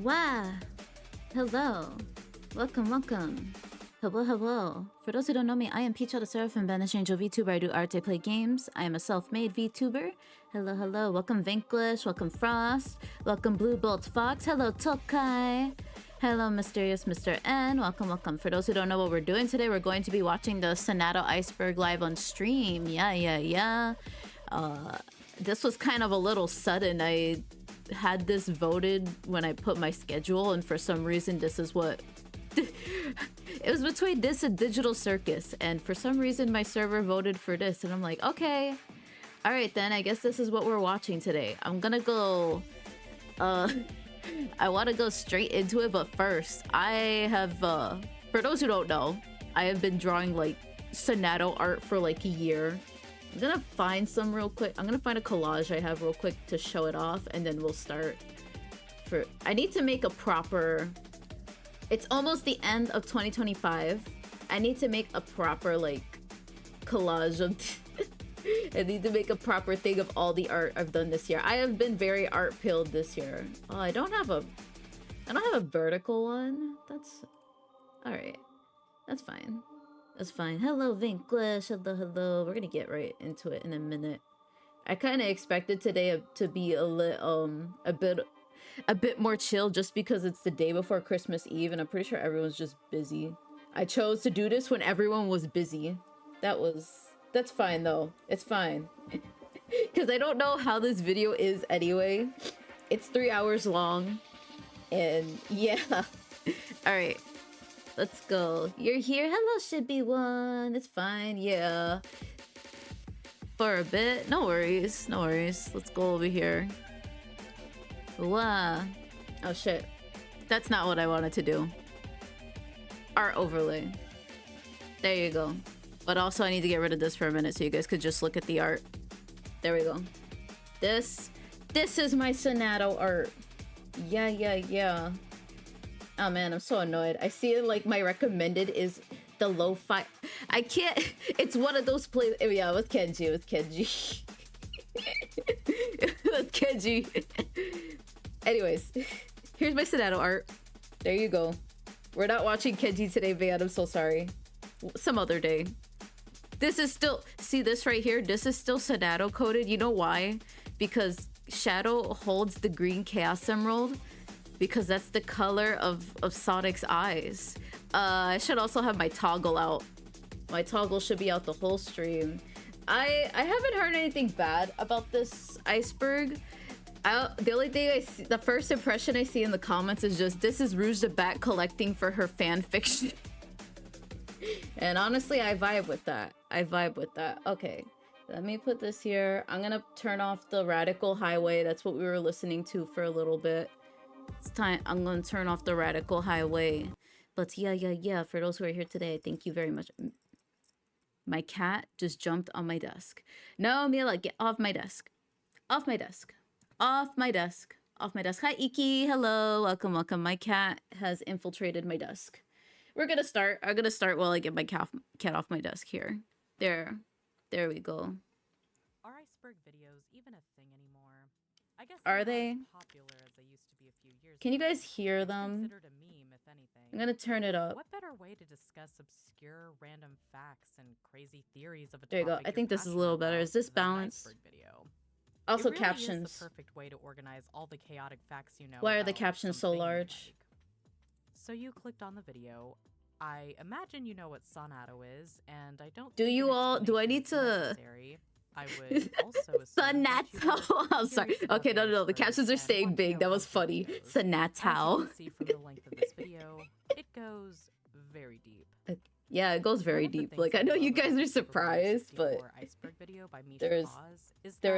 Wow. Hello. Welcome, welcome. Hello, hello. For those who don't know me, I am Peachael the Seraphim, banished angel VTuber. I do art, I play games. I am a self-made VTuber. Hello, hello. Welcome, Vanquish. Welcome, Frost. Welcome, Blue Bolt Fox. Hello, Tokai. Hello, Mysterious Mr. N. Welcome, welcome. For those who don't know what we're doing today, we're going to be watching the Sonadow Iceberg live on stream. Yeah. This was kind of a little sudden. I had this voted when I put my schedule, and for some reason this is what it was between this and Digital Circus, and for some reason my server voted for this, and I'm like, okay, all right, then I guess this is what we're watching today. I'm gonna go I want to go straight into it, but first I have for those who don't know, I have been drawing like Sonadow art for like a year. I'm gonna find some real quick. I'm gonna find a collage I have real quick to show it off, and then we'll start. I need to make a proper... It's almost the end of 2025. I need to make a proper like collage of... I need to make a proper thing of all the art I've done this year. I have been very art pilled this year. Oh, I don't have a vertical one. That's all right. That's fine. That's fine. Hello, Vanquish. Hello. We're gonna get right into it in a minute. I kind of expected today to be a bit more chill, just because it's the day before Christmas Eve, and I'm pretty sure everyone's just busy. I chose to do this when everyone was busy. That's fine though. It's fine. Because I don't know how this video is anyway. It's 3 hours long, and yeah. All right. Let's go. You're here. Hello, Shippy One. It's fine. Yeah. For a bit. No worries. No worries. Let's go over here. Wow. Oh, shit. That's not what I wanted to do. Art overlay. There you go. But also, I need to get rid of this for a minute so you guys could just look at the art. There we go. This is my Sonadow art. Yeah. Oh man, I'm so annoyed. I see it like my recommended is the lo-fi. I can't. It's one of those play. Yeah, with Kenji. With Kenji. With Kenji. Anyways, here's my Sonadow art. There you go. We're not watching Kenji today, man. I'm so sorry. Some other day. This is still. See this right here? This is still Sonadow coded. You know why? Because Shadow holds the green Chaos Emerald. Because that's the color of Sonic's eyes. I should also have my toggle out. My toggle should be out the whole stream. I haven't heard anything bad about this iceberg. The only thing I see, the first impression I see in the comments is just, this is Rouge the Bat collecting for her fan fiction. And honestly, I vibe with that. Okay, let me put this here. I'm gonna turn off the Radical Highway. That's what we were listening to for a little bit. It's time. I'm gonna turn off the Radical Highway. But yeah. For those who are here today, thank you very much. My cat just jumped on my desk. No, Mila, get off my desk. Off my desk. Off my desk. Off my desk. Hi, Iki. Hello. Welcome. My cat has infiltrated my desk. We're gonna start. I'm gonna start while I get my cat off my desk here. There we go. Are iceberg videos even a thing anymore? I guess are they popular as they used to be a few years Can you ago. guys hear them? Considered a meme, if anything. I'm gonna turn it up. What better way to discuss obscure random facts and crazy theories of a there you go. topic I think you're this is a little better. Is this balanced? Video? Also, it really captions. Is the perfect way to organize all the chaotic facts you know. Why are the captions so large? So you clicked on the video. I imagine you know what Sonadow is, and I don't. Do you all? Do I need to? I would also Sonadow. I'm sorry. Okay, no. The captions are staying big. That was funny. Sonadow. See from the length of this video, it goes very deep. Yeah, it goes very deep. Like, I know you guys are surprised, but there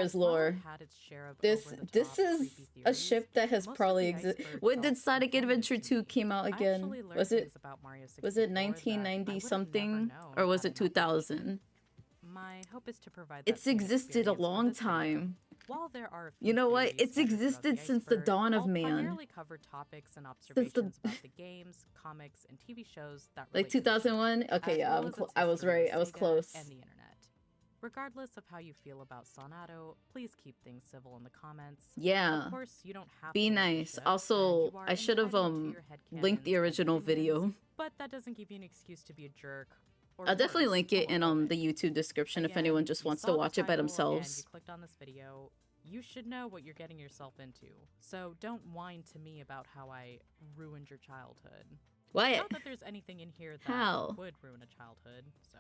is lore. This is a ship that has probably existed. When did Sonic Adventure 2 came out again? Was it 1990 something, or was it 2000? My hope is to provide it's existed a long time. While there are you know what? It's existed since the dawn of man. Primarily cover topics and observations about the games, comics, and TV shows that like 2001. Okay, yeah, I was right. I was close. And the internet. Regardless of how you feel about Sonadow, please keep things civil in the comments. Yeah. Of course, you don't have Be to like the nice. ship, Also, and you are I should have entitled to your linked the headcanons and original opinions, video. but that doesn't give you an excuse to be a jerk. Or I'll definitely worse, link it in homophobic. the YouTube description if Again, anyone just you wants saw to the watch it by title And you themselves. clicked on this video. You should know what you're getting yourself into. So don't whine to me about how I ruined your childhood. What? Not that there's anything in here that How? would ruin a childhood, so.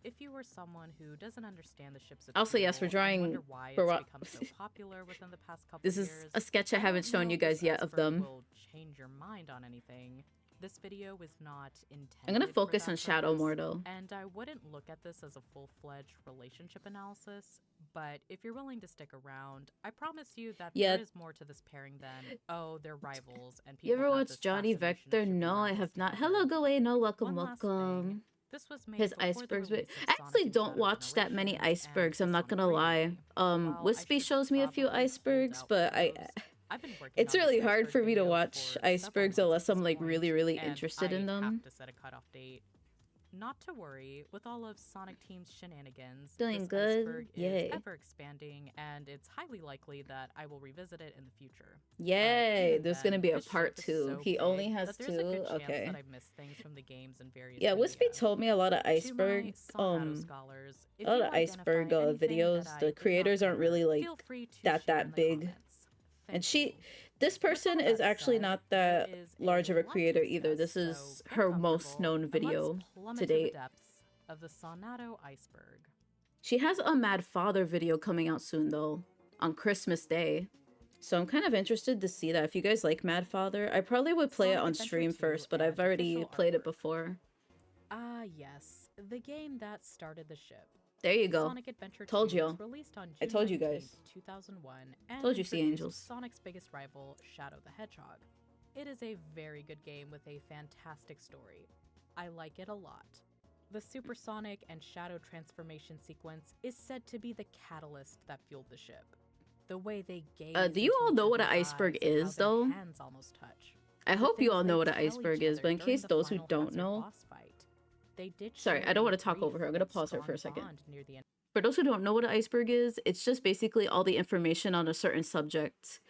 If you were someone who doesn't understand the ship's Also, yes, we're appeal and drawing wonder why for it's become so popular within the past couple This years, is a sketch I haven't don't shown know you if this guys yet of iceberg them. will change your mind on anything. This video is not intended I'm gonna for focus that on Shadow purpose, more though. and I wouldn't look at this as a full-fledged relationship analysis, but if you're willing to stick around, I promise you that Yeah. there is more to this pairing than, oh, they're rivals and people You ever have watched this Johnny fascination of Vector? shipping No, I rivals have not. together. Hello, Gawain. No, welcome, One last welcome. thing. This was made His before the icebergs. release of I actually Sonic don't Shadow watch that many Generations and icebergs. I'm not Sonic gonna lie. 3D. While I Wispy should shows me a few probably icebergs, hold out but for those, I've been working it's on this really hard iceberg for me to video watch for several icebergs months unless at I'm this like point, really and interested in I them. have to set a cutoff date. Not to worry, with all of Sonic Team's shenanigans, Doing this good? iceberg Yay. is ever expanding, and it's highly likely that I will revisit it in the future. Yay, Even there's then, gonna be a this part ship is 2. so He big only has that there's a 2. good chance Okay. that I've missed things from the games and various Yeah, Wispy media. told me a lot of To my iceberg Sonadow scholars, if a lot you of iceberg identify anything videos. that I The did not creators aren't cover, really like feel free to that share in the big. comments. And Thank you. this person With all is that actually said, not there that is large of a lot to creator either. discuss, This is so get her most comfortable, known and video let's plummet to to the date. depths of the Sonadow Iceberg. She has a Mad Father video coming out soon though, on Christmas Day. So I'm kind of interested to see that. If you guys like Mad Father, I probably would play it Sonic on Adventure stream 2 first, but and I've already official played it artwork. before. Ah, yes, the game that started the ship. There you go. Sonic Adventure Told 2 you. was released on June I told you 19th, guys. 2001, and Told you, Sea introduced Angels. Sonic's biggest rival, Shadow the Hedgehog. It is a very good game with a fantastic story. I like it a lot. The Supersonic and Shadow transformation sequence is said to be the catalyst that fueled the ship. The way they gaze do you into all each know what an other's iceberg eyes and how is, their though? hands almost touch. I The hope you things all they know what an tell iceberg each is, but in other during case the those who final don't Hazard know... boss fight. They did Sorry, show I don't a want to talk brief over her. I'm gonna but pause her for a strong second. bond near the end. For those who don't know what an iceberg is, it's just basically all the information on a certain subject.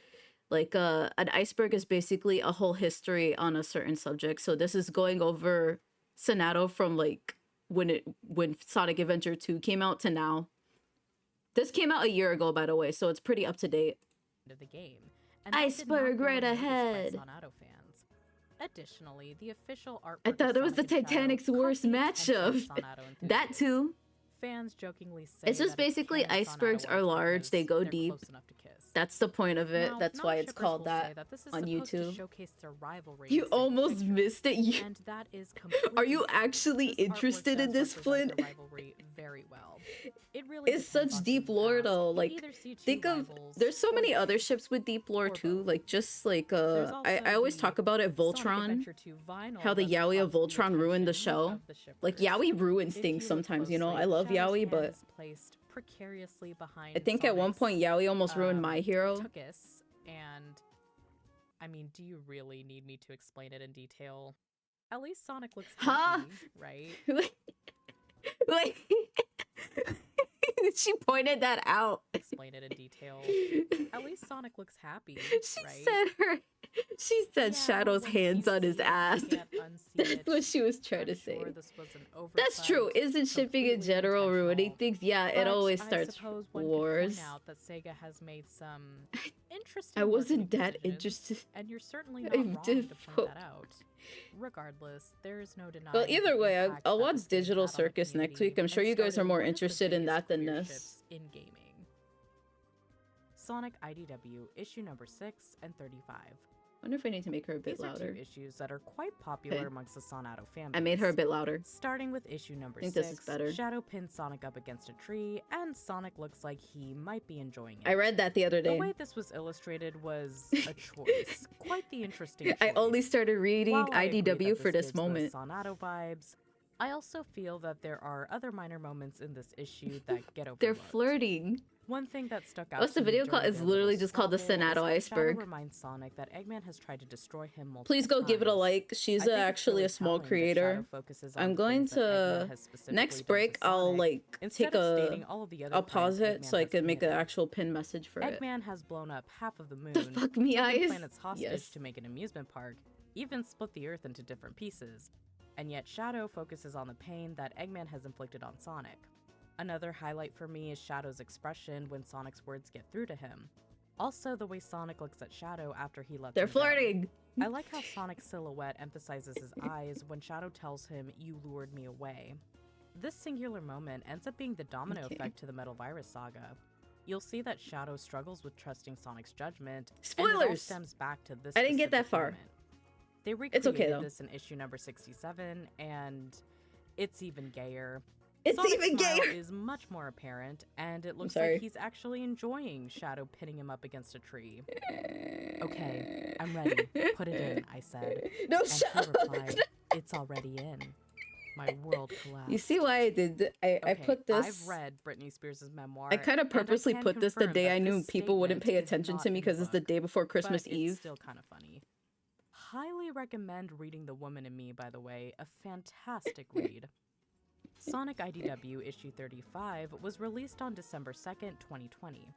Like, an iceberg is basically a whole history on a certain subject. So this is going over Sonadow from, like, when Sonic Adventure 2 came out to now. This came out a year ago, by the way, so it's pretty up to date. Of the game. And that did not Iceberg go right unnoticed by ahead. Sonadow fans. Additionally, the official artwork I thought of it was the Sonic and Shadow Titanic's caught worst the attention of matchup. Sonadow That enthusiasts. too. Fans jokingly say It's just that basically canon icebergs Sonadow are art large, because they go they're deep. close enough to kiss. That's the point of it. Now, That's why it's non-shippers called will that say this is on supposed YouTube. to showcase their rivalry You in the almost picture, missed it. and that is completely Are you true. actually This artwork interested in does this, represent Flint? their rivalry very well. It really It's depends such on deep who you lore ask. though. You Like, either see two think of rivals there's so or many both. other ships with deep lore Or too. both. Like just like There's I also always the talk about it, Sonic Voltron. Adventure 2 vinyl How the that's Yaoi of caught the Voltron ruined the attention show. of the Like shippers. Yaoi ruins If things you look sometimes, you know. closely, I love Shadow's Yaoi, but hand is placed precariously behind I think at one Sonic's, point Yaoi almost ruined My Hero. tuchus, and I mean, do you really need me to explain it in detail? At least Sonic looks Huh? happy, right? Like she pointed that out. Explain it in detail. At least Sonic looks happy, right? She said Yeah, Shadow's once hands you on his see it, ass. you can't unsee That's it. what she was trying I'm to say. sure this was an That's true. oversight, Isn't shipping in completely general ruining intentional. things? Yeah, it But always I starts suppose one wars. could point out that Sega has made some interesting I wasn't marketing that decisions, interested. and you're certainly I not wrong did to point vote. that out. Regardless, there is no denying. Well, either the way, impact I'll that watch this game Digital had on the Circus next community week. I'm sure and you guys are started more one of the interested in biggest that than queer this. ships in gaming. Sonic IDW issue number 6 and 35. I wonder if I need to make her a bit These are louder. two issues that are quite popular Okay. amongst the Sonadow fan I made her a base. bit louder. Starting with issue number I think 6, this is better. Shadow pins Sonic up against a tree, and Sonic looks like he might be enjoying it. I read that the other The day. way this was illustrated was a choice. Quite the interesting choice. I only started reading While I agree IDW that for this gives the moment. Sonadow vibes, I also feel that there are other minor moments in this issue that get overlooked. They're flirting. One thing that stuck out What's to the me video called? during It's their literally little just called the squabble is Sonadow how Iceberg. Shadow reminds Sonic that Eggman has tried to destroy him multiple Please go give it a times. like. She's I think it's actually really a small telling that creator. Shadow focuses on I'm the going things that Eggman to has specifically next done to break. I'll Sonic, like instead take of stating all of the other I'll crimes pause it Eggman so I has can make an committed. actual pin message for it. Eggman has blown up half of the moon, The fuck me taken eyes. planets hostage Yes. to make an amusement park, even split the Earth into different pieces. And yet Shadow focuses on the pain that Eggman has inflicted on Sonic. Another highlight for me is Shadow's expression when Sonic's words get through to him. Also, the way Sonic looks at Shadow after he lets They're him go. flirting. I like how Sonic's silhouette emphasizes his eyes when Shadow tells him, "You lured me away." This singular moment ends up being the domino effect to the Metal Virus saga. You'll see that Shadow struggles with trusting Sonic's judgment, and it all Spoilers! stems back to this I didn't get that specific far. moment. They It's okay, recreated though. this in issue number 67, and it's even gayer. It's Sonic's even smile gayer. is much more apparent, and it looks sorry. like he's actually enjoying Shadow pinning him up against a tree. Okay, I'm ready. Put it in, I said. No, And shut he up. replied, "It's already in." My world collapsed. You see why I did I Okay, put this. I've read Britney Spears' memoir. I kind of and I purposely can put this the confirm day that I knew this people wouldn't pay statement is attention not to me in because it's the book, day before Christmas but Eve. It's still kind of funny. Highly recommend reading The Woman in Me, by the way, a fantastic read. Sonic IDW issue 35 was released on December 2nd, 2020.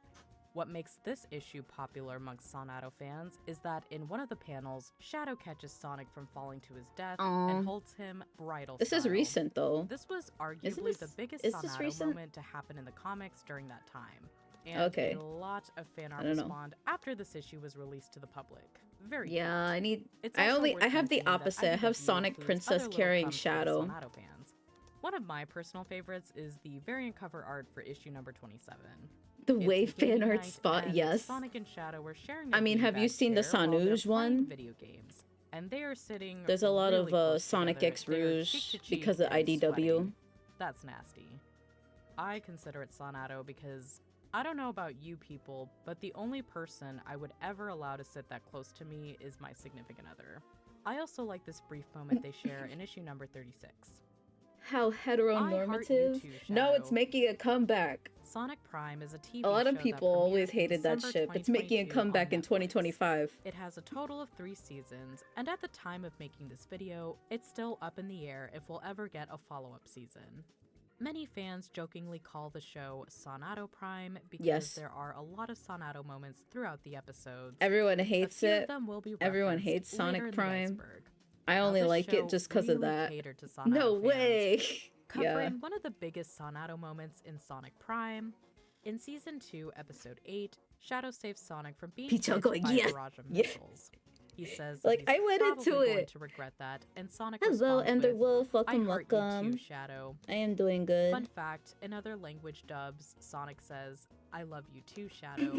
What makes this issue popular amongst Sonadow fans is that in one of the panels, Shadow catches Sonic from falling to his death and holds him bridal This is style. recent though. This was arguably this- the biggest is this Sonadow recent? moment to happen in the comics during that time. And Okay. a lot of fan art I don't know. spawned after this issue was released to the public. Very Yeah, cool. I need. It's I also only. worth I have the mentioning that opposite. I have IDW Sonic includes Princess other little carrying comes for Shadow. Sonadow fans. One of my personal favorites is the variant cover art for issue number 27. The It's way a gaming fan art night, spot. and Yes. Sonic and Shadow are sharing. I mean, have you seen the Sanuge one? Video games, and they are sitting. There's a lot really of close Sonic together. X They are Rouge cheek to cheek because of and IDW. sweating. That's nasty. I consider it Sonadow because I don't know about you people, but the only person I would ever allow to sit that close to me is my significant other. I also like this brief moment they share in issue number 36. How heteronormative. too, No, it's Shadow. making a comeback. Sonic Prime is a TV A lot show of that people always premiered hated that December shit. It's making a 2022 comeback on in Netflix. 2025. It has a total of 3 seasons, and at the time of making this video, it's still up in the air if we'll ever get a follow-up season. Many fans jokingly call the show Sonadow Prime because Yes. there are a lot of Sonadow moments throughout the episodes. Everyone A hates few of it. them will be Everyone referenced hates later Sonic in the Prime. Iceberg. I Now, only this like show it just because of really that. catered to Sonadow No fans, way. covering Yeah. one of the biggest Sonadow moments in Sonic Prime. In Season 2, Episode 8, Shadow saves Sonic from being Peachael hit going, by "Yes, a barrage of yes." missiles. He says Like, that he's I went into probably going it. to regret that, and Sonic Hello, responds with, Enderwolf. "I Welcome, heart you welcome. too, Shadow." I am doing good. Fun fact, in other language dubs, Sonic says, "I love you too, Shadow,"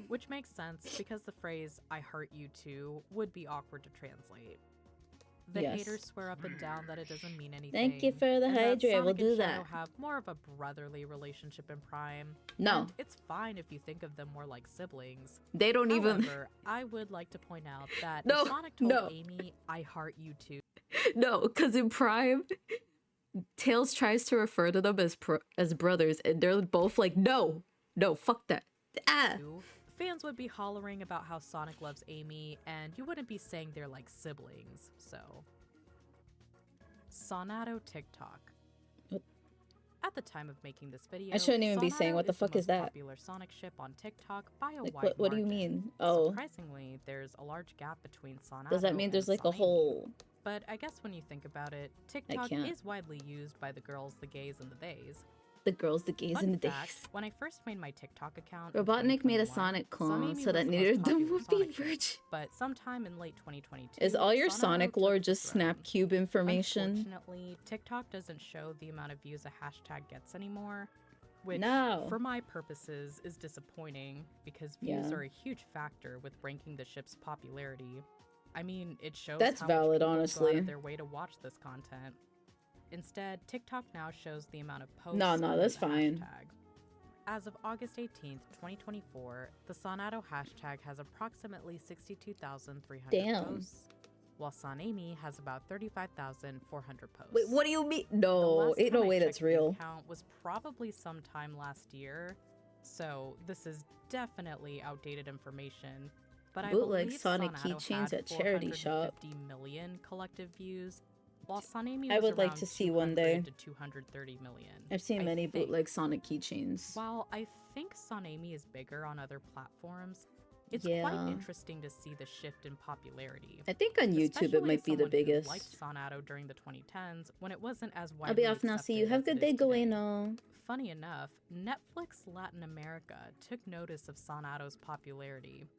which makes sense because the phrase, "I heart you too," would be awkward to translate. The Yes. haters swear up and down that it doesn't mean anything. Thank you for the and that hydrate. We'll Sonic do and Shadow that. have more of a brotherly relationship in Prime. No, And it's fine if you think of them more like siblings. they don't even. However, I would like to point out that No, if Sonic told no. Amy, "I heart you too," No, because in Prime, Tails tries to refer to them as brothers, and they're both like, no, fuck that. Ah, fans would be hollering about how Sonic loves Amy, and you wouldn't be saying they're like siblings, so. Sonadow TikTok. What? At the time of making this video, I shouldn't even be saying, Sonadow what the is fuck the is most that? popular Sonic ship on TikTok by a like wide what do you margin. mean? Oh, Surprisingly, there's a large gap between Sonadow does that mean there's and like a Sonamy. whole? But I guess when you think about it, TikTok can't. is widely used by the girls, the gays, and the theys. The girls, the gays, Fun and the fact, days. when I first made my TikTok account, in Robotnik made a 2021, Sonic clone Sonamy so that was the neither most of them popular would be Sonic ship. virgin. But sometime in late 2022, Is all your Sonadow Sonic took lore the just throne. Snapcube information? Unfortunately, TikTok doesn't show the amount of views a hashtag gets anymore, which, No. for my purposes, is disappointing because views Yeah. are a huge factor with ranking the ship's popularity. I mean, it shows That's how valid, much people go out honestly. of their way to watch this content. Instead, TikTok now shows the amount of posts. No, under that's the fine. hashtag. As of August 18th, 2024, the Sonadow hashtag has approximately 62,300 Damn. posts, while Sonamy has about 35,400 posts. Wait, what do you mean? The No, last ain't no time I way checked that's the real. Count was probably sometime last year, So this is definitely outdated information, but I Bootleg believe Sonic Sonadow keychains had at charity shop. 450 million collective views, while Sonami I was would like around to see one day. 200 to 230 million. I've seen many bootleg Sonic keychains. While I think Sonami is bigger on other platforms, it's Yeah. quite interesting to see the shift in popularity. I think on YouTube it might be the biggest. I liked Sonadow during the 2010s when it wasn't as widely I'll be off now. See you. Have a good day, Goeno. Funny enough, Netflix Latin America took notice of Sonadow's popularity.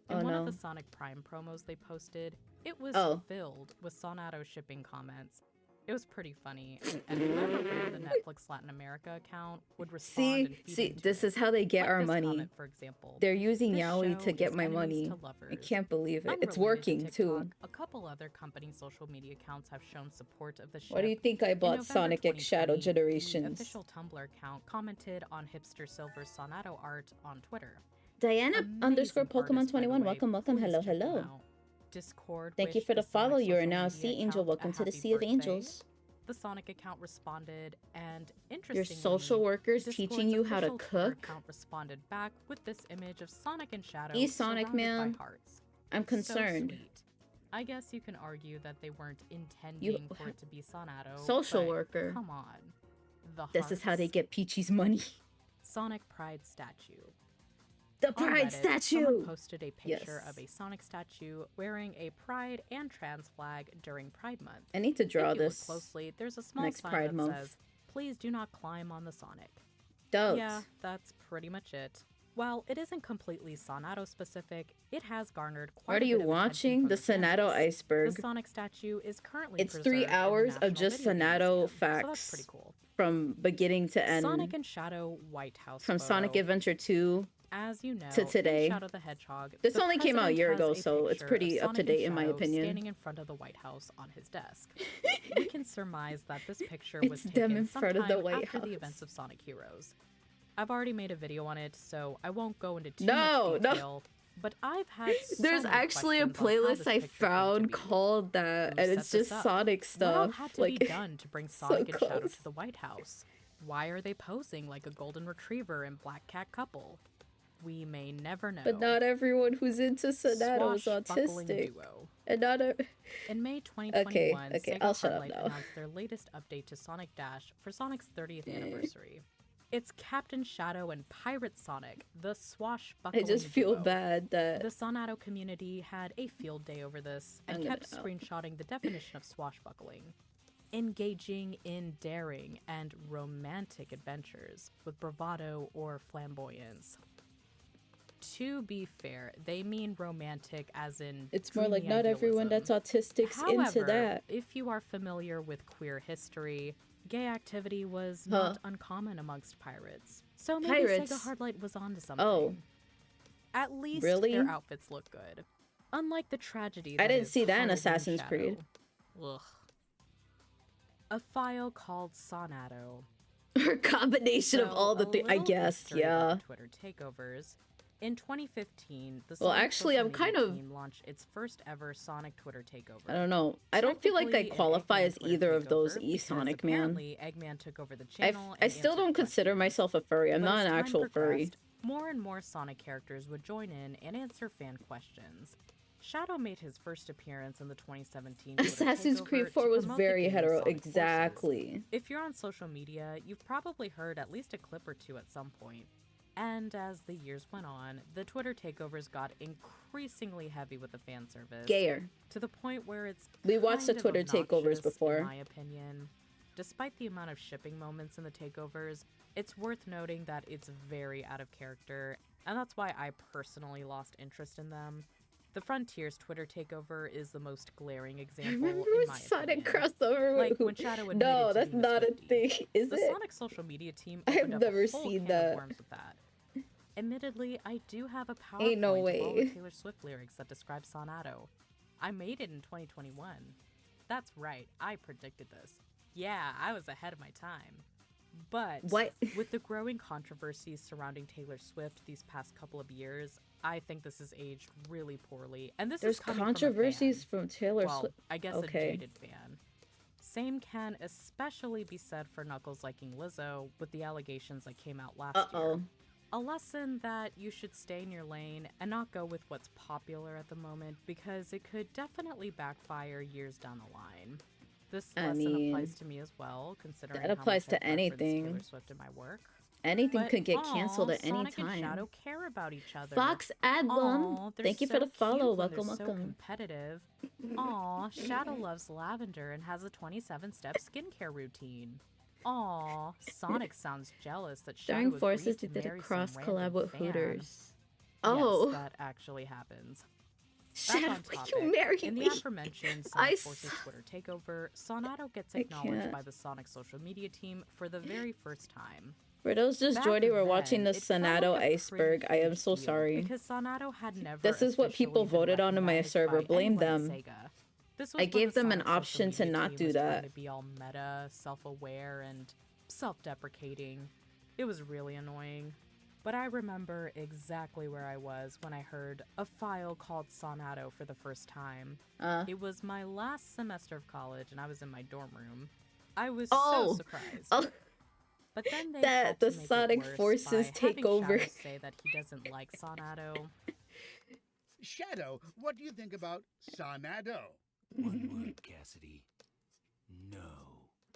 In one of the Sonic Prime promos they posted, it was filled with Sonadow shipping comments. It was pretty funny, and whoever ran the Netflix Latin America account would respond and feed into this it. is how they get Like our this money. comment, for example. They're using This Yaoi show to get is my enemies money. to lovers. I can't believe it. It's Unrelated working to too. TikTok, a couple other company social media accounts have shown support of the ship. Why do you think I bought Sonic X Shadow 2020, Generations? The official Tumblr account commented on Hipster Silver's Sonadow art on Twitter. Diana Amazing _21. artist, by the Welcome, way. welcome. Please Hello, check them hello. out. Discord Thank you wished for the follow. Sonic You are social now media Sea Angel. account Welcome a to the happy Sea of birthday. Angels. The Sonic account responded, and Your interestingly, social workers Discord's teaching you how to official Twitter cook? account responded back with this image of Sonic and Shadow Sonic, surrounded man. by hearts. I'm concerned. So sweet. I guess you can argue that they weren't intending for it to be Sonadow. Social but worker. Come on. The This is how they hearts. get Peachy's money. Sonic Pride statue. The On Pride Reddit, statue! Someone posted a picture Yes. of a Sonic statue wearing a Pride and trans flag during Pride Month. I need to draw if you this look closely, there's a small next sign Pride that month. says, "Please do not climb on the Sonic." Dope. Yeah, that's pretty much it. While it isn't completely Sonadow specific, it has garnered quite What are a you bit of attention watching? from The Sonadow fans. Iceberg. The Sonic statue is currently It's preserved 3 in the hours of National just Video Game Sonadow Museum, so facts that's pretty cool. from beginning to end. Sonic and Shadow White House From photo. Sonic Adventure 2 As you know, to today. in Shadow the Hedgehog, This the only came out a president year has ago, a so it's picture pretty of up to Sonic date and in my Shadow opinion. Standing in front of the White House on his desk. We can surmise that this picture was It's them taken in front of the sometime White after House. the events of Sonic Heroes. I've already made a video on it, so I won't go into too No, much detail. But I've had so There's many actually a questions on how playlist this I picture came to found be. called that, Who and set it's this just up? Sonic What all stuff. had to Like, be done to bring so Sonic and Shadow close. to the White House? Why are they posing like a golden retriever and black cat couple? We may never know. but not everyone who's into Sonadow is Swashbuckling autistic. duo. And not a... In May 2021, Okay, Sega I'll shut up Heartlight now. announced their latest update to Sonic Dash for Sonic's 30th anniversary. It's Captain Shadow and Pirate Sonic, the I swashbuckling just feel duo. bad that... The Sonadow community had a field day over this and I'm gonna kept out. screenshotting the definition of swashbuckling. Engaging in daring and romantic adventures with bravado or flamboyance. To be fair, they mean romantic as in It's more like dreamy not everyone that's idealism. autistic's However, into that. if you are familiar with queer history, gay activity was not uncommon amongst pirates. So maybe Pirates? Sega Heartlight was onto something. Oh. At least Really? their outfits look good. Unlike the tragedy I that didn't is see that in Hollow Moon Assassin's Shadow. Creed. Ugh. A file called Sonadow. Or a combination of So, all the a things. I little guess, history about yeah. the Twitter takeovers. In 2015, the Well, Sonic actually, social I'm kind media of- team launched its first ever Sonic Twitter takeover. I don't know. I don't feel like I Technically an qualify Eggman as Twitter either of those takeover because E-Sonic, man. apparently Eggman took over the I channel. I still don't consider questions. myself a furry. I'm But not as an time actual furry. progressed, more and more Sonic characters would join in and answer fan questions. Shadow made his first appearance in the 2017 Twitter Assassin's takeover Creed to 4 was promote the very game hetero. Sonic Forces. Exactly. If you're on social media, you've probably heard at least a clip or two at some point. And as the years went on, the Twitter takeovers got increasingly heavy with the fan service. Gayer. To the point where it's We watched the kind of Twitter takeovers obnoxious, before. in my opinion. Despite the amount of shipping moments in the takeovers, it's worth noting that it's very out of character, and that's why I personally lost interest in them. The Frontiers Twitter takeover is the most glaring example. Remember in when my Sonic opinion. crossover? Like with- when Shadow admitted No, to that's being a not a Swiftie. thing, is The it? Sonic social media team I have opened up never a whole seen can that. of worms with that. Admittedly, I do have a PowerPoint Ain't no of all the way. Taylor Swift lyrics that describe Sonadow. I made it in 2021. That's right, I predicted this. Yeah, I was ahead of my time. But What? with the growing controversies surrounding Taylor Swift these past couple of years, I think this has aged really poorly. And this There's is coming controversies from from Taylor well, Swift. I guess Okay. a jaded fan. Same can especially be said for Knuckles liking Lizzo with the allegations that came out last year. Uh-oh. A lesson that you should stay in your lane and not go with what's popular at the moment because it could definitely backfire years down the line. This lesson applies to me as well, considering that how applies much to I reference anything. Taylor Swift in my work. Anything But, could get canceled at any Sonic and time. Shadow care about each other. Fox Album, They're thank you so for the follow. cute when they're Welcome, so welcome. competitive. Aw, Shadow loves lavender and has a 27-step skincare routine. Aw, Sonic sounds jealous that Shadow During Forces, agreed they to did a marry cross some collab random with fan. Hooters. Yes, that actually happens. Back Shadow, on topic. you marry In me. the aforementioned Sonic Forces Twitter takeover, Sonadow gets acknowledged by the Sonic social media team for the very first time. For those just joining, we're watching the Sonadow Iceberg. I am so sorry. Because Sonadow had never This is what people voted on in my server. Blame them. I gave them an option to not do that. To be all meta, self-aware, and self-deprecating. It was really annoying. But I remember exactly where I was when I heard a file called Sonadow for the first time. It was my last semester of college, and I was in my dorm room. I was so surprised. But then they that the Sonic Forces take over. Shadow say that he doesn't like Sonadow. Shadow, what do you think about Sonadow? One word, Cassidy. No.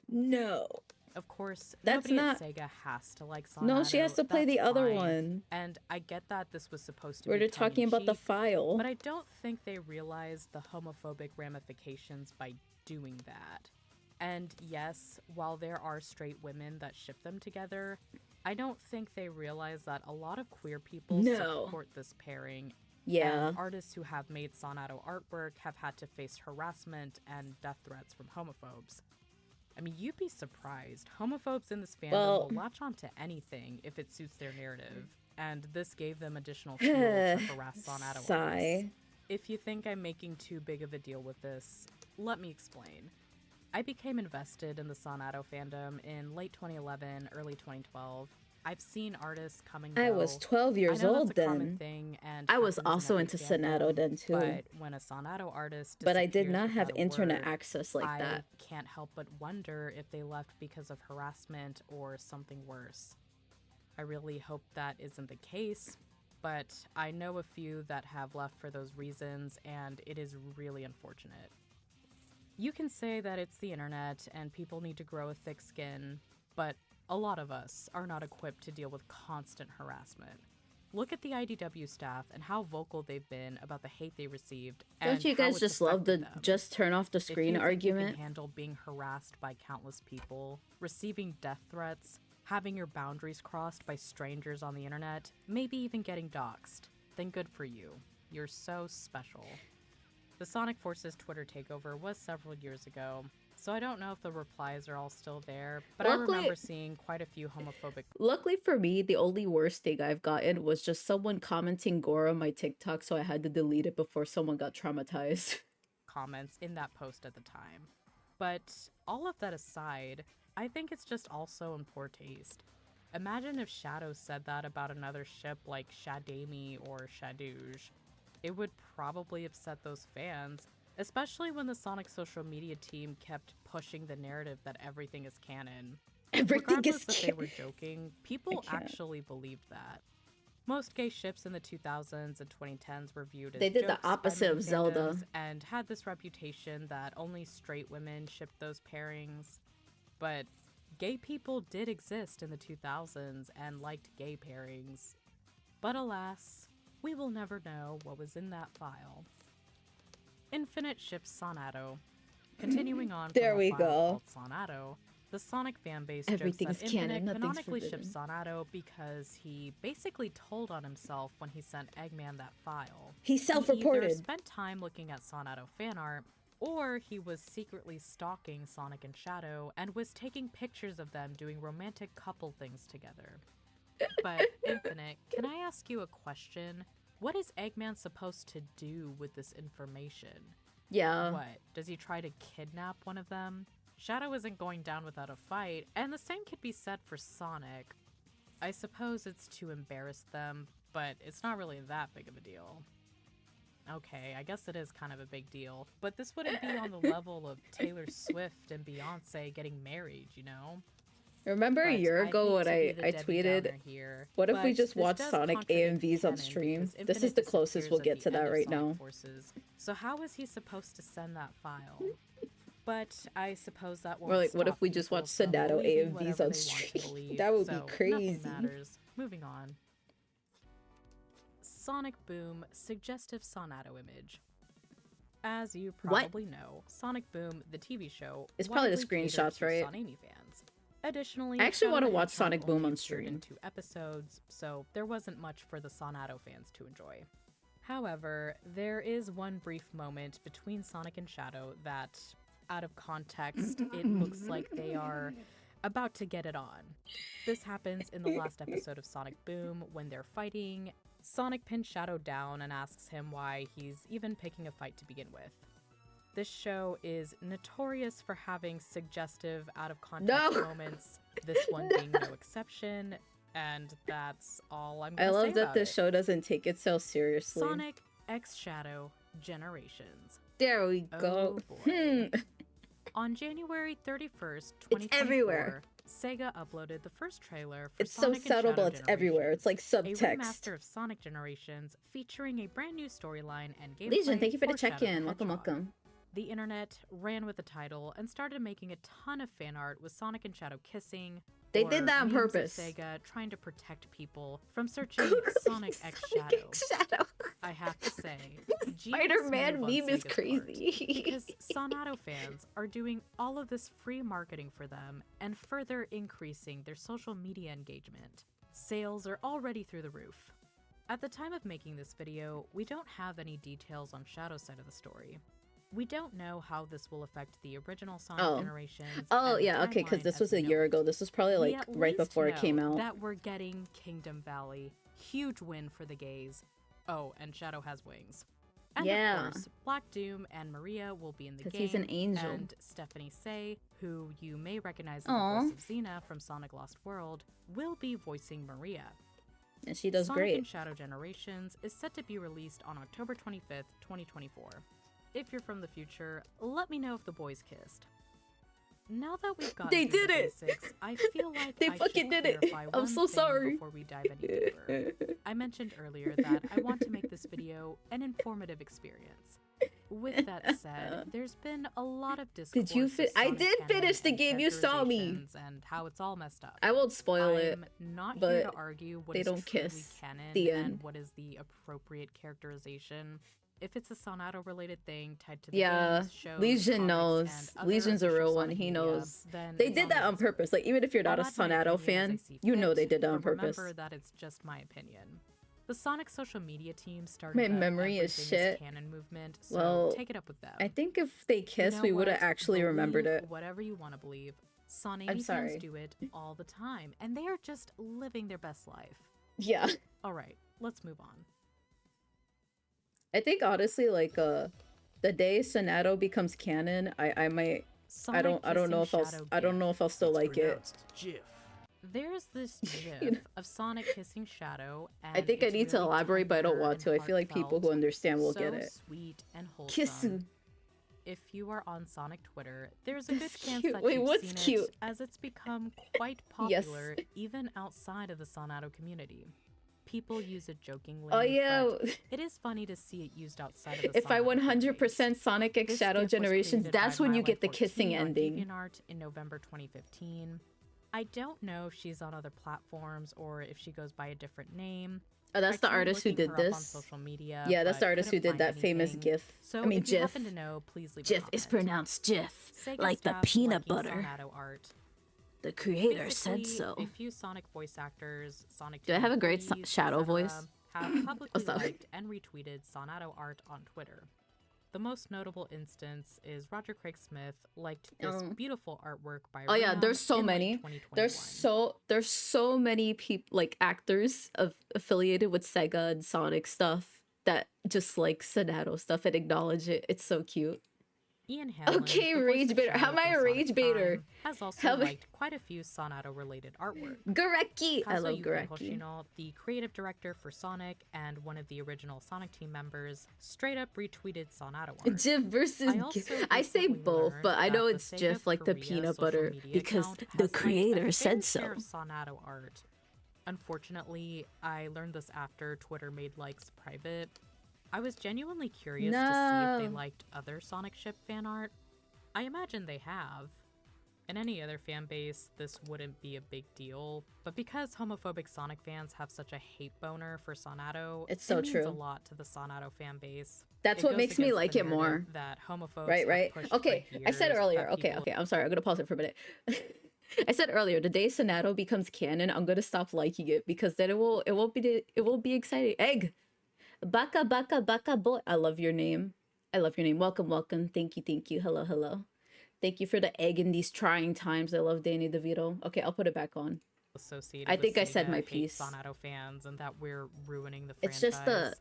No. Of course, that's nobody not. At Sega has to like Sonadow. No, she has to play the other one. And I get that this was supposed to be. We're be talking about the file. But I don't think they realized the homophobic ramifications by doing that. And yes, while there are straight women that ship them together, I don't think they realize that a lot of queer people support this pairing. Yeah. And artists who have made Sonadow artwork have had to face harassment and death threats from homophobes. I mean, you'd be surprised. Homophobes in this fandom will latch onto anything if it suits their narrative. And this gave them additional fuel to harass Sonadow artists. If you think I'm making too big of a deal with this, let me explain. I became invested in the Sonadow fandom in late 2011, early 2012. I've seen artists come and go. I was 12 years old then. Thing and I was also into Sonadow then too. But when a Sonadow artist I did not have internet access like that. I can't help but wonder if they left because of harassment or something worse. I really hope that isn't the case, but I know a few that have left for those reasons, and it is really unfortunate. You can say that it's the internet and people need to grow a thick skin, but a lot of us are not equipped to deal with constant harassment. Look at the IDW staff and how vocal they've been about the hate they received. Don't you guys just love the just turn off the screen argument? If you can handle being harassed by countless people, receiving death threats, having your boundaries crossed by strangers on the internet, maybe even getting doxxed, then good for you. You're so special. The Sonic Forces Twitter takeover was several years ago, so I don't know if the replies are all still there, but I remember seeing quite a few homophobic... Luckily for me, the only worst thing I've gotten was just someone commenting gore on my TikTok, so I had to delete it before someone got traumatized. ...comments in that post at the time. But all of that aside, I think it's just also in poor taste. Imagine if Shadow said that about another ship like Shadami or Shadouge. It would probably upset those fans, especially when the Sonic social media team kept pushing the narrative that everything is canon. Regardless that they were joking, people actually believed that. Most gay ships in the 2000s and 2010s were viewed as they did the opposite of Zelda and had this reputation that only straight women shipped those pairings. But gay people did exist in the 2000s and liked gay pairings. But alas, we will never know what was in that file. Infinite ships Sonadow. Continuing on from the file called Sonadow, the Sonic fanbase jokes that Infinite canonically ships Sonadow because he basically told on himself when he sent Eggman that file. He self-reported. He either spent time looking at Sonadow fan art, or he was secretly stalking Sonic and Shadow and was taking pictures of them doing romantic couple things together. But, Infinite, can I ask you a question? What is Eggman supposed to do with this information? Yeah. What? Does he try to kidnap one of them? Shadow isn't going down without a fight, and the same could be said for Sonic. I suppose it's to embarrass them, but it's not really that big of a deal. Okay, I guess it is kind of a big deal, but this wouldn't be on the level of Taylor Swift and Beyonce getting married, you know? Remember a But year I ago hate when to be the I Debbie tweeted, Downer here, what if we but just this watch does Sonic contradict AMVs on canon stream? because This is Infinite the closest we'll disappears get at to the that end of right Sonic now. Forces. So how is he supposed to send that file? But I suppose that won't Or like, what if stop we just people watch from Sonadow believing AMVs whatever on they want to stream? believe, That would be so crazy. nothing matters. Moving on. Sonic Boom Suggestive Sonadow Image. As you probably know, Sonic Boom, the TV show, It's probably the widely catered screenshots, to right? Sonamy fans. Additionally, I actually Shadow wanna the watch Hedgehog Sonic Boom only on appeared in stream. 2 episodes, so there wasn't much for the Sonadow fans to enjoy. However, there is one brief moment between Sonic and Shadow that, out of context, it looks like they are about to get it on. This happens in the last episode of Sonic Boom when they're fighting. Sonic pins Shadow down and asks him why he's even picking a fight to begin with. This show is notorious for having suggestive, out-of-context moments, this one being no exception, and that's all I'm gonna I say love that about this it. show doesn't take itself seriously. Sonic X Shadow Generations. There we go. Oh boy. On January 31st, 2024, It's everywhere. Sega uploaded the first trailer for It's so Sonic and subtle, Shadow but it's everywhere. It's like Generations, a subtext. remaster of Sonic Generations featuring a brand new storyline and gameplay. Legion, thank you for the for Shadow check-in. the Welcome, Hedgehog. welcome. The internet ran with the title and started making a ton of fan art with Sonic and Shadow kissing. They or did that on memes of purpose. Sega trying to protect people from searching Sonic X Sonic Shadow. X Shadow. I have to say, Spider-Man genius move on meme is Sega's crazy. part, because Sonadow fans are doing all of this free marketing for them and further increasing their social media engagement. Sales are already through the roof. At the time of making this video, we don't have any details on Shadow's side of the story. We don't know how this will affect the original Sonic Generations. Oh, and the yeah, okay, because timeline this as was we a know year it. ago. This was probably We like at right least before it came know out. that we're getting Kingdom Valley. Huge win for the gays. Oh, and Shadow has wings. And Yeah. of course, Black Doom and Maria will be in the game. 'Cause he's an angel. And Stephanie Say, who you may recognize in Aw. the voice of Xena from Sonic Lost World, will be voicing Maria. And she does Sonic great. and Shadow Generations is set to be released on October 25th, 2024. If you're from the future, let me know if the boys kissed. Now that we've got They did it! basics, I feel like They I fucking should did it. clarify I'm one so thing sorry. before we dive any deeper. I mentioned earlier that I want to make this video an informative experience. With that said, there's been a lot of discourse. Did you of I Sonic did canon finish the and game, you saw me. characterizations and how it's all messed up. I won't spoil it. I'm not but here to argue what they is don't truly kiss. canon The and end. what is the appropriate characterization. If it's a Sonadow related thing tied to the Yeah, games, shows, Legion comics, knows. and other Legion's a official real one. Sonic He media, knows. then They it's did that their on purpose. Like, even if you're not I'll a add my Sonadow opinion as I fan, see you know fit, they did that on but purpose. Remember that it's just my opinion. The Sonic social media team started My the memory is Everything shit. Canon movement, so Well, take it up with them. I think if they You kissed, know we would have what? actually remembered Believe it. Whatever you want to believe. Sonamy I'm fans sorry. do it all the time, and they are just living their best life. Yeah. All right, let's move on. I think honestly, like, the day Sonadow becomes canon, I might. I don't know if I'll still like it. Pronounced GIF. There's this gif You know. of Sonic kissing Shadow, and I think I it's need to really elaborate, but I don't tender want and to. I feel like people who heartfelt, understand will so get it. Sweet and wholesome. Kissu. If you are on Sonic Twitter, there's a good That's chance cute. that Wait, you've what's seen cute? it, as it's become quite Yes. popular even outside of the Sonadow community. People use it jokingly. Oh yeah. but it is funny to see it used outside of the If I Sonadow 100% Sonic X This Shadow GIF was Generations, created that's by when you Mylife get the kissing 14 on ending. DeviantArt in November 2015. I don't know if she's on other platforms or if she goes by a different name. Oh, that's I the tried artist who looking did her up on this. social media, Yeah, that's but the artist who couldn't did find that famous anything. GIF. So I mean, if you GIF. happen to know, please leave a GIF is comment. pronounced GIF, Sega like the staff peanut liking butter. Sonadow art. The creator said Basically, so. A few Sonic voice actors, Sonic Do I team have a great employees, Shadow etc., voice? have publicly sorry. liked and retweeted Sonadow art on Twitter. The most notable instance is Roger Craig Smith liked this beautiful artwork by Oh yeah, Ram there's so in late many. 2021. There's so many people, like actors affiliated with Sega and Sonic stuff that just like Sonadow stuff and acknowledge it. It's so cute. Ian Hanlon, Okay, the voice rage of baiter. How Shadow am I a from Sonic rage baiter? Prime, has also How am I- liked quite a few Sonadow-related artwork. Gareki! I love Kazuyuki Gareki. Hoshino, the creative director for Sonic and one of the original Sonic team members, straight up retweeted Sonadow art. Jif versus I say recently both, learned but I know that the it's Sega Jif like the Korea peanut social butter media because account the has liked a creator fair said so. share of Sonadow art. Unfortunately, I learned this after Twitter made likes private. I was genuinely curious to see if they No. liked other Sonic ship fan art. I imagine they have. In any other fan base, this wouldn't be a big deal, but because homophobic Sonic fans have such a hate boner for Sonadow, It's so it means true. a lot to the Sonadow fan base. That's It what goes makes me against like the it more. narrative that homophobes Right, have right. pushed Okay, for I said years, earlier. that Okay, people- okay. I'm sorry. I'm gonna pause it for a minute. I said earlier, the day Sonadow becomes canon, I'm gonna stop liking it because then it won't be exciting. Egg, baka baka baka boy. I love your name. I love your name. Welcome, welcome. Thank you, thank you. Hello, hello. Thank you for the egg in these trying times. I love Danny DeVito. Okay, I'll put it back on. associated I with think I said Sega my hate piece. Sonadow fans and that we're ruining the It's franchise. just the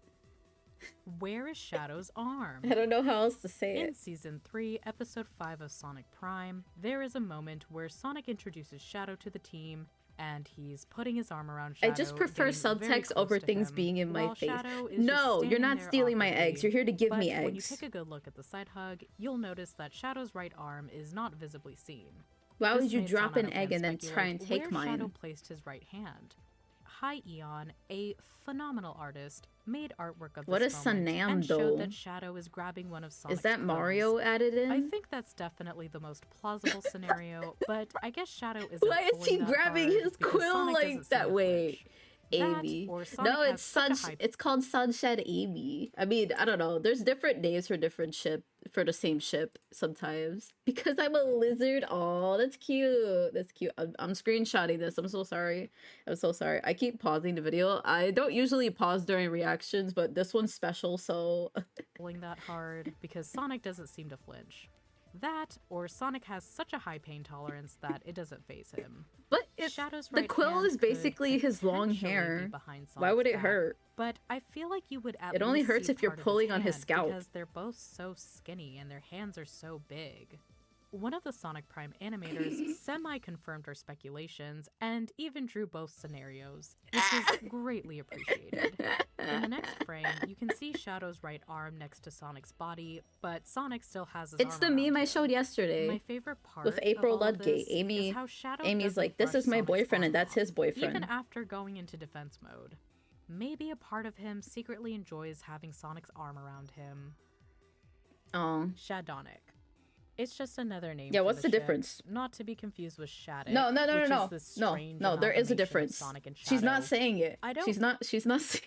Where is Shadow's arm? I don't know how else to say In it. Season 3, Episode 5 of Sonic Prime, there is a moment where Sonic introduces Shadow to the team, and he's putting his arm around Shadow. I just prefer getting very subtext close over to things him, being in my while face. Shadow is No, just you're standing not there stealing my awkwardly. eggs. You're here to give But me when you eggs. take a good look at the side hug, you'll notice that Shadow's right arm is not visibly seen. Why would This you made drop an Sonadow egg fans and then try and speculate take where Shadow mine? placed his right hand. Hi Eon, a phenomenal artist, made artwork of What this is moment and showed Sonadow? that Shadow is grabbing one of Sonic's Is that quills. Mario added in? I think that's definitely the most plausible scenario, but I guess Shadow isn't Why is pulling he that grabbing hard his because quill Sonic like doesn't seem that to way? flinch. That, Amy. or Sonic No, has it's such a sun. high It's called Sunshine Amy. I mean, I don't know. There's different names for different ship for the same ship sometimes. Because I'm a lizard. Oh, that's cute. That's cute. I'm screenshotting this. I'm so sorry. I'm so sorry. I keep pausing the video. I don't usually pause during reactions, but this one's special, so pulling that hard because Sonic doesn't seem to flinch. That, or Sonic has such a high pain tolerance that it doesn't faze him. but it's Shadow's the right quill hand is could basically his long potentially be hair. behind Why Sonic's would it back, hurt? But I feel like you would at It only least hurts see if you're part of pulling on his hand scalp. because they're both so skinny and their hands are so big. One of the Sonic Prime animators semi-confirmed our speculations and even drew both scenarios, which is greatly appreciated. In the next frame, you can see Shadow's right arm next to Sonic's body, but Sonic still has his It's arm the around meme I him. showed yesterday. My favorite part with of April all of Ludgate. this is how Shadow Amy's doesn't like, this brush is my Sonic's boyfriend, and arm that's off, his boyfriend. even after going into defense mode. Maybe a part of him secretly enjoys having Sonic's arm around him. Oh. Shadonic. It's just another name. Yeah, for what's the ship, difference? Not to be confused with Shattuck. No, no, no, no, which no, is this no, strange no. There is a amalgamation of difference. Sonic and She's not Shadow. saying it. I don't She's not. She's not saying.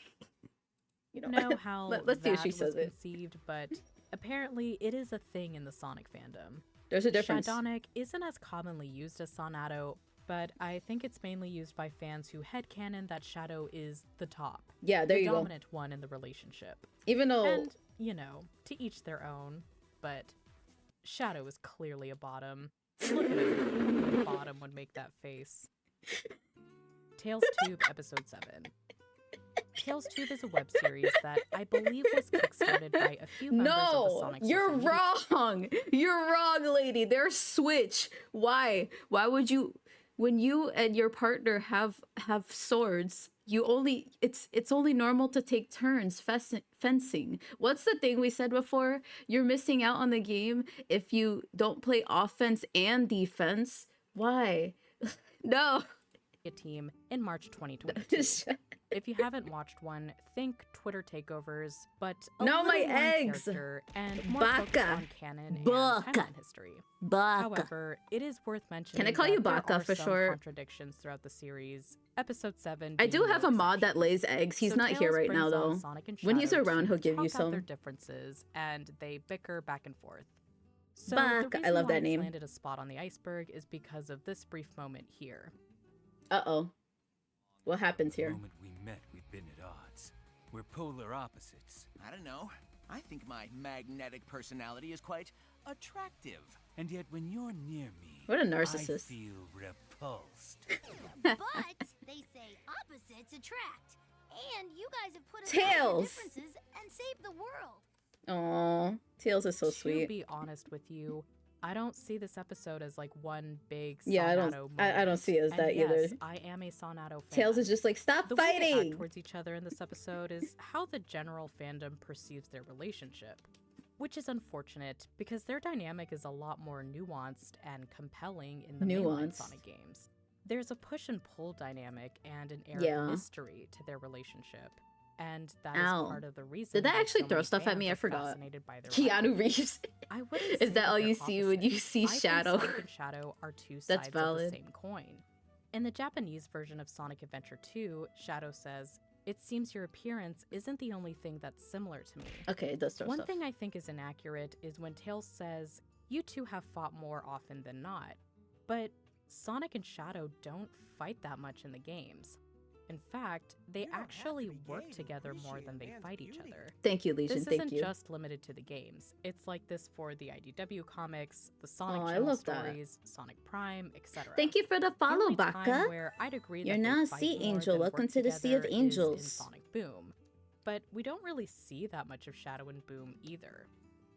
You know how let's see that if she was says it. conceived, but apparently it is a thing in the Sonic fandom. There's a difference. Shadonic isn't as commonly used as Sonadow, but I think it's mainly used by fans who headcanon that Shadow is the top. Yeah, there the you go. dominant one in the relationship. Even though And, you know, to each their own, but Shadow is clearly a bottom. Look at him. The bottom would make that face. Tails Tube Episode 7. Tails Tube is a web series that I believe was kickstarted by a few members of the no, Sonic you're social media wrong. You're wrong, lady. They're Switch. Why? Why would you? When you and your partner have swords, you only it's only normal to take turns fencing. What's the thing we said before? You're missing out on the game if you don't play offense and defense. Why? No. team in March 2022. If you haven't watched one, think Twitter takeovers, but a No, little my more in eggs! character and more Baka. focused on canon and Baka. timeline history. Baka. However, it is worth mentioning Can I call that you there Baka are for some short? contradictions throughout the series. Episode 7 I being do have no a mod that exception. lays eggs. He's So not here Tails right now brings on though. Sonic and When he's Shadow around, to he'll give you talk out their some. differences, and they bicker back and forth. So Baka. the I reason love why that it's name. landed a spot on the iceberg is because of this brief moment here. Uh-oh. What happens The here? moment we met, we've been at odds. We're polar opposites. I don't know. I think my magnetic personality is quite attractive. And yet when you're near me, What a I narcissist. feel repulsed. But they say opposites attract. And you guys have put aside your Tails. differences and saved the world. Aw, Tails is so To sweet. be honest with you, I don't see this episode as like one big Yeah, I Sonadow don't moment. see it as And that yes, either. I am a Sonadow fan. Tails is just like, stop The way they act fighting! towards each other in this episode is how the general fandom perceives their relationship, which is unfortunate because their dynamic is a lot more nuanced and compelling in the mainline Nuanced. Sonic games. There's a push and pull dynamic and an air Yeah. of mystery to their relationship, and that Ow. is part of the reason. Did that why actually so throw many stuff at fans me? I are forgot. fascinated by their Keanu rivalry. Reeves. I wouldn't Is say that all they're you see when you opposites. see I think Shadow? Sonic and Shadow are two That's sides valid. of the same coin. In the Japanese version of Sonic Adventure 2, Shadow says, "It seems your appearance isn't the only thing that's similar to me." Okay, it does throw One stuff. thing I think is inaccurate is when Tails says, "You two have fought more often than not." But Sonic and Shadow don't fight that much in the games. In fact, they You don't have to actually be work gay to together more appreciate than a they man's fight each beauty. other. Thank you, Legion, This thank isn't you. just limited to the games. It's like this for the IDW comics, the Sonic Oh, I Channel love that. stories, Sonic Prime, etc. Thank you for the The follow, only time Baka. where I'd agree You're that now they a fight sea more angel. than Welcome work to the Sea of together is in Angels. Sonic Boom. But we don't really see that much of Shadow and Boom either.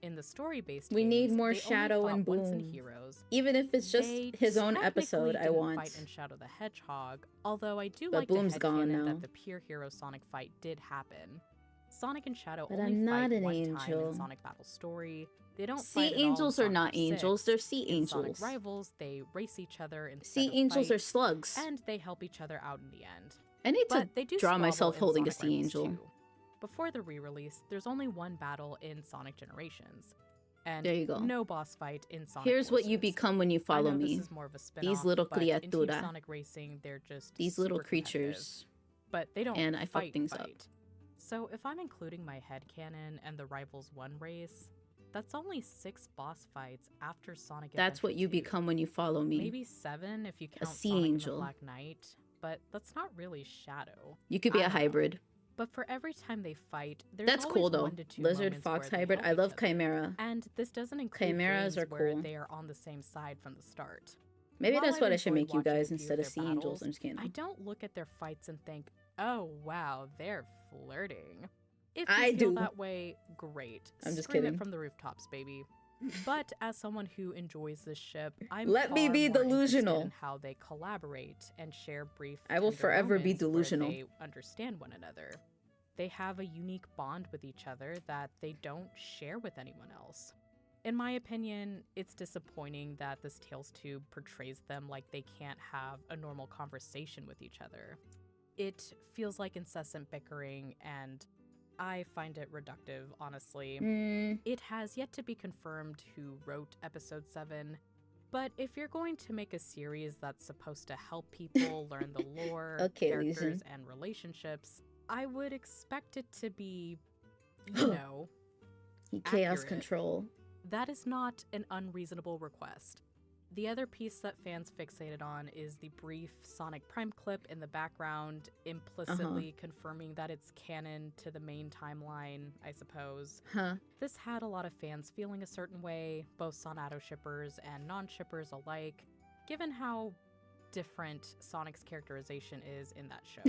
In the story-based We need games, more they only Shadow fought and once in Boom. Heroes. Even if it's just They his own technically episode, I didn't want. fight in Shadow the Hedgehog, although I do But like Boom's the gone headcanon now. that the pure hero Sonic fight did happen. Sonic and Shadow But only I'm not fight an one time angel. in Sonic Battle Story. They don't Sea fight at all in angels are Sonic not 6. angels, they're sea In Sonic angels. Rivals, they race each other instead Sea of angels fight, are slugs. and they help each other out in the end. I need to But they do draw squabble myself in holding a Sonic sea Rivals angel. too. Before the re-release, there's only one battle in Sonic Generations. And There you go. no boss fight in Sonic Here's what you Forces. become when you follow I know me. This is more of a spin-off, little but in Team criatura. Sonic Racing, they're just These little super competitive, creatures. but they don't And I fuck fight, things up. fight. So if I'm including my headcanon and the Rivals 1 race, that's only 6 boss fights after Sonic That's what Adventure you 2. become when you follow me. Maybe 7 if you count sea Sonic angel. and the Black Knight, but that's not really Shadow. You could be I a don't know. hybrid. But for every time they fight, there's That's always cool though. 1 to 2 Lizard, moments fox, where they hybrid. help I each love other. Chimera. And this doesn't include Chimeras games are where cool. they are on the same side from the start. Maybe While that's I what I should enjoy make you watching a guys few instead of of their sea angels. battles, I'm just kidding. I don't look at their fights and think, "Oh wow, they're flirting." If I you feel do. that way, great. I'm just Scream kidding. it from the rooftops, baby. But as someone who enjoys this ship, I'm Let me far be more interested delusional. in how they collaborate and share brief. I will tender forever be moments where delusional. They understand one another. They have a unique bond with each other that they don't share with anyone else. In my opinion, it's disappointing that this Tales tube portrays them like they can't have a normal conversation with each other. It feels like incessant bickering, and I find it reductive, honestly. It has yet to be confirmed who wrote episode 7, but if you're going to make a series that's supposed to help people learn the lore, Okay, characters, Legion. and relationships, I would expect it to be, you know, Chaos accurate. control. That is not an unreasonable request. The other piece that fans fixated on is the brief Sonic Prime clip in the background, implicitly confirming that it's canon to the main timeline, I suppose. Huh. This had a lot of fans feeling a certain way, both Sonadow shippers and non-shippers alike, given how different Sonic's characterization is in that show.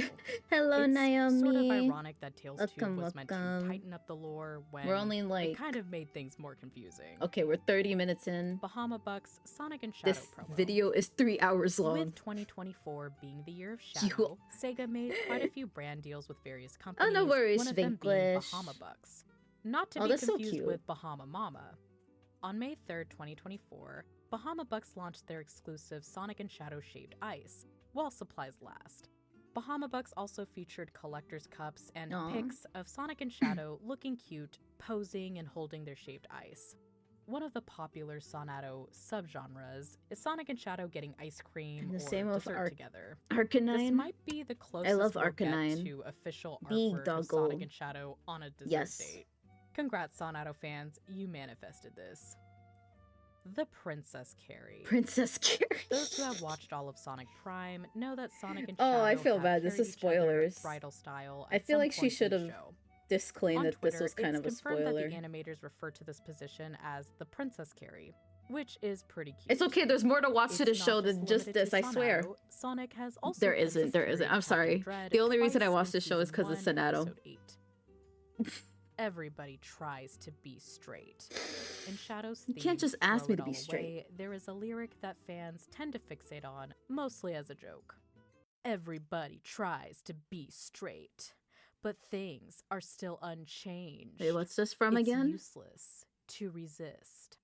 Hello, It's Naomi. sort of ironic that Tales Welcome, 2 was meant to welcome. tighten up the lore when We're only it like... kind of made things more confusing. Okay, we're 30 minutes in. Bahama Bucks, Sonic and Shadow This promo. video is 3 hours long. With 2024 being the year of Shadow, Sega made quite a few brand deals with various companies. no worries, one of them being Vinglish. Bahama Bucks. Not to Oh, be that's so confused cute. with Bahama Mama. On May 3rd, 2024, Bahama Bucks launched their exclusive Sonic and Shadow Shaved Ice, while supplies last. Bahama Bucks also featured collector's cups and Aw. pics of Sonic and Shadow looking cute, posing and holding their shaved ice. One of the popular Sonadow subgenres is Sonic and Shadow getting ice cream And the or same with dessert together. This Arcanine. might be the closest love we'll get Arcanine. to official Big artwork of doggo. Sonic and Shadow on a dessert Yes. date. Congrats, Sonadow fans, you manifested this. The Princess Carrie. Princess Carrie. Those who have watched all of Sonic Prime know that Sonic and Oh, Shadow I feel have bad. This carried is each other spoilers. bridal style I at feel some like she point in should the have show. disclaimed On that Twitter, this was kind it's of a confirmed spoiler. that the animators refer to this position as the Princess Carrie, which is pretty cute. It's okay, there's more to watch to It's this not show than just limited this, to I swear. Sonadow. Sonic has also There isn't, Princess there isn't. Carrie I'm sorry. Captain Dread The only reason I twice watched in this show is season 'cause of 1, Sonadow. episode 8. Everybody tries to be straight. In Shadow's You theme, can't just ask Throw me It to be All straight. Away, there is a lyric that fans tend to fixate on, mostly as a joke. Everybody tries to be straight, but things are still unchanged. Wait, what's this from It's again? useless to resist.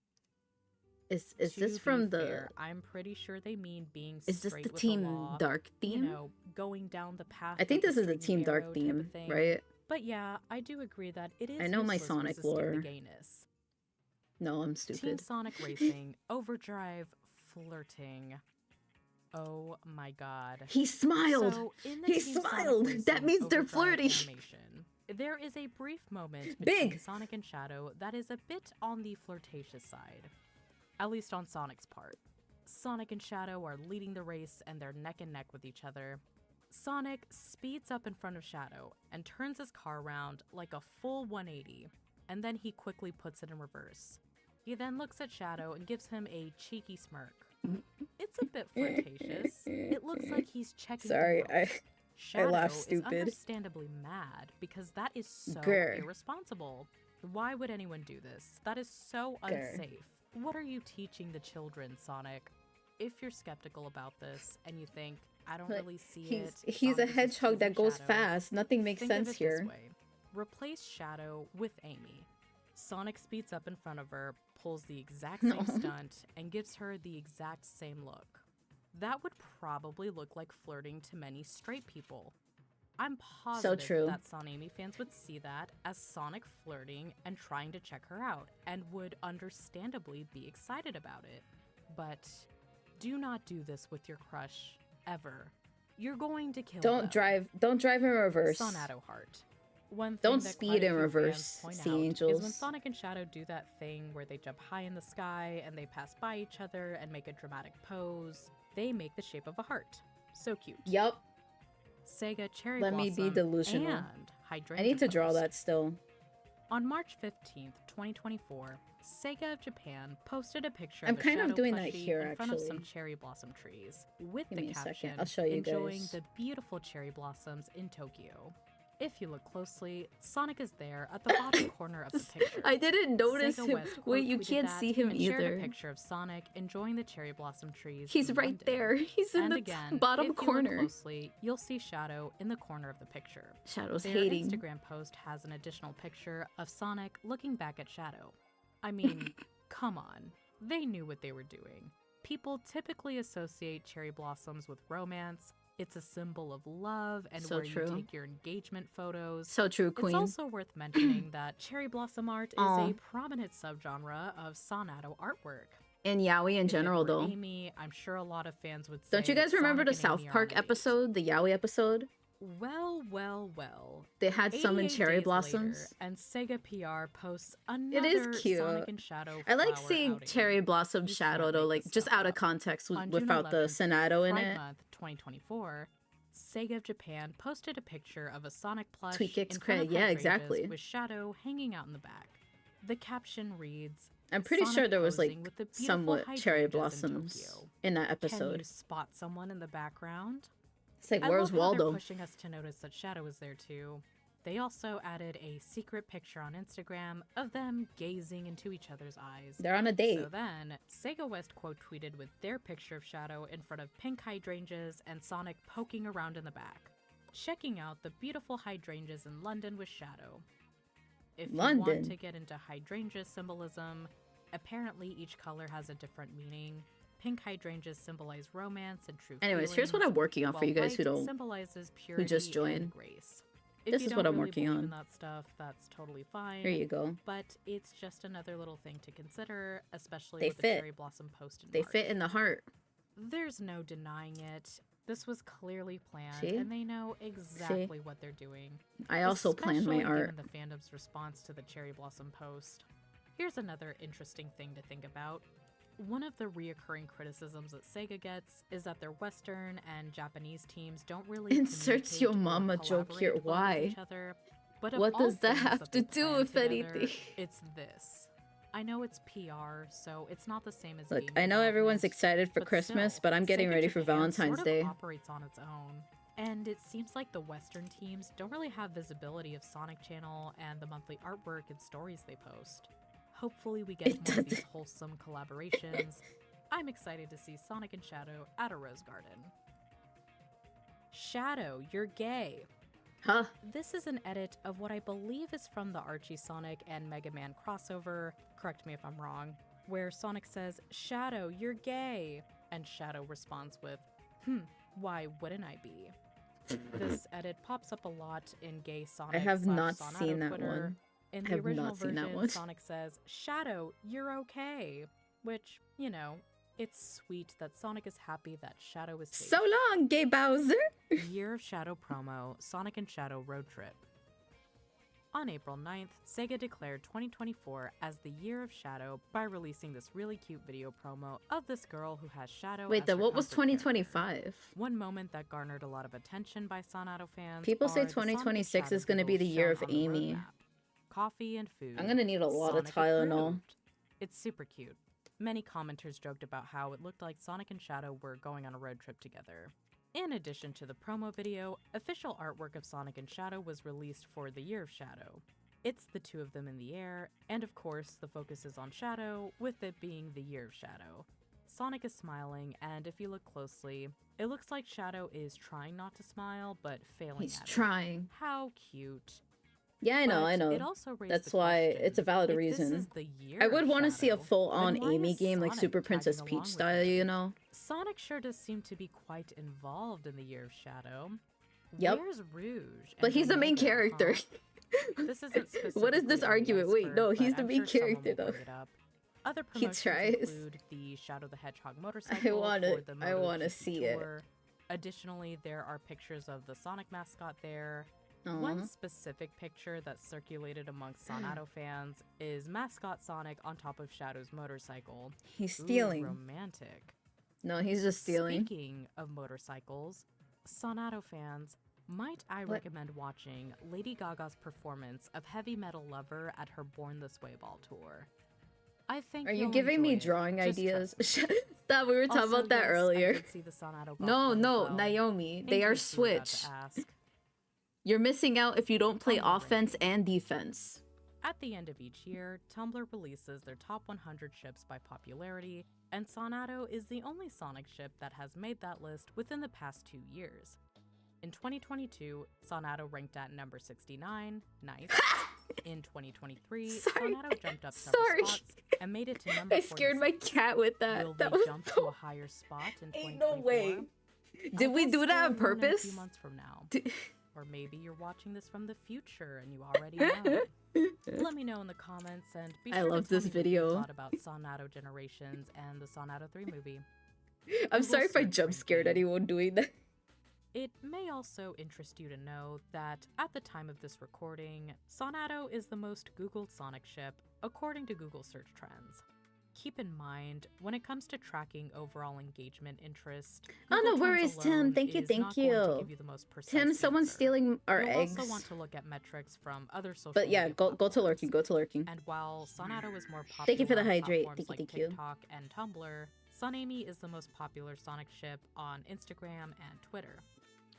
Is To this be from the? fair, I'm pretty sure they mean being Is this straight the with Team the law, Dark theme? you know, going down the path. I think of this the is the straight and Team Dark narrow type theme, of thing. right? But yeah, I do agree that it is I know my useless Sonic resisting lore. the gayness. No, I'm Team stupid. Sonic Racing, Overdrive, flirting. Oh my god. He smiled. So, in the He Team Sonic smiled. That Racing means they're Overdrive flirty. animation, there is a brief moment between Big. Sonic and Shadow that is a bit on the flirtatious side. At least on Sonic's part. Sonic and Shadow are leading the race and they're neck and neck with each other. Sonic speeds up in front of Shadow and turns his car around like a full 180, and then he quickly puts it in reverse. He then looks at Shadow and gives him a cheeky smirk. It's a bit flirtatious. It looks like he's checking Sorry, him out. Shadow laughed is stupid. understandably mad because that is so Grr. irresponsible. Why would anyone do this? That is so Grr. unsafe. What are you teaching the children, Sonic? If you're skeptical about this and you think, I don't But really see he's it, a Sonic is just hedgehog that choosing goes Shadow, fast. Nothing makes think of sense it this here. way. Replace Shadow with Amy. Sonic speeds up in front of her, pulls the exact No. same stunt, and gives her the exact same look. That would probably look like flirting to many straight people. I'm positive true. that Amy fans would see that as Sonic flirting and trying to check her out, and would understandably be excited about it. But do not do this with your crush, ever. You're going to kill them. Don't drive in reverse. Sonadow Heart. One thing Don't that speed quite a in few reverse, fans point Sea out Angels. is when Sonic and Shadow do that thing where they jump high in the sky and they pass by each other and make a dramatic pose. They make the shape of a heart. So cute. Yup. Sega Cherry Let me Blossom be delusional. and Hydrangea I need to draw pose. that still. On March 15th, 2024, Sega of Japan posted a picture I'm of a kind of Shadow doing that plushie here, in front of some actually. cherry blossom trees with Give the me a second. caption, I'll show you enjoying guys. the beautiful cherry blossoms in Tokyo. If you look closely, Sonic is there at the bottom corner of the picture. I didn't notice Sega him. West Wait, you quote-tweeted can't that see him and shared either. a picture of Sonic enjoying the cherry blossom trees. He's in right London. there. He's in And the again, bottom if you corner. look closely, you'll see Shadow in the corner of the picture. Shadow's Their hating. Instagram post has an additional picture of Sonic looking back at Shadow. I mean, come on. They knew what they were doing. People typically associate cherry blossoms with romance. It's a symbol of love and So where true. you take your engagement photos. So true, Queen. It's also worth mentioning that cherry blossom art is Aw. a prominent subgenre of Sonadow artwork. And yaoi in If it general, were though. Amy, I'm sure a lot of fans would say Don't you guys that remember the Sonic and South Amy are Park on a date. episode, the yaoi episode? Well, well, well. They had some in 88 cherry days blossoms. later, and Sega PR posts It is another cute. Sonic and Shadow I like flower seeing outing. cherry blossom You shadow can't though, make like this just stuff out of up. context On June without the 11th, Sonadow in Pride it. Month 2024, Sega of Japan posted a picture of a Sonic plush Tweak in X front of credit, yeah, hydrangeas exactly. with Shadow hanging out in the back. The caption reads, I'm pretty Sonic sure there was like posing with the beautiful somewhat cherry hydrangeas in blossoms Tokyo. in that Can episode. you spot someone in the background? It's like, I where's love how they're Waldo? pushing us to notice that Shadow is there too. They also added a secret picture on Instagram of them gazing into each other's eyes. They're on a date. So then, Sega West quote tweeted with their picture of Shadow in front of pink hydrangeas and Sonic poking around in the back, checking out the beautiful hydrangeas in London with Shadow. If you London? want to get into hydrangea symbolism, apparently each color has a different meaning. Pink hydrangeas symbolize romance and true Anyways, here's what feelings, I'm working on for while you guys who white don't. symbolizes purity just joined. and grace. If This you is don't what I'm really working believe on. in that stuff, that's totally fine. Here you go. But it's just another little thing to consider, especially They with fit. the cherry blossom post in They March. fit in the heart. There's no denying it. This was clearly planned, See? and they know exactly what they're doing. I also planned my Especially art. given the fandom's response to the cherry blossom post. Here's another interesting thing to think about. One of the reoccurring criticisms that Sega gets is that their Western and Japanese teams don't really Inserts communicate your or mama joke here. collaborate well with Why? each other. But of What all does that things have they to do plan with together, anything? It's this. I know it's PR, so it's not the same as Look, game I know everyone's development, excited for but Christmas, still, but I'm getting Sega ready for Japan Valentine's sort Day. of operates on its own. And it seems like the Western teams don't really have visibility of Sonic Channel and the monthly artwork and stories they post. Hopefully we get more of these wholesome collaborations. I'm excited to see Sonic and Shadow at a rose garden. Shadow, you're gay. Huh? This is an edit of what I believe is from the Archie Sonic and Mega Man crossover, correct me if I'm wrong, where Sonic says, "Shadow, you're gay," and Shadow responds with, why wouldn't I be? This edit pops up a lot in gay Sonic. I have not Sonadow seen that Twitter. one. In I the have original not seen that version, one. Sonic says, "Shadow, you're okay," which, you know, it's sweet that Sonic is happy that Shadow is safe. So long, gay Bowser! Year of Shadow promo, Sonic and Shadow road trip. On April 9th, Sega declared 2024 as the Year of Shadow by releasing this really cute video promo of this girl who has Shadow Wait, as then her what was comfort character. 2025? One moment that garnered a lot of attention by Sonadow fans. People say are the Sonic and 2026 Shadow is gonna be the doodles year shown of on the Amy. roadmap. Coffee and food. I'm gonna need a lot of Sonic Tylenol. approved. It's super cute. Many commenters joked about how it looked like Sonic and Shadow were going on a road trip together. In addition to the promo video, official artwork of Sonic and Shadow was released for the Year of Shadow. It's the two of them in the air, and of course, the focus is on Shadow, with it being the Year of Shadow. Sonic is smiling, and if you look closely, it looks like Shadow is trying not to smile, but failing He's at trying. it. How cute. Yeah, I know, But I know. it also raised That's the why question, it's a valid if reason. This is the year I would want to see a full-on then why Amy is game like Sonic Super Princess tagging Peach along with style, him? you know? Sonic sure does seem to be quite involved in the Year of Shadow. Yep. Where's Rouge? But and he's the main Omega, character. huh? This isn't What is this specifically on the argument? Wait, Iceberg, no, but he's the I'm main sure someone character, will though. bring it up. Other He promotions tries. include the Shadow the Hedgehog motorcycle for the I wanna MotoGP see it. Tour. Additionally, there are pictures of the Sonic mascot there. Aw. One specific picture that circulated amongst Sonadow fans is mascot Sonic on top of Shadow's motorcycle. He's Ooh, stealing. romantic. No, he's just stealing. Speaking of motorcycles, Sonadow fans, might I recommend watching Lady Gaga's performance of Heavy Metal Lover at her Born This Way Ball tour. I think Are you you'll giving me enjoy it. drawing Just ideas? trust me. Stop, we were talking Also, about that yes, I earlier. did see the Sonadow golf No, club as no, well. Naomi, In they are case you were about to switched. ask. You're missing out if you don't play Tumblr offense ranking. and defense. At the end of each year, Tumblr releases their top 100 ships by popularity, and Sonadow is the only Sonic ship that has made that list within the past 2 years. In 2022, Sonadow ranked at number 69, nice. In 2023, Sorry. Sonadow jumped up several Sorry. spots and made it to number I scared my 46. cat with that. Will That they was jump to a higher spot in 2024? Ain't no way. Did I we guess do that on we'll learn in a purpose? few months from now. D- Or maybe you're watching this from the future and you already know. Let me know in the comments and be I sure love to tell this me what you video. thought about Sonadow Generations and the Sonadow 3 movie. I'm Google sorry if I search jump scared ranking. anyone doing that. It may also interest you to know that at the time of this recording, Sonadow is the most Googled Sonic ship according to Google search trends. Keep in mind, when it comes to tracking overall engagement interest, Oh, no Google Trends worries, Tim. alone Thank you, is thank not going to you. give you the most precise Tim, someone's answer. stealing our You'll eggs. also want to look at metrics from other social But yeah, media go to platforms. lurking, go to lurking. And while Sonadow is more popular Thank you for the on hydrate. platforms Thank you, like thank you. TikTok and Tumblr, Sunamy is the most popular Sonic ship on Instagram and Twitter.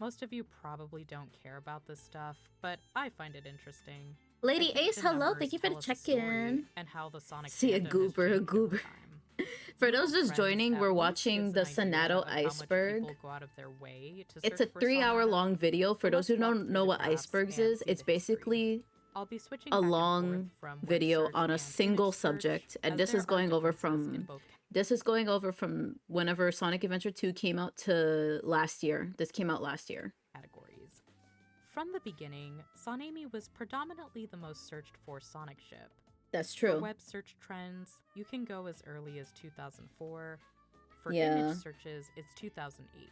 Most of you probably don't care about this stuff, but I find it interesting. Lady I think Ace, the hello. numbers Thank you for tell the us a story check-in. And how the Sonic See, a fandom has goober, a changed over goober. time. For Google those just Trends joining, at we're least watching gives the an idea Sonadow of how much Iceberg. people go out of their way to It's a search for 3-hour Sonadow. long video. For So those who let's walk don't through know the what graphs Icebergs and is, see it's the history. basically I'll be switching a back and long forth from web video search on a and single image search, subject, and as this there is are going over differences in from both whenever Sonic Adventure 2 came out to last year. This came out last year. categories. From the beginning, Sonamy was predominantly the most searched for Sonic ship. That's For true. web search trends, you can go as early as 2004. For Yeah. image searches, it's 2008.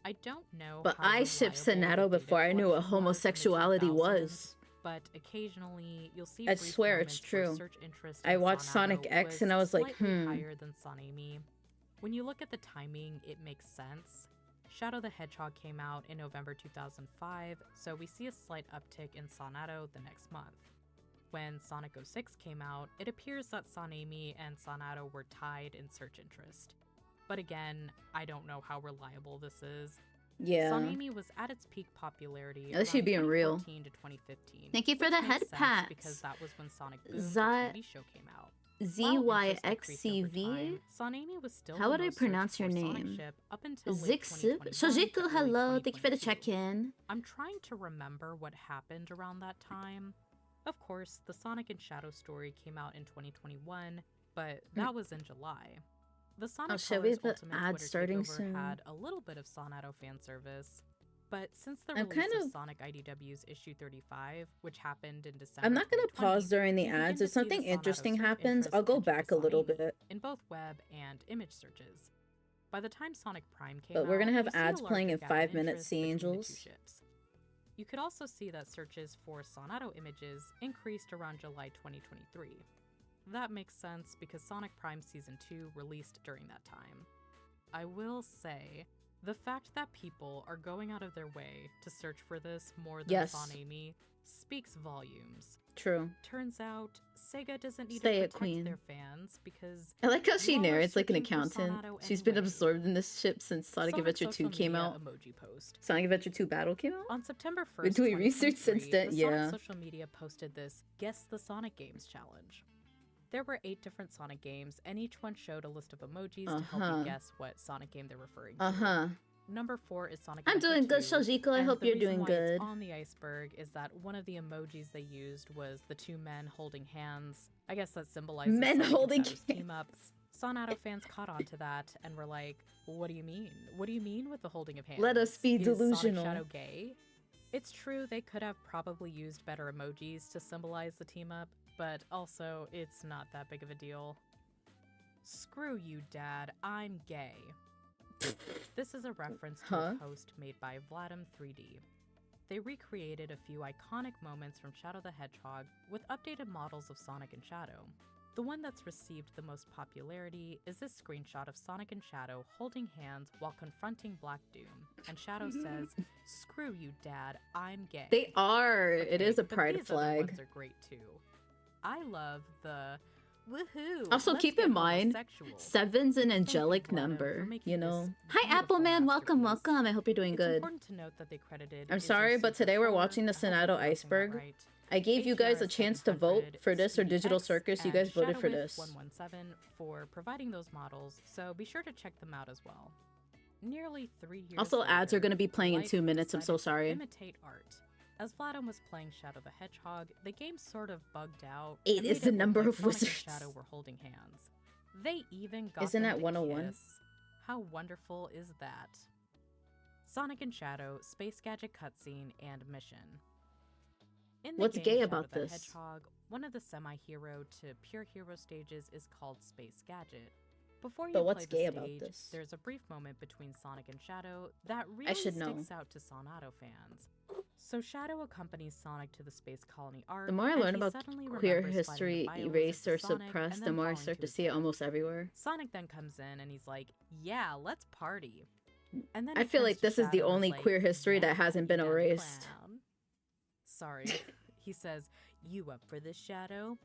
I don't know But how I shipped reliable the Sonadow data before I knew what collection was in the homosexuality 2000s, was. but occasionally you'll see I brief swear it's moments where true. search interest I in watched Sonadow Sonic X and I was like, slightly higher than Sonamy. When you look at the timing, it makes sense. Shadow the Hedgehog came out in November 2005, so we see a slight uptick in Sonadow the next month. When Sonic 06 came out, it appears that Sonamy and Sonadow were tied in search interest. But again, I don't know how reliable this is. Yeah. Sonamy was at its peak popularity At least she's being real. 2014 to 2015. Thank you for which the makes head sense pats. because that was when Sonic Boom, the Za- TV show, came out. While interest increased over ZYXCV? time, Sonamy was still How the would I most pronounce searched your for Sonic name? ship up until late Zixu? 2021 Shojiku, to early hello. Thank you for the 2022. check-in. I'm trying to remember what happened around that time. Of course, the Sonic and Shadow story came out in 2021, but that was in July. The Sonic shit, we Colors have the Ultimate ad Twitter starting takeover soon. had a little bit of Sonadow fan service, but since the I'm release kind of of- Sonic IDW's issue 35, which happened in December I'm not gonna 2020, pause during the you begin ads. to If see something the Sonadow interesting search happens, interest I'll go enter back the a little Sonamy bit. in both web and image searches. By the time Sonic Prime came But we're gonna out, have you see a ads playing larger in gap 5 minutes, interest Sea between the two Angels. ships. You could also see that searches for Sonadow images increased around July 2023. That makes sense because Sonic Prime Season 2 released during that time. I will say, the fact that people are going out of their way to search for this more than Yes. Sonamy speaks volumes. True. Turns out, Sega doesn't need Stay to it, protect Queen. their fans because I like how she you all are narrates like an searching for accountant. Sonadow She's been anyway. absorbed in this ship since Sonic Adventure 2 social came media out. emoji post. Sonic Adventure 2 Battle came out? On September 1st, Been doing research since 2023, then, the yeah. Sonic social media posted this Guess the Sonic Games challenge. There were 8 different Sonic games, and each one showed a list of emojis to help Uh-huh. you guess what Sonic game they're referring to. Uh-huh. Number 4 is Sonic I'm Adventure doing good, 2, Shojiko. I and hope the you're reason doing why good. It's on the iceberg is that one of the emojis they used was the 2 men holding hands. I guess that symbolizes Men Sonic holding and Shadow's team up. Sonadow fans caught on to that and were like, "What do you mean? What do you mean with the holding of hands? Let us be Is delusional." Sonic Shadow gay?" It's true they could have probably used better emojis to symbolize the team up, but also it's not that big of a deal. Screw you, Dad. I'm gay. This is a reference to Huh? a post made by Vladim3D. They recreated a few iconic moments from Shadow the Hedgehog with updated models of Sonic and Shadow. The one that's received the most popularity is this screenshot of Sonic and Shadow holding hands while confronting Black Doom, and Shadow says, "Screw you, Dad, I'm gay." They are. It is a but pride these other flag. ones are great too. I love the woohoo. Also, let's keep get in mind, homosexual. 7's an Thank you, angelic Vladim, for number, making you this know? Hi, beautiful Appleman. Welcome, masterpiece. welcome. I hope you're doing It's good. important to note that they credited I'm Izzy sorry, but Super today we're 4. watching the I hope I'm Sonadow pronouncing that Iceberg. right. I gave you guys a ATR chance to vote 700, for this or Speedy Digital X, Circus. You and guys voted for Shadowwith this. 117 for providing those models, so be sure to check them out as well. Nearly 3 years Also, ads are later, going to be playing in Life 2 minutes. I'm so decided to sorry. Imitate art. As Vladim was playing Shadow the Hedgehog, the game sort of bugged out. 8 and is made the it look number like of Sonic and wizards. Shadow were holding hands. They even got Isn't them that to 101? kiss. How wonderful is that? Sonic and Shadow, Space Gadget cutscene, and mission. In the What's game gay Shadow about the this? Hedgehog, one of the semi-hero to pure hero stages is called Space Gadget. Before you But what's play gay the about stage, this? there's a brief moment between Sonic and Shadow that really should know. sticks out to Sonadow fans. So Shadow accompanies Sonic to the space colony Ark. The more I and learn he about suddenly queer remembers fighting the history, biolizard erased to or Sonic suppressed, and the then more I falling start to his see it death. almost everywhere. Sonic then comes in and he's like, "Yeah, let's party." And then I he feel turns like to this is the Shadow and only like, queer history that "Yeah, hasn't been you damn erased. clown." Sorry. He says, "You up for this, Shadow?"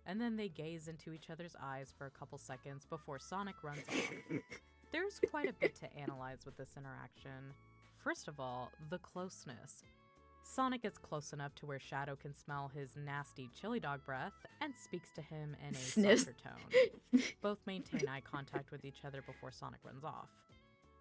And then they gaze into each other's eyes for a couple seconds before Sonic runs off. There's quite a bit to analyze with this interaction. First of all, the closeness. Sonic gets close enough to where Shadow can smell his nasty chili dog breath and speaks to him in a Sniff. softer tone. Both maintain eye contact with each other before Sonic runs off.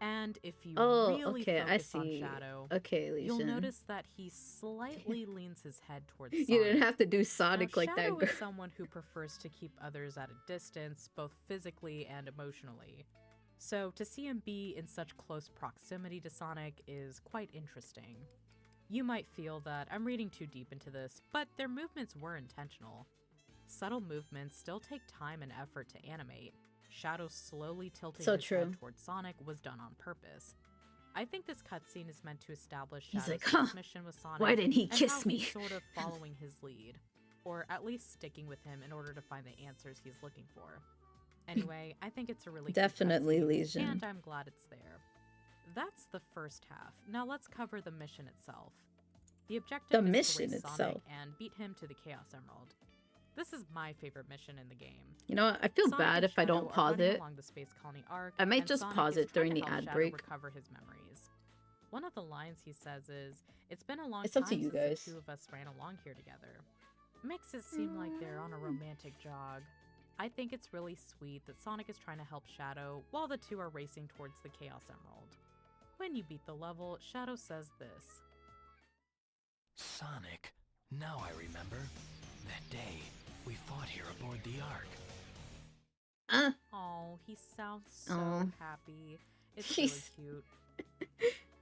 And if you Oh, really okay, I focus on see. Shadow, Okay, you'll Legion. notice that he slightly leans his head towards Sonic. You didn't have to do Sonic Now, like that, Shadow girl. is someone who prefers to keep others at a distance, both physically and emotionally. So to see him be in such close proximity to Sonic is quite interesting. You might feel that I'm reading too deep into this, but their movements were intentional. Subtle movements still take time and effort to animate. Shadow slowly tilting So his head true. towards Sonic was done on purpose. I think this cutscene is meant to establish He's Shadow's like, "Huh, mission with Sonic. why didn't he and kiss how me?" he's sort of following his lead, or at least sticking with him in order to find the answers he's looking for. Anyway, I think it's a really cute Definitely, cutscene, Legion. and I'm glad it's there. That's the first half. Now let's cover the mission itself. The objective The is mission to race itself. Sonic and beat him to the Chaos Emerald. This is my favorite mission in the game. You know what? I feel Sonic bad and if I Shadow don't are pause running it. along the space colony Ark, I might and just Sonic pause is it during trying the to help ad Shadow break. recover his memories. One of the lines he says is, "It's been a long It's time up to you since guys. the two of us ran along here together." Makes it seem like they're on a romantic jog. I think it's really sweet that Sonic is trying to help Shadow while the two are racing towards the Chaos Emerald. When you beat the level, Shadow says this. Sonic, now I remember. That day, we fought here aboard the Ark. Oh, he sounds so Aw. happy. It's really He's- cute.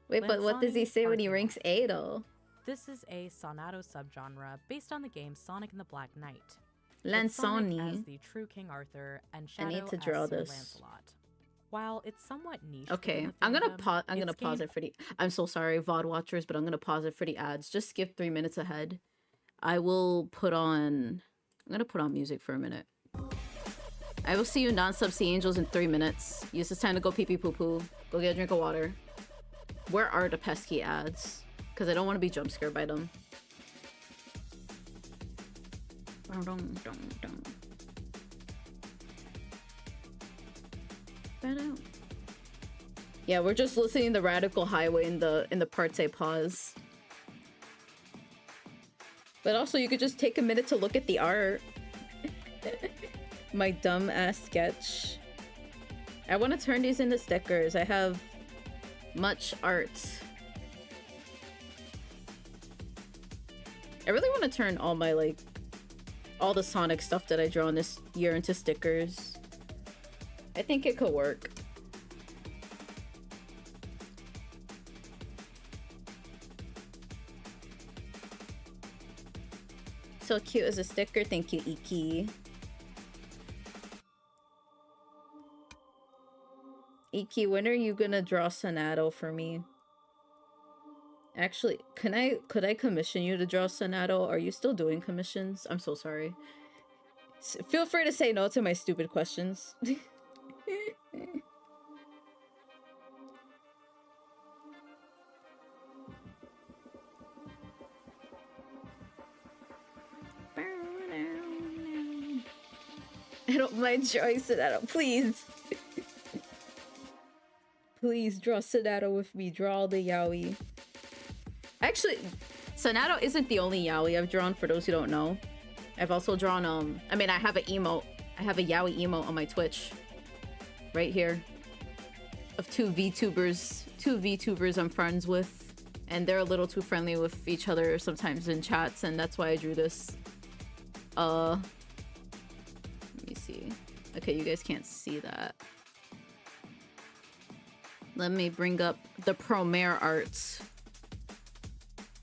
Wait, but what does he Lansani say when he Archeon. ranks A though? This is a Sonadow subgenre based on the game Sonic and the Black Knight. With Sonic as Lansani. the true King Arthur and I need Shadow to as draw Sir this. Lancelot. While it's somewhat niche. Okay, within the I'm gonna fandom, pause. I'm gonna it's pause gained- it for the. I'm so sorry, VOD watchers, but I'm gonna pause it for the ads. Just skip 3 minutes ahead. I will put on. I'm gonna put on music for a minute. I will see you non-sub sea angels in 3 minutes. Use this time to go pee pee poo poo. Go get a drink of water. Where are the pesky ads? Because I don't want to be jump scared by them. Yeah, we're just listening to Radical Highway in the parts I pause. But also, you could just take a minute to look at the art. My dumb ass sketch. I want to turn these into stickers. I have much art. I really want to turn all my, like, all the Sonic stuff that I draw in this year into stickers. I think it could work. So cute as a sticker. Thank you, Iki. Iki, when are you gonna draw Sonadow for me? Actually, could I commission you to draw Sonadow? Are you still doing commissions? I'm so sorry. Feel free to say no to my stupid questions. I don't mind drawing Sonadow, please. Please draw Sonadow with me. Draw all the yaoi. Actually, Sonadow isn't the only yaoi I've drawn, for those who don't know. I've also drawn, I mean, I have an emote. I have a yaoi emote on my Twitch. Right here. Of two VTubers I'm friends with. And they're a little too friendly with each other sometimes in chats, and that's why I drew this. Let me see. Okay, you guys can't see that. Let me bring up the Promare art.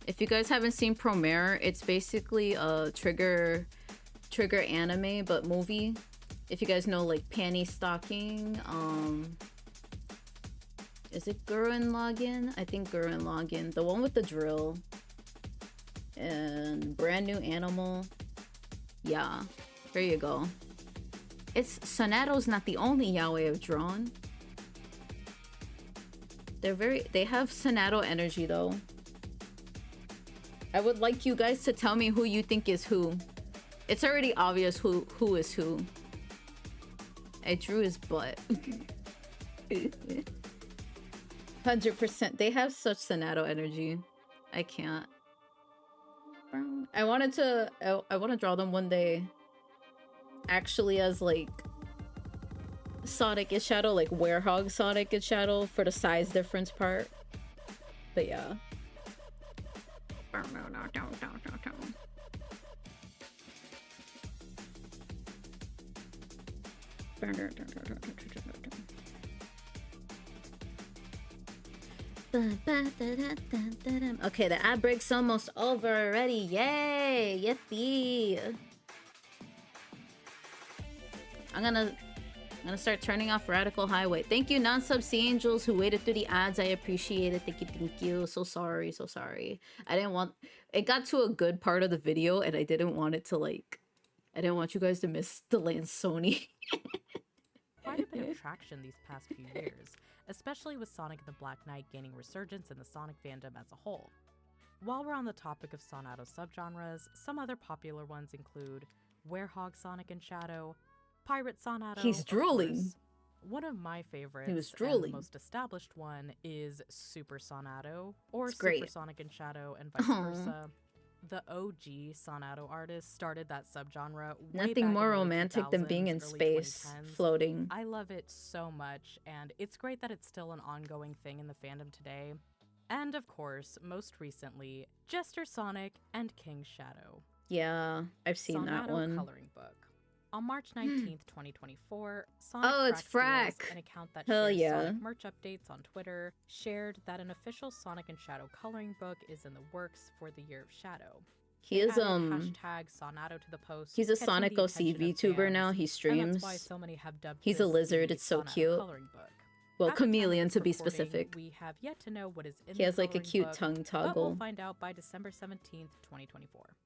If you guys haven't seen Promare, it's basically a trigger anime but movie. If you guys know, like, Panty Stocking, is it Gurren Lagann? I think Gurren Lagann, the one with the drill, and Brand New Animal. Yeah, there you go. Sonadow's not the only yaoi I've drawn. They have Sonadow energy though. I would like you guys to tell me who you think is who. It's already obvious who is who. I drew his butt. 100%. They have such Sonadow energy. I can't. I want to draw them one day. Actually, as like Sonic and Shadow, like Werehog Sonic and Shadow for the size difference part. But yeah. Okay, the ad break's almost over already. Yay! Yippee! I'm gonna start turning off Radical Highway. Thank you, non-sub sea angels who waited through the ads. I appreciate it. Thank you. So sorry. I didn't want... It got to a good part of the video, and I didn't want it to, like... I didn't want you guys to miss the Lansoni. Quite a bit of traction these past few years, especially with Sonic and the Black Knight gaining resurgence in the Sonic fandom as a whole. While we're on the topic of Sonadow subgenres, some other popular ones include Werehog Sonic and Shadow, Pirate Sonadow. He's of drooling. course, One of my favorites, He was and the drooling. most established one, is Super Sonadow, or It's great. Supersonic and Shadow, and vice Aw. versa. The OG Sonadow artist started that subgenre way Nothing back in more the late romantic than being 2000s, in early space, 2010s. floating. I love it so much, and it's great that it's still an ongoing thing in the fandom today. And of course, most recently, Jester Sonic and King Shadow. Yeah, I've seen that Sonadow one. Coloring Book. On March 19th, 2024, Sonic Oh, it's Frack Frack. an account that Hell shares yeah. Sonic merch updates on Twitter, shared that an official Sonic and Shadow coloring book is in the works for the Year of Shadow. He is Added hashtag Sonadow to the post, he's a catching Sonic the OC attention of VTuber fans, now. He and streams. that's why so many have dubbed He's a this lizard, the it's so Sonadow cute. Coloring book. Well, At the time of chameleon this to be recording, specific. We have yet to know what is in He the has like a coloring cute book, tongue but we'll toggle. find out by December 17th, 2024.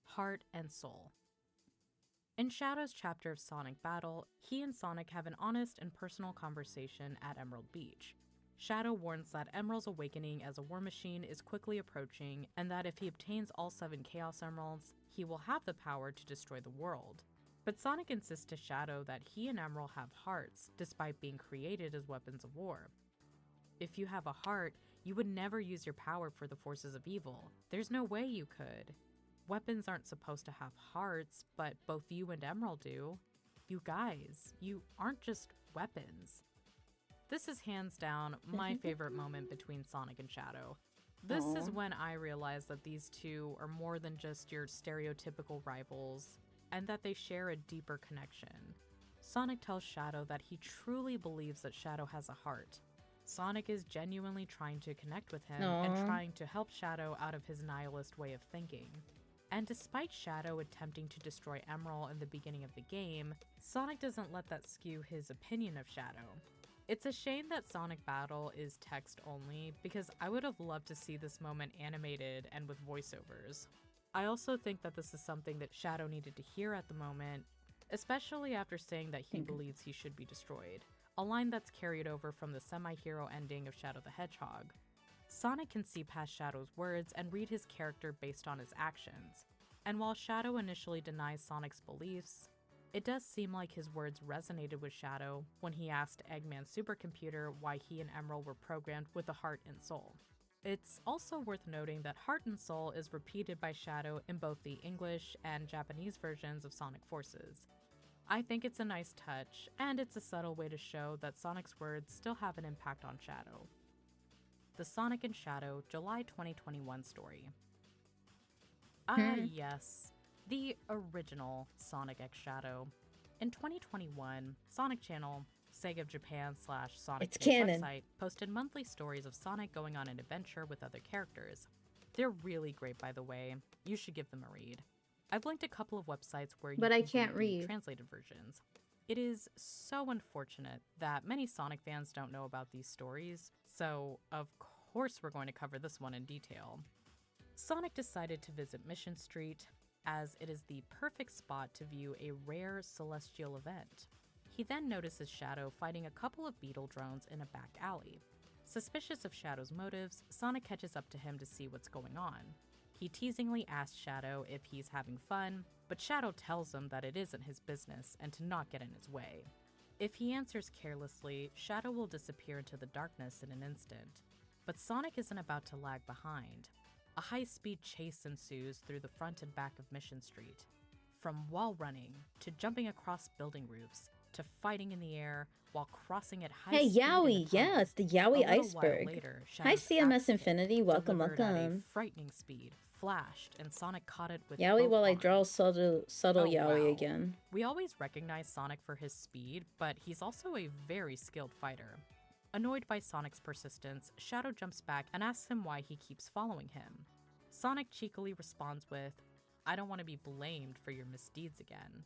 Heart and Soul. In Shadow's chapter of Sonic Battle, he and Sonic have an honest and personal conversation at Emerald Beach. Shadow warns that Emerald's awakening as a war machine is quickly approaching, and that if he obtains all 7 Chaos Emeralds, he will have the power to destroy the world. But Sonic insists to Shadow that he and Emerald have hearts, despite being created as weapons of war. If you have a heart, you would never use your power for the forces of evil. There's no way you could. Weapons aren't supposed to have hearts, but both you and Emerald do. You guys, you aren't just weapons. This is hands down my favorite moment between Sonic and Shadow. This is when I realized that these two are more than just your stereotypical rivals, and that they share a deeper connection. Sonic tells Shadow that he truly believes that Shadow has a heart. Sonic is genuinely trying to connect with him and trying to help Shadow out of his nihilist way of thinking. And despite Shadow attempting to destroy Emerald in the beginning of the game, Sonic doesn't let that skew his opinion of Shadow. It's a shame that Sonic Battle is text only, because I would have loved to see this moment animated and with voiceovers. I also think that this is something that Shadow needed to hear at the moment, especially after saying that he believes he should be destroyed, a line that's carried over from the semi-hero ending of Shadow the Hedgehog. Sonic can see past Shadow's words and read his character based on his actions, and while Shadow initially denies Sonic's beliefs, it does seem like his words resonated with Shadow when he asked Eggman's supercomputer why he and Emerald were programmed with a heart and soul. It's also worth noting that Heart and Soul is repeated by Shadow in both the English and Japanese versions of Sonic Forces. I think it's a nice touch, and it's a subtle way to show that Sonic's words still have an impact on Shadow. The Sonic and Shadow July 2021 story. Yes, the original Sonic X Shadow. In 2021, Sonic Channel, Sega of Japan / Sonic It's canon. website, posted monthly stories of Sonic going on an adventure with other characters. They're really great, by the way. You should give them a read. I've linked a couple of websites where you But can I can't read the read. translated versions. It is so unfortunate that many Sonic fans don't know about these stories, so of course we're going to cover this one in detail. Sonic decided to visit Mission Street, as it is the perfect spot to view a rare celestial event. He then notices Shadow fighting a couple of beetle drones in a back alley. Suspicious of Shadow's motives, Sonic catches up to him to see what's going on. He teasingly asks Shadow if he's having fun, but Shadow tells him that it isn't his business and to not get in his way. If he answers carelessly, Shadow will disappear into the darkness in an instant. But Sonic isn't about to lag behind. A high-speed chase ensues through the front and back of Mission Street. From wall running, to jumping across building roofs, to fighting in the air while crossing at high Hey, speed in a Yowie, tunnel. yeah, it's the A Yowie little while Iceberg. later, Hi, Shadow's CMS axe hit, Infinity, welcome, delivered at a welcome. frightening speed, flashed, and Sonic caught it with Yowie both while I arms. draw subtle Oh, Yowie wow. again. We always recognize Sonic for his speed, but he's also a very skilled fighter. Annoyed by Sonic's persistence, Shadow jumps back and asks him why he keeps following him. Sonic cheekily responds with, "I don't want to be blamed for your misdeeds again."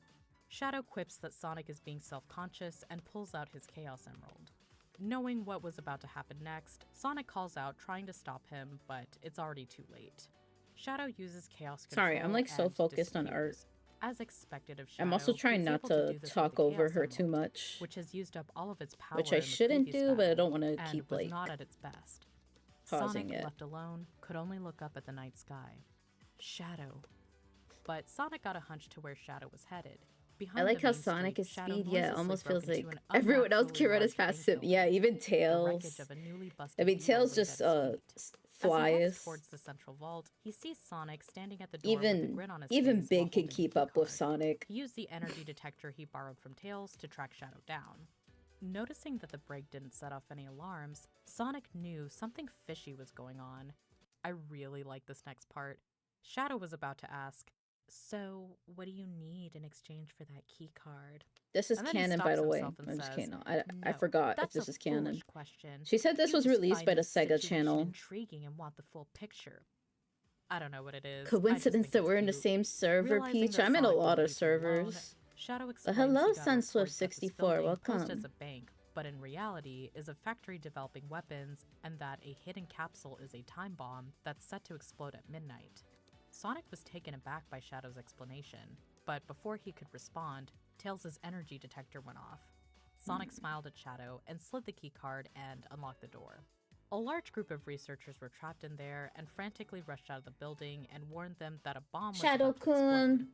Shadow quips that Sonic is being self-conscious and pulls out his Chaos Emerald. Knowing what was about to happen next, Sonic calls out trying to stop him, but it's already too late. Shadow uses Chaos Control. Sorry, I'm like so and focused on art. disappears. As expected of Shadow, I'm also trying he's not able to do this with talk the over Chaos her too Emerald, much, which has used up all of its power which I in the shouldn't previous do, but I battle, don't want to and keep was like not at its best. pausing Sonic, it. left alone, could only look up at the night sky. Shadow. But Sonic got a hunch to where Shadow was headed. Behind I like the how main Sonic stage, is Shadow speed, yeah, it noiselessly almost broke feels into like an everyone else unnaturally can run as large fast as bank him. Yeah, building. even The Tails. wreckage of a newly I busted mean, Eagle Tails laid just at his feet. As he heads flies. towards the central vault, he sees Sonic standing at the door with a Even grin on his even face while Big can holding a keep key up with card. Sonic. He used the energy detector he borrowed from Tails to track Shadow down. Noticing that the break didn't set off any alarms, Sonic knew something fishy was going on. I really like this next part. Shadow was about to ask, "So, what do you need in exchange for that key card?" This is And then he canon, stops by the way. himself and I'm just says, kidding. No, I "No, forgot if that's this a is canon. foolish question. She said this You was just released find by the this Sega situation channel. intriguing and want the full picture." I don't know what it is. Coincidence that we're in the same server, Peach? I'm in a lot of servers. Shadow Hello, Sunswift64. Posed as Welcome. a bank, but in reality is a factory developing weapons, and that a hidden capsule is a time bomb that's set to explode at midnight. Sonic was taken aback by Shadow's explanation, but before he could respond, Tails' energy detector went off. Sonic smiled at Shadow and slid the keycard and unlocked the door. A large group of researchers were trapped in there and frantically rushed out of the building and warned them that a bomb was about to explode. Shadow-kun.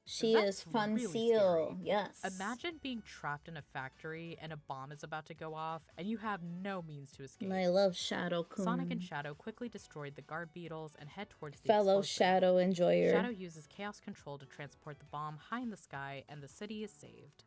She That's is fun really seal. scary. Yes. Imagine being trapped in a factory and a bomb is about to go off and you have no means to escape. I love Shadow-kun. Sonic and Shadow quickly destroyed the guard beetles and head towards the Fellow explosive. Shadow enjoyer. Shadow uses chaos control to transport the bomb high in the sky and the city is saved.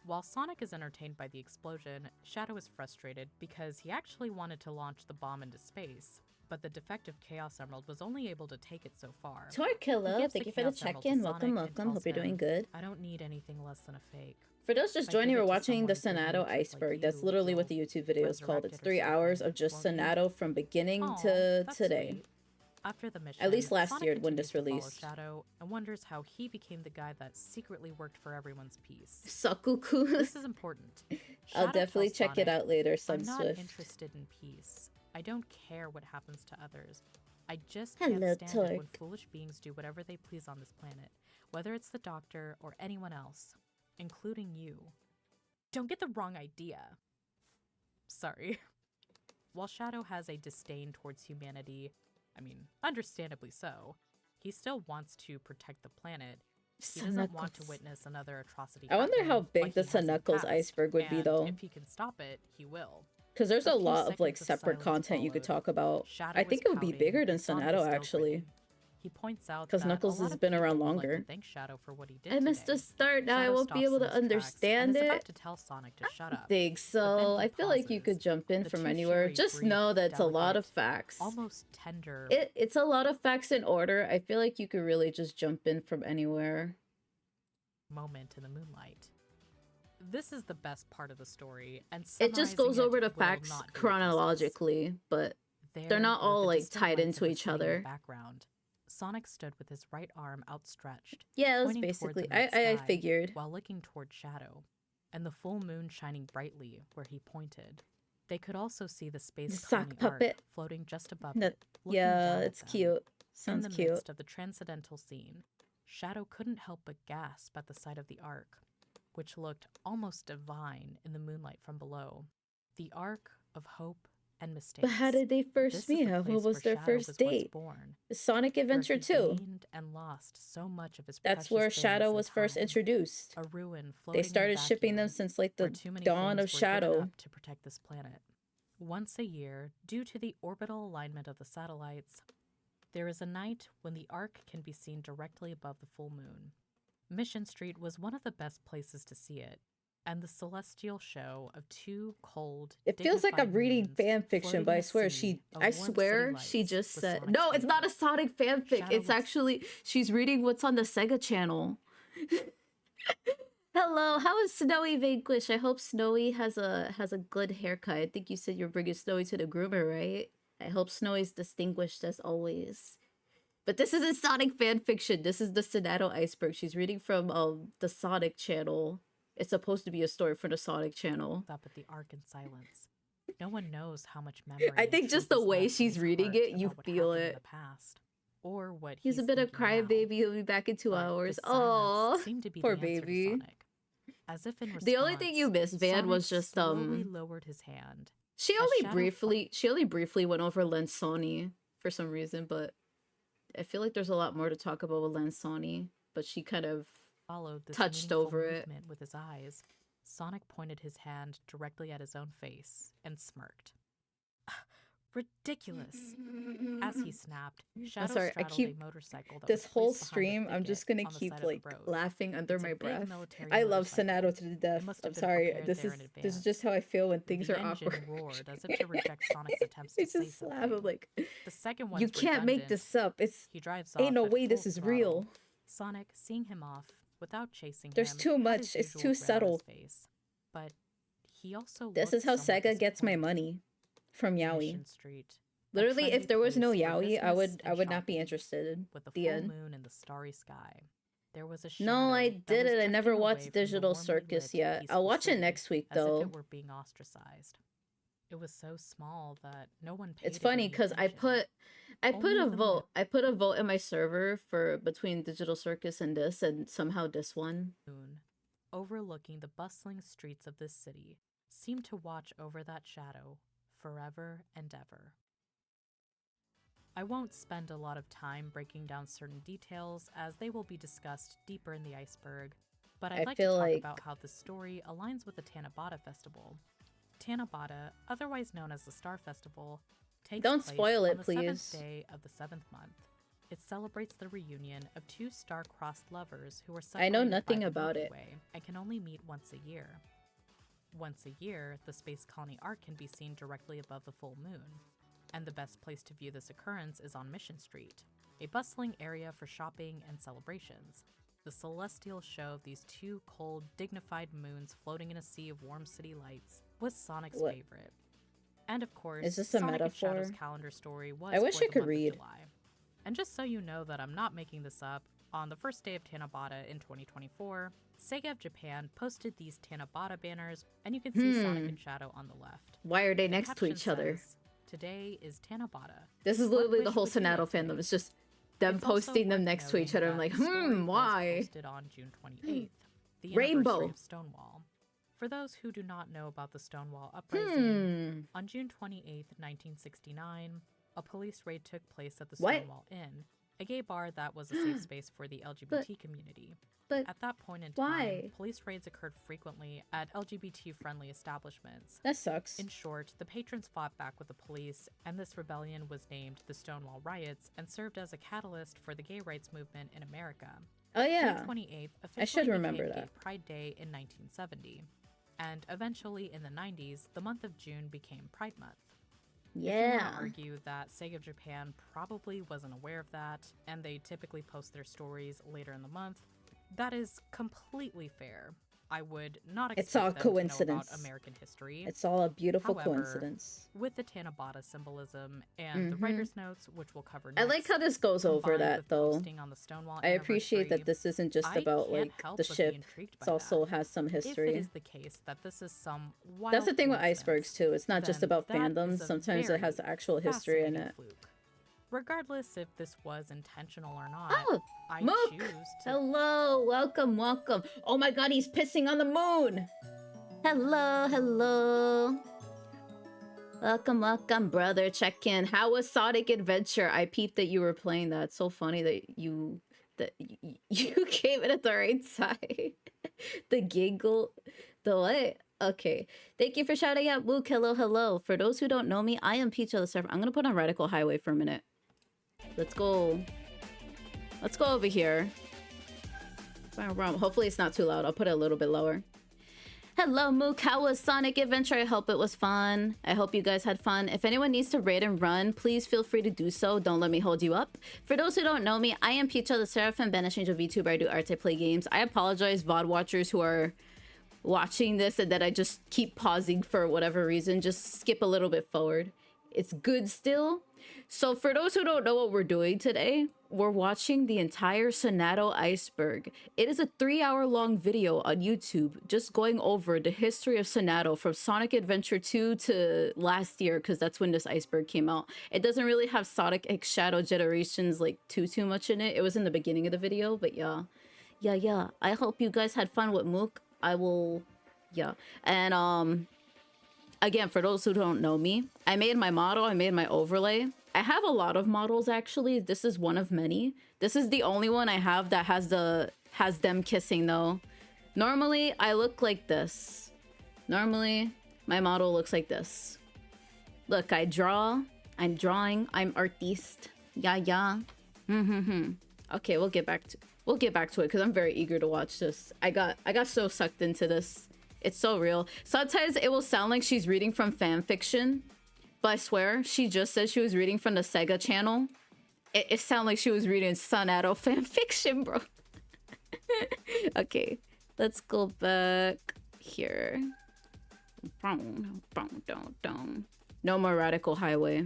While Sonic is entertained by the explosion, Shadow is frustrated because he actually wanted to launch the bomb into space, but the defective Chaos Emerald was only able to take it so far. Torkilla, He gives thank the you for the Chaos Emerald check-in. to Welcome, Sonic and welcome. Hope you're tells doing him, good. "I don't need anything less than a fake." For those just I joining, give we're it to watching the someone Sonadow who like Iceberg. That's you, literally what you'll the YouTube video is called. resurrect It's it or 3 hours something, of just won't you? Sonadow from beginning Aw, to that's today. sweet. After the mission, At least last Sonic year when this continues to released. follow Shadow and wonders how he became the guy that secretly worked for everyone's peace. Sakuku. This is important. I'll Shadow definitely tells check it Sonic, out later, "I'm not Sunswift. interested in peace. I don't care what happens to others. I just Hello, can't stand it when Torque. foolish beings do whatever they please on this planet, whether it's the Doctor or anyone else, including you. Don't get the wrong idea." Sorry. While Shadow has a disdain towards humanity, I mean, understandably so, he still wants to protect the planet. He doesn't want to Sunuckles. witness another atrocity I wonder how happen big like the he has in the Sunuckles past, iceberg would be, and though. if he can stop it, he will. Because there's a few lot of like seconds of separate silence content you could followed. talk about. Shadow I think is it would be pouting, bigger than Sonic is Sonadow, still actually. grinning. He points out 'Cause that Knuckles a lot has of been around people would like longer. to thank Shadow for what he did I missed today. the start, now I Shadow won't be stops able in to his tracks understand and is about it. to tell Sonic to shut up. Think so. he I feel like you pauses. could jump in The from two anywhere. share a Just brief, know that it's a lot of delicate, facts. almost tender It's a lot of facts in order. I feel like you could really just jump in from anywhere. moment in the moonlight. This is the best part of the story, and It just goes summarizing over it the will facts not do it justice. chronologically, but they're not There, all with the like distant tied lights into of the each city in the other. background, Sonic stood with his right arm outstretched, Yeah, it was pointing toward the basically. night I sky figured. while looking toward Shadow, and the full moon shining brightly where he pointed. They could also see the space The sock colony puppet. arc floating just above That it. Looking yeah, down at it's them. cute. Sounds In the cute. midst of the transcendental scene, Shadow couldn't help but gasp at the sight of the arc, which looked almost divine in the moonlight from below. The arc of hope and mistakes. But how did they This first is meet? the What place was where their Shadow first was once date? born, Sonic where Adventure he 2. gained and lost so much of his That's precious where things Shadow in was first time. introduced. A ruin floating They in a started shipping them vacuum since like where the too many dawn things of were given Shadow. up to protect this planet. Once a year, due to the orbital alignment of the satellites, there is a night when the arc can be seen directly above the full moon. Mission Street was one of the best places to see it, and the celestial show of two cold, It feels like I'm dignified reading moons fan fiction, floating but in I a swear sea of I warm city swear she lights just was said Sonic's no. It's not a favorite. Sonic fanfic. Shadow It's looks- actually she's reading what's on the Sega channel. Hello, how is Snowy Vanquish? I hope Snowy has a good haircut. I think you said you're bringing Snowy to the groomer, right? I hope Snowy's distinguished as always. But this isn't Sonic fanfiction. This is the Sonadow Iceberg. She's reading from the Sonic channel. It's supposed to be a story for the Sonic channel. Up at the arc in silence. No one knows how much memory. I and think just truth the is way left in she's his reading heart it, you about what feel happened in it. the past, or what He's a bit of thinking now. crybaby. He'll be back in 2 But hours. the silence Oh, seemed to be poor the answer to baby. Sonic. As if in response, The only thing you missed, Van, was Sonic just slowly lowered his hand. She as only Shadow briefly went over Lansoni for some reason, but I feel like there's a lot more to talk about with Lansoni, but she kind of followed this touched meaningful over it. movement with his eyes, Sonic pointed his hand directly at his own face and smirked. Ridiculous. As he snapped, Shadow sorry, I straddled keep- a motorcycle that This was whole placed behind a stream, I'm thicket just gonna on the keep side of the like road. laughing under It's a my big breath. military I love motorcycle. Sonadow to the death. It must I'm have been sorry. prepared This there is in this is advance. just how I feel when things The are engine awkward. roared as if to reject Sonic's attempts I to say just laugh. something. I'm like, The second you one's can't make redundant. this up. It's He drives ain't off no at way this full is throttle. real. Sonic, seeing him off without chasing There's him, too had much. his It's usual too grin on subtle. his face. But he also This is how looked somewhat Sega gets my disappointed. money from Yaoi. Mission Street, a Literally, if trendy there was no place for Yaoi, I business would and not be shopping. interested. With the The full end. moon in the starry sky, there was a No, I shadow that did was it. I never drifting away watched from the Digital warmly Circus lit, yet. I'll peaceful watch it city, next week as if though. it were being ostracized. It was so small that no one paid It's it funny any because I attention. put Only a the vote. I put a vote in my server for between Digital Circus and this, and somehow this one. Moon, overlooking the bustling streets of this city, seemed to watch over that shadow forever and ever. I won't spend a lot of time breaking down certain details, as they will be discussed deeper in the iceberg, but I'd I like to feel talk like- about how the story aligns with the Tanabata Festival. Tanabata, otherwise known as the Star Festival, takes Don't place spoil it, on the please. 7th day of the 7th month. It celebrates the reunion of two star-crossed lovers who are I know separated by nothing the about Milky it. Way and can only meet once a year. Once a year, the Space Colony Arc can be seen directly above the full moon, and the best place to view this occurrence is on Mission Street, a bustling area for shopping and celebrations. The celestial show of these two cold, dignified moons floating in a sea of warm city lights was Sonic's What? favorite. And of course, Is this a Sonic and Shadow's metaphor? calendar story was I wish for I the could month of read. July. And just so you know that I'm not making this up, on the first day of Tanabata in 2024, Sega of Japan posted these Tanabata banners, and you can see Sonic and Shadow on the left. Why are they The next to caption each other? says, "Today is Tanabata." This is What literally the wish whole would you Sonadow like to fandom. make? It's just them It's also posting them worth next to each noting other. I'm that like, the story was why? posted on June 28th, the Rainbow. anniversary of Stonewall. For those who do not know about the Stonewall uprising, on June 28th, 1969, a police raid took place at the What? Stonewall Inn, a gay bar that was a safe space for the LGBT community. But At that point in why? time, police raids occurred frequently at LGBT-friendly establishments. that sucks. In short, the patrons fought back with the police, and this rebellion was named the Stonewall Riots and served as a catalyst for the gay rights movement in America. Oh yeah. June 28th I officially should remember became Gay that. Pride Day in 1970, and eventually in the 90s, the month of June became Pride Month. If you Yeah. want to argue that Sega of Japan probably wasn't aware of that, and they typically post their stories later in the month, that is completely fair. I would not expect It's all them to know coincidence. about American history. It's all a beautiful However, coincidence. With the Tanabata symbolism and the writer's notes, which we'll cover next. I like how this goes over combined that with though. posting on the Stonewall I appreciate anniversary, that this isn't just I about can't like help the but be ship. intrigued It by also that. has some If it history. is the case that this is some wild That's the thing with coincidence, icebergs too. It's not just then about that fandoms. is a Sometimes it has very actual history in fascinating it. fluke. Regardless if this was intentional or not, Oh, I Mook! choose to Hello, welcome, welcome. Oh my god, he's pissing on the moon. Hello, hello. Welcome, welcome, brother. Check in. How was Sonic Adventure? I peeped that you were playing that. It's so funny that you you came in at the right side. The giggle, the what? Okay. Thank you for shouting out, Mook. Hello, hello. For those who don't know me, I am Peachael the Seraphim. I'm gonna put on Radical Highway for a minute. Let's go. Let's go over here. Hopefully it's not too loud. I'll put it a little bit lower. Hello, Mook. How was Sonic Adventure? I hope it was fun. I hope you guys had fun. If anyone needs to raid and run, please feel free to do so. Don't let me hold you up. For those who don't know me, I am Peachael the Seraphim, banished angel VTuber. I do art, I play games. I apologize, VOD watchers who are watching this and that I just keep pausing for whatever reason. Just skip a little bit forward. It's good still. So for those who don't know what we're doing today, we're watching the entire Sonadow Iceberg. It is a 3-hour-long video on YouTube just going over the history of Sonadow from Sonic Adventure 2 to last year, because that's when this iceberg came out. It doesn't really have Sonic X Shadow Generations like too much in it. It was in the beginning of the video, but yeah. I hope you guys had fun with Mook. I will, yeah. And again, for those who don't know me, I made my model, I made my overlay. I have a lot of models actually. This is one of many. This is the only one I have that has the has them kissing though. Normally, I look like this. Normally, my model looks like this. Look, I draw. I'm drawing. I'm artiste. Yeah. Okay, we'll get back to it because I'm very eager to watch this. I got so sucked into this. It's so real. Sometimes it will sound like she's reading from fan fiction, but I swear she just said she was reading from the Sega channel. It sounded like she was reading Sonadow fan fiction, bro. Okay, let's go back here. No more Radical Highway.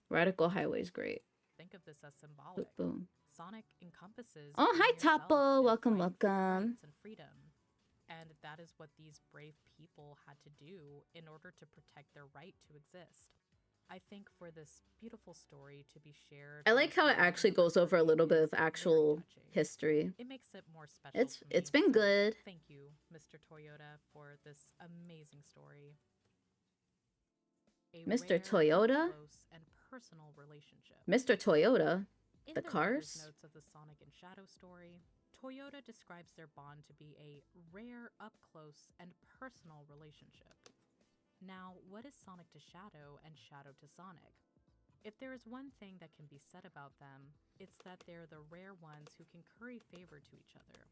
Radical Highway is great. Think of this as symbolic. Boom. Sonic encompasses. Oh, hi, being yourself Topo. and Welcome, fighting for welcome. rights and freedom. And that is what these brave people had to do in order to protect their right to exist. I think for this beautiful story to be shared, I like how it actually goes over a little bit of actual history. It makes it more special. It's been good. Thank you, Mr. Toyota, for this amazing story. A Mr. rare, Toyota? close, and personal relationship. Mr. Toyota? In The writer's cars? notes of the Sonic and Shadow story, Toyota describes their bond to be a rare, up-close, and personal relationship. Now, what is Sonic to Shadow and Shadow to Sonic? If there is one thing that can be said about them, it's that they're the rare ones who can curry favor to each other.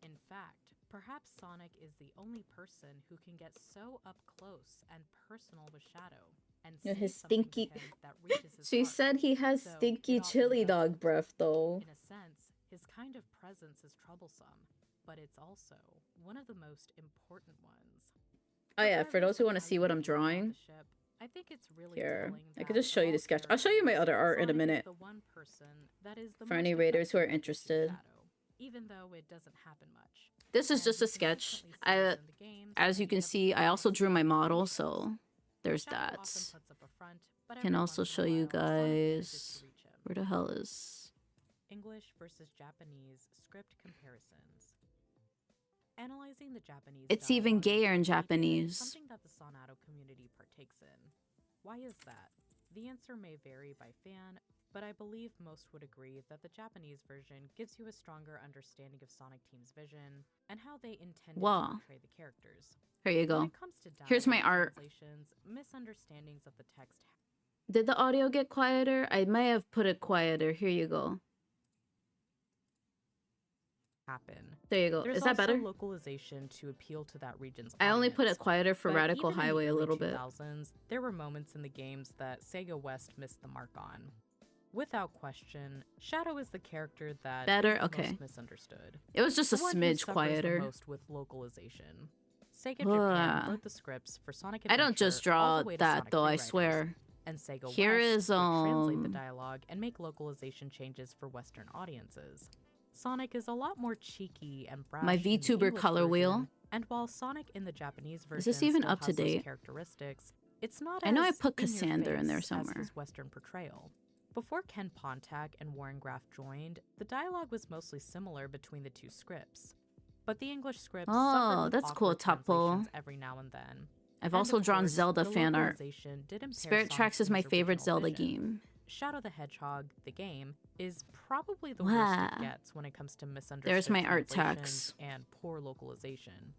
In fact, perhaps Sonic is the only person who can get so up close and personal with Shadow and Yeah, say his something to stinky- him that reaches his She heart. said he has So, stinky it often chili does. dog breath, though. In a sense, his kind of presence is troublesome, but it's also one of the most important ones. Oh yeah, for Regardless those who of want to how see you what I'm feel about drawing, the ship, I think it's really here, telling I could that just show of you the all sketch. I'll show you my characters, other art in a Sonic is minute. the one person that is the For most any raiders who are affectionate with interested. Shadow, even though it doesn't happen much. This is And just a he sketch. consistently stays in the games As you and can gets see, I also along drew my with model, everyone so else. there's Shadow that. often puts up a front, but Can every also once in a show you while, Sonic manages guys. to reach him. Where the hell is? English versus Japanese script comparisons. Analyzing the Japanese It's even dialogue and gayer in technique is Japanese. something that the Sonadow community partakes in. Why is that? The answer may vary by fan, but I believe most would agree that the Japanese version gives you a stronger understanding of Sonic Team's vision and how they intended Wow. to portray the characters. Here you When go. it comes to Here's my dialogue art. translations, misunderstandings of the text Did the audio get quieter? I may have put it quieter. Here you go. happen. There you go. There's Is that also better? localization to appeal to that region's I only put audience. it quieter for But Radical even in the Highway a early little bit. 2000s, there were moments in the games that Sega West missed the mark on. Without question, Shadow is the character that Better? is the Okay. most misunderstood. It was just a The one who smidge suffers quieter. The most with localization. Sega Ugh. Japan wrote the scripts for Sonic I Adventure don't just all draw the way to that Sonic though, I Free Riders, swear. and Sega Here West is, would translate the um, dialogue and make localization changes for Western audiences. Sonic is a lot more cheeky and brash My in the VTuber English color wheel. version, and while Sonic in the Japanese version Is this even still up to has those date? characteristics, it's not I know I as put in your Cassander in there face as somewhere. his Western portrayal. Before Ken Pontac and Warren Graff joined, the dialogue was mostly similar between the two scripts. But the English scripts Oh, suffered with that's cool, awkward Tapo. translations every now and then. I've And also of drawn course, Zelda the fan art. localization did impair Spirit Sonic Tracks is my Team's favorite original Zelda vision. game. Shadow the Hedgehog, the game, is probably the Wow. worst it gets when it comes to misunderstood There's my art translations text. and poor localization.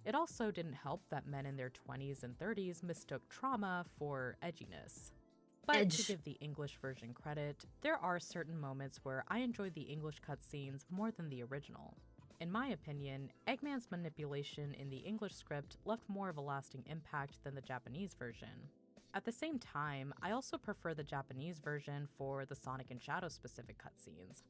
It also didn't help that men in their 20s and 30s mistook trauma for edginess. But Edge. to give the English version credit, there are certain moments where I enjoyed the English cutscenes more than the original. In my opinion, Eggman's manipulation in the English script left more of a lasting impact than the Japanese version. At the same time, I also prefer the Japanese version for the Sonic and Shadow specific cutscenes.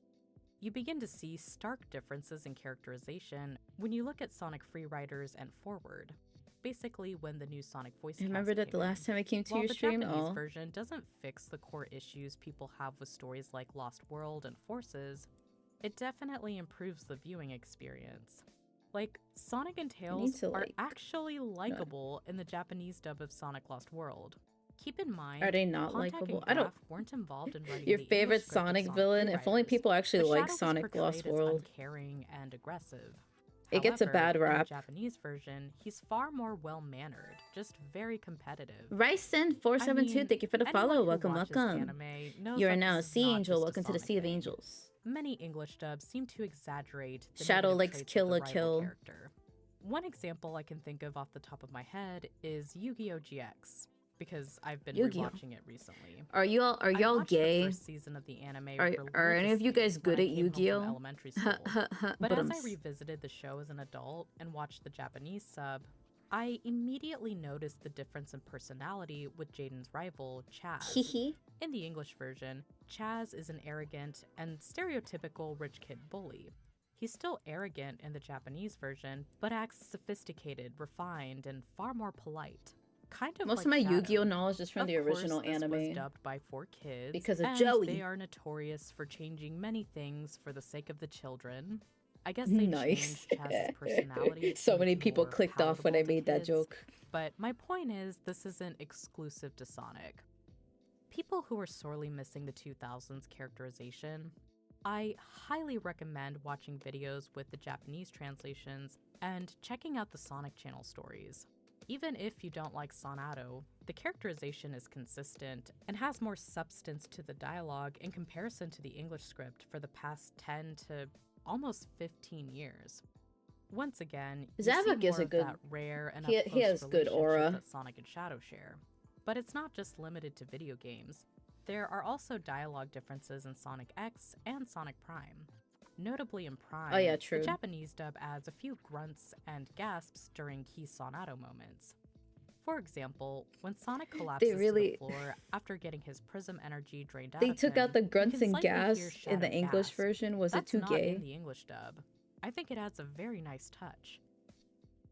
You begin to see stark differences in characterization when you look at Sonic Free Riders and Forward. Basically, when the new Sonic voice I remember cast that the came in. last time I came to While your the stream. Japanese Oh, version doesn't fix the core issues people have with stories like Lost World and Forces, it definitely improves the viewing experience. Like, Sonic and Tails to, are like, actually likable in the Japanese dub of Sonic Lost World. Keep in mind, are they not Pontac and likable? I don't. Graff weren't involved in writing Your the favorite English script of Sonic Sonic villain? Free If only Riders, people actually but like Shadow was Sonic portrayed Lost as World. uncaring and aggressive. It gets a However, bad rap. In the Japanese version, he's far more well-mannered, just very competitive. Ryson472, thank you for the anyone follow. who Welcome, watches welcome. anime knows You are that now a this is sea not angel. just a Welcome to the Sonic Sea of thing. Angels. many English dubs seem to exaggerate the Shadow negative likes traits of Kill the la rival Kill. character. One example I can think of off the top of my head is Yu-Gi-Oh! GX, because I've been Yu-Gi-Oh! rewatching it recently. Are y'all I watched gay? the first season of the anime Are any of you guys religiously when good I at came home from Yu-Gi-Oh? elementary school. But as I Badums. revisited the show as an adult and watched the Japanese sub, I immediately noticed the difference in personality with Jaden's rival, Chaz. Hehe. In the English version, Chaz is an arrogant and stereotypical rich kid bully. He's still arrogant in the Japanese version, but acts sophisticated, refined, and far more polite. Kind of Most like of my Shadow. Yu-Gi-Oh knowledge is from Of the original course, this anime. was dubbed by 4 kids Because of and Joey. They are notorious for changing many things for the sake of the children. I guess they Nice. changed Chaz's personality. So to many be people more clicked off when I palatable to made that kids, joke. But my point is, this isn't exclusive to Sonic. People who are sorely missing the 2000s characterization, I highly recommend watching videos with the Japanese translations and checking out the Sonic Channel stories. Even if you don't like Sonadow, the characterization is consistent and has more substance to the dialogue in comparison to the English script for the past 10 to almost 15 years. Once again, you see Zavok is more a of good- that rare and he up-close has good relationship aura. that Sonic and Shadow share. But it's not just limited to video games. There are also dialogue differences in Sonic X and Sonic Prime. Notably in Prime, Oh yeah, true. the Japanese dub adds a few grunts and gasps during key Sonadow moments. For example, when Sonic collapses to really- the floor after getting his prism energy drained out They of took him, out the you grunts can and slightly hear gasps in the Shadow English gasp. version. Was That's it too not gay? in the English dub. I think it adds a very nice touch.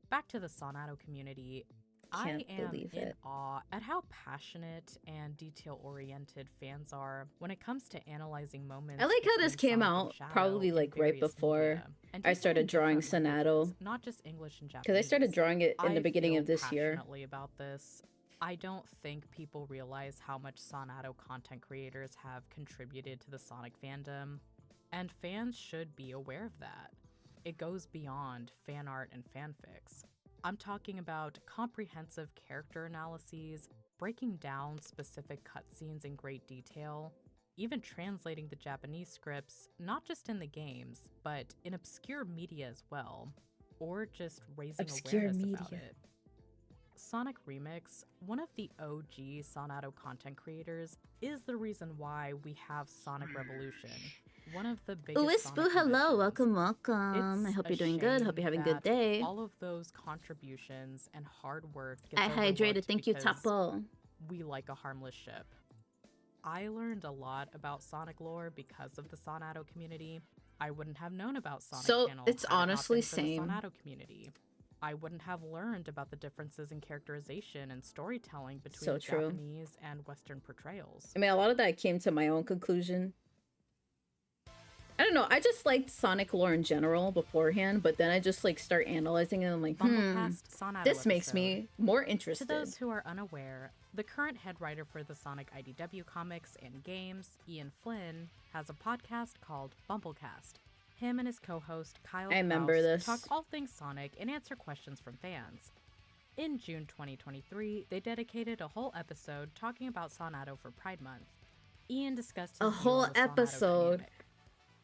Back to the Sonadow community, Can't I am believe in it. awe at how passionate and detail-oriented fans are when it comes to analyzing moments. I like how this between came Sonic and out Shadow probably, in like, right various before media, and I even started in drawing different Sonadow. languages, not just English and Japanese. Because I started drawing it in the beginning feel of this year. passionately about this. I don't think people realize how much Sonadow content creators have contributed to the Sonic fandom, and fans should be aware of that. It goes beyond fan art and fanfics. I'm talking about comprehensive character analyses, breaking down specific cutscenes in great detail, even translating the Japanese scripts, not just in the games, but in obscure media as well, or just raising Obscure awareness about media. it. Sonic Remix, one of the OG Sonadow content creators, is the reason why we have Sonic Revolution, one of the biggest Ooh, it's Sonic Boo, hello, inventions. welcome. I It's hope a you're doing good. Hope shame you're having a good that day. All of those contributions and hard work gets I hydrated. overlooked Thank you, because Tapo. we like a harmless ship. I learned a lot about Sonic lore because of the Sonadow community. I wouldn't have known about Sonic So, Channel it's had it not honestly been for the same. Sonadow community. I wouldn't have learned about the differences in characterization and storytelling between So the true. Japanese and Western portrayals. I mean, a lot of that came to my own conclusion. I don't know. I just liked Sonic lore in general beforehand, but then I just like start analyzing it and I'm like, Bumblecast Sonadow this makes episode. me more To interested. those who are unaware, the current head writer for the Sonic IDW comics and games, Ian Flynn, has a podcast called Bumblecast. Him and his co-host Kyle I remember Kraus this. talk all things Sonic and answer questions from fans. In June 2023, they dedicated a whole episode talking about Sonadow for Pride Month. Ian discussed his A view whole on the Sonadow episode. dynamic.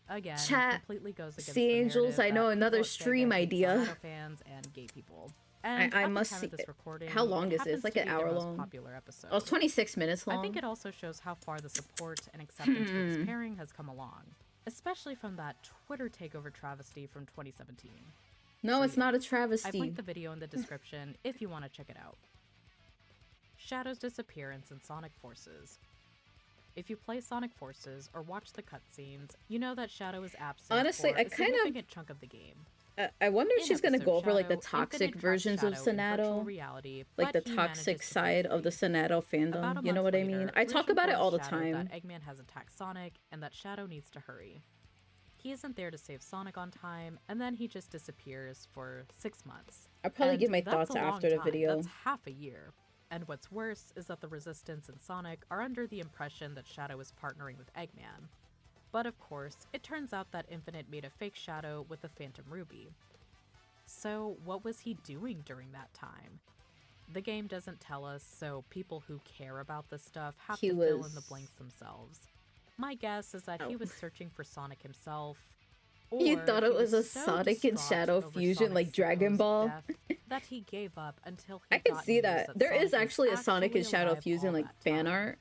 Again, Chat, completely goes against Sea the Angels, narrative I know, that another people say stream that hate idea. Sonadow fans and gay people. And I at the must time see of this it. recording, How long it is it? It's happens like to an be their hour most long. popular episode. Oh, it's 26 minutes long. I think it also shows how far the support and acceptance for this pairing has come along, especially from that Twitter takeover travesty from 2017. No, So it's yeah, not a I've travesty. linked the video in the description if you want to check it out. Shadow's disappearance in Sonic Forces. If you play Sonic Forces or watch the cutscenes, you know that Shadow is absent Honestly, for I a kind of- significant chunk of the game. I wonder if In she's gonna episode go over like the Shadow, toxic Infinite traps versions of Shadow in virtual Sonadow, reality, like the but he toxic manages to break side of the free. Sonadow About a fandom. You know month what I later, mean? I talk Rich about it all the informs Shadow time. that Eggman has attacked Sonic and that Shadow needs to hurry. He isn't there to save Sonic on time, and then he just disappears for 6 months. I'll probably And give my that's thoughts a long after the time. video. That's half a year. And what's worse is that the Resistance and Sonic are under the impression that Shadow is partnering with Eggman. But of course, it turns out that Infinite made a fake Shadow with the Phantom Ruby. So what was he doing during that time? The game doesn't tell us, so people who care about this stuff have He to fill in was- the blanks themselves. My guess is that he was searching for Sonic himself. You or thought he it was a so Sonic and distraught Shadow over fusion like Sonic's Dragon supposed Ball. death that he gave up until he I can got see news that. There Sonic is was actually a Sonic and Shadow alive fusion all like that fan time. art.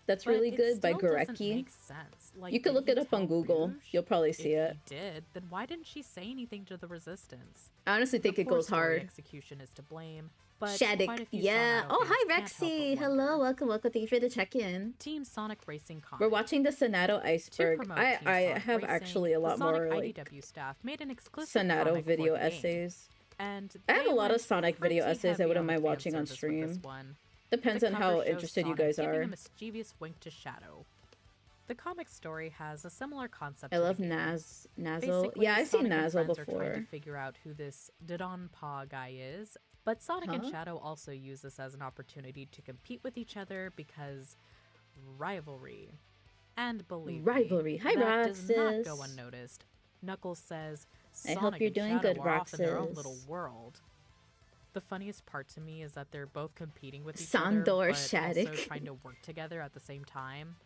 That's But really it good by still doesn't Gorecki. make sense. Like, You can did look he it up on tell Google. Rouge? You'll probably see If it. he did, then why didn't she say anything to the Resistance? I honestly think The it poor goes story hard. Execution is to blame, but Shaddick, quite a few yeah. Sonadow Oh, fans hi can't help but Rexy. wonder. Hello, welcome. Thank you for the check-in. Team Sonic Racing Comic. We're watching the Sonadow To Iceberg. promote I Team Sonic have Racing, actually a the lot Sonic more like IDW staff made an exclusive Sonadow comic for video the game, essays. and I have they a lot of went Sonic video pretty essays I heavy wouldn't on the mind fan watching on service with this stream. one. Depends The on cover how shows interested you Sonic guys giving are. a mischievous wink to Shadow. The comic story has a similar concept. I to love the game. Nazzle. Basically, Yeah, I've seen Sonic and Nazzle friends are trying before. to figure out who this Dodonpaw guy is, but Sonic and Huh? Shadow also use this as an opportunity to compete with each other because rivalry. And believe Rivalry. me, Hi, that does not Roxas. go unnoticed. Knuckles says I Sonic hope you're and doing Shadow good, are off in their own little Roxas. world. The funniest part to me is that they're both competing with each Sandor other, but also Shaddick. trying to work together at the same time.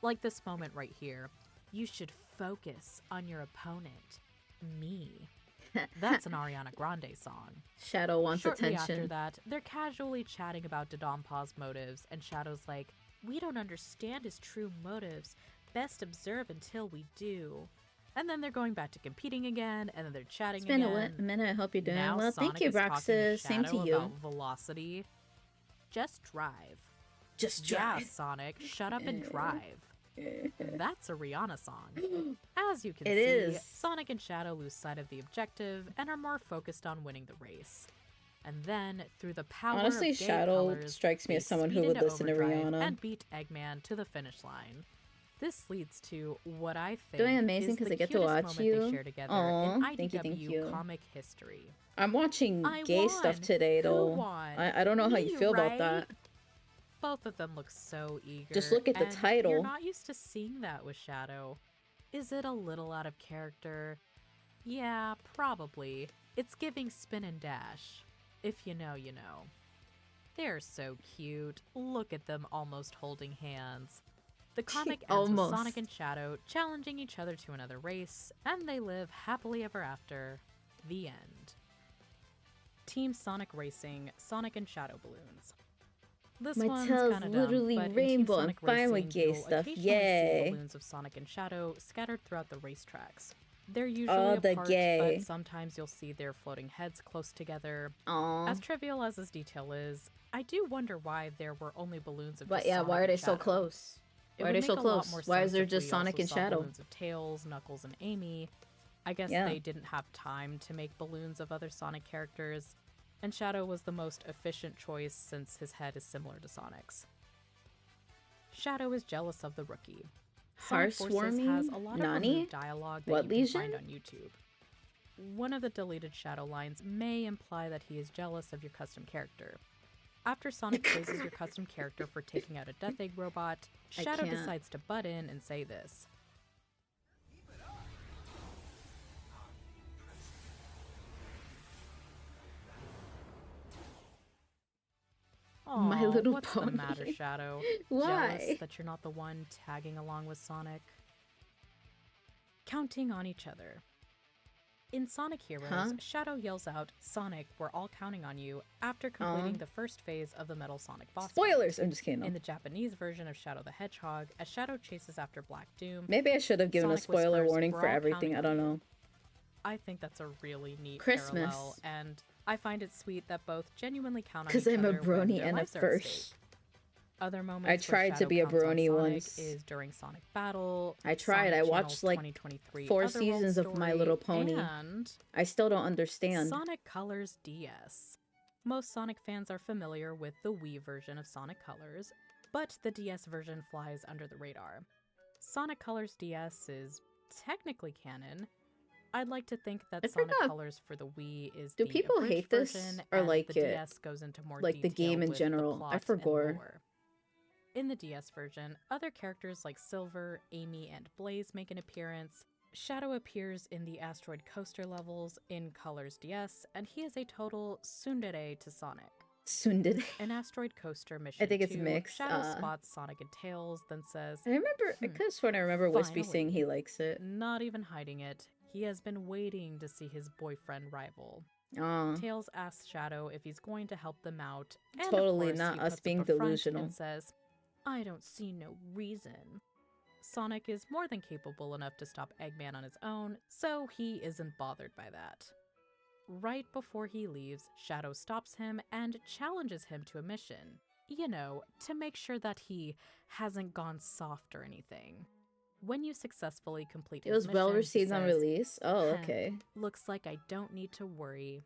Like this moment right here. You should focus on your opponent, me. That's an Ariana Grande song. Shadow wants Shortly attention. after that, they're casually chatting about Dodonpaw's motives, and Shadow's like, "We don't understand his true motives. Best observe until we do." And then they're going back to competing again, and then they're chatting It's been again. a minute. I hope you're doing Now well. Sonic Thank you, is talking Roxas. Same Shadow to you. about velocity. Just drive. Just Yeah, drive. Sonic, shut up and drive. That's a Rihanna song. As you can It see, is. Sonic and Shadow lose sight of the objective and are more focused on winning the race. And then, through the power Honestly, of gay Shadow colors, strikes me they as someone who speed would into listen to overdrive Rihanna. and beat Eggman to the finish line. This leads to what I think Doing amazing is 'cause the I get to cutest watch moment you. they share together Aw, in thank you, thank IDW you. comic history. I'm watching I gay stuff won. today, Who though. won? I don't know how you Me, feel about right? that. Both of them look so eager. Just look at the and title. You're not used to seeing that with Shadow. Is it a little out of character? Yeah, probably. It's giving Spin and Dash. If you know, you know. They're so cute. Look at them almost holding hands. The comic ends with Almost. Sonic and Shadow challenging each other to another race, and they live happily ever after. The end. Team Sonic Racing, Sonic and Shadow Balloons. This My one's tail's kinda literally dumb, but in rainbow. Team I'm Sonic fine with Racing, gay you'll stuff. occasionally Yay. see balloons of Sonic and Shadow scattered throughout the racetracks. They're usually Oh, the apart, gay. but sometimes you'll see their floating heads close together. Aw. As trivial as this detail is, I do wonder why there were only balloons of But just yeah, Sonic why are and they so Shadow. close? It Why are would they so make a lot close? more Why is sense there if just we Sonic also and saw Shadow? balloons of Tails, Knuckles, and Amy. I guess Yeah. they didn't have time to make balloons of other Sonic characters, and Shadow was the most efficient choice since his head is similar to Sonic's. Shadow is jealous of the rookie. Sonic Forces Heartswarming? has a lot of Nani? removed dialogue that What you can lesion? find on YouTube. One of the deleted Shadow lines may imply that he is jealous of your custom character. After Sonic praises your custom character for taking out a Death Egg robot, I Shadow can't. decides to butt in and say this. My Aw, Little what's the Pony. matter, Shadow? Why? Jealous that you're not the one tagging along with Sonic? Counting on each other. In Sonic Heroes, Huh? Shadow yells out, "Sonic, we're all counting on you," after completing the first phase of the Metal Sonic boss fight. Spoilers! I'm just kidding. In the Japanese version of Shadow the Hedgehog, as Shadow chases after Black Doom, Maybe I should have given a Sonic spoiler whispers, warning "We're for all everything. counting I don't on you." know. I think that's a really neat Christmas. parallel, and I find it sweet that both genuinely count on each Because I'm a other when brony their and a lives are at furry. stake. Other moments I where tried to Shadow be a counts on brony Sonic once. is during Sonic Battle. I tried. Sonic I Channel's watched, like, 2023 4 Otherworld seasons of My Story, Little Pony. and I still don't understand. Sonic Colors DS. Most Sonic fans are familiar with the Wii version of Sonic Colors, but the DS version flies under the radar. Sonic Colors DS is technically canon. I'd like to think that I Sonic forgot. Colors for the Wii is Do the people abridged hate this version, or and like the it? DS goes into more Like the detail game in with general. The I plot and forgot. lore. In the DS version, other characters like Silver, Amy, and Blaze make an appearance. Shadow appears in the Asteroid Coaster levels in Colors DS, and he is a total tsundere to Sonic. Tsundere. In Asteroid Coaster Mission think it's 2, mixed, Shadow spots Sonic and Tails, then says, I remember, I could have sworn I remember Wispy saying he likes it. not even hiding it, he has been waiting to see his boyfriend rival. Aw. Tails asks Shadow if he's going to help them out, and Totally of course, not he us puts being up a front delusional. and says, I don't see no reason. Sonic is more than capable enough to stop Eggman on his own, so he isn't bothered by that. Right before he leaves, Shadow stops him and challenges him to a mission. You know, to make sure that he hasn't gone soft or anything. When you successfully complete It his was mission, well he received on says, release. Oh, "Huh, okay. looks like I don't need to worry.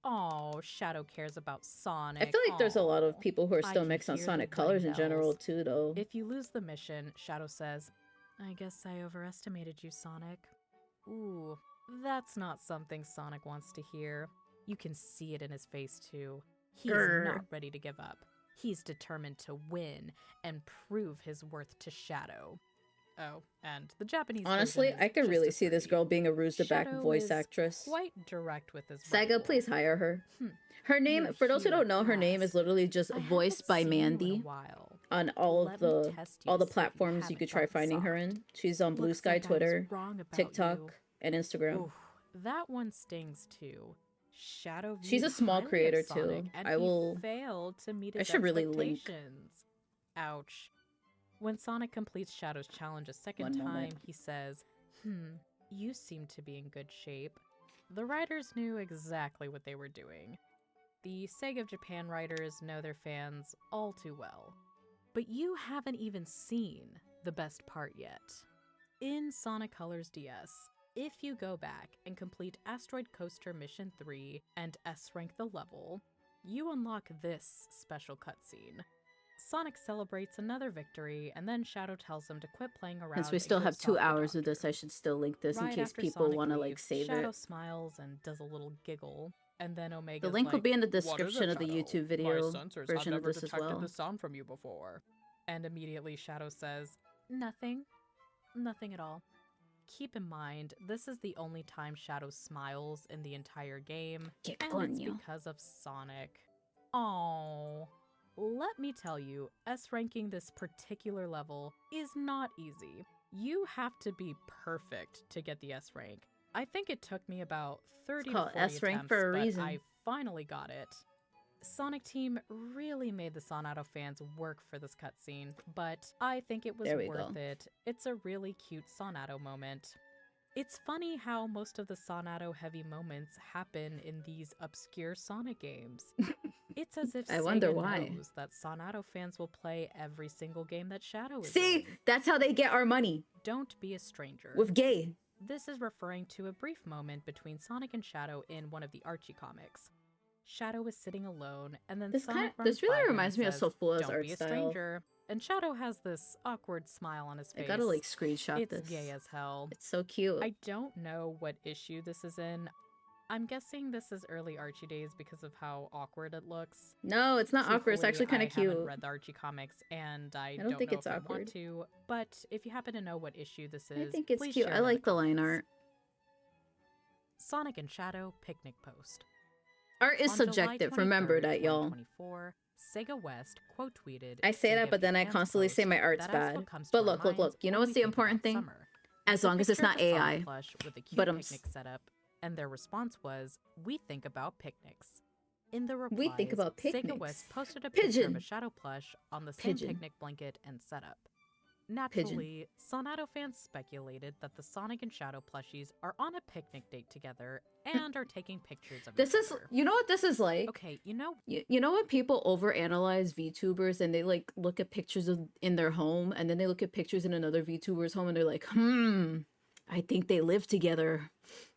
Oh, Shadow cares about Sonic. I feel like there's a lot of Aw." people who are I still can mixed on hear the Sonic colors in wedding general bells. too, though. If you lose the mission, Shadow says, I guess I overestimated you, Sonic. Ooh, that's not something Sonic wants to hear. You can see it in his face, too. He's Grr. not ready to give up. He's determined to win and prove his worth to Shadow. Oh, and the Japanese Honestly, version is I could just really as see this pretty. girl being a Rooster-back Shadow voice is actress. quite direct with his Saga, rival. please hire her. Hmm. Her name, You're for those who here don't know, at her name is last. literally just I voiced haven't by seen you in a Mandy while. on all Let of me the test you all to the see if you platforms you haven't could try gotten finding her soft. in. She's on Blue Looks Sky, like I was Twitter, wrong about TikTok, you. and Instagram. Oof, that one stings too. Shadow She's a viewed small highly of creator, Sonic, too. and I he will- failed to meet I his should really link. expectations. Ouch. When Sonic completes Shadow's challenge a second One time, moment. he says, you seem to be in good shape. The writers knew exactly what they were doing. The Sega of Japan writers know their fans all too well. But you haven't even seen the best part yet. In Sonic Colors DS, if you go back and complete Asteroid Coaster Mission 3 and S-rank the level, you unlock this special cutscene. Sonic celebrates another victory, and then Shadow tells him to quit playing around. Since we and still go have solve 2 the hours of this, doctor. I should still link this in Right case after people Sonic want to leaves, like save Shadow it. smiles and does a little giggle, and then Omega. The link will be in the "What is it, description of the Shadow? YouTube My video sensors have version of never this as detected well. this sound from you before." And immediately Shadow says, Nothing. Nothing at all. Keep in mind, this is the only time Shadow smiles in the entire game, Que and it's coño. because of Sonic. Oh, let me tell you, S-ranking this particular level is not easy. You have to be perfect to get the S rank. I think it took me about 30 to called 40 S rank attempts, for a but reason. I finally got it. Sonic Team really made the Sonadow fans work for this cutscene, but I think it was There we worth go. it. It's a really cute Sonadow moment. It's funny how most of the Sonadow heavy moments happen in these obscure Sonic games. It's as if I wonder Sega why. knows that Sonadow fans will play every single game that Shadow is See, in. that's how they get our money, Don't be a stranger. with gay. This is referring to a brief moment between Sonic and Shadow in one of the Archie comics. Shadow is sitting alone, and then This Sonic kind- this runs by really him reminds and me of says, Sophua's "Don't art be a style." stranger." And Shadow has this awkward smile on his face. I gotta like screenshot It's this. gay as hell. It's so cute. I don't know what issue this is in. I'm guessing this is early Archie days because of how awkward it looks. No, it's not awkward. It's actually kind of Truthfully, I haven't cute. read the Archie comics, and I don't think know it's if I awkward. want to. But if you happen to know what issue this is, I think it's please cute. share I it in like the line comments. art. Sonic and Shadow picnic post. Art is On July subjective. Remember 23rd, that, y'all. 2024, Sega West quote tweeted. I say that, but then I constantly say my art's bad. But look. You know what's the important thing? As long as it's not AI. With a cute But picnic setup, and their response was, "We think about picnics." In the replies, We think about Sega picnics. West posted a picture of Pigeon. a Shadow plush on the same Pigeon. picnic blanket and setup. Naturally, Sonadow fans speculated that the Sonic and Shadow plushies are on a picnic date together and are taking pictures of This each is, other. you know what this is like? Okay, you know, You know when people overanalyze VTubers and they like look at pictures of in their home and then they look at pictures in another VTuber's home and they're like, I think they live together.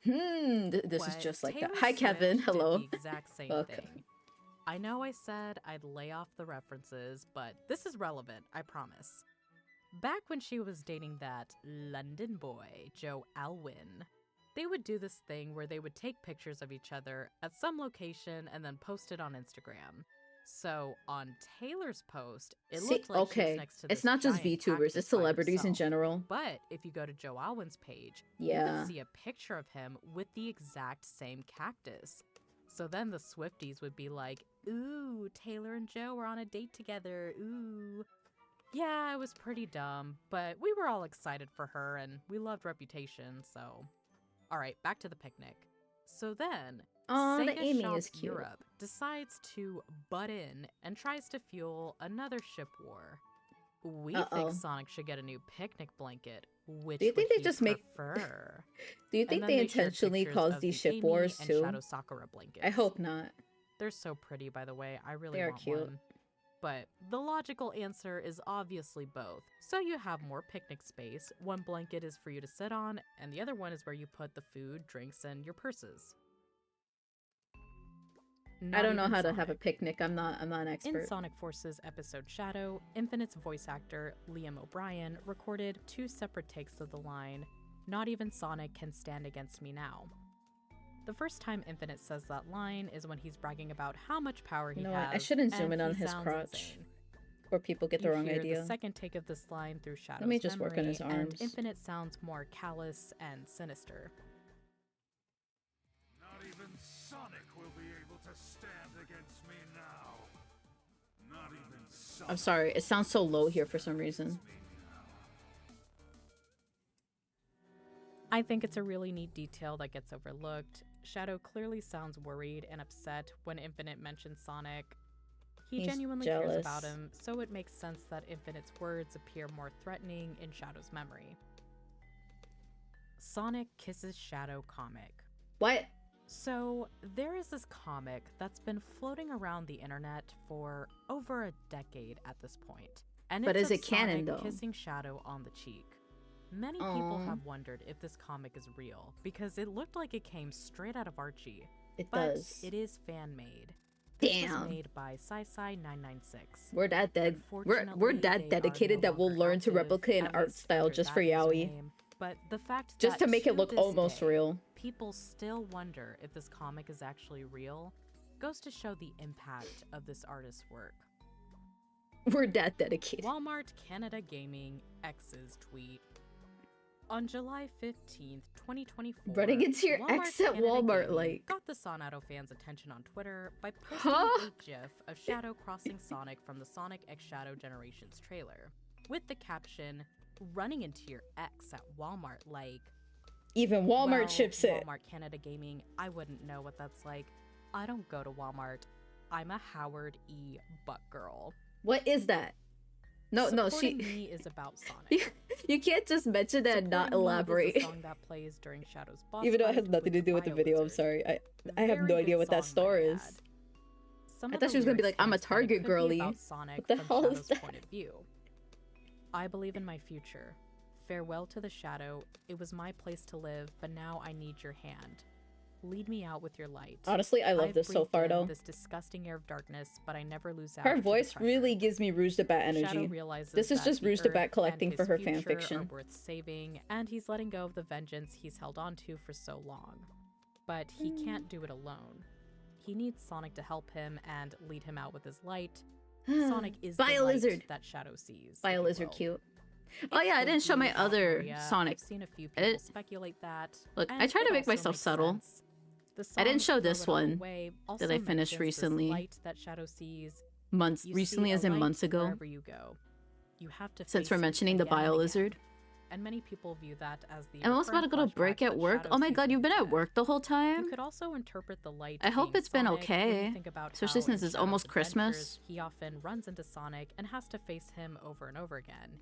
This is what just like Taylor that. Hi, Kevin. Swift did Hello. the exact same Welcome. thing. I know I said I'd lay off the references, but this is relevant, I promise. Back when she was dating that London boy, Joe Alwyn, they would do this thing where they would take pictures of each other at some location and then post it on Instagram. So on Taylor's post, it See, looked like she okay, was next to it's this not just giant VTubers, cactus it's by celebrities in herself. general. But if you go to Joe Alwyn's page, you Yeah. can see a picture of him with the exact same cactus. So then the Swifties would be like, ooh, Taylor and Joe were on a date together, ooh. Yeah, it was pretty dumb, but we were all excited for her and we loved Reputation, so... Alright, back to the picnic. So then, Oh, the Sega aiming Shop is cute. Europe decides to butt in and tries to fuel another ship war. We think Sonic should get a new picnic blanket. Which Do you think would they he just make- prefer? Do you And think then they shared intentionally pictures cause of these the ship Amy wars and too? Shadow Sakura blankets. I hope not. They're so pretty, by the way. I really They are want cute. one. But the logical answer is obviously both. So you have more picnic space. One blanket is for you to sit on, and the other one is where you put the food, drinks, and your purses. I don't know even how to have a Sonic. picnic. I'm not an In expert. Sonic Forces episode Shadow, Infinite's voice actor, Liam O'Brien, recorded 2 separate takes of the line, "Not even Sonic can stand against me now." The first time Infinite says that line is when he's bragging about how much power he You know what? has. I shouldn't zoom and in on he his sounds crotch. insane. Or people get the You wrong hear idea. the second take of this line through Shadow's Let me just work on his memory, arms. and Infinite sounds more callous and sinister. Not even Sonic will be able to stand against me now. Not even Sonic. I'm sorry, it sounds so low here for some reason. I think it's a really neat detail that gets overlooked. Shadow clearly sounds worried and upset when Infinite mentions Sonic. He He's genuinely cares jealous. about him, so it makes sense that Infinite's words appear more threatening in Shadow's memory. Sonic Kisses Shadow comic. What? So, there is this comic that's been floating around the internet for over a decade at this point. And But it's is of it canon, Sonic though? kissing Shadow on the cheek. Many people Aw. have wondered if this comic is real, because it looked like it came straight out of Archie. It But does. it is fan-made. This Damn. was made by Sci-996. We're that dead. We're Unfortunately, that they are dedicated no that we'll longer learn to active, replicate an at art least style under just that for yaoi. username. But the fact Just that to make it look this almost day, real. people still wonder if this comic is actually real goes to show the impact of this artist's work. We're that dedicated. Walmart Canada Gaming X's tweet. On July 15th, 2024, Running into your Walmart ex at Canada Walmart, Gaming like- got the Sonadow fans' attention on Twitter by posting Huh? a GIF of Shadow crossing Sonic from the Sonic X Shadow Generations trailer, with the caption, "Running into your ex at Walmart," like... Even Walmart well, chips it. Walmart Canada Gaming, I wouldn't know what that's like. I don't go to Walmart. I'm a Howard E. Buck girl. What is that? No, Supporting she. Me is about Sonic. You can't just mention that and not Supporting Me is elaborate. the song that plays during Shadow's boss Even though it fight has nothing to the do with the video. I'm Bio-Lizard. sorry. I have Very no idea good what that song, store might I is. add. Some I of thought the she was gonna be lyrics like, I'm a hint that it Target could be girly. about Sonic What the from hell is Shadow's that? point of view. I believe in my future. Farewell to the Shadow. It was my place to live, but now I need your hand. Lead me out with your light. Honestly, I love I've this so breathed far in though. This disgusting air of darkness, but I never lose out. Her to the voice pressure. really gives me Rouge the Bat Shadow energy. realizes This is that just the Rouge the Earth Bat and collecting for his her future fanfiction. are worth saving, and he's letting go of the vengeance he's held on to for so long. But he can't do it alone. He needs Sonic to help him and lead him out with his light. Sonic is the Bio-Lizard. light that Shadow sees. if you Bio-Lizard will. cute. It Oh yeah, I could didn't show be my about other Maria. Sonic. I've seen a few I people didn't- speculate that. Look, and I try to it make also myself makes subtle. sense. The I didn't song show this Throw It All one Away that I also finished mentions this recently. light that Shadow sees. Months, You recently see a as in light months ago. wherever you go. You have to Since face we're it mentioning the again and Bio-Lizard. again. And many people view that as the I'm almost about to go to recurrent break flashback at that work. Shadow Oh my sees god, in you've been his at head. work the whole You time? could also interpret the light I hope being it's been Sonic when you okay. think about Especially how since in it's almost Shadow's Christmas. adventures, He often runs into Sonic and has to face him over and over again.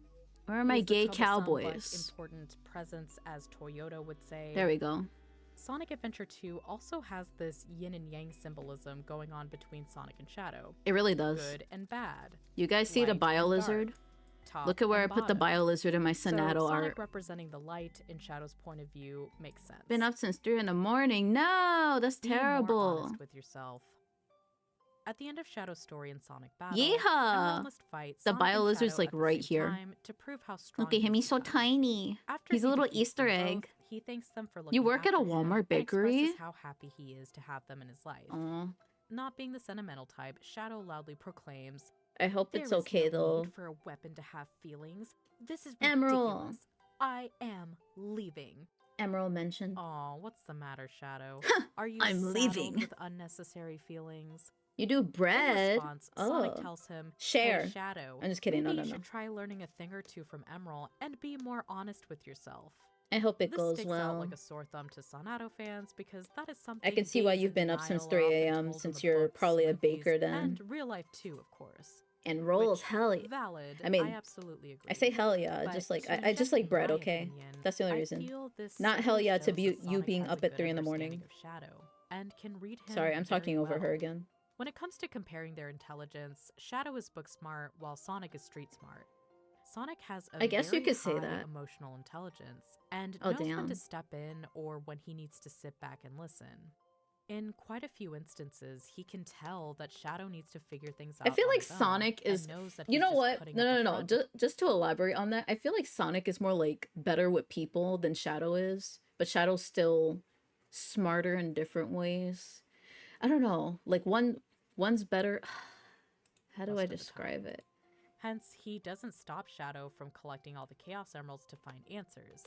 Where are He my is the gay troublesome but cowboys? important presence, as Toyota would say. There we go. Sonic Adventure 2 also has this yin and yang symbolism going on between Sonic and Shadow. It really does. Good and bad. You guys see the light and Bio-Lizard? dark, top Look at where I and put the bottom. Bio-Lizard in my So Sonadow Sonic art. representing the light in Shadow's point of view makes sense. Been up since 3 in the morning. No, that's Be more terrible. honest with yourself. At the end of Shadow's story in Sonic Battle, Yeehaw! Emerald must fight The Sonic and Bio-Lizard's, Shadow like, at the right same here. time to prove how strong Look at him, he he's so can become. tiny. After He's a he little defeats Easter them both, egg. he thanks them for looking You work at a after him Walmart and bakery? expresses how happy he is to have them in his life. Aw. Not being the sentimental type, Shadow loudly proclaims, I hope "There it's is okay no though. need for a weapon to have feelings. This is Emerald. ridiculous. I am leaving." Emerald mentioned. Aw, what's the matter, Shadow? Are you I'm saddled leaving. with unnecessary feelings? You do In bread? response, Sonic tells him, Share. Hey, Shadow, I'm just kidding. maybe No, you no, should try learning a thing or two from Emerald and be more honest with yourself. I hope it This goes sticks well. out like a sore thumb to Sonadow fans because that is something I can see why gays you've in been up since denial 3 are often a.m. told in since the you're books, probably a movies, baker then. and real life too, of course. And rolls, Which, hell yeah. valid. I mean, I absolutely agree. I say hell yeah, But just like to I just inject like bread, my okay? opinion, That's the only I reason. feel this Not hell simply yeah to shows be that you Sonic being has up a at good 3 in the morning. understanding of Shadow and can read him Sorry, I'm talking very over well. her again. When it comes to comparing their intelligence, Shadow is book smart while Sonic is street smart. Sonic has a I guess you very could say high that. emotional intelligence and Oh, knows when damn. to step in or when he needs to sit back and listen. In quite a few instances, he can tell that Shadow needs to figure things out. I feel on like his own Sonic and is, knows that you he's know just what? putting No, up no, a no, no. front. Just to elaborate on that, I feel like Sonic is more like better with people than Shadow is, but Shadow's still smarter in different ways. I don't know. Like one's better. How do Most I of the describe time. it? Hence, he doesn't stop Shadow from collecting all the Chaos Emeralds to find answers.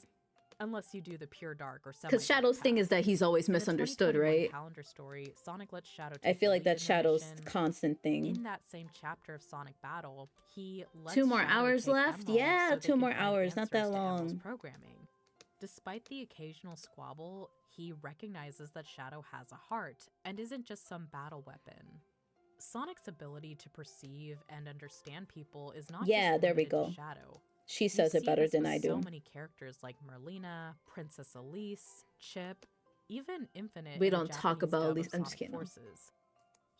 Unless you do the pure dark or semi. Because Shadow's thing is that he's always In the misunderstood, 2021 right? calendar story, Sonic lets Shadow I take feel the like lead that's in the Shadow's mission. constant thing. In that same chapter of Sonic Battle, he lets 2 more Shadow hours take left? Emerald Yeah, so they 2 can more find hours, not that answers to Emerald's long. programming. Despite the occasional squabble, he recognizes that Shadow has a heart and isn't just some battle weapon. Sonic's ability to perceive and understand people is not Yeah, just there we limited to go. Shadow. She You says it see better this than with I do. so many characters like Merlina, Princess Elise, Chip, even Infinite. We in the don't talk Japanese about dub of Elise. I'm just Sonic kidding. Forces.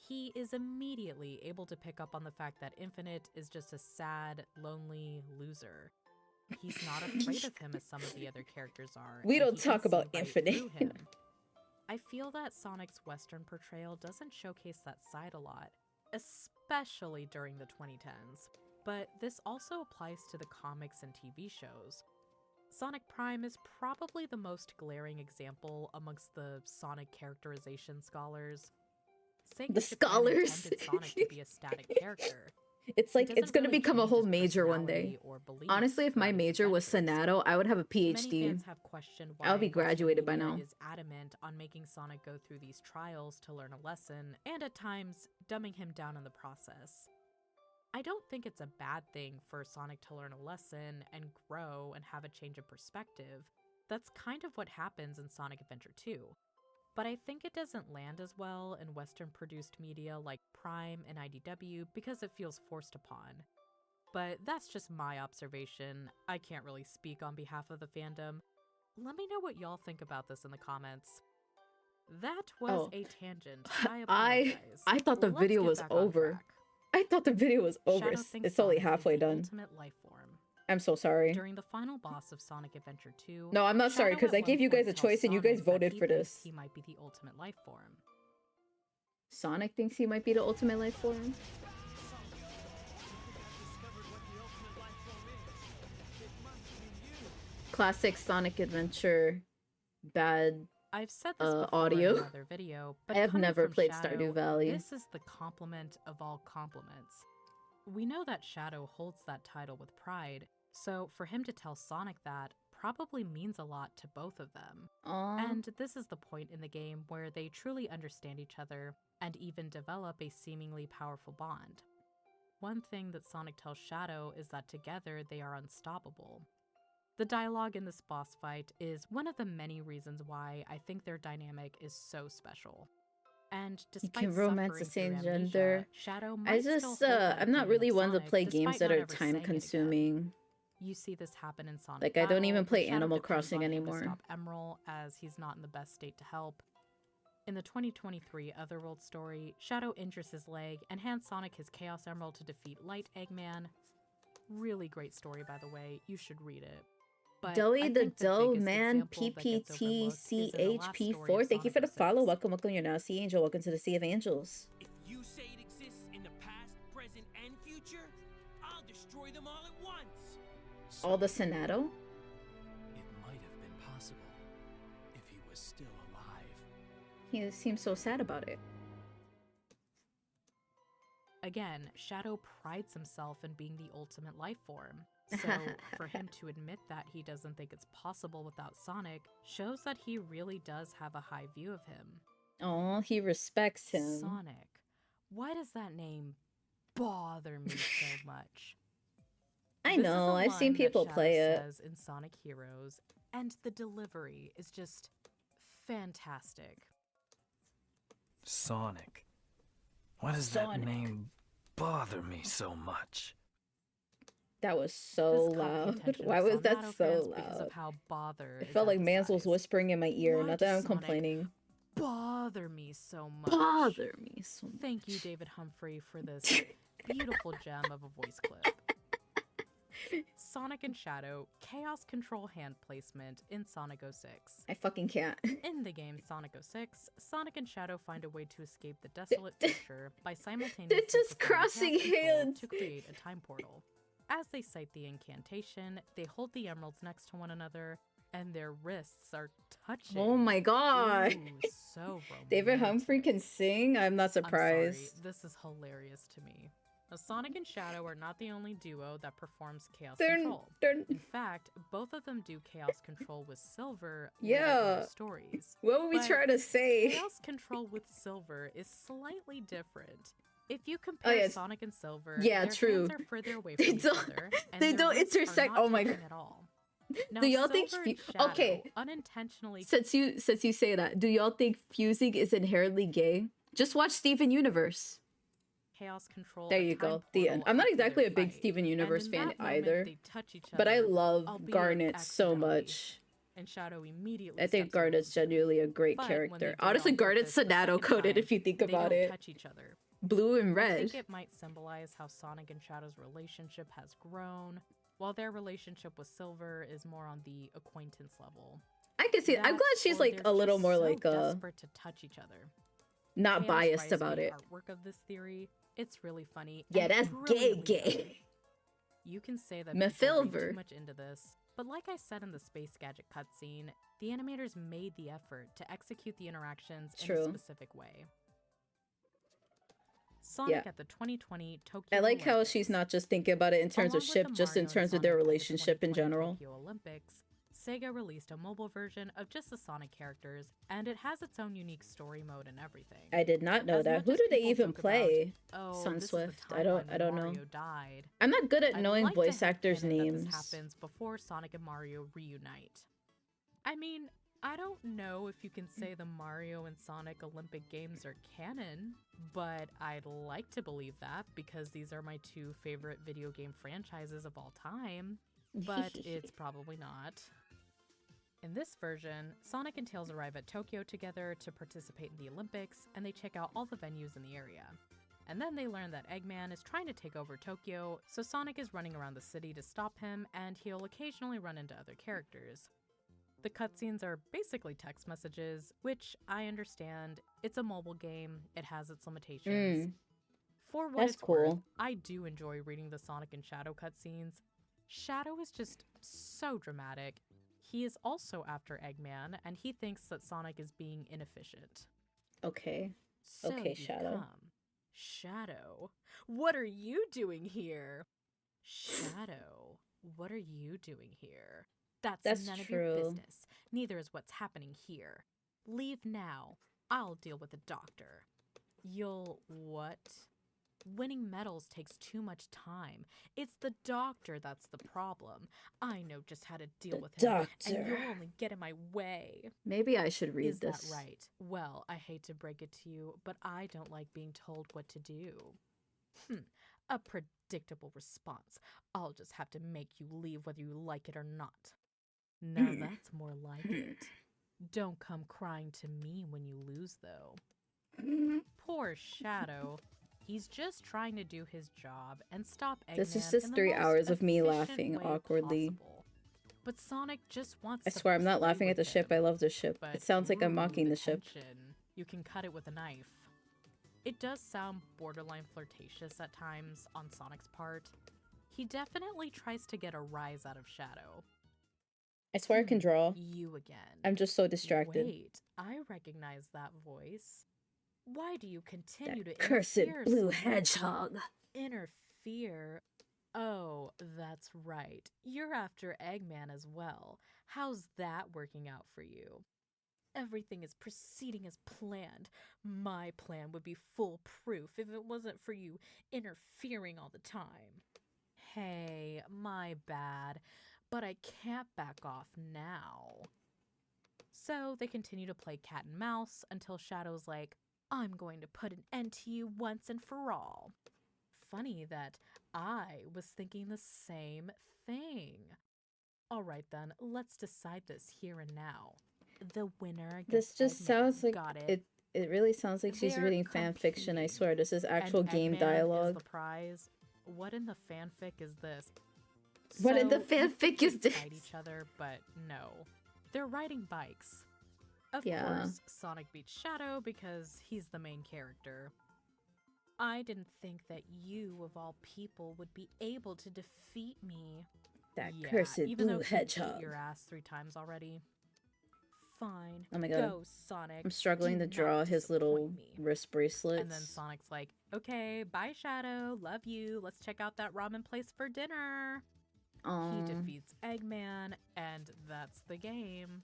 He is immediately able to pick up on the fact that Infinite is just a sad, lonely loser. He's not afraid of him as some of the other characters are. We and don't he can talk about see right Infinite. through him. I feel that Sonic's Western portrayal doesn't showcase that side a lot, especially during the 2010s. But this also applies to the comics and TV shows. Sonic Prime is probably the most glaring example amongst the Sonic characterization scholars. Sega The Japan scholars. intended Sonic to be a static character. It's like He it's doesn't gonna really become a change whole his major one day. personality or beliefs Honestly, if my throughout his major was adventures. Sonadow, I would have a Many PhD. fans have questioned why I would be Western graduated by media now. is adamant on making Sonic go through these trials to learn a lesson, and at times, dumbing him down in the process. I don't think it's a bad thing for Sonic to learn a lesson and grow and have a change of perspective. That's kind of what happens in Sonic Adventure 2. But I think it doesn't land as well in Western-produced media like Prime and IDW because it feels forced upon. But that's just my observation. I can't really speak on behalf of the fandom. Let me know what y'all think about this in the comments. That was a tangent. I apologize. I thought the Let's video get was back on over. track. I thought the video was over. Shadow thinks It's only Sonic is halfway the done. ultimate life form. I'm so sorry. During the final boss of Sonic Adventure 2, No, I'm not sorry, Shadow because at I gave one you guys point a tells choice and you guys Sonic that voted he for thinks this. he might be the ultimate life form. Sonic thinks he might be the ultimate life form. Classic Sonic Adventure. Bad. I've said this before audio. in another video, but I have coming never from played Shadow, Stardew Valley. This is the compliment of all compliments. We know that Shadow holds that title with pride, so for him to tell Sonic that probably means a lot to both of them. Aww. And this is the point in the game where they truly understand each other and even develop a seemingly powerful bond. One thing that Sonic tells Shadow is that together they are unstoppable. The dialogue in this boss fight is one of the many reasons why I think their dynamic is so special. And despite can romance the suffering same through amnesia, gender. Shadow I might still just, hold that I'm not opinion really of one to Sonic, play games despite that not are ever saying time it again. consuming. You see this happen in Sonic Like, I don't even Battle, play where Shadow Animal depends Crossing on him to anymore. stop Emerald as he's not in the best state to help. In the 2023 Otherworld story, Shadow injures his leg and hands Sonic his Chaos Emerald to defeat Light Eggman. Really great story, by the way. You should read it. But Doey I the think Doe biggest Man example that gets overlooked is in the last story of PPTCHP4. Thank you for the Sonic follow. 06. Welcome, you're now Sea Angel. Welcome to the Sea of Angels. If you say it exists in the past, present, and future, I'll destroy them all at once. All the Sonadow? It might have been possible if he was still alive. He seems so sad about it. Again, Shadow prides himself in being the ultimate life form. So, for him to admit that he doesn't think it's possible without Sonic shows that he really does have a high view of him. Oh, he respects him. Sonic. Why does that name bother me so much? I This is know, a I've seen line that people Shadow play it. says in Sonic Heroes, and the delivery is just fantastic. Sonic. Why does Sonic. that name bother me so much? That was so This caught the loud. attention Why of was that Sonadow so fans because loud? of how bother It is felt like Mans was emphasized. whispering in my ear. Why Not that does I'm Sonic complaining. Bother me so much. Bother me so much. Thank you, David Humphrey, for this beautiful gem of a voice clip. Sonic and Shadow Chaos Control hand placement in Sonic 06. I fucking can't. In the game Sonic 06, Sonic and Shadow find a way to escape the desolate future by simultaneously just performing crossing chaos control hands. to create a time portal. As they cite the incantation, they hold the emeralds next to one another, and their wrists are touching. Oh my god. Ooh, so romantic. David Humphrey can sing? I'm not surprised. I'm sorry, this is hilarious to me. Now, Sonic and Shadow are not the only duo that performs Chaos Control. In fact, both of them do Chaos Control with Silver in their own stories. What were we But trying to say? Chaos Control with Silver is slightly different. If you compare Sonic and Silver, their true. hands are further away from each other, and they their don't wrists are intersect. not Oh my touching god. at all. Now, Do y'all think Silver and Shadow okay, unintentionally since you say that, do y'all think fusing is inherently gay? Just watch Steven Universe. Chaos Control. There you go. The end. I'm not exactly a big Steven Universe fan either, but I love Garnet so much. And Shadow immediately I think Garnet's genuinely a great character. Honestly, Garnet's Sonadow coded if you think about it. Touch each other. Blue and I red. think it might symbolize how Sonic and Shadow's relationship has grown, while their relationship with Silver is more on the acquaintance level. I can see it. I'm glad she's like a little more like desperate to touch each other. Not biased about it. Artwork of this theory, it's really funny. Yeah, that's gay. Funny. You can say that people read too much into this, but like I said in the Space Gadget cutscene, the animators made the effort to execute the interactions in a specific way. Sonic at the 2020 Tokyo I like Olympics. how she's not just thinking about it in terms of ship, just in terms of their relationship in general. Tokyo Olympics, Sega released a mobile version of just the Sonic characters, and it has its own unique story mode and everything. I did not know that. Who do they even play? Sunswift. I don't know. Died. I'm not good at knowing voice actors' names. This happens before Sonic and Mario reunite. I mean, I don't know if you can say the Mario and Sonic Olympic Games are canon, but I'd like to believe that because these are my two favorite video game franchises of all time, but it's probably not. In this version, Sonic and Tails arrive at Tokyo together to participate in the Olympics, and they check out all the venues in the area. And then they learn that Eggman is trying to take over Tokyo, so Sonic is running around the city to stop him, and he'll occasionally run into other characters. The cutscenes are basically text messages, which I understand. It's a mobile game, it has its limitations. For what it's worth, I do enjoy reading the Sonic and Shadow cutscenes. Shadow is just so dramatic. He is also after Eggman, and he thinks that Sonic is being inefficient. Okay. So okay, Shadow. Shadow, what are you doing here? Shadow, what are you doing here? That's none of your business. Neither is what's happening here. Leave now. I'll deal with the doctor. You'll what? Winning medals takes too much time. It's the doctor that's the problem. I know just how to deal with him, and you'll only get in my way. Maybe I should read this. Is that right? Well, I hate to break it to you, but I don't like being told what to do. A predictable response. I'll just have to make you leave whether you like it or not. Now that's more like it. Don't come crying to me when you lose, though. Poor Shadow. He's just trying to do his job and stop Eggman. This is just 3 hours of me laughing awkwardly. Possible. But Sonic just wants I swear I'm not laughing at the ship. I love the ship. But it sounds like I'm mocking the ship. You can cut it with a knife. It does sound borderline flirtatious at times on Sonic's part. He definitely tries to get a rise out of Shadow. I swear I can draw. You again. I'm just so distracted. Wait, I recognize that voice. Why do you continue to cursed interfere blue so hedgehog. Interfere? Oh, that's right. You're after Eggman as well. How's that working out for you? Everything is proceeding as planned. My plan would be foolproof if it wasn't for you interfering all the time. Hey, my bad, but I can't back off now. So they continue to play cat and mouse until Shadow's like, I'm going to put an end to you once and for all. Funny that I was thinking the same thing. All right then, let's decide this here and now. The winner This gets just Eggman. sounds like Got it. it really sounds like she's They're reading fan fiction. I competing, swear, this is actual and game Eggman dialogue. Is the prize. What in the fanfic is this? What in the So, you fanfic think is they'd this? fight each other, but no. They're riding bikes. Of Yeah. course, Sonic beats Shadow because he's the main character. I didn't think that you, of all people, would be able to defeat me. That Yeah, cursed even though blue he beat hedgehog. your ass 3 times already. Fine. Oh my god. Go, Sonic. I'm struggling Do to draw not his little disappoint me. wrist bracelets. And then Sonic's like, okay, bye, Shadow. Love you. Let's check out that ramen place for dinner. He defeats Eggman, and that's the game.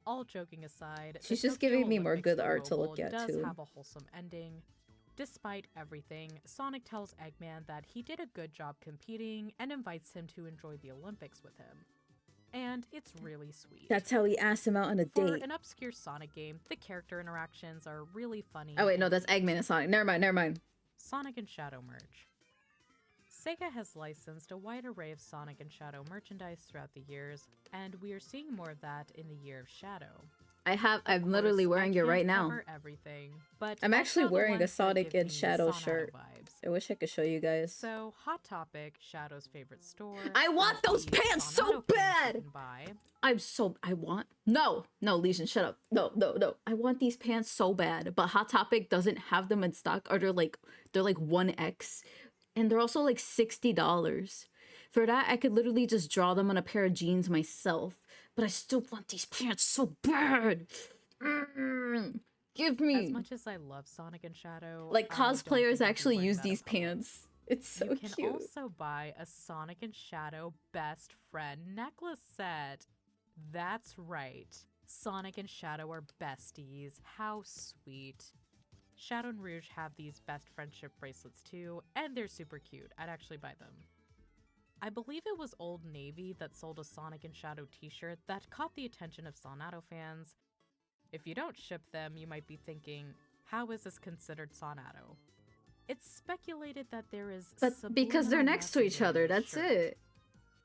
All joking aside, the She's just Tokyo giving me more Olympics good art to look Global at, does too. have a wholesome ending. Despite everything, Sonic tells Eggman that he did a good job competing and invites him to enjoy the Olympics with him. And it's really sweet. That's how he asked him out on a For date. an obscure Sonic game, the character interactions are really funny. Oh wait, no, and that's Eggman and Sonic. Never mind. Sonic and Shadow merge. Sega has licensed a wide array of Sonic and Shadow merchandise throughout the years, and we are seeing more of that in the Year of Shadow. I'm literally wearing it right now. Everything, but I'm actually also the wearing a ones that Sonic give and me Shadow Sonadow shirt. vibes. I wish I could show you guys. So, Hot Topic, Shadow's favorite store. I want has those these pants so Sonadow pants bad! you can buy. No, Legion, shut up. No. I want these pants so bad, but Hot Topic doesn't have them in stock, or they're like 1X, and they're also like $60. For that, I could literally just draw them on a pair of jeans myself, but I still want these pants so bad. Give me. As much as I love Sonic and Shadow, Like I don't cosplayers think I'd be actually wearing use that in these public. pants. It's so You can cute. also buy a Sonic and Shadow best friend necklace set. That's right. Sonic and Shadow are besties. How sweet. Shadow and Rouge have these best friendship bracelets too, and they're super cute. I'd actually buy them. I believe it was Old Navy that sold a Sonic and Shadow t-shirt that caught the attention of Sonadow fans. If you don't ship them, you might be thinking, how is this considered Sonadow? It's speculated that there is But because they're subliminal next to each messaging in other, the that's shirt. it.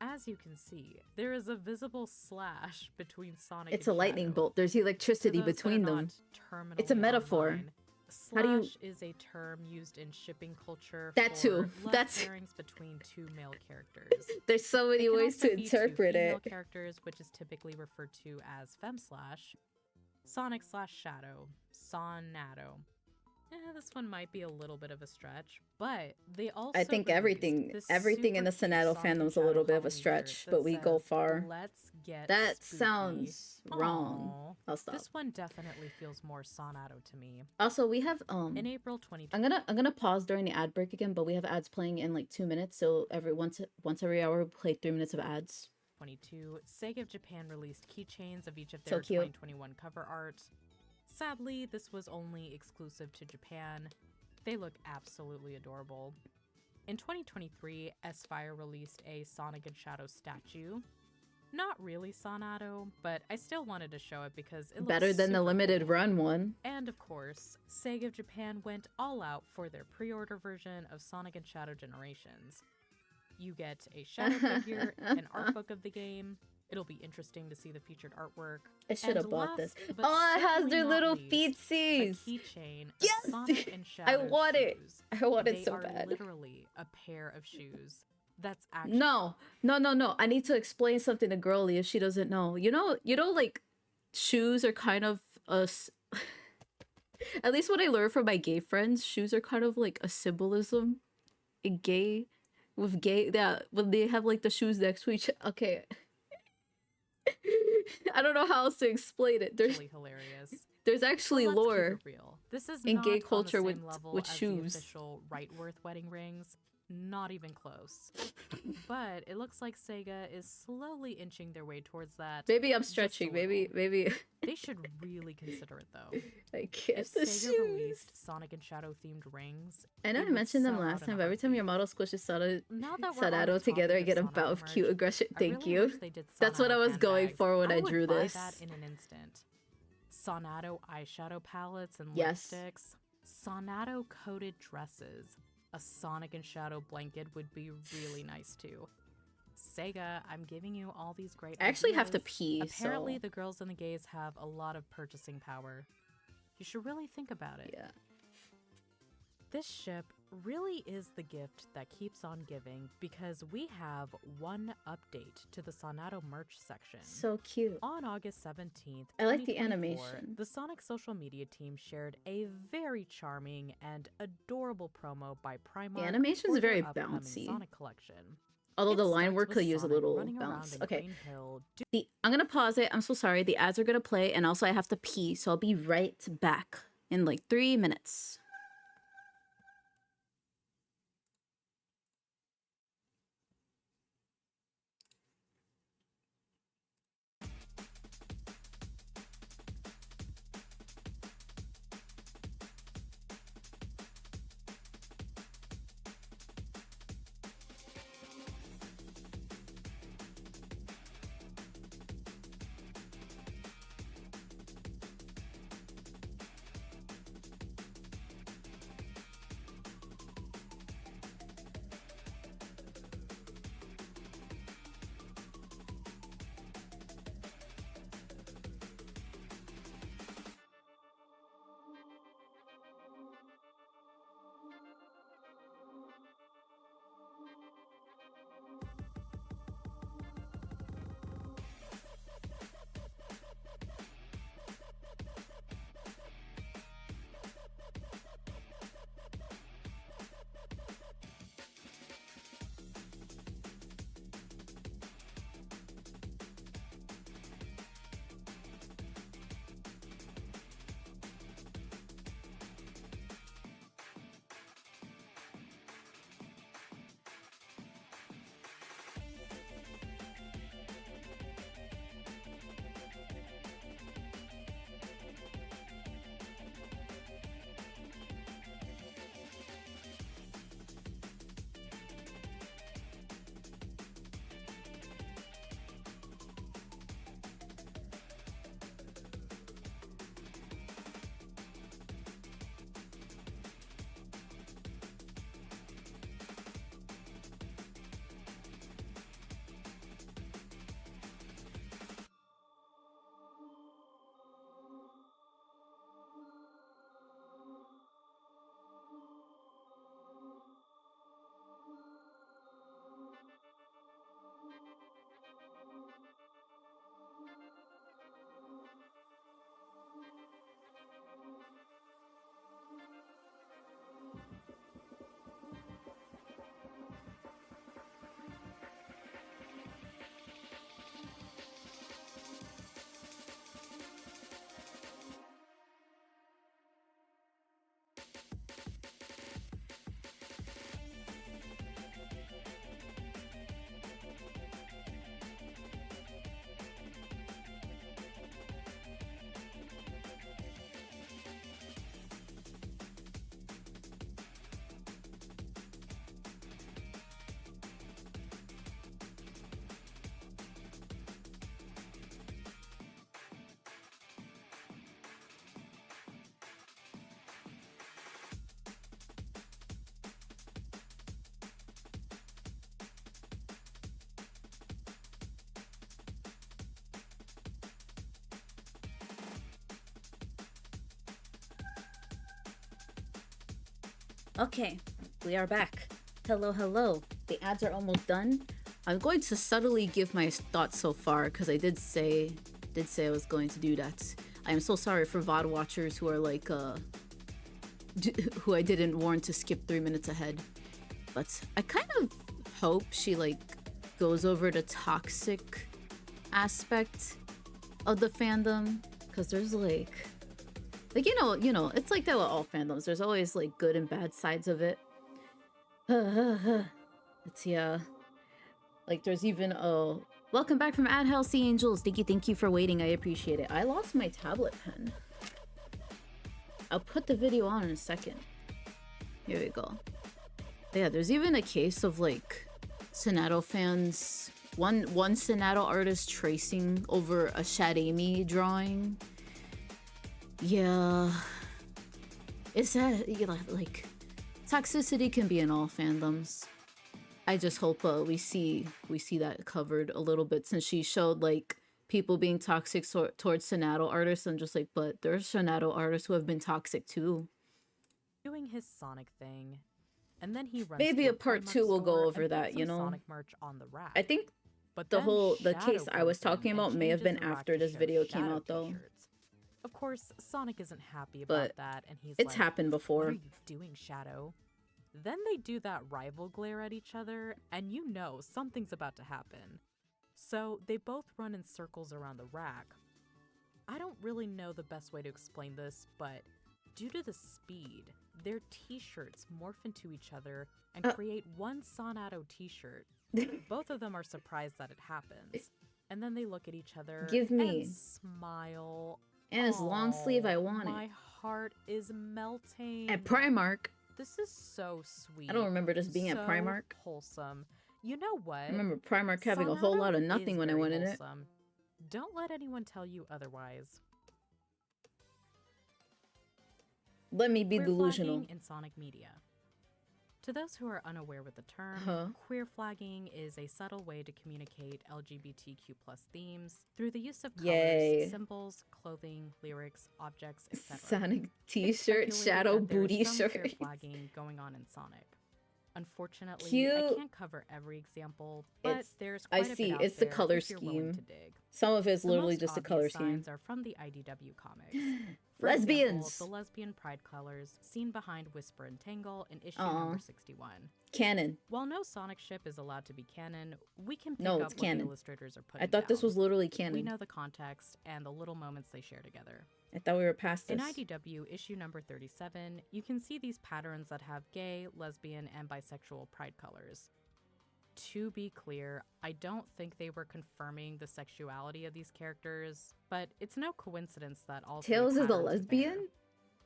As you can see, there is a visible slash between Sonic It's and a lightning Shadow. bolt. There's For electricity those that between are them. not terminally It's a metaphor. online, How do you- slash is a term used in shipping culture That for too. love That's- pairings between 2 male characters. There's so many It can ways also to be interpret 2 female it. characters, which is typically referred to as femslash. Sonic/Shadow, Sonadow. This one might be a little bit of a stretch, but they also I think released everything this in the super cute Sonadow Sonic and fandom's a little Shadow bit of a Halloween stretch, shirt but that we go says, far. Let's get That spooky." sounds wrong. Aw. I'll stop. This one definitely feels more Sonadow to me. Also, we have In April 2020, I'm gonna pause during the ad break again, but we have ads playing in like 2 minutes, so once every hour we play 3 minutes of ads. Sega of Japan released keychains of each of So their cute. 2021 cover art. Sadly, this was only exclusive to Japan. They look absolutely adorable. In 2023, S-Fire released a Sonic and Shadow statue. Not really Sonadow, but I still wanted to show it because it looks Better than the super limited cool. run one. And of course, Sega of Japan went all out for their pre-order version of Sonic and Shadow Generations. You get a Shadow figure, an art book of the game. It'll be interesting to see the featured artwork. I should have And bought this. last, but Oh, it has certainly their not little least, a feetsies. keychain of Yes! Sonic and Shadow I want it. shoes. I want it They so are bad. literally a pair of shoes. That's actually No. I need to explain something to Girly if she doesn't know. You know, like shoes are kind of at least what I learned from my gay friends, shoes are kind of like a symbolism in gay when they have like the shoes next to each. Okay. I don't know how else to explain it. There's hilarious. actually But let's keep lore. it real. This is in not gay on the culture same with level as shoes. the official Rightworth wedding rings. Not even close. But it looks like Sega is slowly inching their way towards that. Maybe I'm just a stretching. little. Maybe They should really consider it though. I can't. If The Sega shoes. released Sonic and Shadow themed rings, I know it I would mentioned them sell last out in time, a but every time your model heartbeat. squishes Now that we're on the Sonadow together, I topic get a of bout of Sonadow cute merch, aggression. I Thank really you. wish they did That's what I Sonadow was going handbags. for when I would drew buy this. that in an instant. Sonadow eyeshadow palettes and Yes. lipsticks. Sonadow coated dresses. A Sonic and Shadow blanket would be really nice too. Sega, I'm giving you all these great I actually have to ideas. pee, Apparently, so... the girls and the gays have a lot of purchasing power. You should really think about it. Yeah. This ship really is the gift that keeps on giving because we have one update to the Sonadow merch section. So cute. On August 17th, I like the 2024, animation. the Sonic social media team shared a very charming and adorable promo by Primark. The animation's for their very upcoming bouncy. Sonic collection. Although It the line starts work with could use a Sonic little running around bounce. in Okay. Green Hill, I'm gonna pause it. I'm so sorry. The ads are gonna play, and also I have to pee, so I'll be right back in like 3 minutes. Okay, we are back. Hello, hello. The ads are almost done. I'm going to subtly give my thoughts so far because I did say I was going to do that. I am so sorry for VOD watchers who are like who I didn't warn to skip 3 minutes ahead. But I kind of hope she like goes over the toxic aspect of the fandom because there's like you know, it's like that with all fandoms. There's always like good and bad sides of it. It's yeah. Like there's even a welcome back from Ad Hell Sea Angels. Thank you for waiting. I appreciate it. I lost my tablet pen. I'll put the video on in a second. Here we go. Yeah, there's even a case of like Sonadow fans. One Sonadow artist tracing over a Shadami drawing. Yeah. It's that, you know, like toxicity can be in all fandoms. I just hope we see that covered a little bit, since she showed like people being toxic towards Sonadow artists. I'm just like, but there's Sonadow artists who have been toxic too. Doing his Sonic thing, and then he runs. Maybe to a part Primark 2 will go store over and that, puts you some know. Sonic merch on the rack. I think But the then case Shadow I was goes in talking and about may have changes been the rack after to this show video came Shadow out though. t-shirts. Of course, Sonic isn't happy about But that, and he's it's like, happened "What before. are you doing, Shadow?" Then they do that rival glare at each other, and you know something's about to happen. So they both run in circles around the rack. I don't really know the best way to explain this, but due to the speed, their t-shirts morph into each other and create one Sonadow t-shirt. Both of them are surprised that it happens. And then they look at each other Give me. and smile. And it's long sleeve, I want My it. heart is melting. At Primark. This is so sweet. I don't remember this being at so Primark. Wholesome. You know what? I remember Primark having a whole lot of Sonadow nothing is when I very went in it. wholesome. Don't let anyone tell you otherwise. Let me be Queer delusional. flagging in Sonic media. To those who are unaware with the term, queer flagging is a subtle way to communicate LGBTQ+ themes through the use of colors, Yay. symbols, clothing, lyrics, objects, etc. Sonic It's t-shirt, speculated shadow that there is booty some queer shirt. flagging going on in Sonic. Unfortunately, I Cute. can't cover every example, but It's, there's I quite a see, bit out it's the there color if you're willing to scheme. dig. Some of it's The literally most just a obvious color scheme. signs are from the IDW comics. For Lesbians. example, the lesbian pride colors seen behind Whisper and Tangle in issue Aw. number 61. Canon. While no Sonic ship is allowed to be canon, we can pick No, up it's what canon. the illustrators are putting I thought this down. was literally We canon. know the context and the little moments they share together. I thought we were past In this. IDW issue number 37, you can see these patterns that have gay, lesbian, and bisexual pride colors. To be clear, I don't think they were confirming the sexuality of these characters, but it's no coincidence that all three Tails is a patterns are lesbian? there.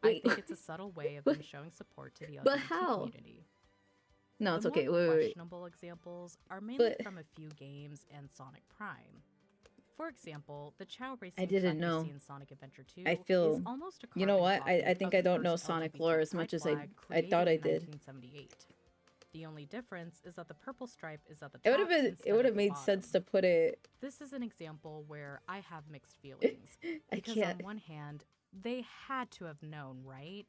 I Wait, think it's a subtle way of them showing support to the LGBT but how? community. No, it's The okay. more Wait. questionable examples are mainly But- from a few games and Sonic Prime. For example, the Chow Racing I didn't track you know. see in Sonic Adventure 2 I feel- is almost a You know carbon what? I copy think of I the don't know first Sonic LGBT lore as pride much as flag I thought I created did. in 1978. The only difference is that the purple stripe is at the top. It would have been. instead It would of have the made bottom. sense to put it. This is an example where I have mixed feelings. I Because can't. on one hand, they had to have known, right?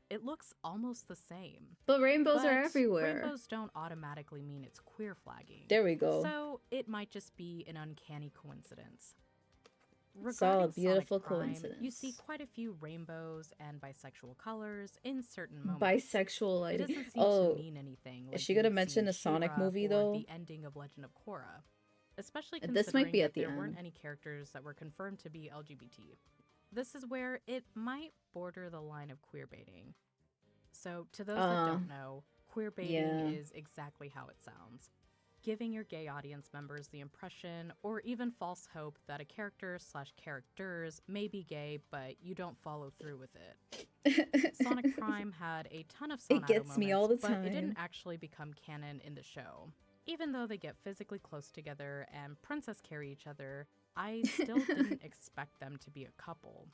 It looks almost the same. But rainbows are But everywhere. Rainbows don't automatically mean it's queer flagging. There we go. So it might just be an uncanny coincidence. It's all a Regarding beautiful Sonic Prime, coincidence. You see quite a few rainbows and bisexual colors in certain moments. Bisexual It lady. doesn't seem Oh, to mean anything. is Like she you gonna would mention see in the Sonic She-Ra movie, or though? The ending of Legend of Korra. Especially This considering might be that at the there weren't end. any characters that were confirmed to be LGBT. This is where it might border the line of queer baiting. So, to those that don't know, queer baiting yeah. is exactly how it sounds. Giving your gay audience members the impression or even false hope that a character/characters may be gay, but you don't follow through with it. Sonic Prime had a ton of Sonadow It gets me all the moments, but it didn't time. actually become canon in the show. Even though they get physically close together and princess carry each other, I still didn't expect them to be a couple.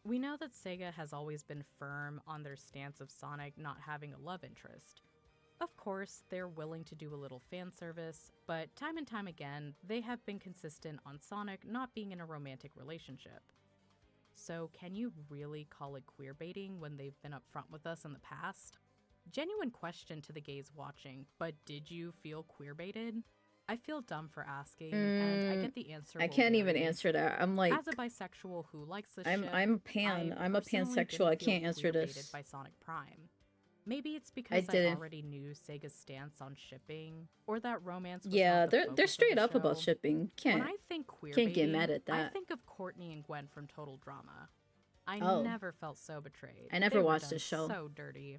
We know that Sega has always been firm on their stance of Sonic not having a love interest. Of course, they're willing to do a little fan service, but time and time again, they have been consistent on Sonic not being in a romantic relationship. So can you really call it queer baiting when they've been upfront with us in the past? Genuine question to the gays watching, but did you feel queer baited? I feel dumb for asking, and I get the answer. I will can't even vary. answer that. I'm like, As a bisexual who likes the I'm ship, a pan. I I'm a personally pansexual. I didn't feel can't answer queer-baited this. by Sonic Prime. Maybe it's because I didn't. already knew Sega's stance on shipping, or that romance was Yeah, not the they're focus of straight the up about show. shipping. When Can't. I think queer can't get baiting, mad at I that. think of Courtney and Gwen from Total Drama. I Oh. never felt so betrayed. I never They were watched done this show. So dirty.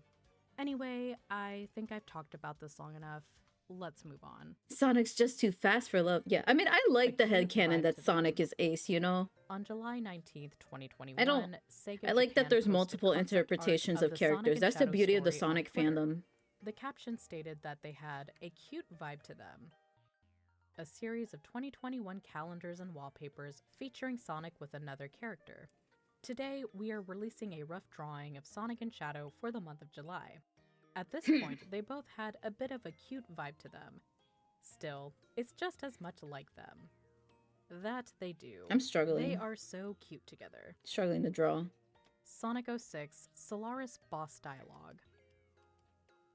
Anyway, I think I've talked about this long enough. Let's move on. Sonic's just too fast for love. Yeah, I mean, I like the cute headcanon vibe that to Sonic them. is ace, you know? On July 19th, 2021, I don't- Sega I like that Japan there's posted multiple concept art interpretations of of the characters. Sonic and That's the Shadow beauty of the story on Sonic Twitter. fandom. The caption stated that they had a cute vibe to them. A series of 2021 calendars and wallpapers featuring Sonic with another character. Today, we are releasing a rough drawing of Sonic and Shadow for the month of July. At this point, they both had a bit of a cute vibe to them. Still, it's just as much like them. That they do. I'm struggling. They are so cute together. Struggling to draw. Sonic 06 Solaris Boss Dialogue.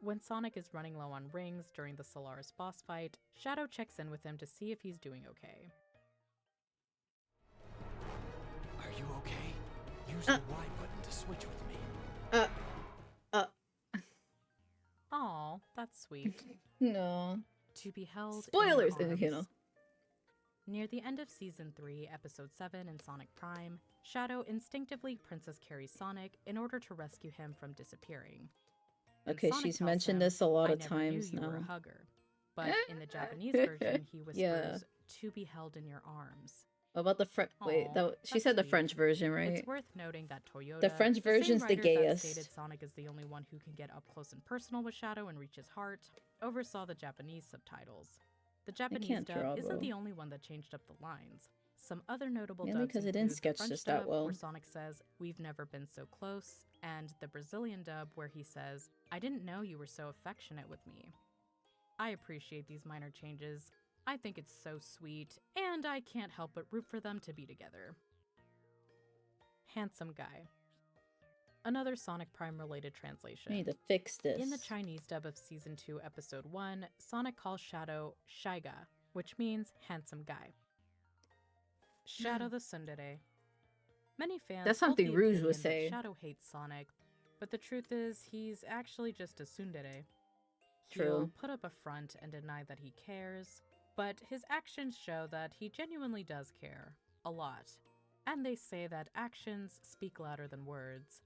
When Sonic is running low on rings during the Solaris boss fight, Shadow checks in with him to see if he's doing okay. Are you okay? Use the Y button to switch with me. Aw, that's sweet. No. To be held Spoilers! in your You know. arms. Near the end of Season 3, Episode 7 in Sonic Prime, Shadow instinctively Princess carries Sonic in order to rescue him from disappearing. And Okay, Sonic she's tells mentioned him, this a lot "I of never knew times you were a now. hugger." But in the Japanese version, he whispers, Yeah. "To be held in your arms." What about the French? Wait, Aw, that she that's said the sweet. French version, right? It's worth noting that Toyota, The French same version's the writer that gayest. stated Sonic is the only one who can get up close and personal with Shadow and reach his heart, oversaw the Japanese subtitles. The Japanese can't draw, dub isn't bro. the only one that changed up the lines. Some other notable Mainly dubs 'cause it didn't include the sketch French just that dub, well. where Sonic says, "We've never been so close," and the Brazilian dub, where he says, "I didn't know you were so affectionate with me." I appreciate these minor changes. I think it's so sweet, and I can't help but root for them to be together. Handsome guy. Another Sonic Prime related translation. I need to fix this. In the Chinese dub of Season 2, Episode 1, Sonic calls Shadow Shaiga, which means handsome guy. Shadow the Tsundere. Many fans That's hold something the Rouge would opinion that say. Shadow hates Sonic, but the truth is he's actually just a tsundere. True. He'll put up a front and deny that he cares, but his actions show that he genuinely does care. A lot. And they say that actions speak louder than words.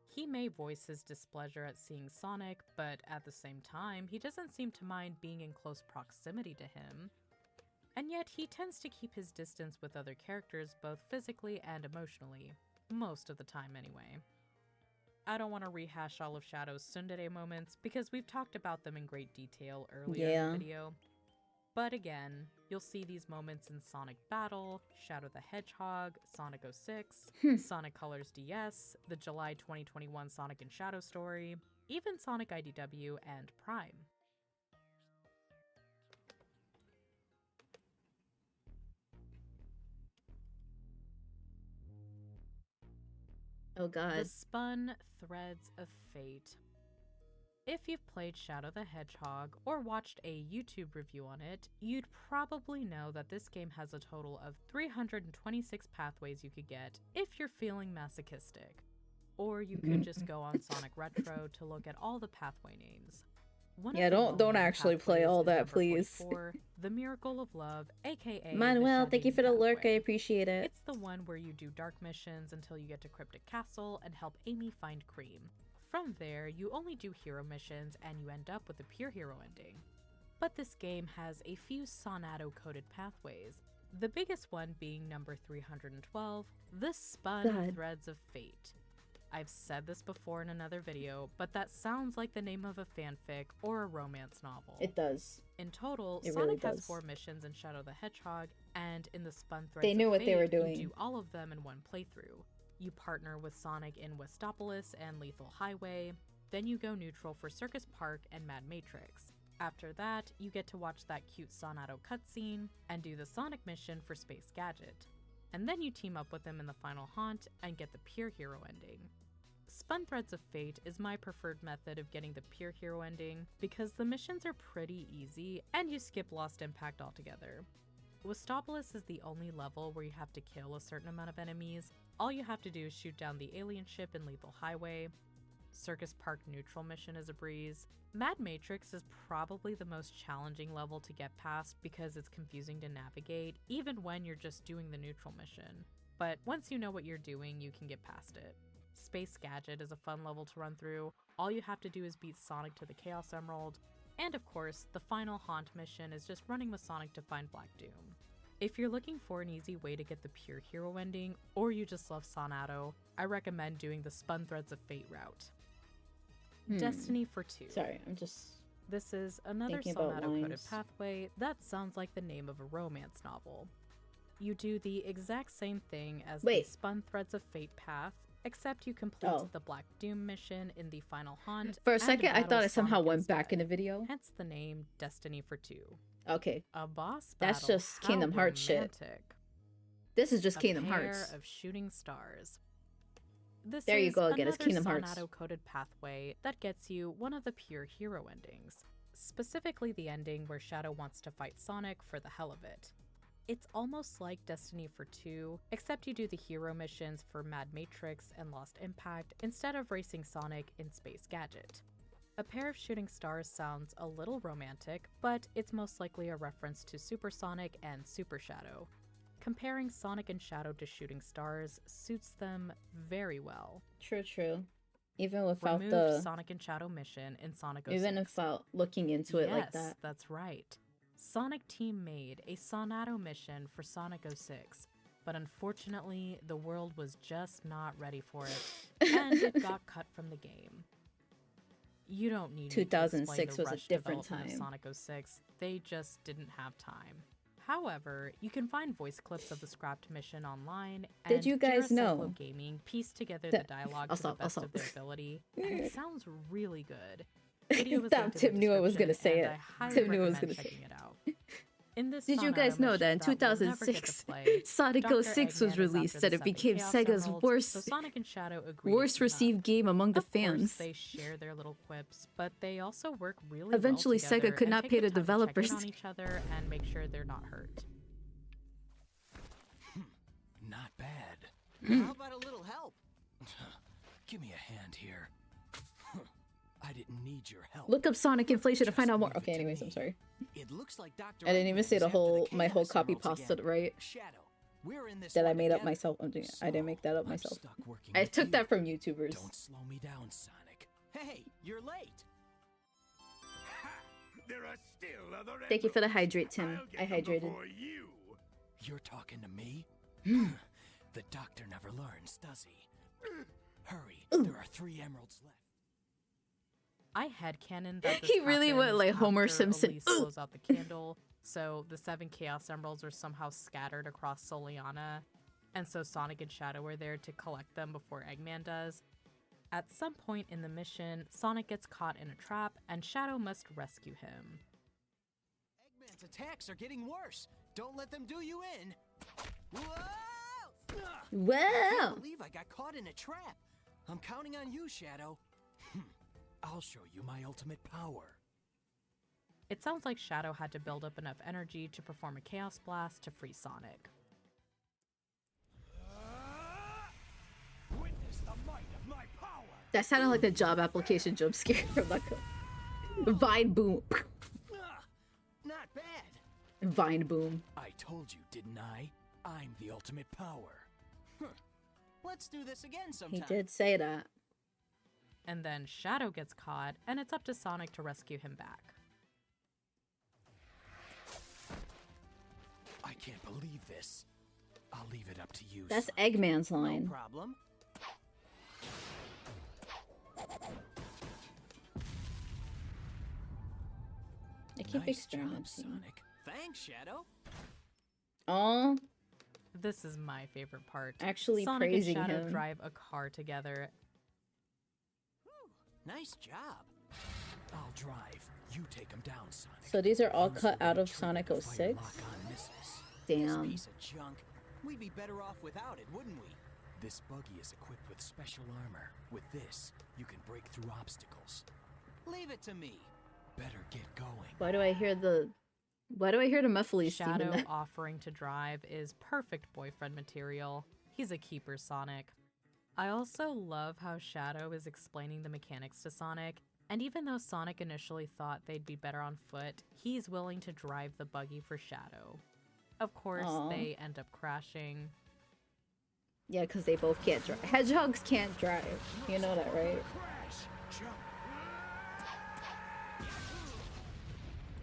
He may voice his displeasure at seeing Sonic, but at the same time, he doesn't seem to mind being in close proximity to him. And yet, he tends to keep his distance with other characters both physically and emotionally. Most of the time, anyway. I don't want to rehash all of Shadow's tsundere moments because we've talked about them in great detail earlier in the video. But again, you'll see these moments in Sonic Battle, Shadow the Hedgehog, Sonic 06, Sonic Colors DS, the July 2021 Sonic and Shadow story, even Sonic IDW and Prime. Oh god. The Spun Threads of Fate. If you've played Shadow the Hedgehog or watched a YouTube review on it, you'd probably know that this game has a total of 326 pathways you could get if you're feeling masochistic. Or you could just go on Sonic Retro to look at all the pathway names. One of Yeah, the don't well-known actually play pathways all is that, number please. 44, The Miracle of Love, aka Manuel, the thank you for the Shadowing lurk. I pathway. appreciate it. It's the one where you do dark missions until you get to Cryptic Castle and help Amy find Cream. From there, you only do hero missions and you end up with a pure hero ending. But this game has a few Sonadow-coded pathways, the biggest one being number 312, the Spun Threads of Fate. I've said this before in another video, but that sounds like the name of a fanfic or a romance novel. It does. In total, It Sonic really has does. 4 missions in Shadow the Hedgehog, and in the Spun Threads They knew of what they Fate, were doing. You do all of them in one playthrough. You partner with Sonic in Westopolis and Lethal Highway, then you go neutral for Circus Park and Mad Matrix. After that, you get to watch that cute Sonadow cutscene and do the Sonic mission for Space Gadget. And then you team up with him in the final haunt and get the pure hero ending. Spun Threads of Fate is my preferred method of getting the pure hero ending because the missions are pretty easy and you skip Lost Impact altogether. Westopolis is the only level where you have to kill a certain amount of enemies. All you have to do is shoot down the alien ship in Lethal Highway. Circus Park neutral mission is a breeze. Mad Matrix is probably the most challenging level to get past because it's confusing to navigate, even when you're just doing the neutral mission. But once you know what you're doing, you can get past it. Space Gadget is a fun level to run through. All you have to do is beat Sonic to the Chaos Emerald. And of course, the final Haunt mission is just running with Sonic to find Black Doom. If you're looking for an easy way to get the pure hero ending, or you just love Sonadow, I recommend doing the Spun Threads of Fate route. Destiny for 2. Sorry, I'm just... This is another thinking about Sonadow-coded lines. pathway that sounds like the name of a romance novel. You do the exact same thing as Wait. the Spun Threads of Fate path, except you complete the Black Doom mission in the final Haunt. For a and second, I battle thought it somehow Sonic went back in instead. the video. Hence the name Destiny for 2. Okay. A boss That's battle. just Kingdom How Hearts shit. romantic. This is just A Kingdom pair Hearts. of shooting stars. This There you is go again, it's another Kingdom Hearts. Sonadow-coded pathway that gets you one of the pure hero endings. Specifically the ending where Shadow wants to fight Sonic for the hell of it. It's almost like Destiny for 2, except you do the hero missions for Mad Matrix and Lost Impact instead of racing Sonic in Space Gadget. A pair of shooting stars sounds a little romantic, but it's most likely a reference to Super Sonic and Super Shadow. Comparing Sonic and Shadow to shooting stars suits them very well. True, true. Even without Removed the... Sonic and Shadow mission in Sonic 06. Even without looking into it like that. Yes, that's right. Sonic Team made a Sonadow mission for Sonic 06, but unfortunately, the world was just not ready for it, and it got cut from the game. You don't need me to explain 2006 the was a rushed different development of time. Sonic 06. They just didn't have time. However, you can find voice clips of the scrapped mission online, and Did you guys know Gaming pieced together the dialogue to the best of their ability, and it sounds really good. Video was linked in the Tim knew I was gonna description, say and it. I highly Tim knew I was recommend gonna say checking it out. In this Did you Sonadow guys know mission that in we'll never get to 2006, play, Sonic Dr. 06 was Eggman is released after and the it 7 became Chaos Sega's Emeralds, worst, so Sonic and Shadow agreed to worst team up. received game among the Of course, fans. they share their little quips, but they also work really Eventually, well together Sega could and not take pay the the time to check in developers. on each other and make sure they're not hurt. Not bad. How about a little help? Give me a hand here. I didn't need your help. Look up Sonic inflation to Just find out more. leave it Okay, to anyways, me. I'm sorry. It looks like Dr. I didn't even say Eggman's the after whole my whole Chaos copy Emeralds pasted again. right. Shadow, we're in this That I one made up together. myself. I didn't make that up I'm myself. stuck working I with took you. that from YouTubers. Don't slow me down, Sonic. Hey, you're late. Ha! There are still other Thank you for the emeralds. hydrate, Tim. I'll get I them hydrated. before you. You're talking to me? The doctor never learns, does he? Hurry, there are 3 emeralds left. I headcanon that this He really went happens like Homer after Simpson. Elise blows out the candle, so the 7 Chaos Emeralds are somehow scattered across Soliana, and so Sonic and Shadow are there to collect them before Eggman does. At some point in the mission, Sonic gets caught in a trap, and Shadow must rescue him. Eggman's attacks are getting worse. Don't let them do you in. Whoa! Ugh. I Wow. can't believe I got caught in a trap. I'm counting on you, Shadow. I'll show you my ultimate power. It sounds like Shadow had to build up enough energy to perform a Chaos Blast to free Sonic. Witness the might of my power. That sounded like the job application jump scare from like a Vine boom. Not bad. Vine boom. I told you, didn't I? I'm the ultimate power. Let's do this again He sometime. did say that. And then Shadow gets caught, and it's up to Sonic to rescue him back. I can't believe this. I'll leave it up to you, That's Sonic. Eggman's No line. problem. I keep Nice job, experimenting. Sonic. Thanks, Shadow. Aw, This is my favorite part. actually Sonic praising and Shadow him. drive a car together. Nice job. I'll drive. You take him down, Sonic. So these are all Use cut the out right of trigger Sonic to fire 06? lock-on missiles. Damn. This piece of junk. We'd be better off without it, wouldn't we? This buggy is equipped with special armor. With this, you can break through obstacles. Leave it to me. Better get going. Why do I hear the muffly theme in Shadow that? offering to drive is perfect boyfriend material. He's a keeper, Sonic. I also love how Shadow is explaining the mechanics to Sonic, and even though Sonic initially thought they'd be better on foot, he's willing to drive the buggy for Shadow. Of course, Aw. they end up crashing. Yeah, because they both can't drive. Hedgehogs can't drive. You know that, right?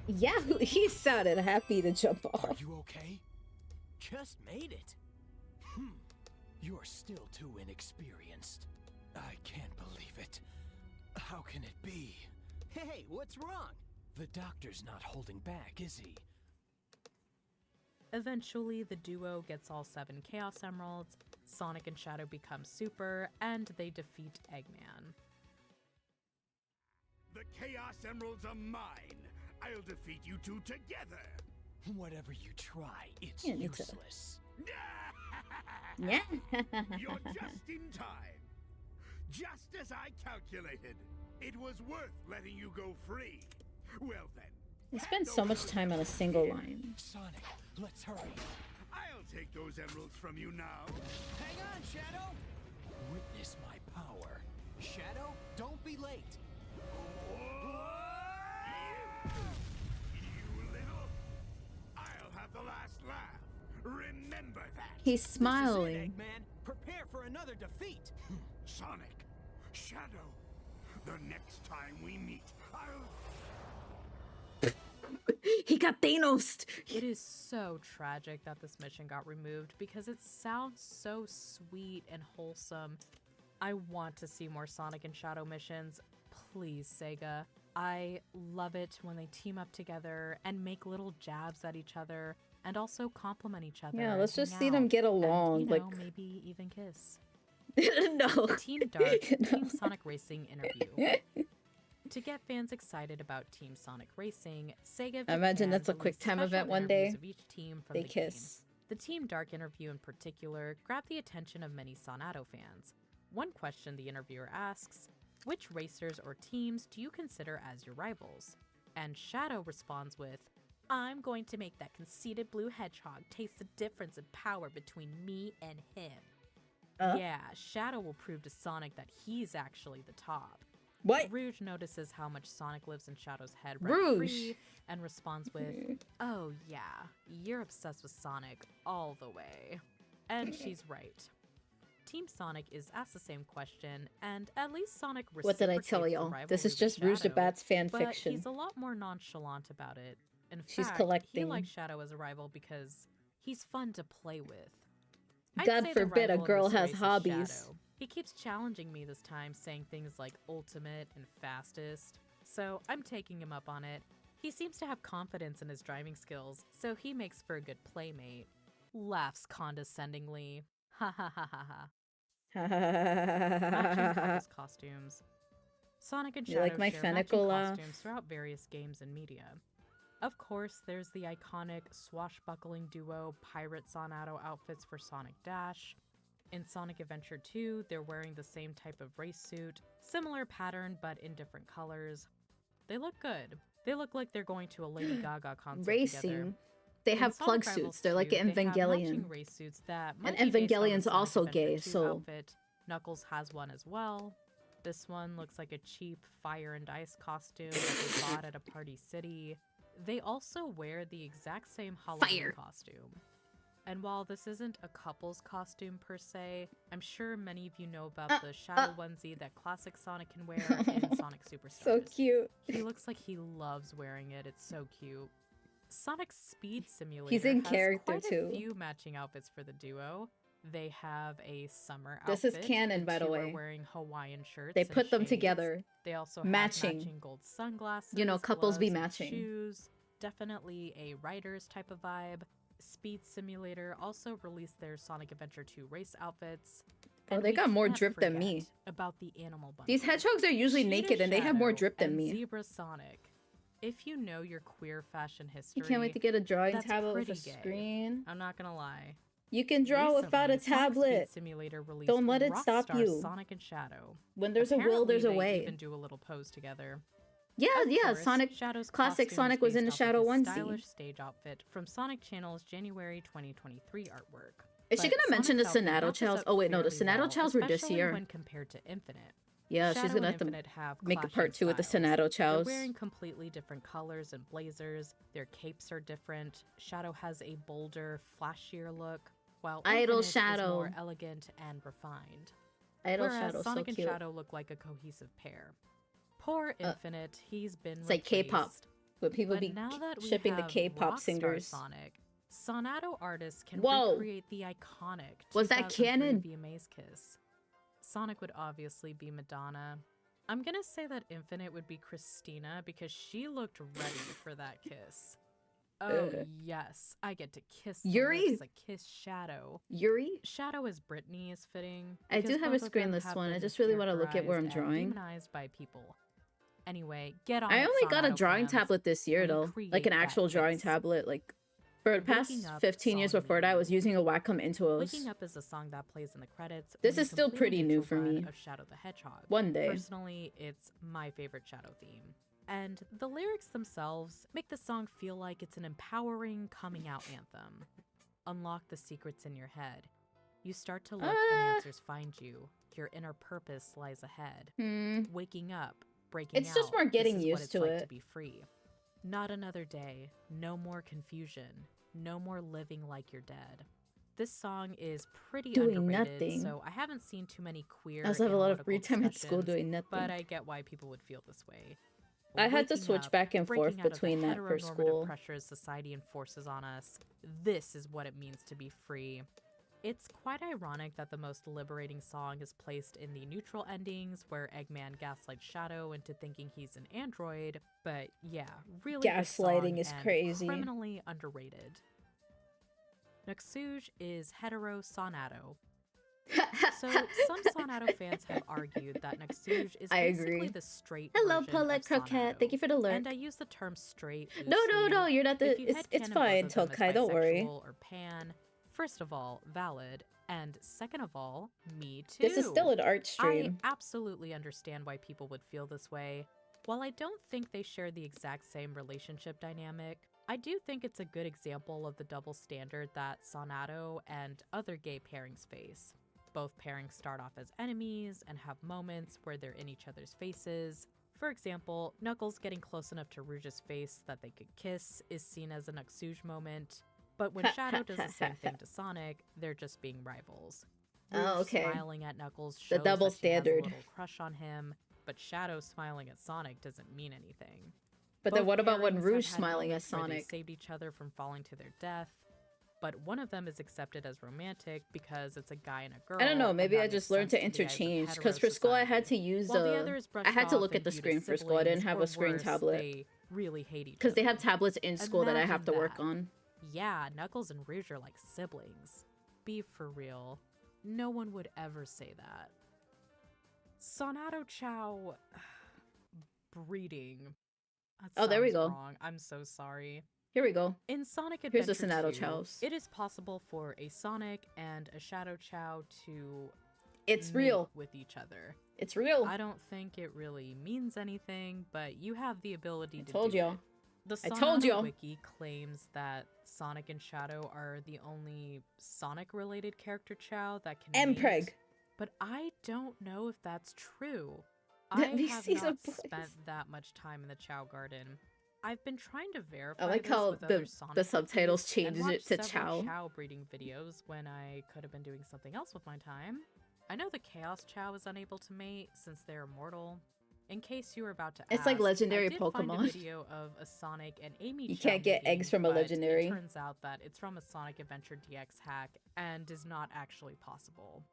Yeah, he sounded happy to jump Are off. you okay? Just made it. You're still too inexperienced. I can't believe it. How can it be? Hey, what's wrong? The doctor's not holding back, is he? Eventually, the duo gets all 7 Chaos Emeralds, Sonic and Shadow become super, and they defeat Eggman. The Chaos Emeralds are mine. I'll defeat you two together. Whatever you try, it's Yeah, me too. useless. Yeah. You're just in time. Just as I calculated. It was worth letting you go free. Well then. They spend so much time on a single line. Sonic, let's hurry. I'll take those emeralds from you now. Hang on, Shadow! Witness my power. Shadow, don't be late. You little. I'll have the last laugh. Remember that. He's This is it, smiling. Eggman. Prepare for another defeat. Sonic, Shadow, the next time we meet, I'll... He got Thanos. It is so tragic that this mission got removed because it sounds so sweet and wholesome. I want to see more Sonic and Shadow missions. Please, Sega. I love it when they team up together and make little jabs at each other and also compliment each other. Yeah, and let's just hang see them out get and, along. you know, Like, maybe even kiss. no. Team Dark, No. Team Sonic Racing interview. To get fans excited about Team Sonic Racing, Sega I imagine Japan that's a quick released time special event one interviews day. of each team from They the kiss. game. The Team Dark interview in particular grabbed the attention of many Sonadow fans. One question the interviewer asks, which racers or teams do you consider as your rivals? And Shadow responds with, I'm going to make that conceited blue hedgehog taste the difference in power between me and him. Yeah, Shadow will prove to Sonic that he's actually the top. What? Rouge notices how much Sonic lives in Shadow's head Rouge. rent-free and responds with, oh yeah, you're obsessed with Sonic all the way. And she's right. Team Sonic is asked the same question, and at least Sonic What did I reciprocates tell the y'all? rivalry This is with just Rouge the Shadow, Bat's fan but fiction. he's a lot more nonchalant about it. In She's fact, collecting. he likes Shadow as a rival because he's fun to play with. I'd God say the forbid a rival of girl this has race is hobbies. Shadow. He keeps challenging me this time, saying things like ultimate and fastest, so I'm taking him up on it. He seems to have confidence in his driving skills, so he makes for a good playmate. Laughs condescendingly. Ha ha ha ha ha. Matching couples costumes. Sonic and You Shadow like my share fennicle matching laugh? costumes throughout various games and media. Of course, there's the iconic swashbuckling duo Pirate Sonadow outfits for Sonic Dash. In Sonic Adventure 2, they're wearing the same type of race suit, similar pattern but in different colors. They look good. They look like they're going to a Lady Gaga concert together. Racing. They In have Sonic plug Rivals suits. They're like 2, they have Evangelion. matching race suits that And might be based on the Evangelion's Sonic also Adventure gay, 2 so- outfit. Knuckles has one as well. This one looks like a cheap Fire and Ice costume that they bought at a Party City. They also wear the exact same Halloween Fire. costume. And while this isn't a couple's costume per se, I'm sure many of you know about the shadow onesie that classic Sonic can wear in Sonic Superstars. So cute. He looks like he loves wearing it. It's so cute. Sonic Speed Simulator He's in has character, quite too. a few matching outfits for the duo. They have a summer This outfit. is canon, by the two are way. wearing Hawaiian shirts. They and put them shades. together. They also have Matching. matching gold sunglasses. You know, couples be gloves, and matching. Shoes. Definitely a writer's type of vibe. Speed Simulator also released their Sonic Adventure 2 race outfits. Oh, And they we got more can't drip than forget me. About the animal bundle. These hedgehogs are usually Cheetah naked and they have more Shadow drip than and me. Zebra Sonic. If you know your queer fashion history, You can't wait to get a drawing that's tablet with a pretty gay. screen. I'm not gonna lie. You can draw without a Recently, Sonic tablet. Speed Simulator released Don't let it stop Rockstar you. Sonic and Shadow. When there's a will, there's a Apparently, way. They even do a little pose together. Yeah, Of yeah. course, Sonic, Shadow's classic costume Sonic is was in a based off of shadow his onesie. stylish stage outfit from Sonic Channel's January 2023 artwork. Is she But gonna mention the Sonic's outfit Sonadow matches Childs? up Oh wait, no, the fairly Sonadow well, Childs were this especially year. when compared to Infinite. Yeah, Shadow she's gonna and have to Infinite have make a clashing part 2 with the styles. Sonadow They're Chows. wearing completely different colors and blazers. Their capes are different. Shadow has a bolder, flashier look, while Idle Infinite Shadow. is more elegant and refined. Idle Whereas Shadow, so Sonic and cute. Shadow look like a cohesive pair. Poor Infinite, he's been It's like K-pop. replaced. But people But be now that we shipping the have K-pop Rockstar singers. Sonic, Sonadow artists can Whoa. recreate the iconic Was that 2003 canon? VMA's kiss. Sonic would obviously be Madonna. I'm gonna say that Infinite would be Christina because she looked ready for that kiss. Oh yes, I get to kiss the Yuri? lips, a kiss Shadow. Yuri? Shadow as Brittany is fitting. I do because have a both of them screenless have one. I been just really want to look at where I'm characterized and drawing. demonized by people. Anyway, get on I it, only got a Sonadow drawing fans. tablet this year, though. Recreate Like an that actual drawing kiss. tablet. Like, for the past Waking Up 15 years song before that, I was using a Wacom Intuos. Waking Up is a song that plays in the credits. This when is you still complete a pretty new neutral for run me. Of Shadow the Hedgehog. One day. Personally, it's my favorite Shadow theme. And the lyrics themselves make the song feel like it's an empowering coming out anthem. Unlock the secrets in your head. You start to look and answers find you. Your inner purpose lies ahead. Waking up, breaking It's just out, more getting this is what used it's to like it. to be free. Not another day, no more confusion, no more living like you're dead. This song is pretty Doing underrated, nothing. so I haven't seen too many queer I also have a lot of free analytical time at school discussions, doing nothing. but I get why people would feel this way. I had to Waking switch up, back and breaking forth out of the between that for heteronormative school. pressures society enforces on us. This is what it means to be free. It's quite ironic that the most liberating song is placed in the neutral endings where Eggman gaslights Shadow into thinking he's an android, but yeah, really good Gaslighting song is and crazy. criminally underrated. Nuxuge is hetero Sonadow. So some Sonadow fans have argued that Nuxuge is I basically agree. the straight Hello, version Paulette of Croquette. Sonadow. Thank you for the lurk. And I use the term straight No, loosely. you're not the. If you It's headcanon fine, both of them Tokai. as Don't worry. bisexual or pan, first of all, valid, and second of all, me too. This is still an art stream. I absolutely understand why people would feel this way. While I don't think they share the exact same relationship dynamic, I do think it's a good example of the double standard that Sonadow and other gay pairings face. Both pairings start off as enemies and have moments where they're in each other's faces. For example, Knuckles getting close enough to Rouge's face that they could kiss is seen as a Nuxuge moment, but when Shadow does the same thing to Sonic, they're just being rivals. Oh, Rouge okay. smiling at Knuckles shows double that she has a standard. little crush on him, but Shadow smiling at Sonic doesn't mean anything. But then Both what about when pairings have Rouge had smiling at moments where they Sonic? saved each other from falling to their death, but one of them is accepted as romantic because it's a guy and a girl. I don't know. and Maybe that I makes just learned to sense in the eyes of interchange. Because hetero for school, I had to society. use While the other is I brushed had to off look at and the viewed screen as for school. I didn't siblings, have or a screen worse, tablet. They really hate each Because they other. have tablets in school that I have to Imagine work that. on. Yeah, Knuckles and Rouge are like siblings. Be for real. No one would ever say that. Sonadow Chow breeding. That Oh, there we sounds go. Wrong. I'm so sorry. Here we go. In Sonic Here's Adventure the Sonadow 2, Chows. it is possible for a Sonic and a Shadow Chow to It's mate real. with each other. It's real. I don't think it really means anything, but you have the ability to told do y'all. it. The I told Sonadow y'all. Wiki claims that Sonic and Shadow are the only Sonic-related character Chow that can And mate, Preg. but I don't know if that's true. Let I me have see not some boys. spent that much time in the Chow Garden. I've been trying to verify I like this how with other Sonic the subtitles reviews and changes it watched to several Chow. Chow breeding videos when I could have been doing something else with my time. I know the Chaos Chow is unable to mate since they're immortal. In case you were about to ask, It's like legendary I did find a Pokemon. video of a Sonic and Amy You Chow can't get mating, eggs from a but legendary. It turns out that it's from a Sonic Adventure DX hack and is not actually possible.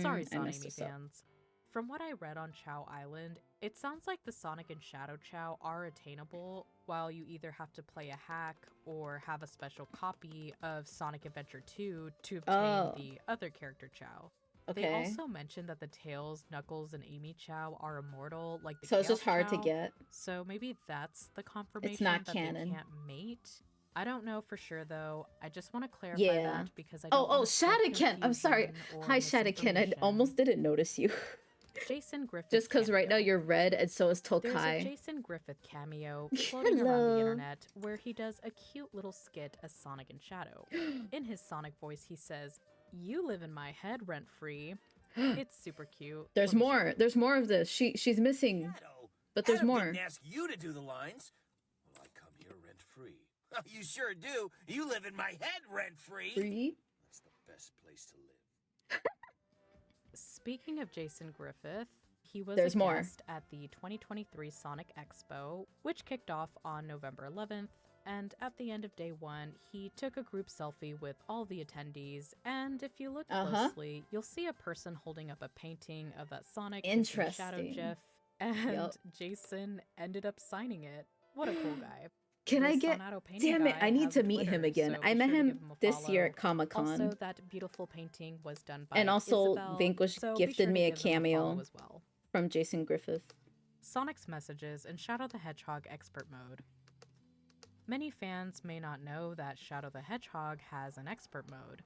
Sorry, I Son messed Amy this up. fans. From what I read on Chow Island, it sounds like the Sonic and Shadow Chow are attainable, while you either have to play a hack or have a special copy of Sonic Adventure 2 to obtain Oh. the other character Chow. Okay. They also mentioned that the Tails, Knuckles, and Amy Chow are immortal, like the So it's just Chaos hard to Chow. get. So maybe that's the confirmation not that canon. they can't mate. I don't know for sure though. I just want to clarify Yeah. that because I don't Oh, want to spread Shadaken! I'm sorry. confusion or Hi, Shadaken. I misinformation. almost didn't notice you. Jason Griffith. Just because right now cameo. you're red and so is There's a Tokai. Jason Griffith cameo floating around Hello. the internet where he does a cute little skit as Sonic and Shadow. In his Sonic voice, he says, "You live in my head rent free." It's super cute. There's Let me show more. you. There's more of this. She's missing. Shadow, But there's Adam more. didn't ask you to do the lines. Well, I come here rent free. You sure do. You live in my head rent free. Free? That's the best place to live. Speaking of Jason Griffith, he was There's a more. guest at the 2023 Sonic Expo, which kicked off on November 11th, and at the end of day one, he took a group selfie with all the attendees, and if you look closely, you'll see a person holding up a painting of that Sonic kissing Shadow Interesting. GIF, and Yup. Jason ended up signing it. What a cool guy. Can The I get... Sonadow painting Damn it, guy I need has to a meet him Twitter, again. so I be met sure to him give him a this year follow. at Comic-Con. Also, that beautiful painting was done by And also, Isabel, Vanquish so be gifted sure to me a give them follow cameo as well. from Jason Griffith. Sonic's messages in Shadow the Hedgehog Expert Mode. Many fans may not know that Shadow the Hedgehog has an Expert Mode.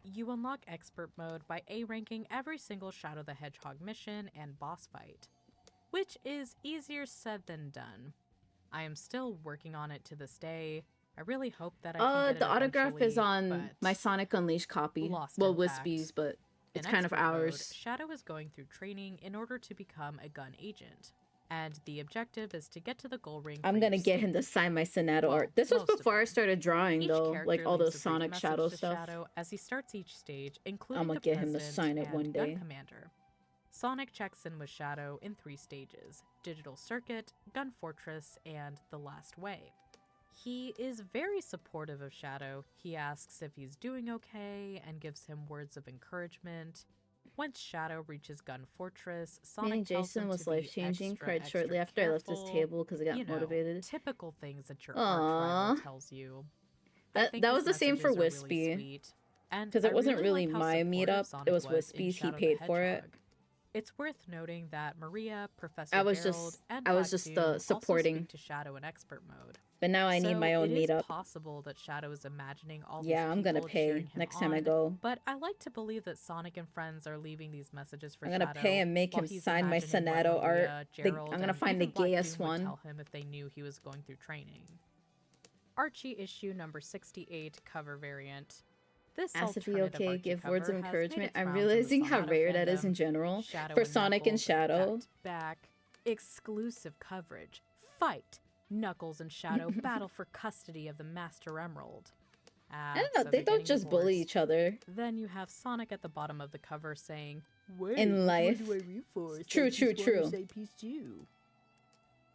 You unlock Expert Mode by A-ranking every single Shadow the Hedgehog mission and boss fight, which is easier said than done. I am still working on it to this day. I really hope that I can get it The autograph is eventually, on but my Sonic Unleashed copy. lost Well, in Wispy's, fact. but it's In kind of Expert Mode, ours. Shadow is going through training in order to become a gun agent, and the objective is to get to the goal ring. I'm for gonna each get him to stage. sign my Sonadow Well, art. This was most of before I them. started drawing, Each though. character Like all leaves those a brief Sonic message Shadow to stuff. Shadow as he starts each stage, including I'ma the get him to president sign it and one gun day. commander. Sonic checks in with Shadow in 3 stages: Digital Circuit, Gun Fortress, and The Last Way. He is very supportive of Shadow. He asks if he's doing okay and gives him words of encouragement. Once Shadow reaches Gun Fortress, Sonic Meaning tells Jason him was to be life-changing, extra, cried extra shortly after I left his careful. table because I got You know, motivated. typical things that your Aww. arch rival tells you. I That think that his was the same for messages are really Wispy. sweet, and Because it I wasn't really really like how my supportive meetup, Sonic it was in Wispy's, he Shadow the paid for it. Hedgehog. It's worth noting that Maria, Professor I was Gerald, just- and I was Black just, Doom also supporting. speak to Shadow in Expert Mode. But now I need my own It meetup. is possible that Shadow is imagining all these Yeah, I'm gonna people pay cheering him next time I on, go. But I like to believe that Sonic and friends are leaving these messages for I'm gonna Shadow pay and make while him he's sign my imagining what Sonadow art. Maria, The- Gerald, I'm gonna and find the even Black gayest Doom would one. tell him if they knew he was going through training. Archie issue number 68 cover variant. This Ask if you alternative okay, Archie give words of cover has made encouragement. its I'm rounds in the realizing how Sonadow rare that is fandom. in general. Shadow For and Sonic and Knuckles Shadow. back, exclusive coverage. Fight! Knuckles and Shadow battle for custody of the Master Emerald. I don't know, they don't just bully each other. Then you have Sonic at the bottom of the cover saying, Wait, In life. What do I read for? True, Say true, piece one or true. say piece two?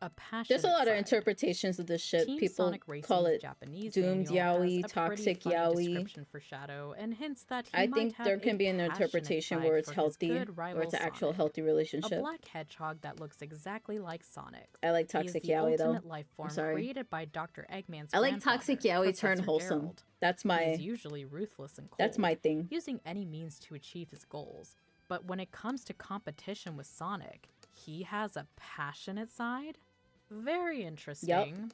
a passionate There's a lot of side. interpretations of this shit. Team People Sonic Racing's call it Japanese doomed manual yaoi, has a pretty toxic funny yaoi. description for Shadow and hints that he I might think have there can a be an passionate interpretation side where it's for his healthy, good or rival it's an actual Sonic. healthy A relationship. black hedgehog that looks exactly like Sonic. I like He is toxic the yaoi though. ultimate life form sorry. created by Dr. Eggman's I like toxic grandfather, yaoi turn Professor wholesome. Gerald. That's He my is usually ruthless and cold, that's my thing. using any means to achieve his goals. But when it comes to competition with Sonic, he has a passionate side? Very interesting.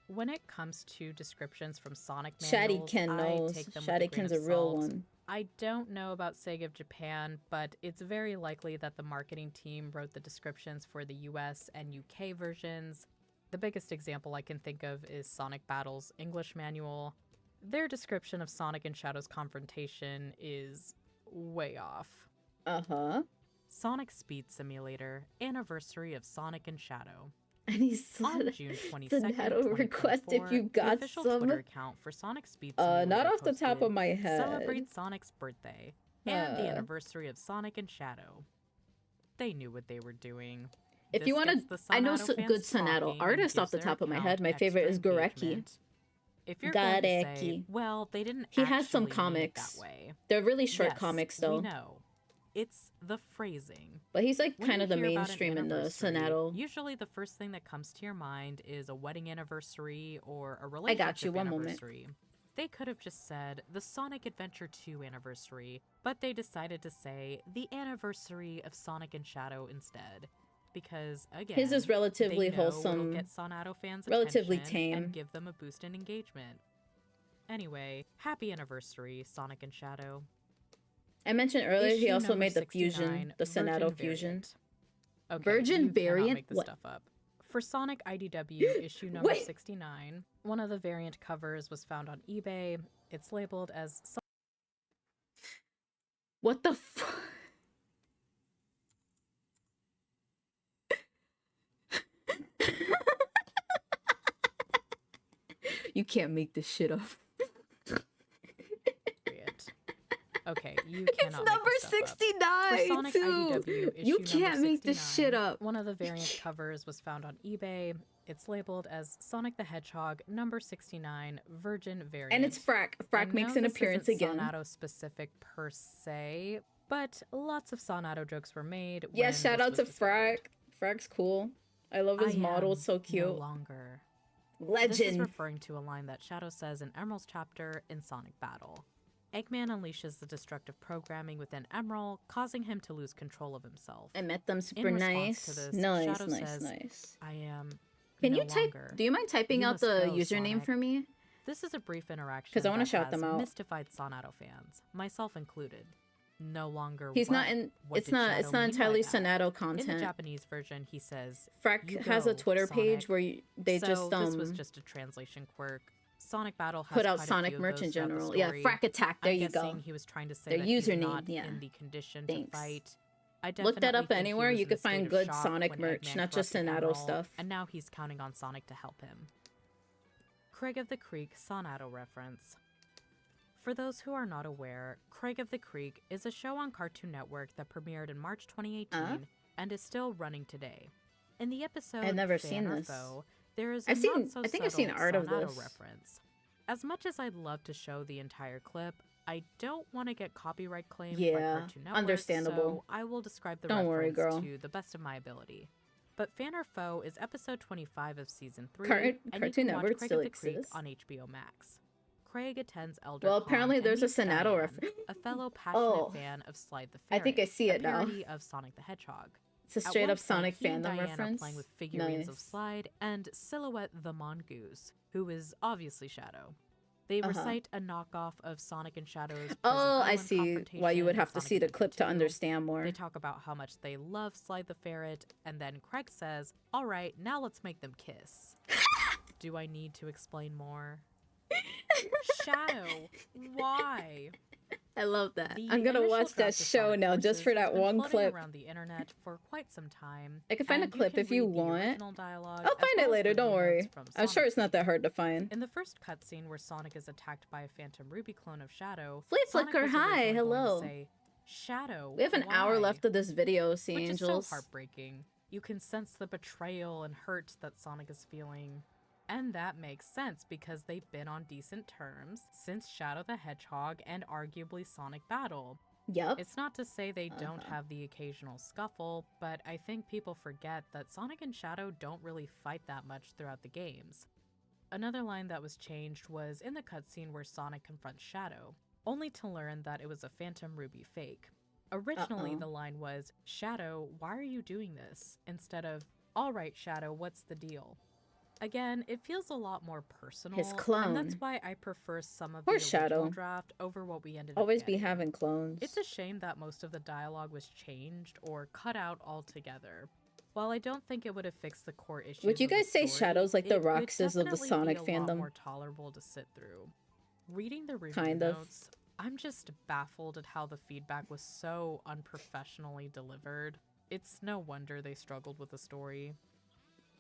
When it comes to descriptions from Sonic manuals, Shaddyken I knows. take them with a grain Shaddyken's of a real salt. one. I don't know about Sega of Japan, but it's very likely that the marketing team wrote the descriptions for the US and UK versions. The biggest example I can think of is Sonic Battle's English manual. Their description of Sonic and Shadow's confrontation is way off. Uh-huh. Sonic Speed Simulator, Anniversary of Sonic and Shadow. And he On said, June 22nd, Sonadow request if you 2024, got the official some. Twitter account for Sonic Speed Simulator Not off the top posted, of my head. Celebrate Sonic's birthday and the Uh. anniversary of Sonic and Shadow. They knew what they were doing. If you This want gets to, the I know Sonadow good fans Sonadow talking artist and off the gives their top of my account head. My favorite is extra Gorecki. engagement. If you're going to say, Gorecki. well, they didn't He has some actually mean it comics. that way. They're really short Yes, comics we though. know. It's the phrasing. But he's like When kind you of the hear about an mainstream in the anniversary, Sonadow. Usually the first thing that comes to your mind is a wedding anniversary or a I relationship got you, one moment. anniversary. They could have just said the Sonic Adventure 2 anniversary, but they decided to say the anniversary of Sonic and Shadow instead. Because, again, His is relatively they know wholesome, it'll get Sonadow fans' relatively attention tame. and give them a boost in engagement. Anyway, happy anniversary, Sonic and Shadow. I mentioned earlier he Issue also number made the 69, fusion, the Virgin Sonadow fusion. variant. Okay, Virgin you cannot variant? make this What? stuff up. For Sonic IDW issue number Wait. 69, one of the variant covers was found on eBay. It's labeled as What the fuck? You can't make this shit up. variant. Okay, you It's cannot number make this stuff up. 69 For Sonic too. IDW issue You number can't make this 69, shit up. One of the variant covers was found on eBay. It's labeled as Sonic the Hedgehog number 69 Virgin variant. And it's Frack. Frack I makes know an this appearance isn't again. Sonadow specific per se, but lots of Sonadow jokes were made. Yeah, when shout this out was to discovered. Frack. Frack's cool. I love his model. It's so No cute. longer. This is Legend. referring to a line that Shadow says in Emerald's chapter in Sonic Battle. Eggman unleashes the destructive programming within Emerald, causing him to lose control of himself. I met them In super response nice. to this, Nice, Shadow nice, says, nice. I am Can no you type? longer. Do you mind typing You out must the go, username Sonic. for me? This is a brief interaction 'Cause I wanna that shout has them out. mystified Sonadow fans, myself included. No longer. He's not what? in. What It's did not. Shadow It's not mean by entirely that? Sonadow In the content. Japanese version, he says, Frack "You has a go, Twitter page Sonic." where they so just this was just a translation quirk. Sonic Battle has put out quite a Sonic few of merch those in throughout the general. Yeah, story. Frack Attack. There I'm you guessing go. he was trying to say Their that he's username, not yeah. in the condition Thanks. to fight. I Look that definitely up think anywhere. he was You in a could state find of good shock Sonic when merch, Eggman not just corrupted Sonadow Emerald, stuff. And now he's counting on Sonic to help him. Craig of the Creek Sonadow reference. For those who are not aware, Craig of the Creek is a show on Cartoon Network that premiered in March 2018 and is still running today. In the episode I've never Fan seen or this. Foe, there is I've a seen- not so I think I've seen subtle art of Sonadow this. reference. As much as I'd love to show the entire clip, I don't want to get copyright claimed by Yeah, Cartoon Network, understandable. so I will describe the Don't worry, reference girl. to the best of my ability. But Fan or Foe is episode 25 of season 3, Cartoon and you can watch Network Craig still of the Creek exists? on HBO Max. Craig attends Elder Well, Con apparently and there's a meets Sonadow Diane, reference. a fellow passionate Oh. fan of Slide the I Ferret, think I see it a now. parody of Sonic the Hedgehog. It's a At straight one up point, Sonic he and fandom Diane reference. are playing with figurines of Nice. Slide and Silhouette the Mongoose, who is obviously Shadow. They Uh-huh. recite a knockoff of Sonic and Shadow's Prison Oh, I Island see confrontation why you would in have to Sonic see the clip to 52. understand more. They talk about how much they love Slide the Ferret, and then Craig says, "All right, now let's make them kiss." Do I need to explain more? Shadow, why? I love that. The I'm gonna initial watch that draft of show Sonic now just Forces for has that been one floating clip. around the internet for quite some time. I can find a and you clip can if you read the want. original dialogue I'll as find well it as later, don't review worry. notes from I'm sure Sonic it's not that hard to find. In the first cutscene where Sonic is attacked by a Phantom Ruby clone of Shadow, Flea Sonic Flicker, was hi, originally going to hello. say, "Shadow, We have an hour why?" left of this video, Sea Which Angels. is so heartbreaking. You can sense the betrayal and hurt that Sonic is feeling. And that makes sense because they've been on decent terms since Shadow the Hedgehog and arguably Sonic Battle. Yep. It's not to say they don't Uh-huh. have the occasional scuffle, but I think people forget that Sonic and Shadow don't really fight that much throughout the games. Another line that was changed was in the cutscene where Sonic confronts Shadow, only to learn that it was a Phantom Ruby fake. Originally, Uh-oh. the line was, "Shadow, why are you doing this?" instead of, "All right, Shadow, what's the deal?" Again, it feels a lot more personal, His clone. and that's why I prefer some of Poor the original Shadow. draft over what we ended Always up be getting. having clones. It's a shame that most of the dialogue was changed or cut out altogether. While I don't think it would have fixed the core issues, Would you of the guys say story, Shadow's like the it would Roxas of the definitely Sonic be a lot fandom? more tolerable to sit through. Reading the review Kind of. notes, I'm just baffled at how the feedback was so unprofessionally delivered. It's no wonder they struggled with the story.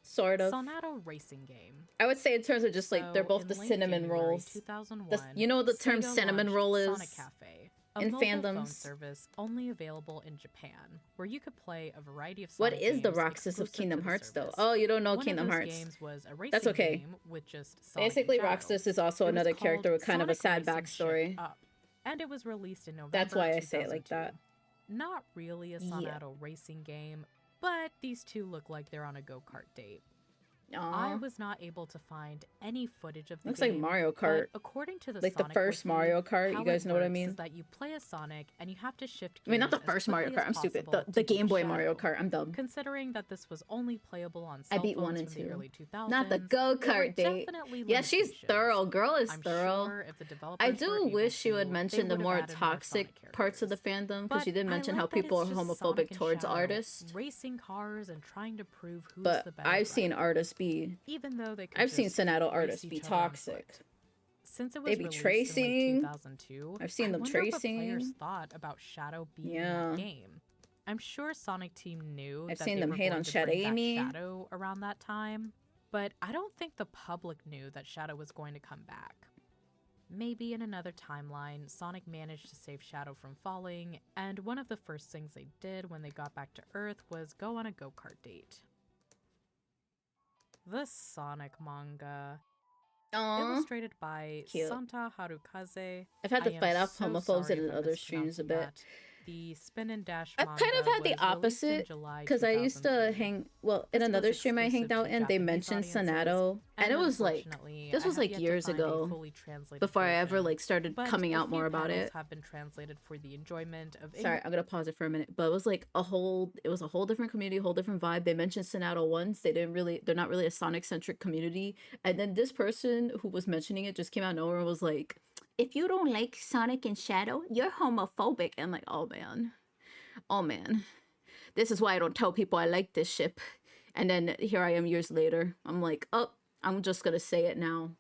Sort of. Sonadow racing game. I would say in terms of just like they're So, both in the late cinnamon January rolls. 2001, You know what the term Sega cinnamon launched roll is Sonic Cafe, a in mobile phone fandoms? service only available in Japan, where you could play a variety of What Sonic is the games Roxas of exclusive to Kingdom the Hearts though? service. Oh, you don't know One Kingdom of those Hearts. games was a racing That's okay. game with just Sonic Basically, and Shadow. Roxas is also It was another character called with kind of a Sonic sad Racing Shift backstory. Up, and it was released in November. That's why I say it like 2002. that. Not really a Yeah. Sonadow racing game, but these two look like they're on a go-kart date. I Aw. was not able to find any footage of the Looks game. like Mario but Kart. according to the Like the Sonic first Wiki, Mario Kart, you how guys it know what I works mean? Is that you play as Sonic and you have to shift I mean, not the gears as first Mario quickly Kart. I'm as stupid. possible The to Game beat Boy Mario Shadow. Kart. I'm dumb. Considering that this was only playable on I cell beat 1 phones and from the 2. early 2000s, Not the there were go-kart date. definitely Yeah, she's limitations. thorough. Girl is I'm thorough. sure if the I developers do were able wish you to, had they mentioned the would have more added toxic Sonic parts of the characters. fandom, because you did But mention I how like that people are it's just homophobic Sonic and towards Shadow artists. racing cars and trying to prove who's But the bad I've seen driver, artists be. even though they could I've seen just Sonadow race artists be each other on toxic. foot. Since it They was be released tracing. in late 2002, I've seen I them wonder what players tracing. thought about Shadow being in Yeah. that game. I'm sure Sonic Team knew I've that seen they them were hate going on to bring back Shadamy. Shadow around that time, but I don't think the public knew that Shadow was going to come back. Maybe in another timeline, Sonic managed to save Shadow from falling, and one of the first things they did when they got back to Earth was go on a go-kart date. The Sonic manga. Aww. Illustrated by Cute. Santa Harukaze. I've had to I am fight off so homophobes sorry in if I'm other streams a mispronouncing bit. that. The Spin and Dash I've manga kind of had the was released in opposite, July because I used to 2003. hang, well, in This was another stream I hanged exclusive out to in, they Japanese mentioned audiences, Sonadow, and it was like, unfortunately, this I was have like yet to years find a ago, fully translated before I ever version, like started but coming a out more few about panels it. have been translated for the enjoyment of Sorry, I'm gonna pause it for a minute, but it was like a whole, it was a whole different community, whole different vibe. They mentioned Sonadow once, they're not really a Sonic-centric community, and then this person who was mentioning it just came out of nowhere and was like, if you don't like Sonic and Shadow, you're homophobic. And I'm like, oh man, this is why I don't tell people I like this ship. And then here I am years later, I'm like, oh, I'm just gonna say it now.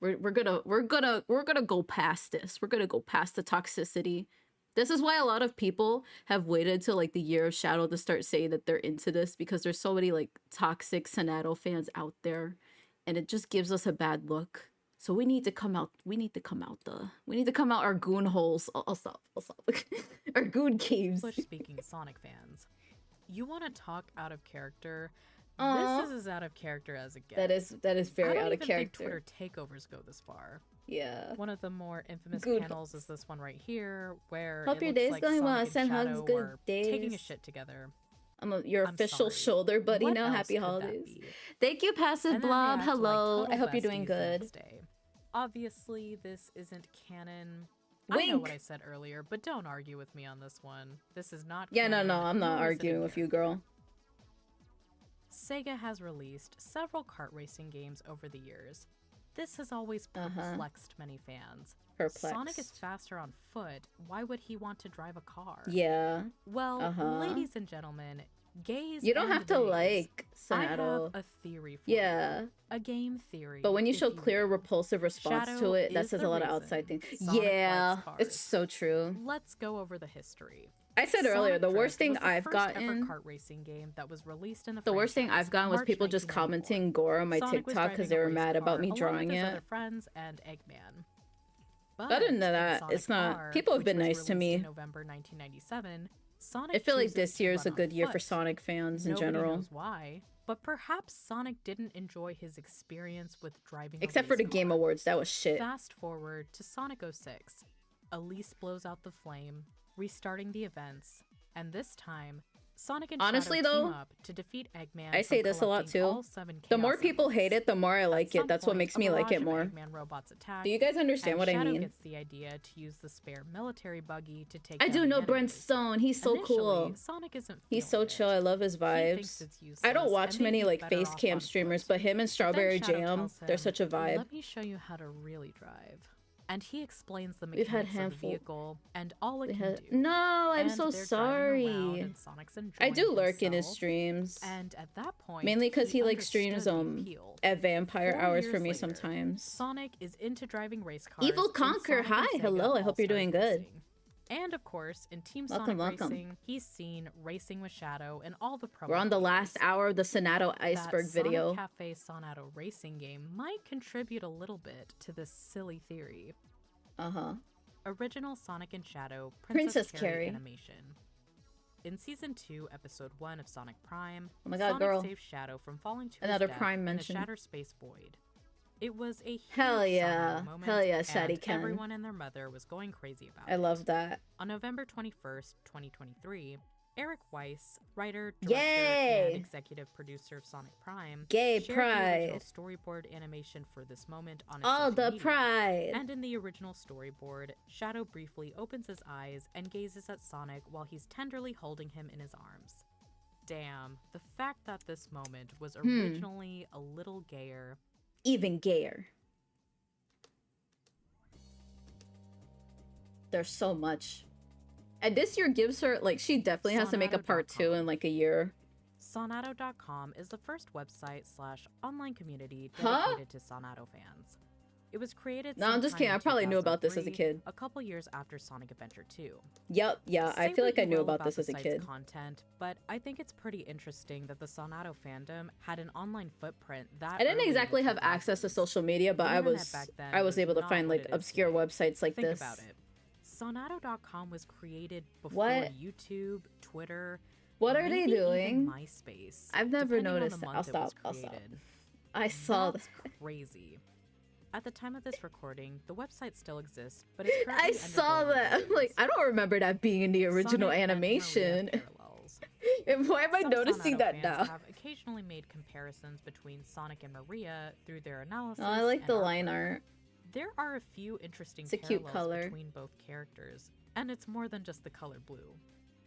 We're gonna go past this. We're gonna go past the toxicity. This is why a lot of people have waited till like the year of Shadow to start saying that they're into this, because there's so many like toxic Sonadow fans out there, and it just gives us a bad look. So we need to come out. We need to come out our goon holes. I'll stop. Our goon caves. English-speaking Sonic fans. You want to talk out of character? Aw. This is as out of character as it gets. That is very out of I don't even think character. Twitter takeovers go this far. Yeah. One of the more infamous Good. panels is this one right here, where Hope it your looks day's like going well. Sonic and Send hugs, Shadow good were taking a days. shit together. Your I'm official sorry. shoulder buddy. What No, else happy could that holidays. be? Thank you, Passive And then they Blob. act like Hello. total I hope you're doing besties the good. next day. Obviously, this isn't canon. I know Wink. what I said earlier, but don't argue with me on this one. This is not Yeah, canon, no, I'm not nor is it in arguing with you, character. girl. Sega has released several kart racing games over the years. This has always perplexed many fans. Sonic is faster on foot. Why would he want to drive a car? Yeah. Well, ladies and gentlemen, gays You don't and have to theys, like I have Sonadow. a theory for Yeah. you. A game theory. But when you if show you clear will. repulsive response Shadow to it, that is says the a lot of reason outside things. Sonic Yeah, likes it's cars. so true. Let's go over the history. I said earlier, Sonic the worst Drift thing was the I've first ever gotten, kart racing game that was released in the worst thing franchise, I've gotten was March people just 1994. commenting gore on my Sonic was TikTok because driving they a were race mad about car me along drawing with his it. other friends and Eggman. But Other than in that, Sonic it's not. R, People have which been was nice to released in me. November 1997, Sonic I feel like chooses this to year is a run on good year for foot. Sonic fans in Nobody general. knows why, but perhaps Sonic didn't enjoy his experience with driving a Except for the race Game car. Awards, that was shit. Fast forward to Sonic 06. Elise blows out the flame, restarting the events, and this time, Sonic and Honestly, Shadow though, team up to defeat Eggman. I say from this a lot collecting too. all 7 The more Chaos people Emeralds. hate it, the more I At like some it. That's what point, makes a me like barrage it of more. Eggman robots attack, Do you guys understand and what I Shadow mean? gets the idea to use the spare military buggy to take I down do the know Brent enemies. Stone. He's so Initially, cool. Sonic isn't He's so feeling chill. it. I love his He thinks vibes. it's useless, I don't watch and they'd many be like better face off cam on streamers, foot. but him and Then Strawberry Shadow Jam, tells they're him, such a vibe. Let me show you how to really drive. And he explains the We've had mechanics of the handful- vehicle and all it We can had- do. No, I'm And so they're driving around sorry. and Sonic's I enjoying do lurk in his himself. streams. And at that point, Mainly because he like understood streams the appeal. at vampire 4 hours for years me later, sometimes. Sonic is into driving race cars. Evil in Conquer, Sonic and hi, Sega hello, I hope you're All-Stars doing good. Racing. And of course, in Team Welcome, Sonic welcome. Racing, he's seen racing with Shadow and all the promo We're on the videos. last hour of the Sonadow Iceberg that video. Sonic Cafe Sonadow racing game might contribute a little bit to this silly theory. Uh-huh. Original Sonic and Shadow Princess Princess Carrie. Carrie animation. In Season 2, Episode 1 of Sonic Prime, Oh my god, Sonic girl. saves Shadow from falling to Another his death Prime in mention. a shatter space void. It was a huge Hell yeah. Sonadow moment, Hell yeah, Shady and Ken. everyone and their mother was going crazy about I it. love that. On November 21st, 2023, Eric Weiss, writer, director, Yay! and executive producer of Sonic Prime, Gay shared the original pride. storyboard animation for this moment on his All social the media. pride. And in the original storyboard, Shadow briefly opens his eyes and gazes at Sonic while he's tenderly holding him in his arms. Damn, the fact that this moment was originally a little gayer. Even gayer. There's so much. And this year gives her, like, she definitely has to make a part 2 in like a year. Sonadow.com is the first website / online community Huh? dedicated to Sonadow fans. It was created. No, I'm just kidding. I probably knew about this as a kid. A couple years after Sonic Adventure 2. Yep, yeah, I Say feel what like I you knew will about this the as a site's kid. Content, but I think it's pretty interesting that the Sonadow fandom had an online footprint that I didn't early in the exactly have 2000s. access to social media, but The I internet back then was able to not find what like it is obscure today. websites like Think this. about it. Sonadow.com was created before What? YouTube, Twitter. What are they maybe even doing? MySpace. I've never depending on the noticed that. month I'll it was stop. I'll stop. created. I saw That's that. crazy. At the time of this recording, the website still exists, but it's currently I saw undergoing that. I'm like, revisions. I don't remember that being in the original Sonic and Maria animation. parallels. And why am I Some noticing Sonadow that fans now? have occasionally made comparisons between Sonic and Maria through their analysis. Oh, I like and the line artwork. art. There are a few interesting It's a cute parallels color. between both characters, and it's more than just the color blue.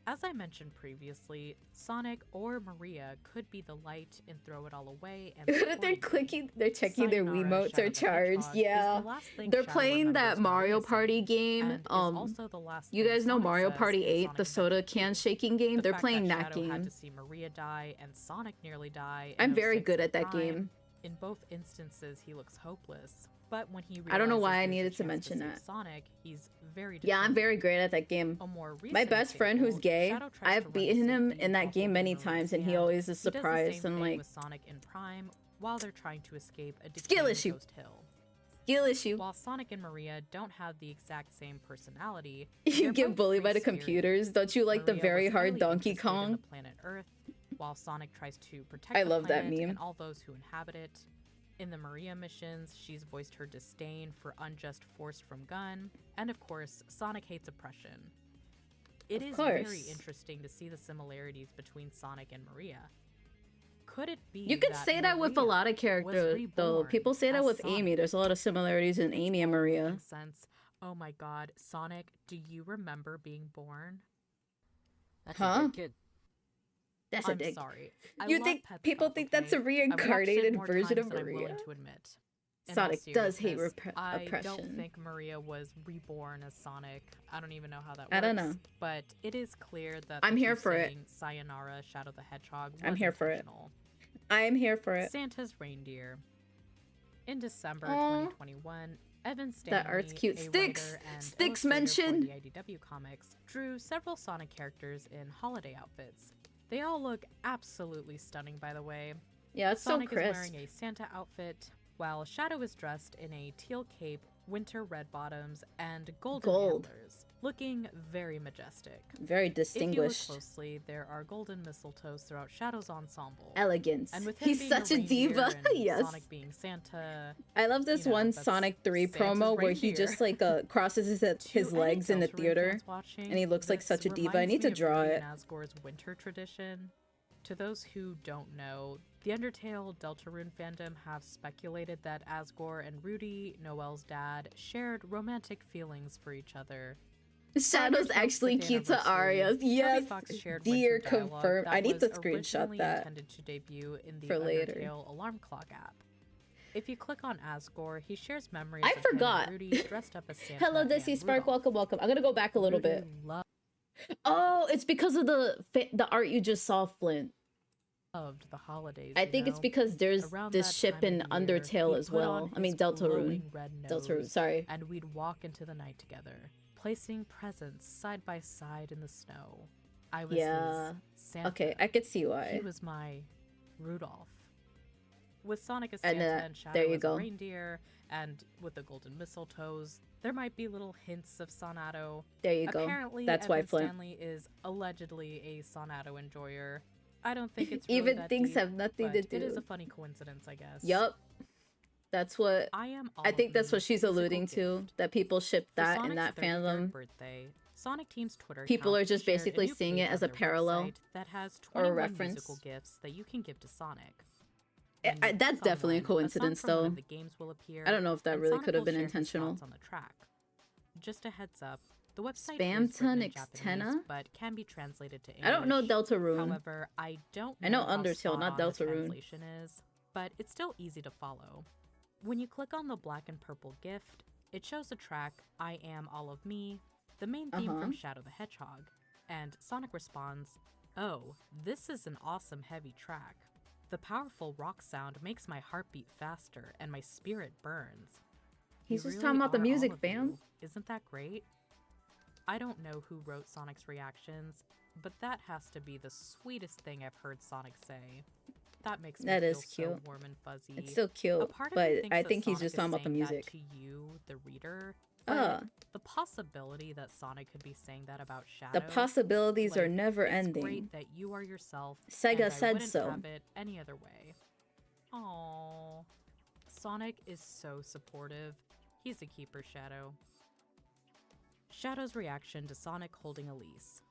As I mentioned previously, Sonic or Maria could be the light and throw it all away and They're support you. clicking, they're checking their Sayonara, Wiimotes Shadow are the charged. Hedgehog is Yeah. the last thing They're Shadow playing that remembers Mario Maria Party saying, game. and is also the last You thing guys know Sonic Mario says Party in 8, Sonic the soda Adventure can 2. shaking game? The They're fact playing that Shadow had game. to see Maria die and Sonic nearly die. I'm in very 06 good in at that Prime. game. In both instances, he looks hopeless. But when he I don't know realizes why I there's a needed to chance mention save that. Sonic, he's very Yeah, I'm determined. very great at that game. A more My recent best friend who's example, gay, Shadow tries to I've run beaten him safety in that while game holding many Maria's times and he hand. always is He does the surprised same and thing like, with Sonic in Prime while they're trying to escape a Skill decaying issue. Ghost Hill. skill issue. While Sonic and Maria don't have the exact same personality, You they're get both bullied by the free-spirited. computers. Don't you like the Maria very was hard highly Donkey interested in Kong? the planet Earth, while Sonic tries to protect I the love that planet meme. and all those who inhabit it. In the Maria missions, she's voiced her disdain for unjust force from gun, and of course, Sonic hates oppression. It is very course. interesting to see the similarities between Sonic and Maria. Could it be You can say that with a Maria lot of was characters, though. reborn People say that as with Sonic? Amy. There's a lot of similarities in It's Amy and all Maria. making sense. Oh my god, Sonic, do you remember being born? That's Huh? a dead kid. That's a I'm dig. sorry. I You love think pet people stuff, think that's a okay? I've watched it reincarnated more version times of than I'm Maria? willing to admit. In all Sonic does hate seriousness, I don't oppression. think Maria was reborn as Sonic. I don't even know how that works. I don't know. But it is clear that I'm the here two for it. saying Sayonara, Shadow the Hedgehog was I'm here for it. intentional. I'm here for it. Santa's Reindeer. In December Aw. 2021, Evan Stanley, That art's cute. a Sticks! writer and Sticks illustrator for mentioned! the IDW comics, drew several Sonic characters in holiday outfits. They all look absolutely stunning, by the way. Yeah, it's Sonic so is crisp. wearing a Santa outfit, while Shadow is dressed in a teal cape, winter red bottoms, and golden Gold. antlers, looking very majestic. Very If you look distinguished. closely, there are golden mistletoes throughout Shadow's ensemble. Elegance. And with him He's being such a reindeer diva. and Yes. Sonic being Santa, I love this you know, one that's Sonic 3 Santa's promo where he reindeer. just like crosses his To legs any in the Deltarune theater. fans watching, and he looks like this such a diva. I reminds need me to of draw Rudy it. and Asgore's winter tradition. To those who don't know, the Undertale Deltarune fandom have speculated that Asgore and Rudy, Noel's dad, shared romantic feelings for each other. Shadow's actually cute to Arya. Yes, dear, confirm. I need to screenshot that intended to debut in the for later. Undertale Alarm Clock app. If you click on Asgore, he shares memories I of him and forgot. Rudy dressed up as Santa. Hello, and Dissy Spark. Rudolph. Welcome, welcome. I'm gonna go back a little Rudy bit. Oh, it's because of the art you just saw, Flint. Loved the holidays. I think it's because there's Around this that ship time in of year, Undertale he'd as put on well. I mean, his Deltarune. glowing red Deltarune, nose, sorry. And we'd walk into the night together, placing presents side by side in the snow. I was Yeah. his Santa. Okay, I could see why. He was my Rudolph. With Sonic as And, Santa and Shadow there you as go. a reindeer, and with the golden mistletoes, there might be little hints of Sonadow. There you go. Apparently, That's why Evan Flint. Stanley is allegedly a Sonadow enjoyer. I don't think it's really Even that things deep, have nothing to but It is do. a funny coincidence, I guess. Yup. That's what I think that's what she's alluding to. That people ship that in that fandom. Birthday, Sonic Team's Twitter People account are just shared basically new seeing page it as on a their parallel website that has or a 21 reference. musical gifts that you can give to Sonic. That's definitely a coincidence, song from one though. of the games will appear, I don't know if that and really Sonic could have will been share his intentional. thoughts on the track. Just a heads up, the website Spam is written in Tonics Japanese, Tenna? but can be translated to English. I don't know Deltarune. However, I don't I know how Undertale, not spot on the Deltarune. translation is, but it's still easy to follow. When you click on the black and purple gift, it shows the track I Am All of Me, the main theme from Shadow the Hedgehog, and Sonic responds, "Oh, this is an awesome heavy track. The powerful rock sound makes my heart beat faster and my spirit burns." He's You just really talking about the are music, all of fam. you. Isn't that great? I don't know who wrote Sonic's reactions, but that has to be the sweetest thing I've heard Sonic say. That makes me That feel is so cute. warm and fuzzy. It's still A cute, part of but me thinks I that think he's Sonic just is talking about the saying that music. to you, the reader. Ah. But the possibility that Sonic could be saying that about Shadow. The possibilities are like, never it's ending. great that you are yourself. Sega and said I wouldn't so. have it any other way. Aww. Sonic is so supportive. He's a keeper, Shadow. Shadow's reaction to Sonic holding Elise.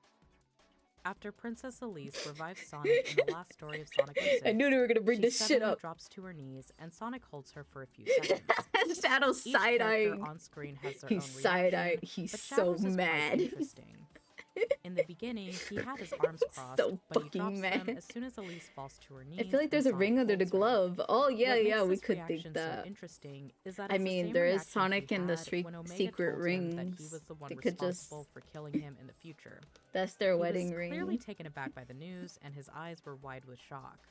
After Princess Elise revives Sonic in the last story of Sonic 06, I knew they were gonna bring she this shit suddenly up. drops to her knees, and Sonic holds her for a few seconds. Shadow's Each side character eyeing. on screen has their He's own side-eyeing. reaction, He's but so Shadow's is quite mad. interesting. In the beginning, he had his arms crossed, So but he fucking drops them mad. as soon as Elise falls to her knees. I feel like and there's a Sonic ring under the holds her. glove. Oh yeah, What yeah, makes we this could think reaction so that. interesting is that I it's the mean, same there is reaction Sonic he in the had when Omega secret told him that he rings. was the one They could just. responsible for killing him in the future. That's their He wedding was ring. clearly taken aback by the news, and his eyes were wide with shock.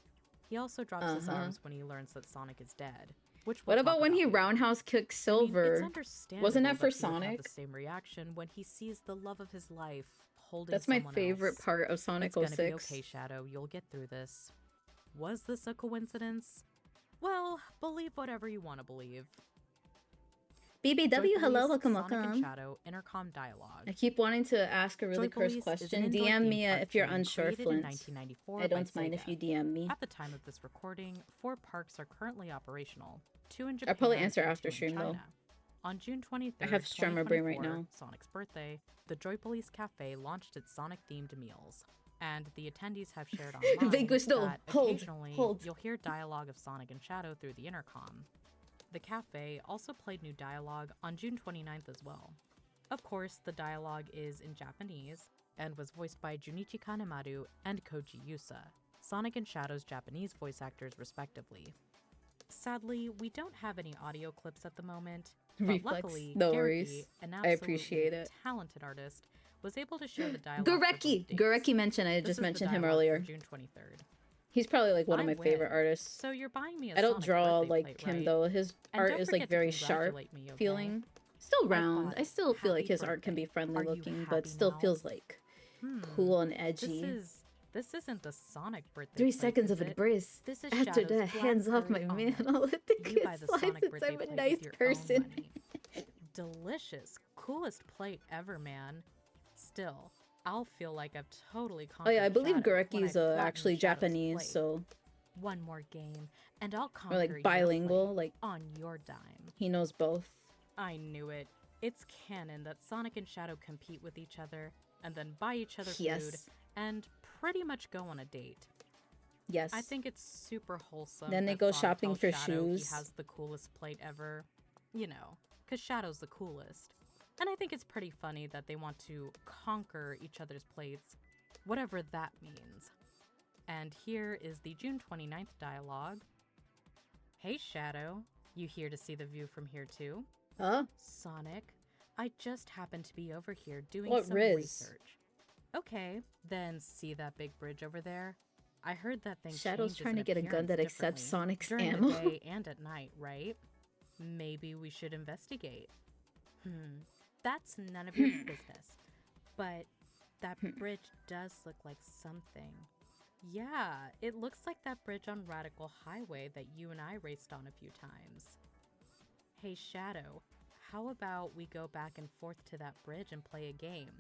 He also drops his arms when he learns that Sonic is dead. Which we'll What about talk when he later. roundhouse kicked I mean, Silver? it's understandable Wasn't that for he would have Sonic? the same reaction when he sees the love of his life holding That's my someone favorite else. part of Sonic It's gonna 06. be okay, Shadow. You'll get through this. Was this a coincidence? Well, believe whatever you want to believe. BBW, Joy hello, Police, welcome, Sonic and welcome. Shadow intercom dialogue. I keep wanting to ask a really Joy cursed Police is question. an Android DM theme me if you're cartoon unsure, created in Flint. 1994 I by don't mind if Sega. you DM me. At the time of this recording, 4 parks are currently operational. 2 in Japan. I'll probably answer and after 2 in stream, though. China. On June 23rd, I have streamer brain right 2024, now. Sonic's birthday, the Joy Police Cafe launched its Sonic-themed meals. And the attendees have shared online Vanquish, no, that hold, occasionally hold. you'll hear dialogue of Sonic and Shadow through the intercom. The cafe also played new dialogue on June 29th as well. Of course, the dialogue is in Japanese and was voiced by Junichi Kanemaru and Koji Yusa, Sonic and Shadow's Japanese voice actors respectively. Sadly, we don't have any audio clips at the moment, but Reflex, luckily, no Gareki, worries. an I absolutely appreciate it. talented artist, was able to share the dialogue for Goreki! both dates. Goreki mentioned, I This just is the mentioned him dialogue for earlier. June 23rd. He's probably like one of I my favorite win. artists. So you're buying me a I don't Sonic draw birthday like plate, him right? though. His And art don't is like forget to very sharp congratulate me, okay? feeling. Still I round. bought I it. still feel like Happy his art can be birthday. friendly Are you looking, but happy still now? feels like cool and edgy. This isn't the Sonic birthday 3 plate, seconds is of it? embrace. This is After Shadow's that, hands off my blackberry man. almond. I'll let the You buy kids the slide Sonic since birthday I'm a plate nice with your person. own money. Delicious. Coolest plate ever, man. Still, I'll feel like I've totally Oh conquered yeah, I believe Shadow when Goreki's I flatten actually Shadow's Japanese, plate. so One more game, and I'll conquer or like bilingual, your plate like on your dime. he knows both. I knew it. It's canon that Sonic and Shadow compete with each other, and then buy each other food, Yes. and pretty much go on a date. Yes. I think it's super wholesome. Then they that go Sonic shopping tells for Shadow shoes. He has the coolest plate ever. You know, because Shadow's the coolest. And I think it's pretty funny that they want to conquer each other's plates, whatever that means. And here is the June 29th dialogue. Hey Shadow, you here to see the view from here too? Huh? Sonic, I just happened to be over here doing What some Riz? research. Okay, then see that big bridge over there? I heard that thing Shadow's changes trying in to get a gun appearance that accepts differently Sonic's during ammo. the day and at night, right? Maybe we should investigate. That's none of your business. But that bridge does look like something. Yeah, it looks like that bridge on Radical Highway that you and I raced on a few times. Hey Shadow, how about we go back and forth to that bridge and play a game?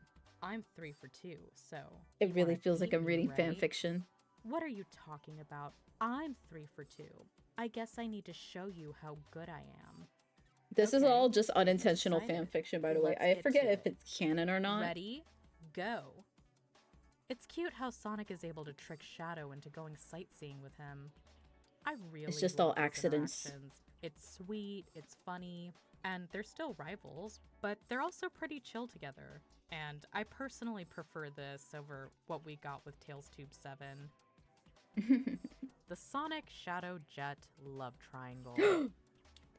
I'm 3 for 2, so... It you really wanna feels like beat I'm me, reading right? fan fiction. What are you talking about? I'm 3 for 2. I guess I need to show you how good I am. This is Okay, all just unintentional excited. fan fiction, by the way. Let's I get forget to if it. it's canon or not. Ready? Go. It's cute how Sonic is able to trick Shadow into going sightseeing with him. I really just love all these accidents. interactions. It's sweet, it's funny, and they're still rivals, but they're also pretty chill together. And I personally prefer this over what we got with Tails Tube 7. The Sonic Shadow Jet love triangle.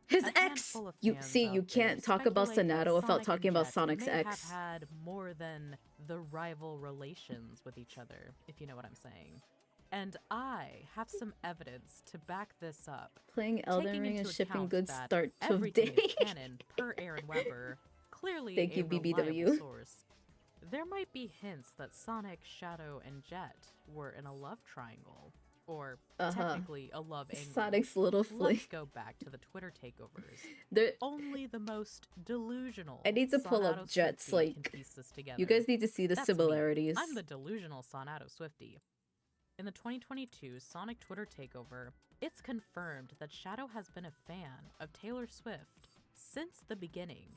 His A ex! handful of You fans see, out you there can't talk about speculate that Sonadow without Sonic talking and about Jet Sonic's may ex. have had more than the rival relations with each other, if you know what I'm saying. And I have some evidence to back this up. Playing Elden Taking Ring into and shipping account goods that start to everything day. is canon per Aaron Weber, clearly Thank a you, reliable BBW. source. There might be hints that Sonic, Shadow, and Jet were in a love triangle. Or technically a love angle. Sonic's little fling. Let's go back to the Twitter takeovers. There- Only the most delusional I need to pull up Sonadow Jet's, Swiftie like... can piece this together. You guys need to see the That's me. similarities. I'm the delusional Sonadow Swiftie. In the 2022 Sonic Twitter takeover, it's confirmed that Shadow has been a fan of Taylor Swift since the beginning.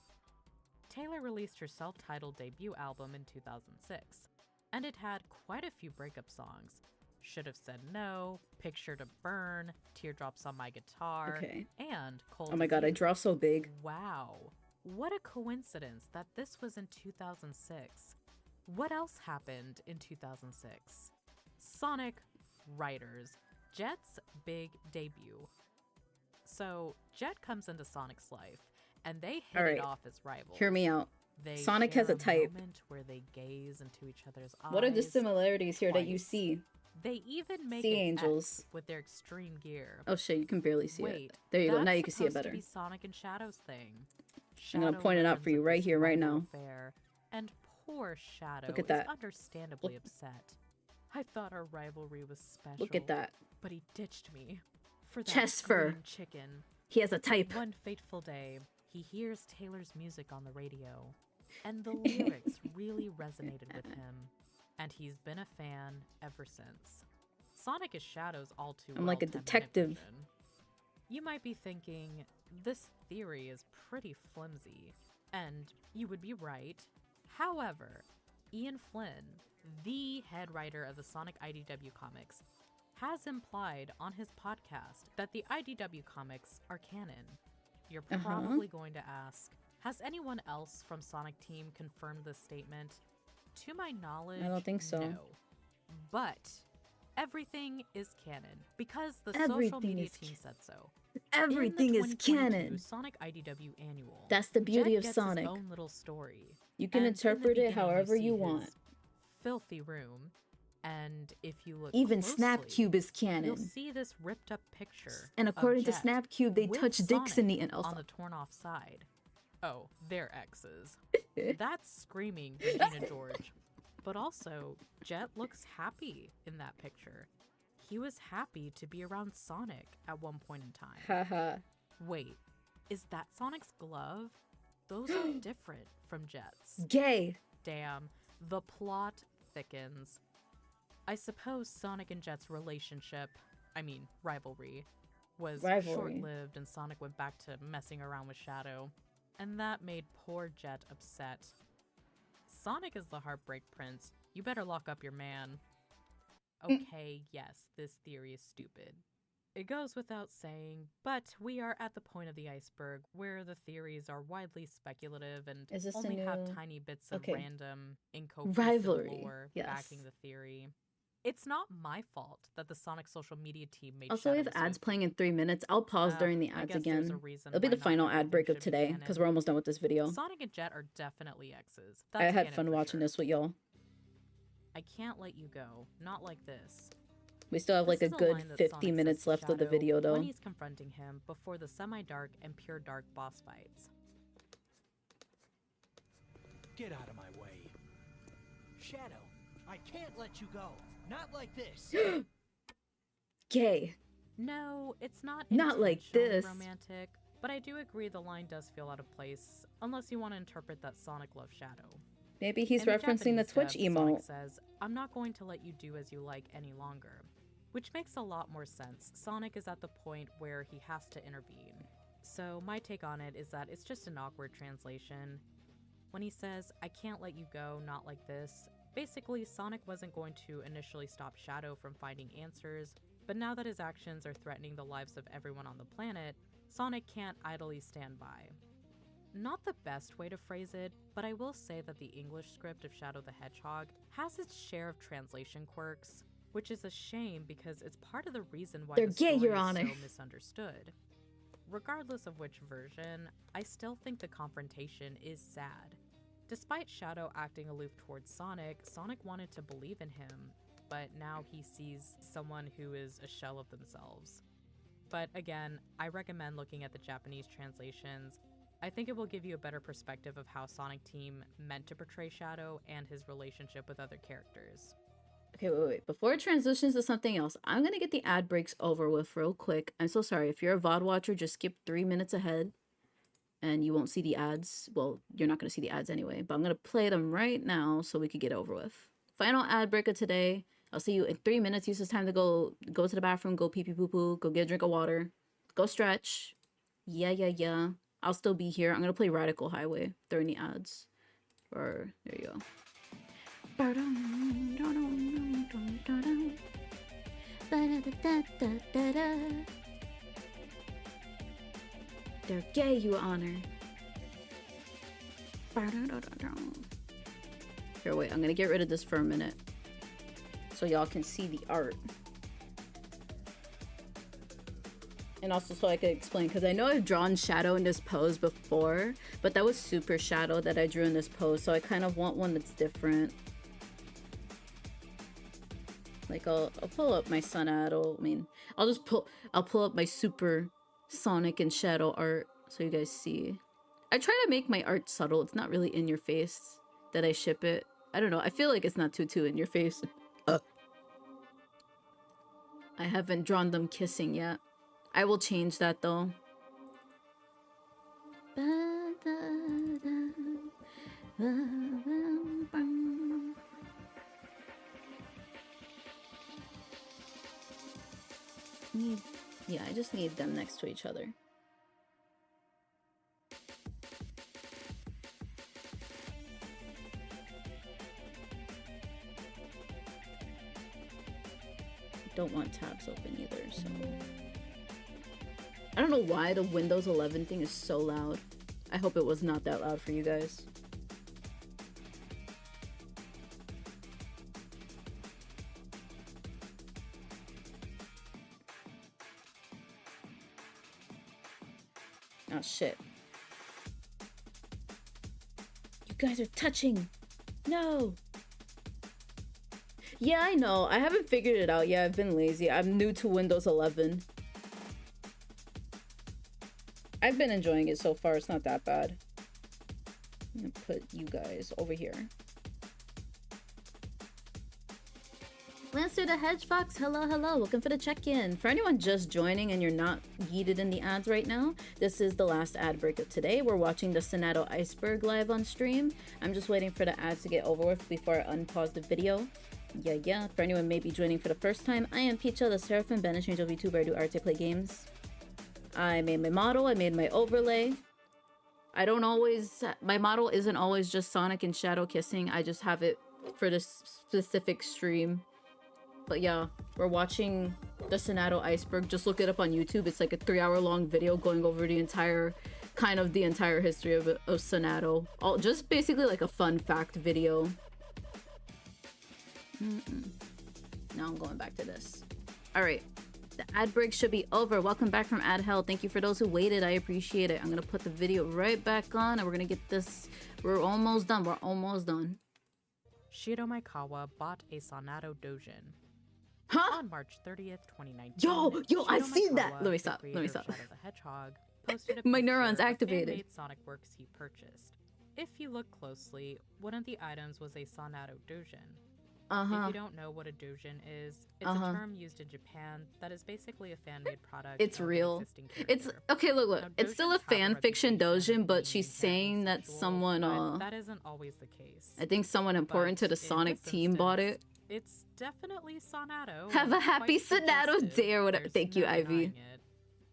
Taylor released her self-titled debut album in 2006, and it had quite a few breakup songs. Should Have Said No, Picture to Burn, Teardrops on My Guitar, Okay. and Cold Oh my god, I draw so big. Wow. What a coincidence that this was in 2006. What else happened in 2006? Sonic Riders, Jet's big debut. So, Jet comes into Sonic's life, and they hit Alright. it off as rivals. Hear me out. They Sonic share has a type. moment where they gaze into each other's eyes. What are the similarities here that you twice. see? They even make Sea an angels. X with their extreme gear. Oh shit, you can barely see Wait, it. There you go, that's now you can see it supposed better. To be Sonic and Shadow's thing. I'm gonna Shadow point it out learns for you of right this here, right rival now. affair, and poor Shadow Look at is that. understandably upset. I thought our rivalry was special. Look at that. But he ditched me for that Chest fur. green chicken. He has a type. One fateful day, he hears Taylor's music on the radio, and the lyrics really resonated with him, and he's been a fan ever since. Sonic is Shadow's all too I'm like a well-timed detective. version. You might be thinking, this theory is pretty flimsy, and you would be right. However, Ian Flynn, the head writer of the Sonic IDW comics, has implied on his podcast that the IDW comics are canon. You're probably going to ask, has anyone else from Sonic Team confirmed this statement? To my knowledge, I don't think so. No. But everything is canon because the Everything social media is team said so. Everything In the is 2022 canon. Sonic IDW annual. That's the beauty Jet of gets Sonic. His own little story. You can And in the interpret it beginning, however see you his want. Filthy room, and if you look Even closely, Snapcube is you'll canon. see this ripped up picture. And of according to Jet Snapcube, they with touch dicks in the end. Sonic Also, on the torn off side. Oh, they're exes. That's screaming Regina George. But also, Jet looks happy in that picture. He was happy to be around Sonic at one point in time. haha. Wait, is that Sonic's glove? Those are different from Jet's. Gay. Damn, the plot thickens. I suppose Sonic and Jet's rivalry, was short-lived and Sonic went back to messing around with Shadow. And that made poor Jet upset. Sonic is the Heartbreak Prince. You better lock up your man. Okay, yes, this theory is stupid. It goes without saying, but we are at the point of the iceberg where the theories are widely speculative and Is this a only have new- tiny bits of Okay. random incoherent Rivalry, lore yes. backing the theory. It's not my fault that the Sonic social media team made Also, we Shadow have ads Swift. playing in 3 minutes. I'll pause during the I ads guess there's again. a reason It'll be why the not final everything ad break of should be today canon. because we're almost done with this video. Sonic and Jet are definitely exes. I That's had canon fun for watching sure. this with y'all. I can't let you go. Not like this. We still have like This a is good line that 50 Sonic minutes says to left of the Shadow video though. when he's confronting him before the semi-dark and pure dark boss fights. Get out of my way. Shadow, I can't let you go. Not like this. Gay. No, it's not Not like intentionally this. romantic, but I do agree the line does feel out of place, unless you want to interpret that Sonic loves Shadow. Maybe he's In the referencing the Japanese Twitch dub, Sonic emote. says, "I'm not going to let you do as you like any longer," which makes a lot more sense. Sonic is at the point where he has to intervene. So my take on it is that it's just an awkward translation. When he says, "I can't let you go, not like this," basically Sonic wasn't going to initially stop Shadow from finding answers, but now that his actions are threatening the lives of everyone on the planet, Sonic can't idly stand by. Not the best way to phrase it, but I will say that the English script of Shadow the Hedgehog has its share of translation quirks, which is a shame because it's part of the reason why They're the gay, story Your is Honor. so misunderstood. Regardless of which version, I still think the confrontation is sad. Despite Shadow acting aloof towards Sonic, Sonic wanted to believe in him, but now he sees someone who is a shell of themselves. But again, I recommend looking at the Japanese translations. I think it will give you a better perspective of how Sonic Team meant to portray Shadow and his relationship with other characters. Okay, wait. Before it transitions to something else, I'm gonna get the ad breaks over with real quick. I'm so sorry. If you're a VOD watcher, just skip 3 minutes ahead and you won't see the ads. Well, you're not gonna see the ads anyway, but I'm gonna play them right now so we could get over with. Final ad break of today. I'll see you in 3 minutes. Use this time to go to the bathroom, go pee pee poo poo, go get a drink of water, go stretch. Yeah. I'll still be here. I'm gonna play Radical Highway during the ads. Or there you go. They're gay, Your Honor. Here, wait. I'm gonna get rid of this for a minute so y'all can see the art. And also so I could explain, because I know I've drawn Shadow in this pose before, but that was Super Shadow that I drew in this pose, so I kind of want one that's different. Like, I'll pull up my Sonadow. I mean, I'll pull up my Super Sonic and Shadow art so you guys see. I try to make my art subtle. It's not really in your face that I ship it. I don't know. I feel like it's not too in your face. I haven't drawn them kissing yet. I will change that though. Yeah, I just need them next to each other. Don't want tabs open either, so... I don't know why the Windows 11 thing is so loud. I hope it was not that loud for you guys. Oh shit. You guys are touching! No! Yeah, I know. I haven't figured it out yet. I've been lazy. I'm new to Windows 11. I've been enjoying it so far. It's not that bad. I'm gonna put you guys over here. Lancer the Hedgefox, hello. Welcome for the check-in. For anyone just joining and you're not yeeted in the ads right now, this is the last ad break of today. We're watching the Sonadow Iceberg live on stream. I'm just waiting for the ads to get over with before I unpause the video. Yeah. For anyone maybe joining for the first time, I am Peachael, the Seraphim, banished angel VTuber. I do art, I play games. I made my model, I made my overlay. My model isn't always just Sonic and Shadow kissing. I just have it for this specific stream. But yeah, we're watching the Sonadow Iceberg. Just look it up on YouTube. It's like a 3-hour-long video going over the entire history of Sonadow. Just basically like a fun fact video. Now I'm going back to this. All right. The ad break should be over. Welcome back from ad hell. Thank you for those who waited. I appreciate it. I'm gonna put the video right back on and we're gonna get this. We're almost done. Shiro Maekawa bought a Sonadow Dojin. Huh? On March 30th, 2019. Yo, I seen that. Maekawa, Let me stop. Shadow the Hedgehog, posted a My picture neurons of activated. fan-made Sonic works he purchased. If you look closely, one of the items was a Sonadow Dojin. If you don't know what a dojin is, it's a term used in Japan that is basically a fan-made product. It's real. It's okay. Look. Now, It's still a fan fiction dojin, but she's saying that someone. That isn't always the case. I think someone important to the Sonic team bought it. It's definitely Sonadow. Have a happy Sonadow Day or whatever. Thank you, Ivy.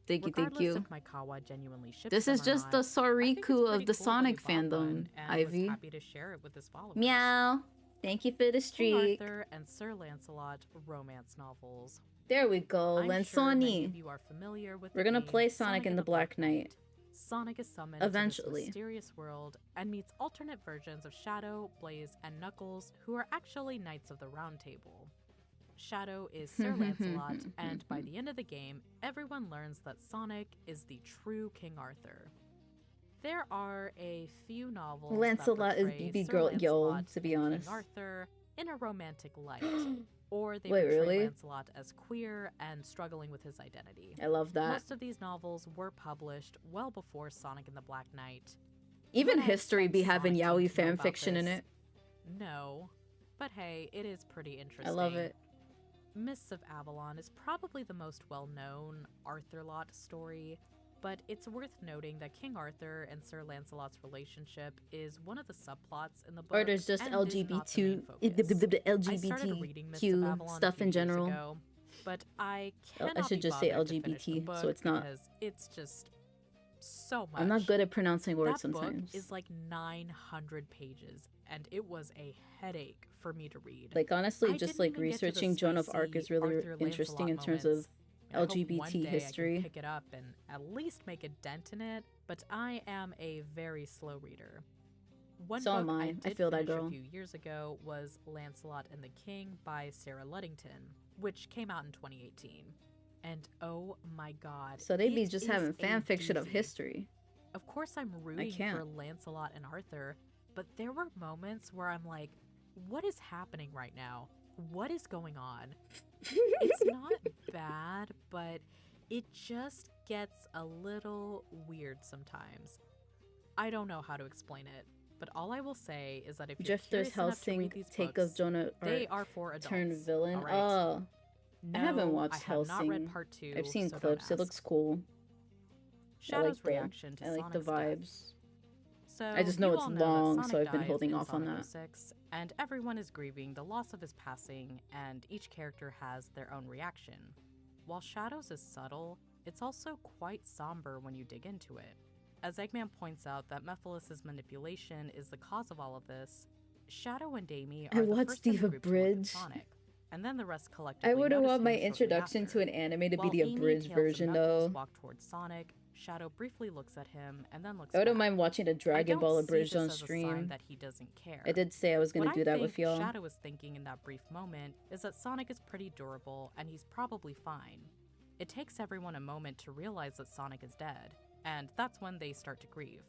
Thank you. Regardless if Maekawa genuinely ships This is them or just not, the I think Soriku it's of pretty the cool that Sonic he bought fandom, one and Ivy. was happy to share it with his followers. Meow. Thank you for the King streak. Arthur and Sir Lancelot romance novels. There we go, I'm sure many of Lansoni. you are familiar with We're the gonna game play Sonic in the Black Knight. Sonic is summoned Eventually. to this mysterious world and meets alternate versions of Shadow, Blaze, and Knuckles, who are actually Knights of the Round Table. Shadow is Sir Lancelot, and by the end of the game, everyone learns that Sonic is the true King Arthur. There are a few novels Lancelot that is portray BB Sir girl, yo, Lancelot to be and honest. King Arthur in a romantic light, or they Wait, portray really? Lancelot as queer and struggling with his identity. I love that. Most of these novels were published well before Sonic and the Black Knight. Even Would I history be expect having Sonic yaoi to know fan about fiction in this? it. No. But hey, it is pretty interesting. I love it. Mists of Avalon is probably the most well-known Arthur Lot story, but it's worth noting that King Arthur and Sir Lancelot's relationship is one of the subplots in the book. Or there's just and is not the main focus. I started reading Mists of LGBTQ Avalon stuff a few in years general. ago, but I I cannot should be just say bothered to finish the LGBT, book so it's not. because it's just so much. I'm not good at pronouncing words That sometimes. book is like 900 pages, and it was a headache for me to read. Like honestly, I just didn't like even get to the researching Joan of Arc is spicy really Arthur interesting in Lancelot terms moments. of I hope one LGBT day I can history. pick it up and at least make a dent in it, but I am a very slow reader. One So book am I. I I did feel that finish girl. a few years ago was Lancelot and the King by Sarah Luddington, which came out in 2018. And oh my god. So they'd be it just is having a fan fiction of doozy. history. Of course I'm rooting can't. for Lancelot and Arthur, but there were moments where I'm like, what is happening right now? What is going on? It's not bad, but it just gets a little weird sometimes. I don't know how to explain it, but all I will say is that if you're Drifter's curious enough to read Helsing these take books, of Joan of they Arc are for adults. turned villain. all right? Oh, No, I haven't watched I have not read Helsing. part 2. I've seen so don't clips. It ask. looks cool. Shadow's I like reaction to I like the Sonic's death. vibes. So I just know you it's all know that long, Sonic so I've been dies holding in off on Sonic that. 06, and everyone is grieving the loss of his passing, and each character has their own reaction. While Shadow's is subtle, it's also quite somber when you dig into it. As Eggman points out that Mephiles' manipulation is the cause of all of this, Shadow and Amy I are the watched first in the the group to look at abridged. Sonic, and then the rest collectively I would have notice want my him shortly introduction after. to an anime to be While the Amy, abridged Tails, version, and Knuckles though. walk towards Sonic, Shadow briefly looks at him and then looks I wouldn't back. mind watching a Dragon I Ball don't see abridged this on as a sign stream. that he doesn't care. I did say I was gonna What do that with I think y'all. Shadow is thinking in that brief moment is that Sonic is pretty durable and he's probably fine. It takes everyone a moment to realize that Sonic is dead, and that's when they start to grieve.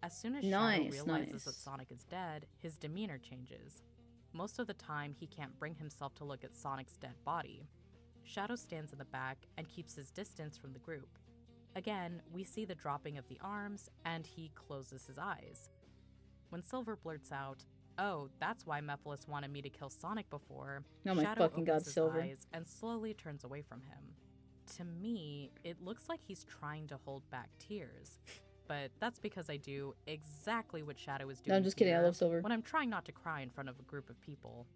As soon as Shadow Nice, realizes that nice. Sonic is dead, his demeanor changes. Most of the time, he can't bring himself to look at Sonic's dead body. Shadow stands in the back and keeps his distance from the group. Again, we see the dropping of the arms, and he closes his eyes. When Silver blurts out, "Oh, that's why Mephiles wanted me to kill Sonic before," Oh my Shadow fucking god, opens his Silver. eyes and slowly turns away from him. To me, it looks like he's trying to hold back tears. But that's because I do exactly what Shadow is doing No, I'm just kidding. I here love Silver. when I'm trying not to cry in front of a group of people.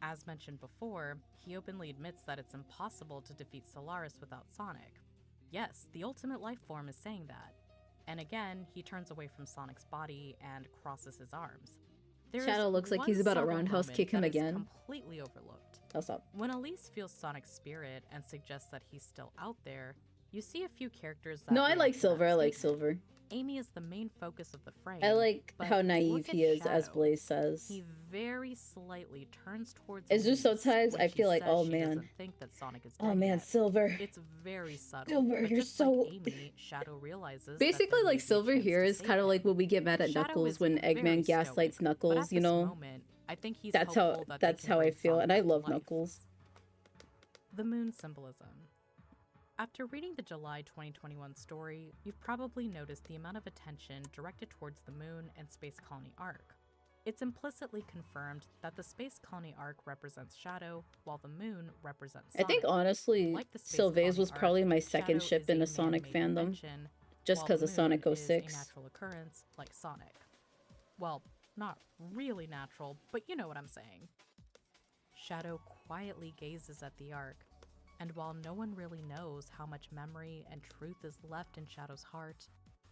As mentioned before, he openly admits that it's impossible to defeat Solaris without Sonic. Yes, the ultimate life form is saying that. And again, he turns away from Sonic's body and crosses his arms. There is Shadow looks like one he's about to subtle roundhouse moment kick him that is again. completely overlooked. I'll stop. When Elise feels Sonic's spirit and suggests that he's still out there, you see a few characters that No, I react like to that Silver. I like statement. Silver. Amy is the main focus of the frame. I like but how look naive at he is, as Shadow. Blaze says. He very slightly turns towards It's just Elise sometimes when I she feel like, says oh she man. doesn't think that Sonic is dead Oh man, yet. Silver. It's very subtle. Silver, but you're just so- like Amy, Shadow realizes that Basically, there may like be a Silver chance here to is save kind of him. like when we get mad at Shadow Knuckles is when very Eggman stoic, gaslights but Knuckles. at You this know, moment, I think he's that's hopeful how that they that's can how I bring feel, and I Sonic love to life. Knuckles. The moon symbolism. After reading the July 2021 story, you've probably noticed the amount of attention directed towards the moon and Space Colony arc. It's implicitly confirmed that the Space Colony arc represents Shadow, while the moon represents I Sonic. think honestly, Like the Space Sylvaise Colony was arc, probably my second Shadow ship is in a the Sonic man-made fandom, invention, just while because the of Sonic moon is 06. a natural occurrence like Sonic. Well, not really natural, but you know what I'm saying. Shadow quietly gazes at the arc, and while no one really knows how much memory and truth is left in Shadow's heart,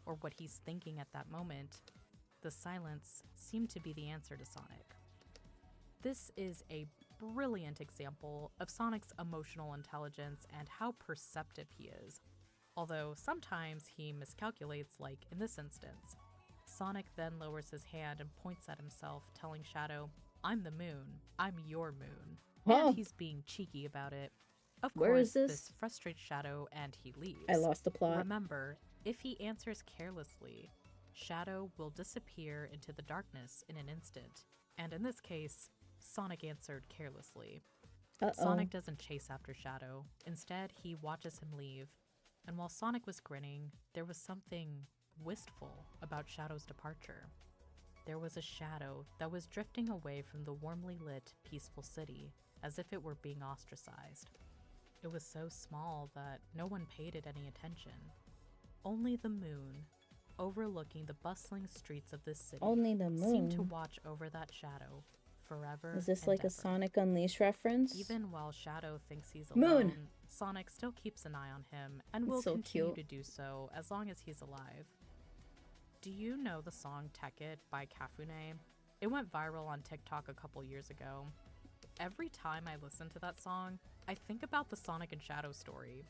or what he's thinking at that moment, the silence seemed to be the answer to Sonic. This is a brilliant example of Sonic's emotional intelligence and how perceptive he is, although sometimes he miscalculates, like in this instance. Sonic then lowers his hand and points at himself, telling Shadow, "I'm the moon. I'm your moon." Oh. And he's being cheeky about it. Of Where course, is this? frustrates Shadow and he leaves. I lost the plot. Remember, if he answers carelessly, Shadow will disappear into the darkness in an instant. And in this case, Sonic answered carelessly. Sonic doesn't chase after Shadow. Instead, he watches him leave. And while Sonic was grinning, there was something wistful about Shadow's departure. There was a shadow that was drifting away from the warmly lit, peaceful city, as if it were being ostracized. It was so small that no one paid it any attention. Only the moon, overlooking the bustling streets of this city, seemed to watch over that shadow forever. Is this and like a ever. Sonic Unleashed reference? Even while Shadow thinks he's alone, Sonic still keeps an eye on him and will so continue cute. to do so as long as he's alive. Do you know the song Tech It by Kafune? It went viral on TikTok a couple years ago. Every time I listen to that song, I think about the Sonic and Shadow story.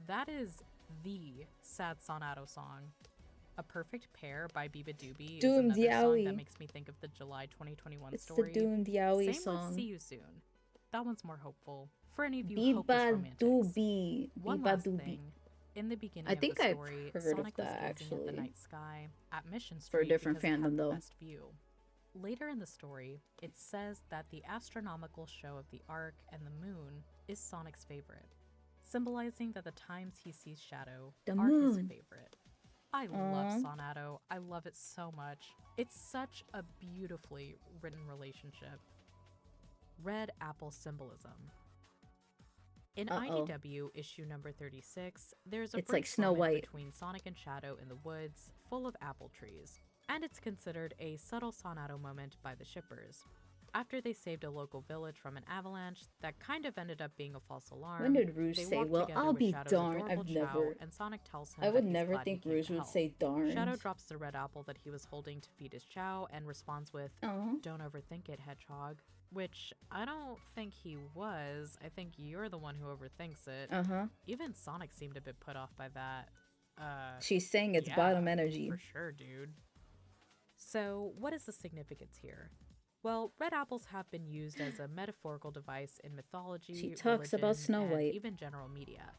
That is the sad Sonadow song. A Perfect Pair by Biba Doobie is Doomed another song Yowie. that makes me think of the July 2021 It's story. the Doomed Yowie Same song. with See You Soon. That one's more hopeful. For any of you hopeless Biba romantics. Doobie. One Biba last Doobie. thing. In the beginning I think of the I've story, heard Sonic of that, was gazing at actually. the night sky at Mission For a Street different because it had fandom, the though. best view. Later in the story, it says that the astronomical show of the Ark and the Moon is Sonic's favorite, symbolizing that the times he sees Shadow The are his moon. favorite. I love Sonadow. I love it so much. It's such a beautifully written relationship. Red Apple symbolism. In IDW issue number 36, there's a It's brief like Snow moment White. between Sonic and Shadow in the woods, full of apple trees, and it's considered a subtle Sonadow moment by the shippers. After they saved a local village from an avalanche that kind of ended up being a false alarm, When did Rouge they say, walk "Well, together I'll with be Shadow's darned, adorable I've Chow, never..." and Sonic tells him I that would he's never glad he think came Rouge to would help. say darned. Shadow drops the red apple that he was holding to feed his Chow and responds with, "Don't overthink it, Hedgehog." Which I don't think he was. I think you're the one who overthinks it. Even Sonic seemed a bit put off by that. She's saying it's Yeah, bottom energy. For sure, dude. So, what is the significance here? Well, red apples have been used as a metaphorical device in mythology, She talks about religion, Snow and White. even general media.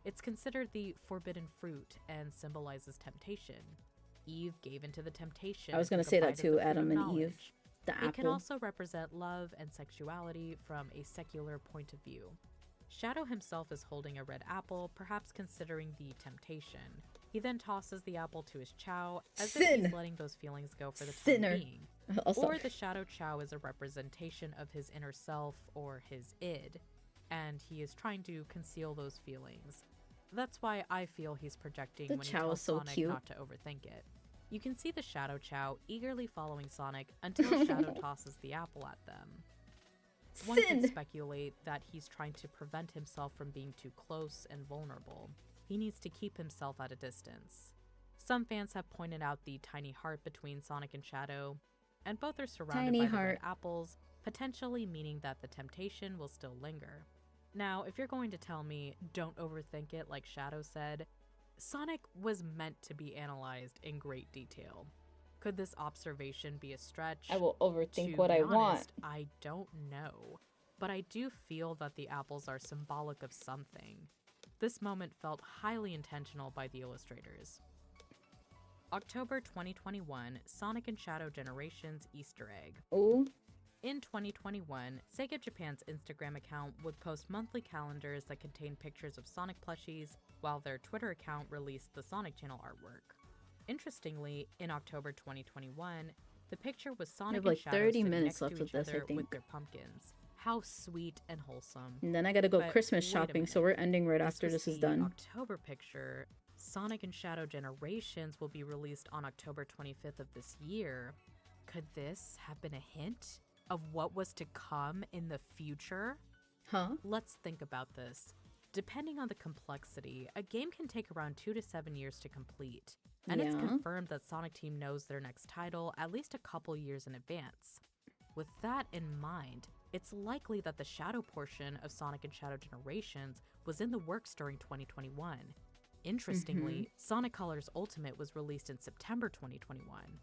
It's considered the forbidden fruit and symbolizes temptation. Eve gave into the temptation. I was going gonna to say that too, Adam and Eve. The It can apple. also represent love and sexuality from a secular point of view. Shadow himself is holding a red apple, perhaps considering the temptation. He then tosses the apple to his Chow, as if Sin. he's letting those feelings go for the Sinner. time being. Also, Or the Shadow Chow is a representation of his inner self or his id, and he is trying to conceal those feelings. That's why I feel he's projecting The when he Chow tells is so Sonic cute. not to overthink it. You can see the Shadow Chow eagerly following Sonic until Shadow tosses the apple at them. One Sin. could speculate that he's trying to prevent himself from being too close and vulnerable. He needs to keep himself at a distance. Some fans have pointed out the tiny heart between Sonic and Shadow, and both are surrounded Tiny by the heart. red apples, potentially meaning that the temptation will still linger. Now, if you're going to tell me, don't overthink it like Shadow said, Sonic was meant to be analyzed in great detail. Could this observation be a stretch? I will overthink To what be I want. honest, I don't know. But I do feel that the apples are symbolic of something. This moment felt highly intentional by the illustrators. October 2021, Sonic and Shadow Generations Easter egg. Oh, In 2021, Sega Japan's Instagram account would post monthly calendars that contained pictures of Sonic plushies, while their Twitter account released the Sonic Channel artwork. Interestingly, in October 2021, the picture was Sonic have and like Shadow 30 sitting minutes next left to with each this, I other with think. their pumpkins. How sweet and wholesome. and then I gotta go But Christmas wait a shopping, so minute. we're ending right after was this is the done. October picture. Sonic and Shadow Generations will be released on October 25th of this year. Could this have been a hint of what was to come in the future? Huh? Let's think about this. Depending on the complexity, a game can take around 2 to 7 years to complete. And it's Yeah. confirmed that Sonic Team knows their next title at least a couple years in advance. With that in mind, it's likely that the Shadow portion of Sonic and Shadow Generations was in the works during 2021. Interestingly, Sonic Colors Ultimate was released in September 2021.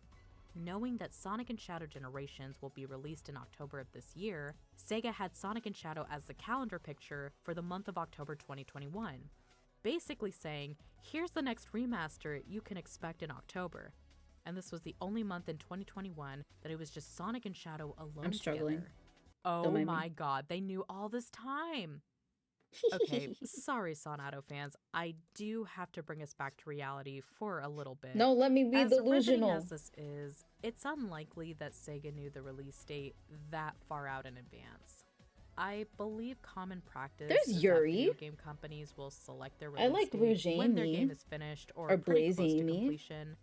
Knowing that Sonic and Shadow Generations will be released in October of this year, Sega had Sonic and Shadow as the calendar picture for the month of October 2021. Basically saying, here's the next remaster you can expect in October. And this was the only month in 2021 that it was just Sonic and Shadow alone I'm struggling. together. Oh Don't mind me. my god, they knew all this time. Okay, sorry, Sonadow fans. I do have to bring us back to reality for a little bit. No, let me be As riveting delusional. as this is, it's unlikely that Sega knew the release date that far out in advance. I believe common practice There's is Yuri. that video game companies will select their I release like date Rouge when their Amy. game is finished or, Or pretty Blaze close to Amy. completion.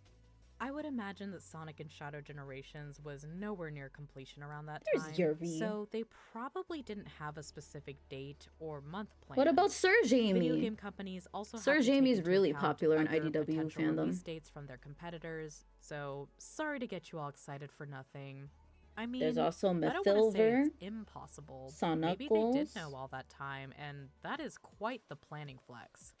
I would imagine that Sonic and Shadow Generations was nowhere near completion around that There's time, Yuri. so they probably didn't have a specific date or month planned. What about Sir Video Jamie? game companies also Sir have to take Jamie's into really account popular in other IDW potential fandom. release dates from their competitors, so sorry to get you all excited for nothing. I mean, There's also I don't want to say Methilver, it's impossible. Maybe they did know all that time, and that is quite the planning flex.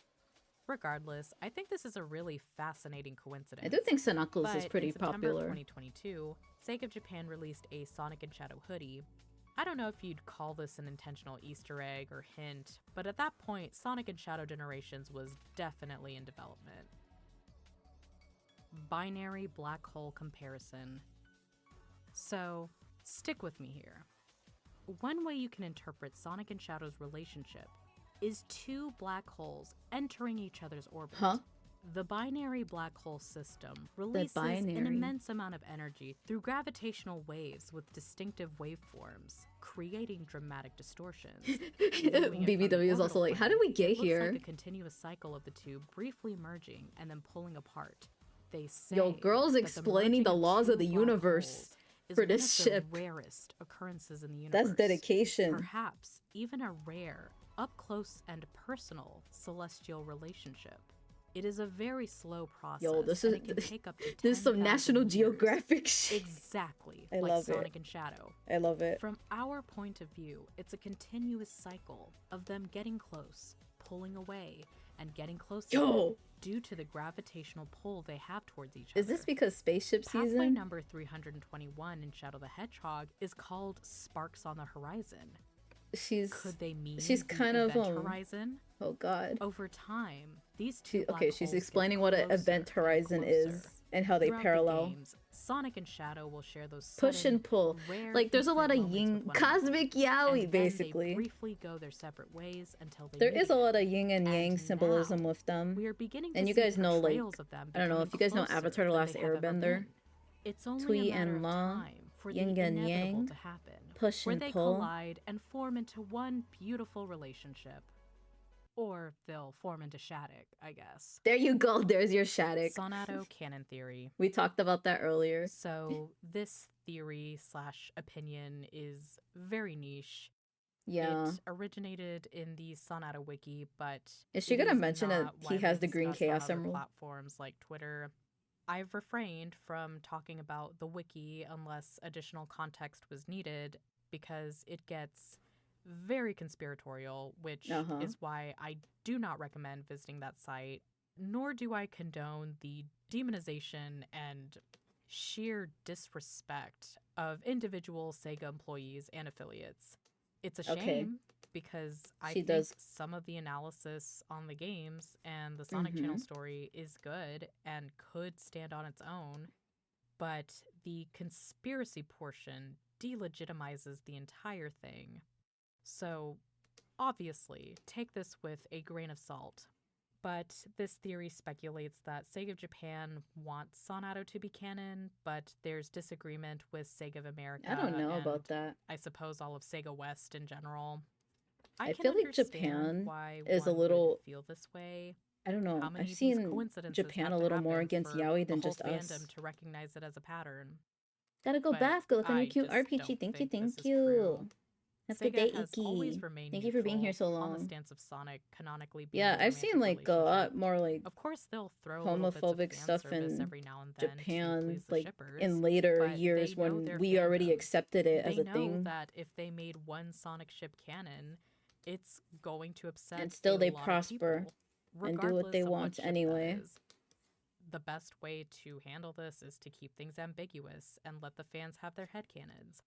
Regardless, I think this is a really fascinating coincidence. I do think Knuckles is But pretty in September popular. 2022, Sega of Japan released a Sonic and Shadow hoodie. I don't know if you'd call this an intentional Easter egg or hint, but at that point, Sonic and Shadow Generations was definitely in development. Binary black hole comparison. So, stick with me here. One way you can interpret Sonic and Shadow's relationship is two black holes entering each other's orbit. Huh? The binary black hole system releases an binary. immense amount of energy through gravitational waves with distinctive waveforms, creating dramatic distortions. Viewing it from BBW the is also orbital like, how plane, did we get it looks here? like a continuous cycle of the two briefly merging and then pulling apart. They say Yo, girls that explaining merging the of laws two of the black universe holes is for one this of the ship. rarest occurrences in the universe. That's dedication. Perhaps even a rare, up-close and personal celestial relationship. It is a very slow process. Yo, this and is it can take up to this is some 10,000 National years. Geographic shit. Exactly, I like love Sonic it. and Shadow. I love it. From our point of view, it's a continuous cycle of them getting close, pulling away, and getting closer Yo! due to the gravitational pull they have towards each other. Is this because spaceship Pathway season? number 321 in Shadow the Hedgehog is called Sparks on the Horizon. Could they mean she's the kind of event horizon? Oh god. Over time, these two black Okay, she's holes explaining get what an closer event and horizon closer. is and how they Throughout the parallel. games, Sonic and Shadow will share those Push sudden, and pull. rare Like there's a lot of instant moments yin with one another. cosmic And yaoi then basically. they briefly go their separate ways until they There meet is a again. lot of yin and yang And symbolism now, with them. We are beginning And to you see guys know, like, portrayals of them I don't know if you guys know becoming Avatar The closer Last than they have ever Airbender. been. It's only Twee a matter and of Ma, time for the yin and inevitable yang, to happen, push where and they pull. collide and form into one beautiful relationship. Or they'll form into Shattuck, I guess. There you go. There's your Shattuck. Sonadow canon theory. We talked about that earlier. So this theory / opinion is very niche. Yeah. It originated in the Sonadow wiki, but Is she it gonna is mention that not he has widely the green discussed on Chaos other Emerald? platforms like Twitter. I've refrained from talking about the wiki unless additional context was needed because it gets very conspiratorial, which is why I do not recommend visiting that site, nor do I condone the demonization and sheer disrespect of individual Sega employees and affiliates. It's a shame because I think some of the analysis on the games and the Sonic Channel story is good and could stand on its own, but the conspiracy portion delegitimizes the entire thing. So, obviously, take this with a grain of salt. But this theory speculates that Sega of Japan wants Sonadow to be canon, but there's disagreement with Sega of America. I don't know and about that. I suppose all of Sega West in general. I can feel like understand Japan why is a one would little- feel this way. I don't know. How many I've of these seen coincidences Japan have a to little more happen against for yaoi the than whole just us. fandom to recognize it as a pattern? Gotta go But bath. Go look on I your cute just RPG. don't Thank you, think this thank is you. true. Have a good Sega day, has always Iki. remained Thank you for being here so neutral on the long. stance of Sonic canonically being Yeah, a I've seen romantic like a lot relationship. more like Of course, they'll throw little bits of homophobic fan stuff service in every now and then to Japan, please the like shippers, in later but years they know when their we already fandom. accepted it as They a know thing. that if they made one Sonic ship canon, it's going to upset And still a they lot of prosper people, and do what they regardless of want ship that anyway. is. The best way to handle this is to keep things ambiguous and let the fans have their headcanons.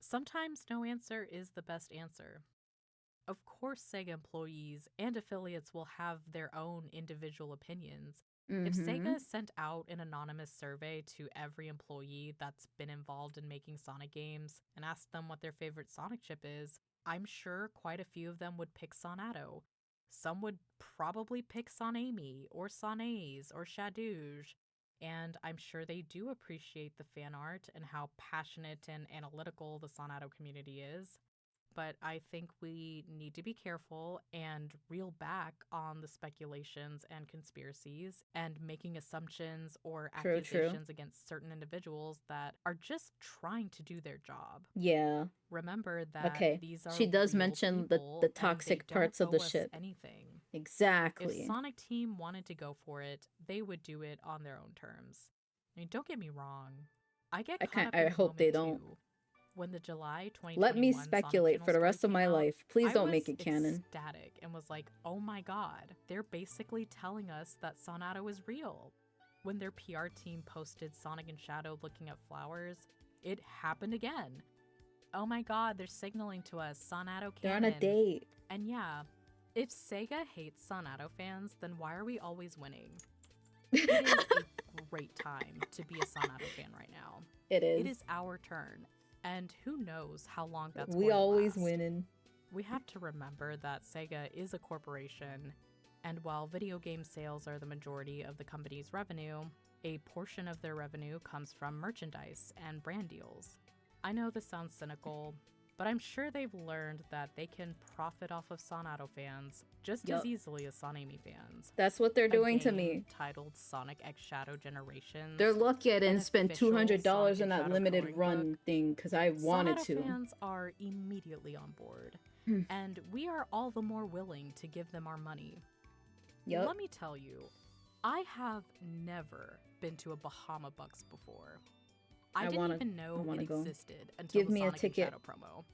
Sometimes no answer is the best answer. Of course, Sega employees and affiliates will have their own individual opinions. If Sega sent out an anonymous survey to every employee that's been involved in making Sonic games and asked them what their favorite Sonic chip is, I'm sure quite a few of them would pick Sonadow. Some would probably pick Sonami or Sonaze or Shadouge, and I'm sure they do appreciate the fan art and how passionate and analytical the Sonadow community is. But I think we need to be careful and reel back on the speculations and conspiracies and making assumptions or accusations against certain individuals that are just trying to do their job. Yeah. Remember that these are she does real mention people, the and toxic they parts don't of the owe us ship. anything. Exactly. If Sonic Team wanted to go for it, they would do it on their own terms. I mean, don't get me wrong. I get caught up in I the hope they moment, don't. too. When the July 2021 Let me Sonic speculate Channel for the story rest of came my out, life. Please I don't was make it canon. ecstatic and was like, oh my god, they're basically telling us that Sonadow is real. When their PR team posted Sonic and Shadow looking at flowers, it happened again. Oh my god, they're signaling to us Sonadow canon. They're on a date. And yeah, if Sega hates Sonadow fans, then why are we always winning? It is a great time to be a Sonadow fan right now. It is. It is our turn. And who knows how long that's We going to always last. winning. We have to remember that Sega is a corporation, and while video game sales are the majority of the company's revenue, a portion of their revenue comes from merchandise and brand deals. I know this sounds cynical, but I'm sure they've learned that they can profit off of Sonadow fans just as easily as Sonami fans. That's what they're doing to me. Titled Sonic X Shadow Generations. They're lucky I didn't spend $200 Sonic on that Shadow limited coloring run book. thing because I wanted Sonadow to. fans are immediately on board, Hmm. and we are all the more willing to give them our money. Yep. Let me tell you, I have never been to a Bahama Bucks before. I didn't even know it existed until Give the me a Sonic and ticket. Shadow promo.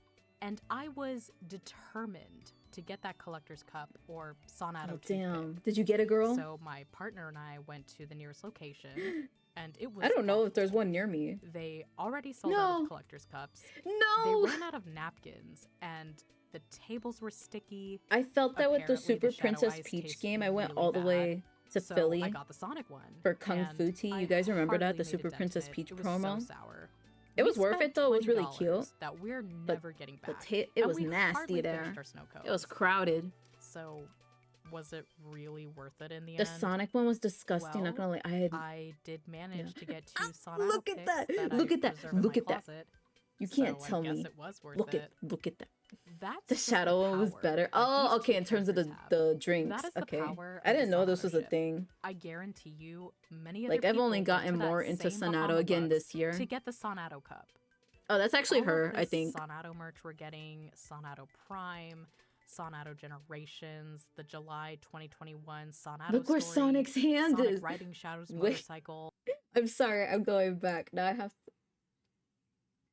And I was determined to get that collector's cup or Sonadow toothpick. Damn. Did you get a girl? So my partner and I went to the nearest location, and it was I don't know if awful. there's one near me. They already sold out of collector's cups. No! They ran out of napkins, and the tables were sticky. I felt that with the Apparently, Super Shadow Princess Ice Peach tastes game. I went really all the bad. way to So Philly I got the Sonic one. for Kung and Fu Tea. I You guys remember that? hardly The made a Super dent Princess in it. Peach It was promo? so sour. It We was worth spent it though. It was really $20 cute. that we're But never getting back. It And was we nasty hardly there. finished our snow cones. It was crowded. So, was it really worth it in the The end? Sonic one was disgusting. Not gonna lie, I did manage to get two Sonadow Look at picks that! I Look at that! preserve in Look my at that! closet. You can't So tell I guess me. it was worth Look it. look at that. That's The just shadow one was power better. that Oh, these okay. two In terms of characters the have. drinks. That is the Okay. power I of didn't the know this Sonadow was a ship. thing. I guarantee you, many other Like I've people only went gotten to that more into same Sonadow Bahama again Bucks this year. to get the Sonadow cup. Oh, that's actually All of her, I this think. Sonadow merch we're getting: Sonadow Prime, Sonadow Generations, the July 2021 Sonadow Look where story, Sonic's hand Sonic is. riding Shadow's Wait. motorcycle. I'm sorry, I'm going back. Now I have to...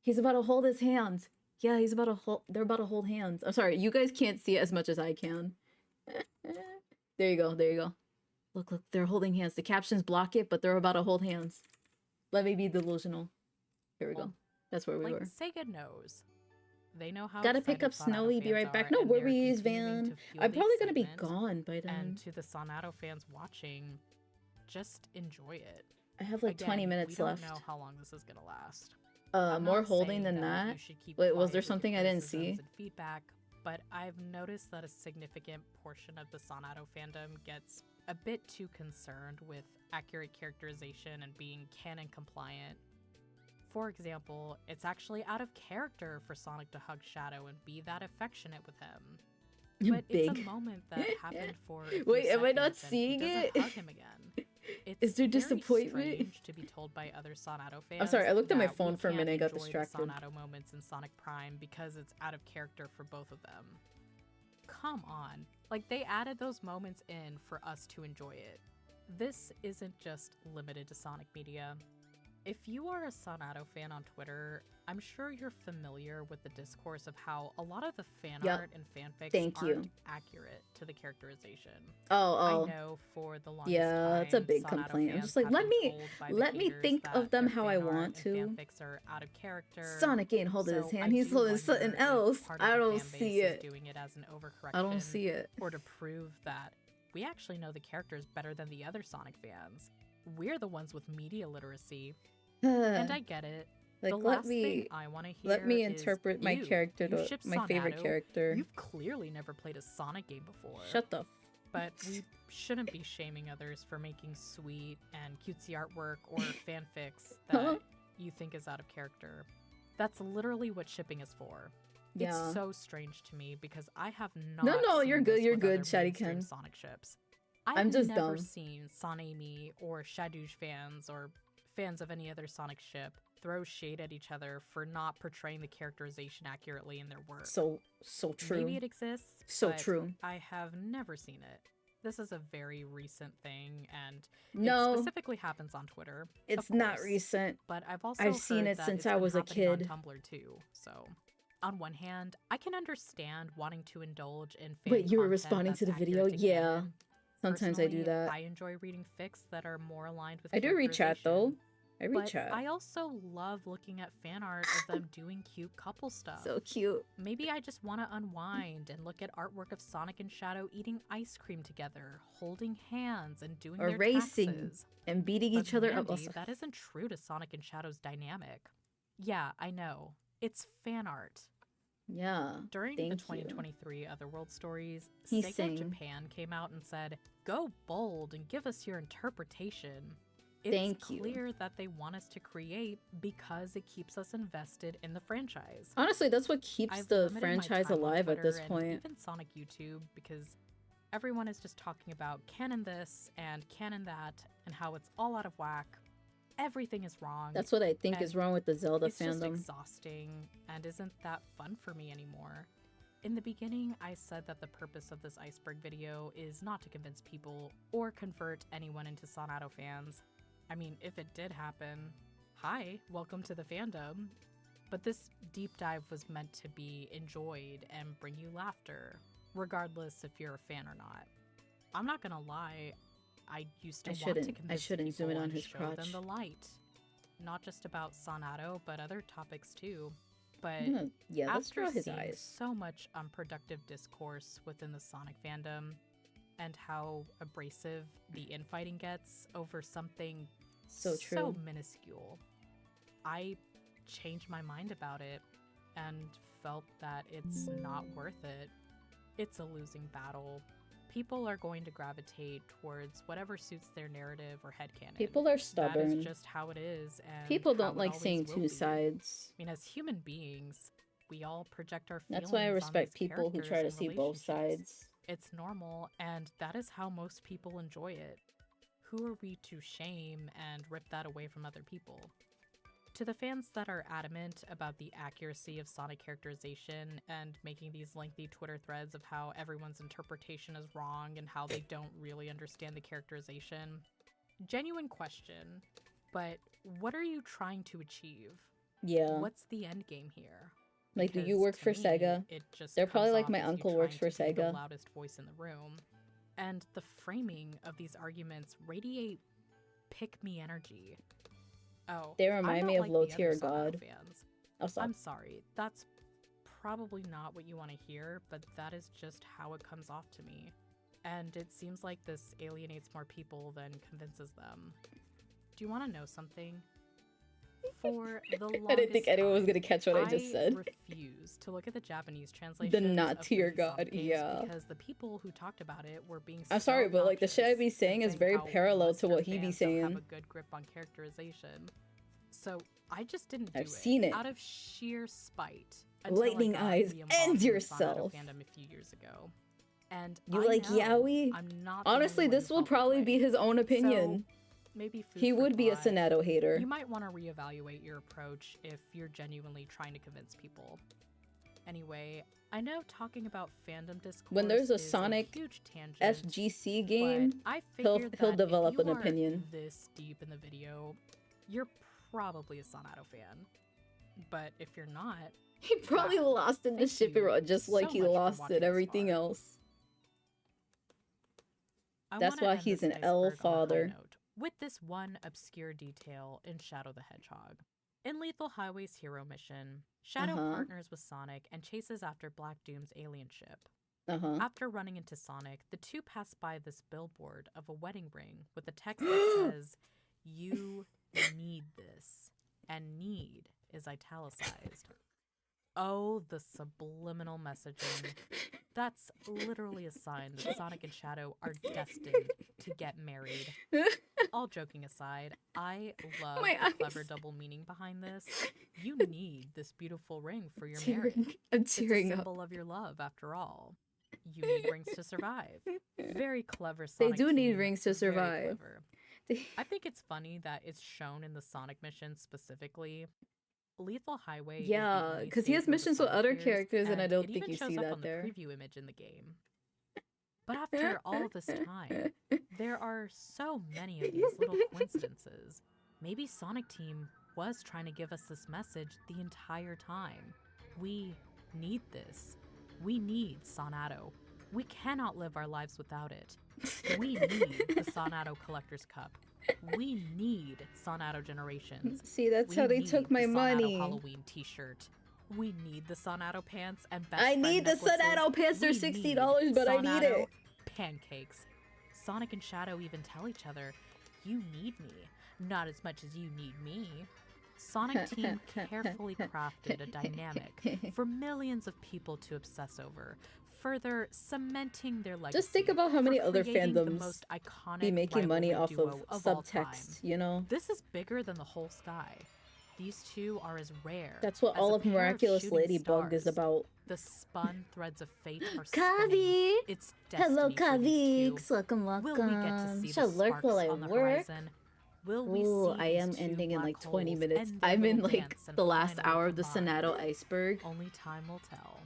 He's about to hold his hands. Yeah, he's about to hold... They're about to hold hands. I'm sorry, you guys can't see it as much as I can. There you go, there you go. Look, they're holding hands. The captions block it, but they're about to hold hands. Let me be delusional. Here we go. That's where we Like, were. Sega knows. They know how Gotta pick excited up Sonadow Snowy, be fans right back. are, No and they're worries, continuing Van. to fuel I'm the probably gonna be excitement. gone by then. And to the Sonadow fans watching, just enjoy it. I have like 20 Again, minutes we left. don't know how long this is gonna last. I'm More not holding saying than that? you should keep Wait, was quiet there with your something I didn't see? criticisms and feedback, but I've noticed that a significant portion of the Sonadow fandom gets a bit too concerned with accurate characterization and being canon compliant. For example, it's actually out of character for Sonic to hug Shadow and be that affectionate with him. But it's a moment that happened for a few Wait, am I not seconds and seeing he doesn't it? hug him again. It's Is there very disappointment? strange to be told by other Sonadow fans. I'm sorry, I looked at my that phone we for a can't minute, I got enjoy distracted. The Sonadow moments in Sonic Prime because it's out of character for both of them. Come on, like they added those moments in for us to enjoy it. This isn't just limited to Sonic media. If you are a Sonadow fan on Twitter, I'm sure you're familiar with the discourse of how a lot of the fan Yep. art and fanfics Thank aren't you. accurate to the characterization. Oh. I know for for the longest Yeah, it's a time, big Sonadow complaint. I'm fans just like, have let been me told by the let me haters think that of them their how I fan art want and to. fanfics are out of character. Sonic ain't holding his So hand. I He's do holding wonder something if else. part of I the don't fan see base is it. doing it as an overcorrection, I don't see it. or to prove that we actually know the characters better than the other Sonic fans. We're the ones with media literacy, and I get it. Like, The let last me thing I want to hear let me is, interpret my "Ew, character you to ship my favorite Sonadow? character. You've clearly never played a Sonic game before." Shut the. But we shouldn't be shaming others for making sweet and cutesy artwork or fanfics that you think is out of character. That's literally what shipping is for. Yeah. It's so strange to me because I have not. No, seen you're good. this You're with good, other Shady mainstream Ken. Sonic ships. I'm just never dumb. seen Sanemi or Shadouge fans or fans of any other Sonic ship throw shade at each other for not portraying the characterization accurately in their work. So true. Maybe it exists. So but true. I have never seen it. This is a very recent thing, and No. it specifically happens on Twitter. It's of not course, recent. but I've also I've seen heard it that since it's I been was a happening kid. on Tumblr too. So, on one hand, I can understand wanting to indulge in fan Wait, you were content responding that's to the video? accurate to Yeah. canon. Sometimes I do Personally, that. I enjoy reading fics that are more aligned with I do read chat though. characterization. I read But chat. I also love looking at fan art of them doing cute couple stuff. So cute. Maybe I just want to unwind and look at artwork of Sonic and Shadow eating ice cream together, holding hands, and doing Or their racing taxes. and beating But each other up. Mandy, that isn't true to Sonic and Shadow's dynamic. Yeah, I know. It's fan art. Yeah. During thank the you. 2023 Otherworld stories, He's Sega saying- Japan came out and said, "Go bold and give us your interpretation." It's Thank you. clear that they want us to create because it keeps us invested in the franchise. Honestly, that's what keeps I've the limited my franchise time on alive at this Twitter and point. even Sonic YouTube, because everyone is just talking about canon this and canon that and how it's all out of whack. Everything is wrong. That's what I think is and wrong with the Zelda it's just fandom. exhausting and isn't that fun for me anymore. In the beginning, I said that the purpose of this iceberg video is not to convince people or convert anyone into Sonadow fans. I mean, if it did happen, hi, welcome to the fandom. But this deep dive was meant to be enjoyed and bring you laughter, regardless if you're a fan or not. I'm not gonna lie, I used to want to convince shouldn't zoom in people on and his show them crotch. the light. Not just about Sonadow, but other topics too. But Yeah, let's after draw his seeing eyes. so much unproductive discourse within the Sonic fandom, and how abrasive the infighting gets over something So so true. minuscule, I changed my mind about it and felt that it's not worth it. It's a losing battle. People are going to gravitate towards whatever suits their narrative or headcanon. People are That stubborn. is just how it is. And People how don't it like always seeing will two be. sides. I mean, as human beings, we all project our feelings That's why I on respect these people who try to characters see and both relationships. sides. It's normal, and that is how most people enjoy it. Who are we to shame and rip that away from other people? To the fans that are adamant about the accuracy of Sonic characterization and making these lengthy Twitter threads of how everyone's interpretation is wrong and how they don't really understand the characterization, genuine question, but what are you trying to achieve? Yeah. What's the end game here? Like, do you Because work to for me, Sega? it just They're probably comes like off my as you uncle works trying for to be the Sega. loudest voice in the room. And the framing of these arguments radiate pick-me energy. Oh, They I'm remind not me of like Low the Tier other Sonadow God. fans. I'll stop. I'm sorry, that's probably not what you want to hear, but that is just how it comes off to me. And it seems like this alienates more people than convinces them. Do you want to know something? For the longest I didn't think anyone was time, gonna catch what I just said. refuse to look at the Japanese translation. The not tier god, yeah. Because the people who talked about it were being I'm so sorry, but like the shit I be obnoxious saying and is very how parallel to what Western he be fans don't saying. Have a good grip on characterization. So I just didn't do I've seen it. out of sheer spite. until I Lightning got eyes, reinvolved end in the Sonadow yourself. fandom a few years ago. And You I like know yaoi? I'm not the Honestly, only one this who will felt that probably be way. his own opinion. So, maybe food He for would be a thought. Sonadow hater. You might want to reevaluate your approach if you're genuinely trying to convince people. Anyway, I know talking about fandom discourse When there's a is Sonic huge tangent, FGC game, but I he'll figured he'll that develop if you an are opinion. this deep in the video, you're probably a Sonadow fan. But if you're not, He probably wow, lost in the thank shipping you road just like so he much for lost watching it this everything far. else. That's wanna why end he's this an L iceberg on a high father. note with this one obscure detail in Shadow the Hedgehog. In Lethal Highway's hero mission, Shadow partners with Sonic and chases after Black Doom's alien ship. After running into Sonic, the two pass by this billboard of a wedding ring with a text that says, "You need this," and "need" is italicized. Oh, the subliminal messaging. That's literally a sign that Sonic and Shadow are destined to get married. All joking aside, I love the clever double meaning behind this. You need this beautiful ring for your marriage. I'm It's a tearing symbol of your love, after all. You need rings to survive. Very clever Sonic They do need team, rings to very survive. clever. I think it's funny that it's shown in the Sonic mission specifically. Lethal Highway. Yeah, because he has missions with other characters, and I don't think you see that on there. The preview image in the game. But after all this time, there are so many of these little coincidences. Maybe Sonic Team was trying to give us this message the entire time. We need this. We need Sonadow. We cannot live our lives without it. We need the Sonadow Collector's Cup. We need Sonadow Generations. See, that's how they took my money. Sonadow Halloween t-shirt. We need the Sonadow pants and best I friend need the necklaces. Sonadow pants. They're We $60, need but I need Sonadow it. Pancakes. Sonic and Shadow even tell each other, "You need me, not as much as you need me." Sonic Team carefully crafted a dynamic for millions of people to obsess over, further cementing their legacy. Just think about how many for other creating the fandoms most iconic be making money off rivalry of duo all subtext, time. you know? This is bigger than the whole sky. These two are as rare. That's what as all a of pair Miraculous shooting Ladybug is stars. about. The spun threads of fate are Kavi! spinning. It's Hello, destiny for these Kavix. two. Welcome, welcome. Will we get to see Shall the lurk sparks while I on the work? horizon? Will we Ooh, see I am these two ending in black like 20 holes minutes. end their I'm in little like dance and the last finally hour of the combine? Sonadow Iceberg. Only time will tell.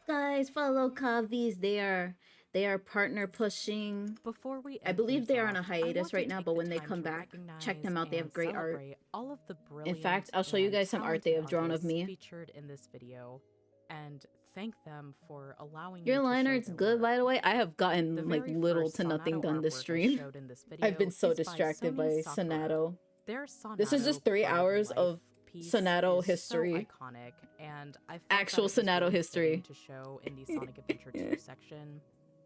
Guys, follow Kavis. They are partner pushing. Before we I end believe things they are on a off, I hiatus want to right now, take but the when they time come to back, check recognize them out. They have and great art. celebrate all of the In brilliant fact, I'll show you and guys some art they have talented drawn of artists me. featured in this video, and thank them for allowing Your me to line show art's their good, work. by the way. I have The gotten like very little first to nothing Sonadow done this artwork I stream. showed in this I've been video so is by distracted by Sony Sakura. Sonadow. Their This is just Sonadow 3 Pride hours Life of piece Sonadow is history. So iconic, and I felt Actual that it was Sonadow really history. fitting to show in the Sonic Adventure 2 section.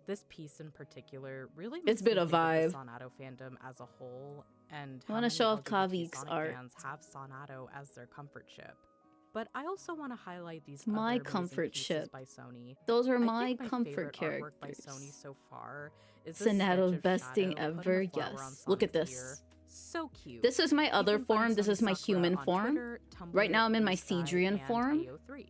This piece in particular really It's makes been me a think of vibe. the Sonadow fandom as a whole, and I how wanna many show off LGBT Kavik's Sonic art. fans have Sonadow as their comfort ship. But I also want to highlight these My other amazing comfort pieces ship. by Sony. Those are I my think my comfort favorite artwork by characters. Sony so far is this sketch Sonadow's of best Shadow thing putting a ever. flower on Yes. Look at Sonic's this. ear. So cute. This is my You other can find form. This Sony is my Sakura human on form. Twitter, Right Tumblr, now I'm in my Bluesky, Cedrian and form. AO3.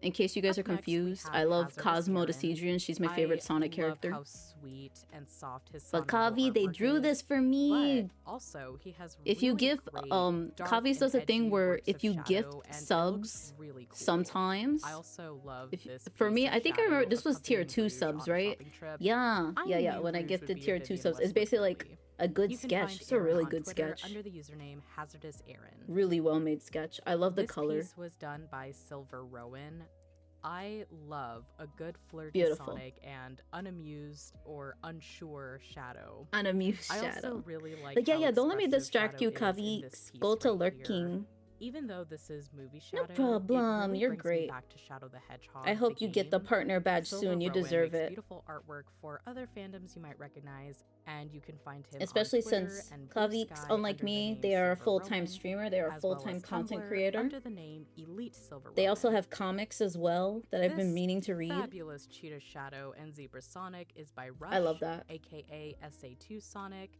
In case you guys are Up next, we confused, have I love Hazardous Cosmo the Aaron. Cedrian. She's my favorite Sonic love character. how sweet and soft his But Sonadow Kavi, they artwork drew is, this for me. but also he has If you really give great, Kavi dark does a and thing edgy where works if of you Shadow, gift and it subs looks really cool. sometimes. I also love If, this for piece me, of I think I remember Shadow this was tier accompanying 2 Rouge subs, on a right? shopping trip. Yeah, I yeah. knew When I Rouge would gifted be a tier 2 Vivian subs, it's Westwood basically like girly. a good You can sketch. find It's a Aaron really on good Twitter sketch. under the username Hazardous Aaron. Really well made sketch. I love the This color. piece was done by Silver Rowan. I love a good flirty Beautiful. Sonic and unamused or unsure Shadow. Unamused I Shadow. also really like Like, yeah, how don't let me expressive distract you, Shadow is in this Kavi. piece Go to right here. lurking. Even though this is movie No Shadow, problem, it really you're brings great. Me back to Shadow the Hedgehog. I hope the you get the game. partner badge Silver soon. You Rowan deserve makes it. Beautiful artwork for other fandoms you might recognize, and you can find him Especially on Twitter since and Kavi, Bluesky unlike under the me, name they are a Silver full-time Rowan, streamer. They are a as well full-time as content Tumblr creator. under the name Elite Silver They Rowan. also have comics as well that I've been This meaning to read. Fabulous Cheetah Shadow and Zebra Sonic is by Rush. I love that. AKA SA2 Sonic.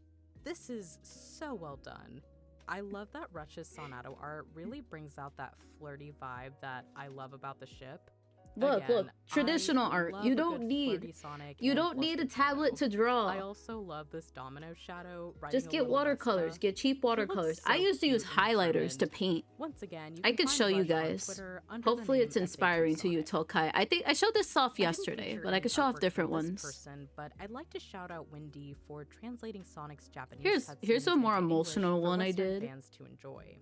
This is so well done. I love that Rush's Sonadow art really brings out that flirty vibe that I love about the ship. Look, Again, look, traditional I art. love You a don't good need, flirty Sonic you and don't need a flustered tablet Shadow. to draw. I also love this Domino Shadow. riding Just a get little watercolors. Vespa. Get cheap He looks watercolors. so I used to use cute and highlighters to determined. paint. Once again, you I can could find show you Rush on guys. Twitter under the Hopefully name it's SA2 inspiring to you, Sonic. Tokai. I think I showed this off I didn't yesterday, feature but I any could show off artwork different from this ones. person, but I'd like to shout out Wendy for translating Sonic's Japanese Here's a cutscenes more into English emotional for one I Western did. fans to enjoy.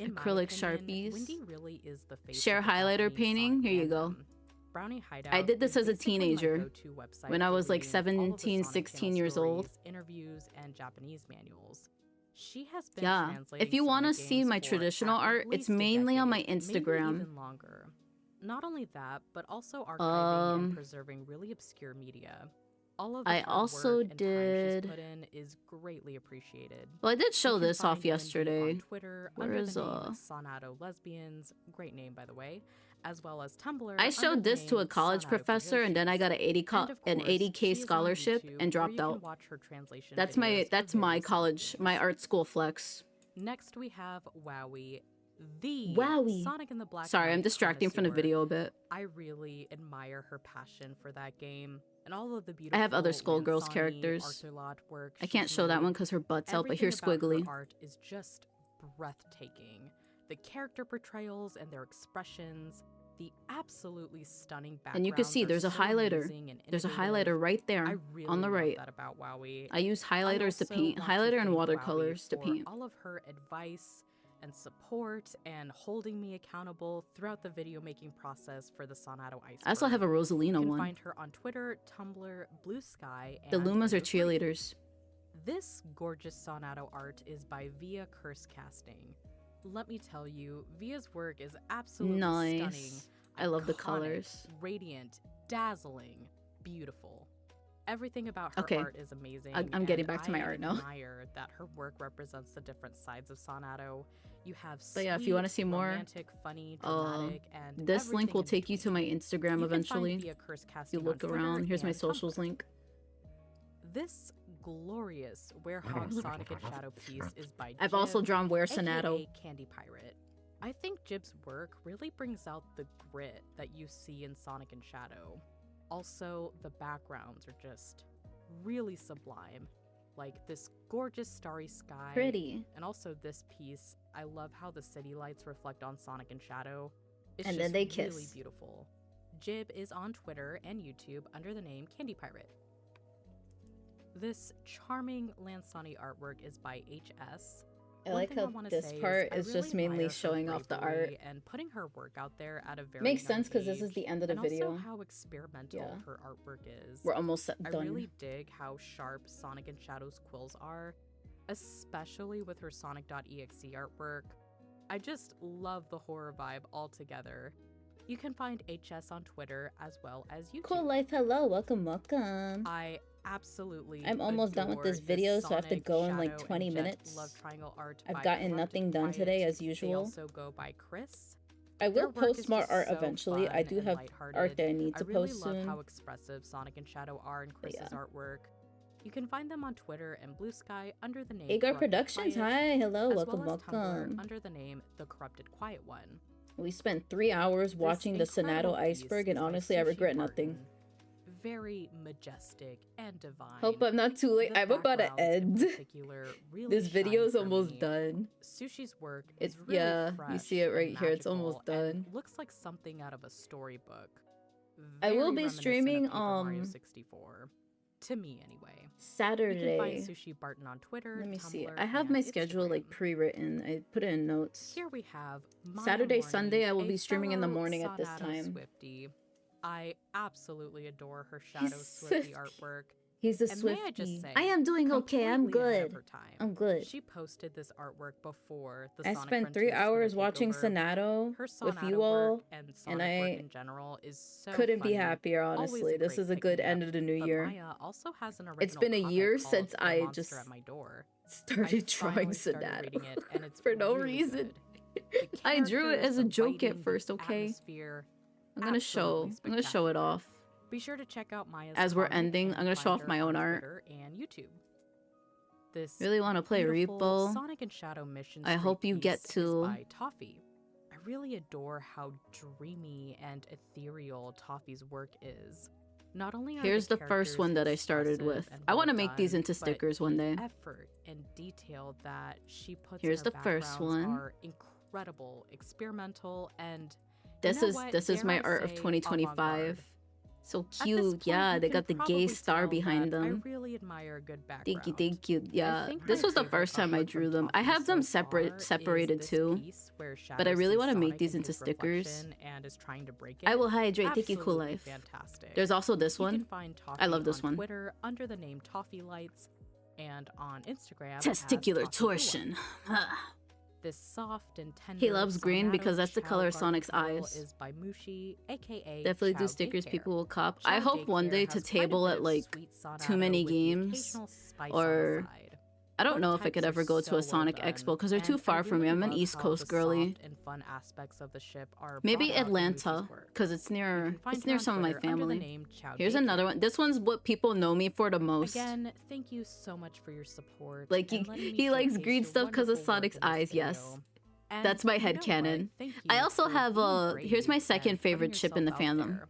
In my Acrylic opinion, Sharpies. Wendy really is the face Share of the highlighter Japanese painting. Sonic Here you go. fandom. Brownie Hideout. I did this is as a basically my teenager, go-to website when I for was like reading all of the 17, Sonic 16 channel years old. stories, interviews, and Japanese manuals. She has been Yeah. translating If you want to Sonic see games my for traditional at art, it's least a mainly on my decade, maybe Instagram. even longer. Not only that, but also archiving and Um, preserving really obscure media. All of the I hard also work and time did. she's put in is greatly appreciated. Well, I did You show can this find off Wendy yesterday. on Twitter Where under is the name Sonadow Lesbians, great name by the way, as well as Tumblr I under showed the this to a name college Sonadow professor, and then I got an And of course, 80K she is on scholarship YouTube, and where dropped you can out. watch her translation That's videos for my various college, my games. art school flex. Next we have Wowie, the Wowie. Sonic and the Black Sorry, I'm Knight distracting from the connoisseur. video a bit. I really admire her passion for that game and all of the I beautiful have other Skullgirls Lansani characters. Arthur work I she's can't show that made. one because her butt's out, but Everything here's about her Squiggly. art is just breathtaking. The character portrayals and their expressions, the absolutely stunning backgrounds. And you can see are there's a so highlighter. amazing and There's a innovative. highlighter right I there really on the love right. that about Wowie. I use highlighters to also paint, want to highlighter and thank watercolors Wowie to for paint. all of her advice and support and holding me accountable throughout the video making process for the Sonadow Iceberg. I also have a Rosalina You can one. find her on Twitter, Tumblr, Blue Sky, The and Lumas are Live Free. cheerleaders. This gorgeous Sonadow art is by Via Curse Casting. Let me tell you, Via's work is absolutely stunning. Nice. I love the iconic, colors. Radiant, dazzling, beautiful. Everything about her Okay. art is amazing. I'm getting and back to my I art now. admire that her work represents the different sides of Sonadow. You have But yeah, if you want to sweet, see more, romantic, funny, dramatic, and this link everything will in take you to between. my Instagram You can eventually. find Via Curse If Casting you on look Twitter around, here's my and socials Tumblr. link. This glorious Werehog Sonic and Shadow piece is by I've also Jib, drawn Were Sonadow. aka Candy Pirate. I think Jib's work really brings out the grit that you see in Sonic and Shadow. Also, the backgrounds are just really sublime. Like this gorgeous starry sky. Pretty. And also this piece, I love how the city lights reflect on Sonic and Shadow. It's And just then they really kiss. beautiful. Jib is on Twitter and YouTube under the name Candy Pirate. This charming Lansani artwork is by HS. I One like thing I how wanna this say part I is really just mainly admire her showing off the art. bravery and putting her work out there at a very Makes young sense because this is age, the end of the and video. also how experimental Yeah. her artwork is. We're almost I done. really dig how sharp Sonic and Shadow's quills are, especially with her Sonic.exe artwork. I just love the horror vibe altogether. You can find HS on Twitter as well as YouTube. Cool life, hello, welcome, welcome. I absolutely I'm almost done with adore this video, so I have to Sonic, go in like Shadow, 20 and Jet minutes. love triangle art I've by gotten Corrupted nothing done Quiet. today as They usual. also go by Chris. I Their will work post is more just art so eventually. I fun do and have lighthearted. art that I need to I really post love soon. how expressive Sonic and Shadow are in Chris's yeah. artwork. You can find them on Twitter and Blue Sky under the name Agar Corrupted Productions, Quiet, hi, hello, as welcome, well as Tumblr welcome. under the name The Corrupted Quiet One. We spent 3 hours watching the incredible Sonadow piece Iceberg, and is by honestly, I Sushi regret nothing. Barton. Very majestic and divine. Hope I'm not too late. The I'm about to backgrounds in end. particular really This video shine is for almost me. done. Sushi's work It's is really yeah, you fresh see it and right here. It's magical almost and done. looks like something out of a storybook. I will Very be reminiscent streaming of Paper Mario 64. To me, anyway. You can Saturday. find Sushi Barton on Twitter. Let me see. Tumblr, I have and my schedule like Instagram. pre-written. I put it in notes. Here we have Maya Saturday, Morning, Sunday, I will a be streaming in the fellow morning at this Sonadow time. Swiftie. I absolutely adore her Shadow Swiftie Swiftie. artwork. He's a And may I just Swiftie. say, I am doing okay. I'm completely ahead of good. her time. I'm good. She posted this artwork before the I Sonic spent 3 Frontiers hours Twitter watching takeover. Sonadow Her with Sonadow you work all, and and Sonic I work in general is so couldn't be funny. happier, Always honestly. This is a good pick-me-up, end of the new but year. Maya also has an It's original been a comic year called since The I Monster just at My Door. started I drawing finally started Sonadow reading it, and it's for no really reason. good. The I drew it characters, as a the joke at lighting, the first, okay? atmosphere, I'm gonna show it off. Be sure to check out Maya's As we're comic, ending, and I'm gonna find show off her my own on art. Twitter and YouTube. This Really want to play beautiful Repo. Sonic and Shadow mission I street hope you get piece is to. by Toffee. I really adore how dreamy and ethereal Toffee's work is. Not only are Here's the first characters one that I started expressive with. and I want to well make these done, into but stickers one the day. effort and detail that she puts Here's in her the first backgrounds one. are incredible, experimental, and This you know is what? this is Dare my I art of say 2025. avant-garde. So At this cute. point, Yeah, you they can got the gay probably star tell behind that them. I really admire good background. Thank you. Yeah, think this my was the favorite first time I artwork drew from them. I Toffee have them so far is separated this too. piece where But I Shadow really sees want to make Sonic these in into his stickers. reflection and is trying to break I it. will hydrate. Thank you, Cool Absolutely Life. fantastic. There's also this You one. can find Toffee I love this on one. Twitter under the name Toffee Lights and on Instagram as Testicular Toffee torsion. This soft and tender He loves green Sonadow because that's the color of Chow Sonic's garden pearl eyes. is by Mushi, aka Definitely do Chow stickers Daycare. people will cop. Chow I hope one Daycare day to has quite a table bit at of like sweet too Sonadow many with the games, occasional spice on the or side. I don't Both know if I types could are ever go to so a Sonic well done, Expo because they're too and I far from me. really I'm an love East how Coast the girly. soft and fun aspects of the ship are Maybe brought out in Atlanta Mushi's work. because it's You near can find it's her near on some of my Twitter under the family. name Chow Here's Daycare. another one. This one's what people know me for the most. Again, thank you so much for your support. Like and letting me he likes showcase green your stuff because of wonderful work Sonic's in this eyes. Yes. video. And That's my you know what? headcanon. Thank I you also for have being here's my brave second and favorite putting chip in the yourself out fandom. there.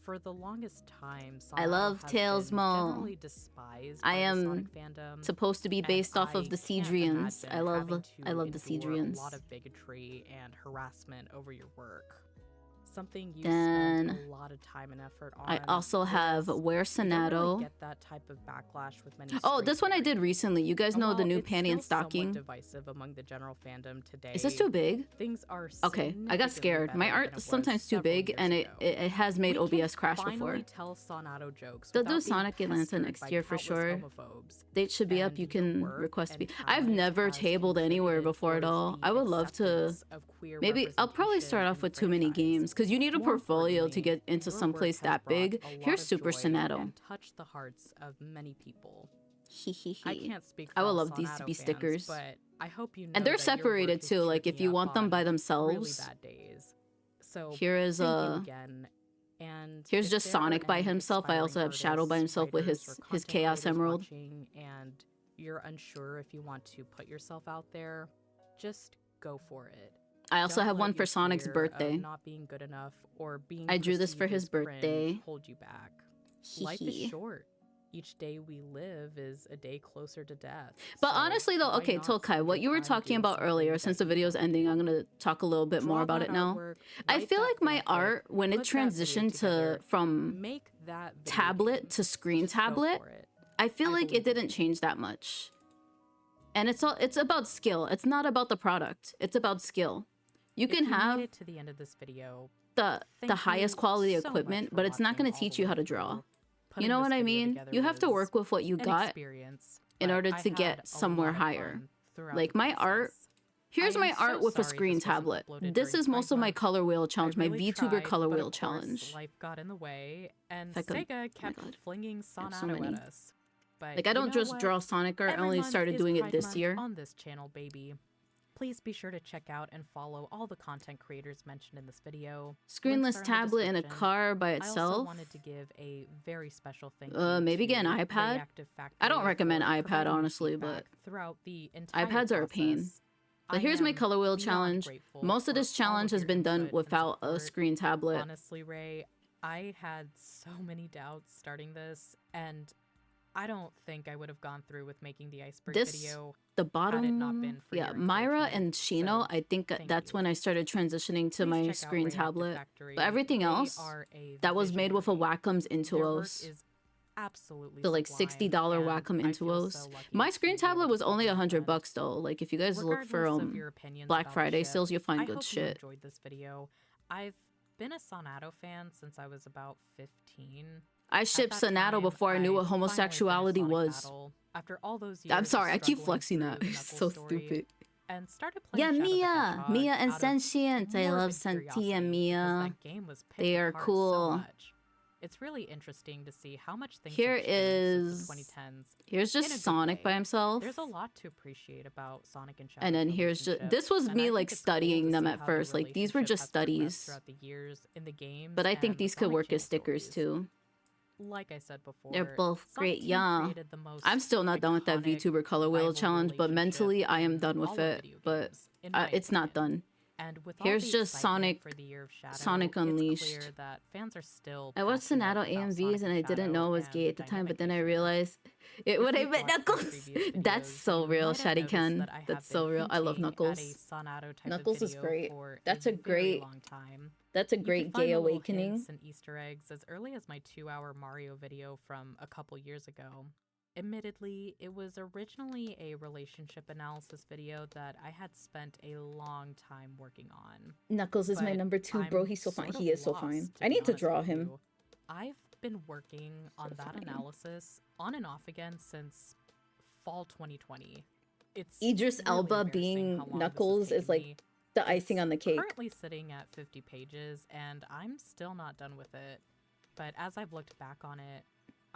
For the longest time, I Sonadow love has Tails been Mo. generally despised I by the am Sonic fandom, supposed to be and based off of I the can't Cedrians. imagine I love having the to endure Cedrians. a lot of bigotry and harassment over your work. Something you Then spent a lot of time and effort on. I also have whereas Wear you don't really Sonadow. get that type of backlash with many Oh, straight this one I did fairies. recently. You guys And know the while new it's panty and still somewhat stocking. divisive among the general fandom today, Is this too big? things are Okay, I got significantly scared. My better than art it is was sometimes too several big, years and ago. it has made We can OBS crash finally before. tell Sonadow jokes They'll do without being Sonic Atlanta pestered next by year for countless sure. homophobes. Date should be up. And You your can work request to and be. I've talent never has tabled anywhere contributed before at towards all. the I would love to. acceptance of queer Maybe I'll probably start representation off in with the too many franchise. games because you need a More portfolio to importantly, get into your some work place has that brought big. a lot Here's of Super joy Sonadow. and touched the hearts of many people. Hee. I can't speak for I would all love these to Sonadow be fans, stickers. but I hope you know And they're that your work separated has too. cheered Like if me you up want them by on themselves. really bad days. So Here is thank you again. And here's if just there are Sonic by any himself. I also aspiring have Shadow by artists, himself with writers, or his content Chaos creators Emerald. watching and you're unsure if you want to put yourself out there, just go for it. I also Don't have let one for your Sonic's fear of birthday. not being good enough or being I drew this for perceived his as cringe birthday. hold you back. Life is short. Each day we live is a day closer to death. But So honestly though, why okay, not Tolkai, spend what your you were time talking doing about something earlier, that since the you video's love? ending, I'm gonna talk a little bit more Draw about that it now. artwork, I write feel that like my fanfic, art, when it put that video transitioned to together, from make that video tablet game. to screen Just go tablet, for it. I feel I like believe it in didn't you. change that much. And it's about skill. It's not about the product. It's about skill. You If can you have made it to the end of this video, the thank highest you quality so much equipment, for but it's not watching going to all teach the you way how to through. draw. You Putting know this what I video mean? together You have to was work with what you an got experience, in but order I to had get a somewhere lot of higher. fun throughout Like the my art, process. here's I my am art so with a sorry screen this wasn't tablet. uploaded This during is most Pride of my Month. color wheel I challenge, my really VTuber tried, color but wheel of course, challenge. life got in the way, and If I could- Sega kept God. flinging have so Sonadow many. at us. But Like I you don't know just what? draw Sonic art, I Every only month started is doing it Pride this Month year. on this channel, baby. Please be sure to check out and follow all the content creators mentioned in this video. Screenless Links are in the tablet in a description. car by I also itself. wanted to give a very special thank you Maybe get an to iPad. Reactive I don't Factory recommend for iPad, providing me honestly, but feedback throughout the entire iPads are a pain. process. But I here's my am color wheel beyond challenge. grateful Most of for this all challenge has your been done input and without a support. screen tablet. Honestly, Ray, I had so many doubts starting this, and I don't think I would have gone through with making the iceberg This, video. the had it bottom, not been for yeah, your Myra encouragement. and Shino, So, I think thank that's you. when I started transitioning to Please my check out screen Reactive tablet. Factory. But everything They else, are a that was made with a visionary. Wacom's Their work Intuos. is absolutely The like sublime, $60 and Wacom I feel Intuos. so lucky My to screen be able tablet to was only support them. $100 though. Like if you guys look for Regardless of your opinions Black about the Friday ship, sales, you'll find I good hope you shit. enjoyed this video. I've been a Sonadow fan since I was about 15. I At shipped that Sonadow time, before I knew what finally finished homosexuality Sonic was. Battle after all those years I'm of sorry, I keep struggling flexing through that. the It's Knuckles so story, stupid. and started Yeah, playing Shadow the Mia! Hedgehog Mia and out of Sentient. I love morbid Sentient curiosity and because Mia. that game was picked They are apart cool. so much. It's really interesting to see how much things Here have changed is- since the 2010s. Here's In a just good Sonic by way. himself. There's a lot to appreciate about Sonic and Shadow's And then here's just, relationship, this was and me I like think it's studying cool to them see at how their first. Like these were relationship just has progressed studies. throughout the years in the games But I think and the these could Sonic work Channel as stickers stories. too. Like I said before, They're both Sonic great, Team yeah. created the most I'm still not done with that iconic VTuber color wheel rival challenge, but relationship mentally I am in done all with of it. video But games, in my it's not opinion. done. And with Here's all the just excitement Sonic- for the Year of Shadow, Sonic it's Unleashed. clear that fans are still I watched passionate Sonadow about AMVs Sonic and I didn't Shadow know it was and gay at the the time, but then I dynamic nature. realized it If would have you've been watched my Knuckles. previous That's videos, so you real, might have Shaddy noticed Ken. that I have That's so been real. I love hinting Knuckles. At a Sonadow type Knuckles of is video great. for That's a very great- long time. That's a You great can find gay little awakening. hints and Easter eggs as early as my 2-hour Mario video from a couple years ago. Admittedly, it was originally a relationship analysis video that I had spent a long time working on. Knuckles is my But number 2, bro. I'm He's so fine. sort He of is so lost, fine. to I be need to honest draw with him. you. I've been working on that fine. analysis on and off again since fall 2020. It's Idris really Elba embarrassing being how long this has Knuckles is taken like me. the icing It's on the cake. currently sitting at 50 pages, and I'm still not done with it. But as I've looked back on it,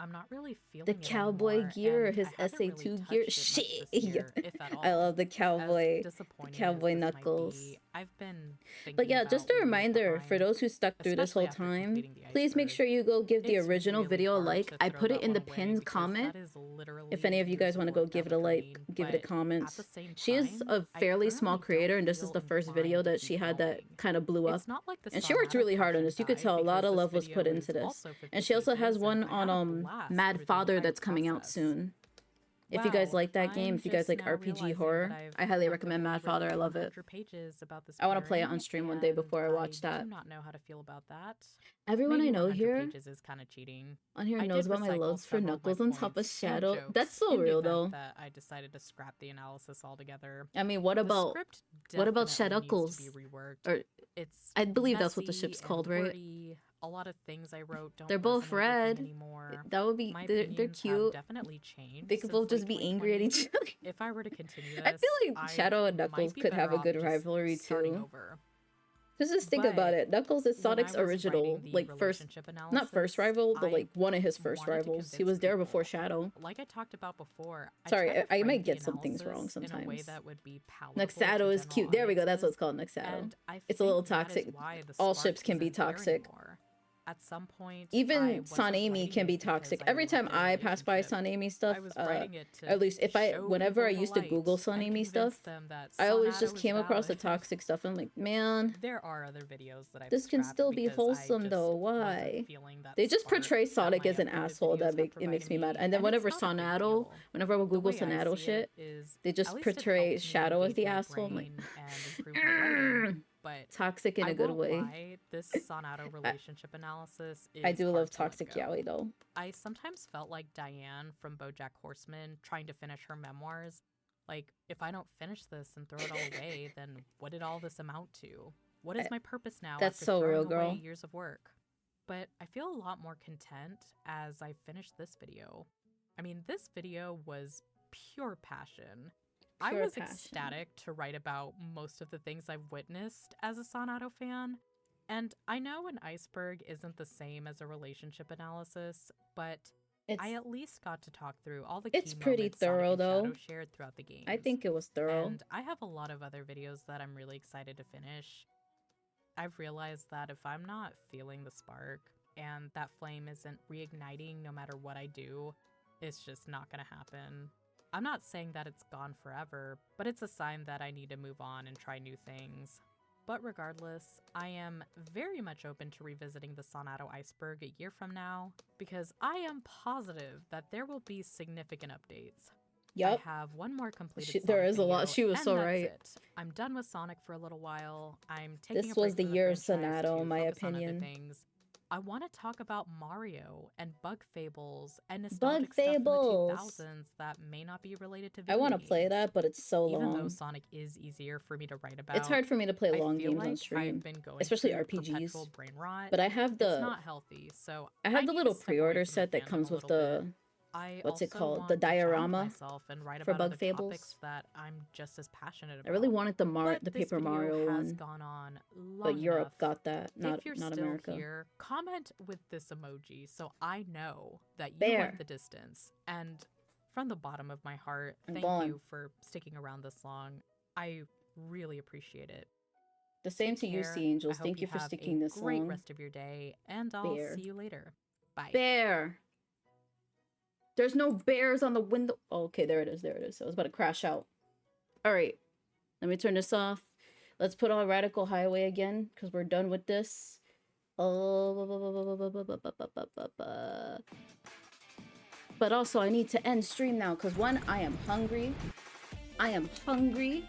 I'm not really feeling The it cowboy anymore, gear, and his I haven't really SA2 touched gear. it much Shit. this year, if at all. I love the As cowboy. disappointing cowboy as this might Knuckles. be, I've been But thinking yeah, just a about leaving reminder for behind, those who stuck through this especially whole after time, completing the please make iceberg. sure you go give the It's original really video a hard like. to I throw put it that in the one away pinned because comment. that is literally If any of you years guys want to go work give it down a the like, drain, give it a but comment. at the same She is time, a I fairly small currently creator, don't and this is feel the first inclined video to that she keep had that going. kind of blew up. It's not like the And she worked Sonadow really hard on passion this. You could died tell a lot because of this love was put video into is this. also 50 And she also has pages, one and I had a on blast Mad through the Father entire that's coming out process. soon. If you guys Wow, like that game, I'm if you guys just like now RPG realizing horror, that I've I highly not recommend fully Mad Father. I written love it. 100 pages about this I want to play it on pairing, stream one day before I and watch that. do not know how to feel about that. Everyone Maybe I know 100 here pages is kind of cheating. on here I knows did about my recycle loads for several of my Knuckles on top of points and Shadow. jokes That's so in the real event though. that I decided to scrap the analysis altogether. I mean, what The about script what about definitely needs to Shadows? be reworked. Or It's I believe that's what the messy ship's and called, right? wordy. A lot of things I wrote don't They're both resonate with me red. anymore. That would be My they're opinions have cute. definitely changed They could since both just late be angry at 2020. each other. If I were to continue this, I feel like I Shadow and might Knuckles be could have better a good off just rivalry starting too. over. Just think about But it. Knuckles is when I Sonic's was original, writing the like first, relationship not first analysis, rival, but I like one of his first wanted to rivals. He convince was there before people. Shadow. Like I talked about before, I Sorry, tried to I frame might the get some things wrong analysis in a way sometimes. that would be palatable to Nuxado is general cute. There we go. That's what audiences, it's called, Nuxado. and I It's a little think that is toxic. why the All spark ships can be isn't there toxic. anymore. At some point, I Even wasn't Sanemi writing can it be because toxic. I Every loved time the I pass by relationship. Sanemi stuff, I was writing it to at least if I, show whenever I people the used to Google light and Sanemi convince stuff, them that I always Sonadow just is came across the valid. toxic stuff. And I'm like, man, There are other videos that I've this can scrapped still be because I wholesome just though. wasn't Why? feeling that They just spark portray that Sonic my as an uploaded asshole. videos That have it makes me provided mad. me, And then and whenever it's not a big Sonadow, deal. whenever I would The Google way I Sonadow see shit, it is, they at just least it portray helped me Shadow as engage the my asshole. I'm like, brain and improve my writing. But toxic in I a good won't way. lie, this Sonadow relationship analysis is I do hard love to let toxic go. yaoi though. I sometimes felt like Diane from BoJack Horseman trying to finish her memoirs. Like, if I don't finish this and throw it all away, then what did all this amount to? What is my purpose now That's after so throwing real, away girl. years of work? But I feel a lot more content as I finish this video. I mean, this video was pure passion. I Pure was passion. ecstatic to write about most of the things I've witnessed as a Sonadow fan. And I know an iceberg isn't the same as a relationship analysis, but It's I at least got to talk through all the It's key pretty moments Sonic thorough, and though. Shadow shared throughout the game. I think it was thorough. And I have a lot of other videos that I'm really excited to finish. I've realized that if I'm not feeling the spark and that flame isn't reigniting no matter what I do, it's just not gonna happen. I'm not saying that it's gone forever, but it's a sign that I need to move on and try new things. But regardless, I am very much open to revisiting the Sonadow Iceberg a year from now, because I am positive that there will be significant updates. Yup. I have one more completed There Sonic is a lot. video, She was and so that's right. it. I'm done with Sonic for a little while. I'm taking This a break was the from year of franchise Sonadow, to in my focus on other opinion. things. I want to talk about Mario and Bug Fables and Bug nostalgic stuff from the Fables. 2000s that may not be related to I video want to play games. that, but it's so Even though long. Sonic is easier for me to write about, It's hard for me to play I long feel games like on stream, I've been going especially through RPGs. perpetual brain rot. But I have It's the not healthy, so I have the need little to step away pre-order from the set that fandom comes a with little the bit. I what's it also called? want The to challenge diorama myself and write for about Bug other Fables. topics that I'm just as passionate about. I really wanted the But the this Paper video Mario has one, gone on long but Europe enough. got that, If you're not still America. here, comment with this emoji so I know that you Bear. went the distance. And from the bottom of my heart, I'm thank going. you for sticking around this long. I really appreciate it. The same Take to you, care. Sea Angels. I hope Thank you for have sticking a this great long. rest of your day, and I'll Bear. see you later. Bye. Bear. There's no bears on the window. Oh, okay, there it is. There it is. I was about to crash out. All right, let me turn this off. Let's put on Radical Highway again, because we're done with this. Oh, but also I need to end stream now, because one, I am hungry. I am hungry.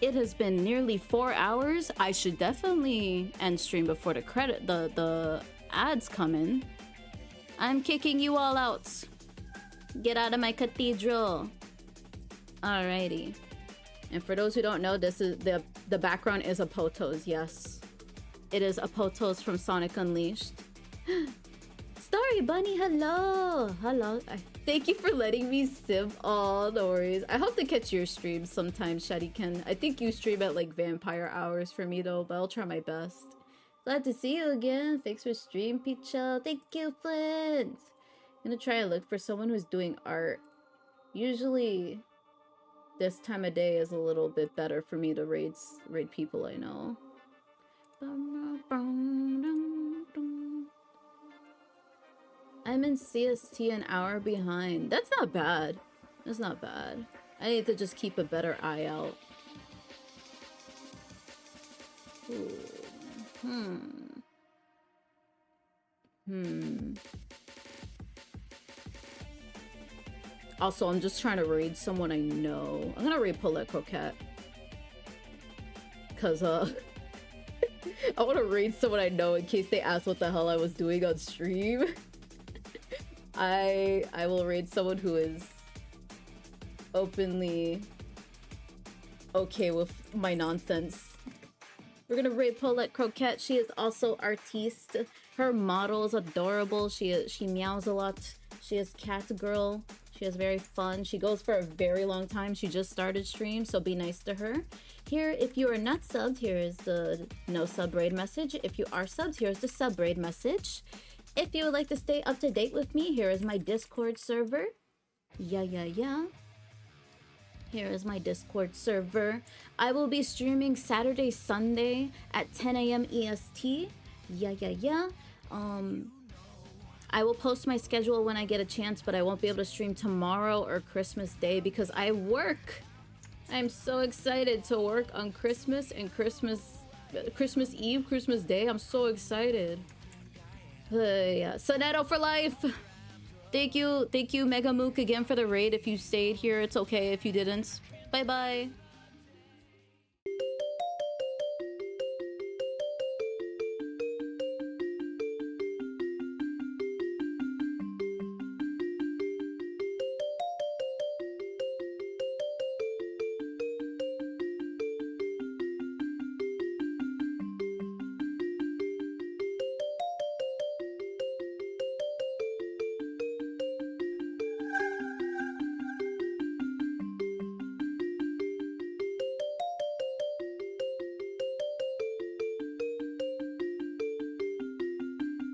It has been nearly 4 hours. I should definitely end stream before the ads come in. I'm kicking you all out. Get out of my cathedral. Alrighty. And for those who don't know, this is the background is a Potos, yes. It is a Potos from Sonic Unleashed. Starry Bunny, hello! Hello. Thank you for letting me sim. Oh, no worries. I hope to catch your streams sometime, Shadiken. I think you stream at like vampire hours for me though, but I'll try my best. Glad to see you again. Thanks for stream, Peachael. Thank you, Flint. I'm gonna try and look for someone who's doing art. Usually this time of day is a little bit better for me to raid people I know. I'm in CST an hour behind. That's not bad. That's not bad. I need to just keep a better eye out. Ooh. Also, I'm just trying to raid someone I know. I'm gonna raid Paulette Croquette. Cause, I want to raid someone I know in case they ask what the hell I was doing on stream. I will raid someone who is openly okay with my nonsense. We're gonna raid Paulette Croquette. She is also artiste. Her model is adorable. She meows a lot. She is cat girl. She is very fun. She goes for a very long time. She just started stream, so be nice to her. Here, if you are not subbed, here is the no sub raid message. If you are subbed, here is the sub raid message. If you would like to stay up to date with me, here is my Discord server. Yeah. Here is my Discord server. I will be streaming Saturday, Sunday at 10 a.m. EST. Yeah. I will post my schedule when I get a chance, but I won't be able to stream tomorrow or Christmas Day because I work. I'm so excited to work on Christmas and Christmas Eve, Christmas Day. I'm so excited. Yeah. Sonadow for life. Thank you, Mega Mook again for the raid. If you stayed here, it's okay if you didn't. Bye-bye.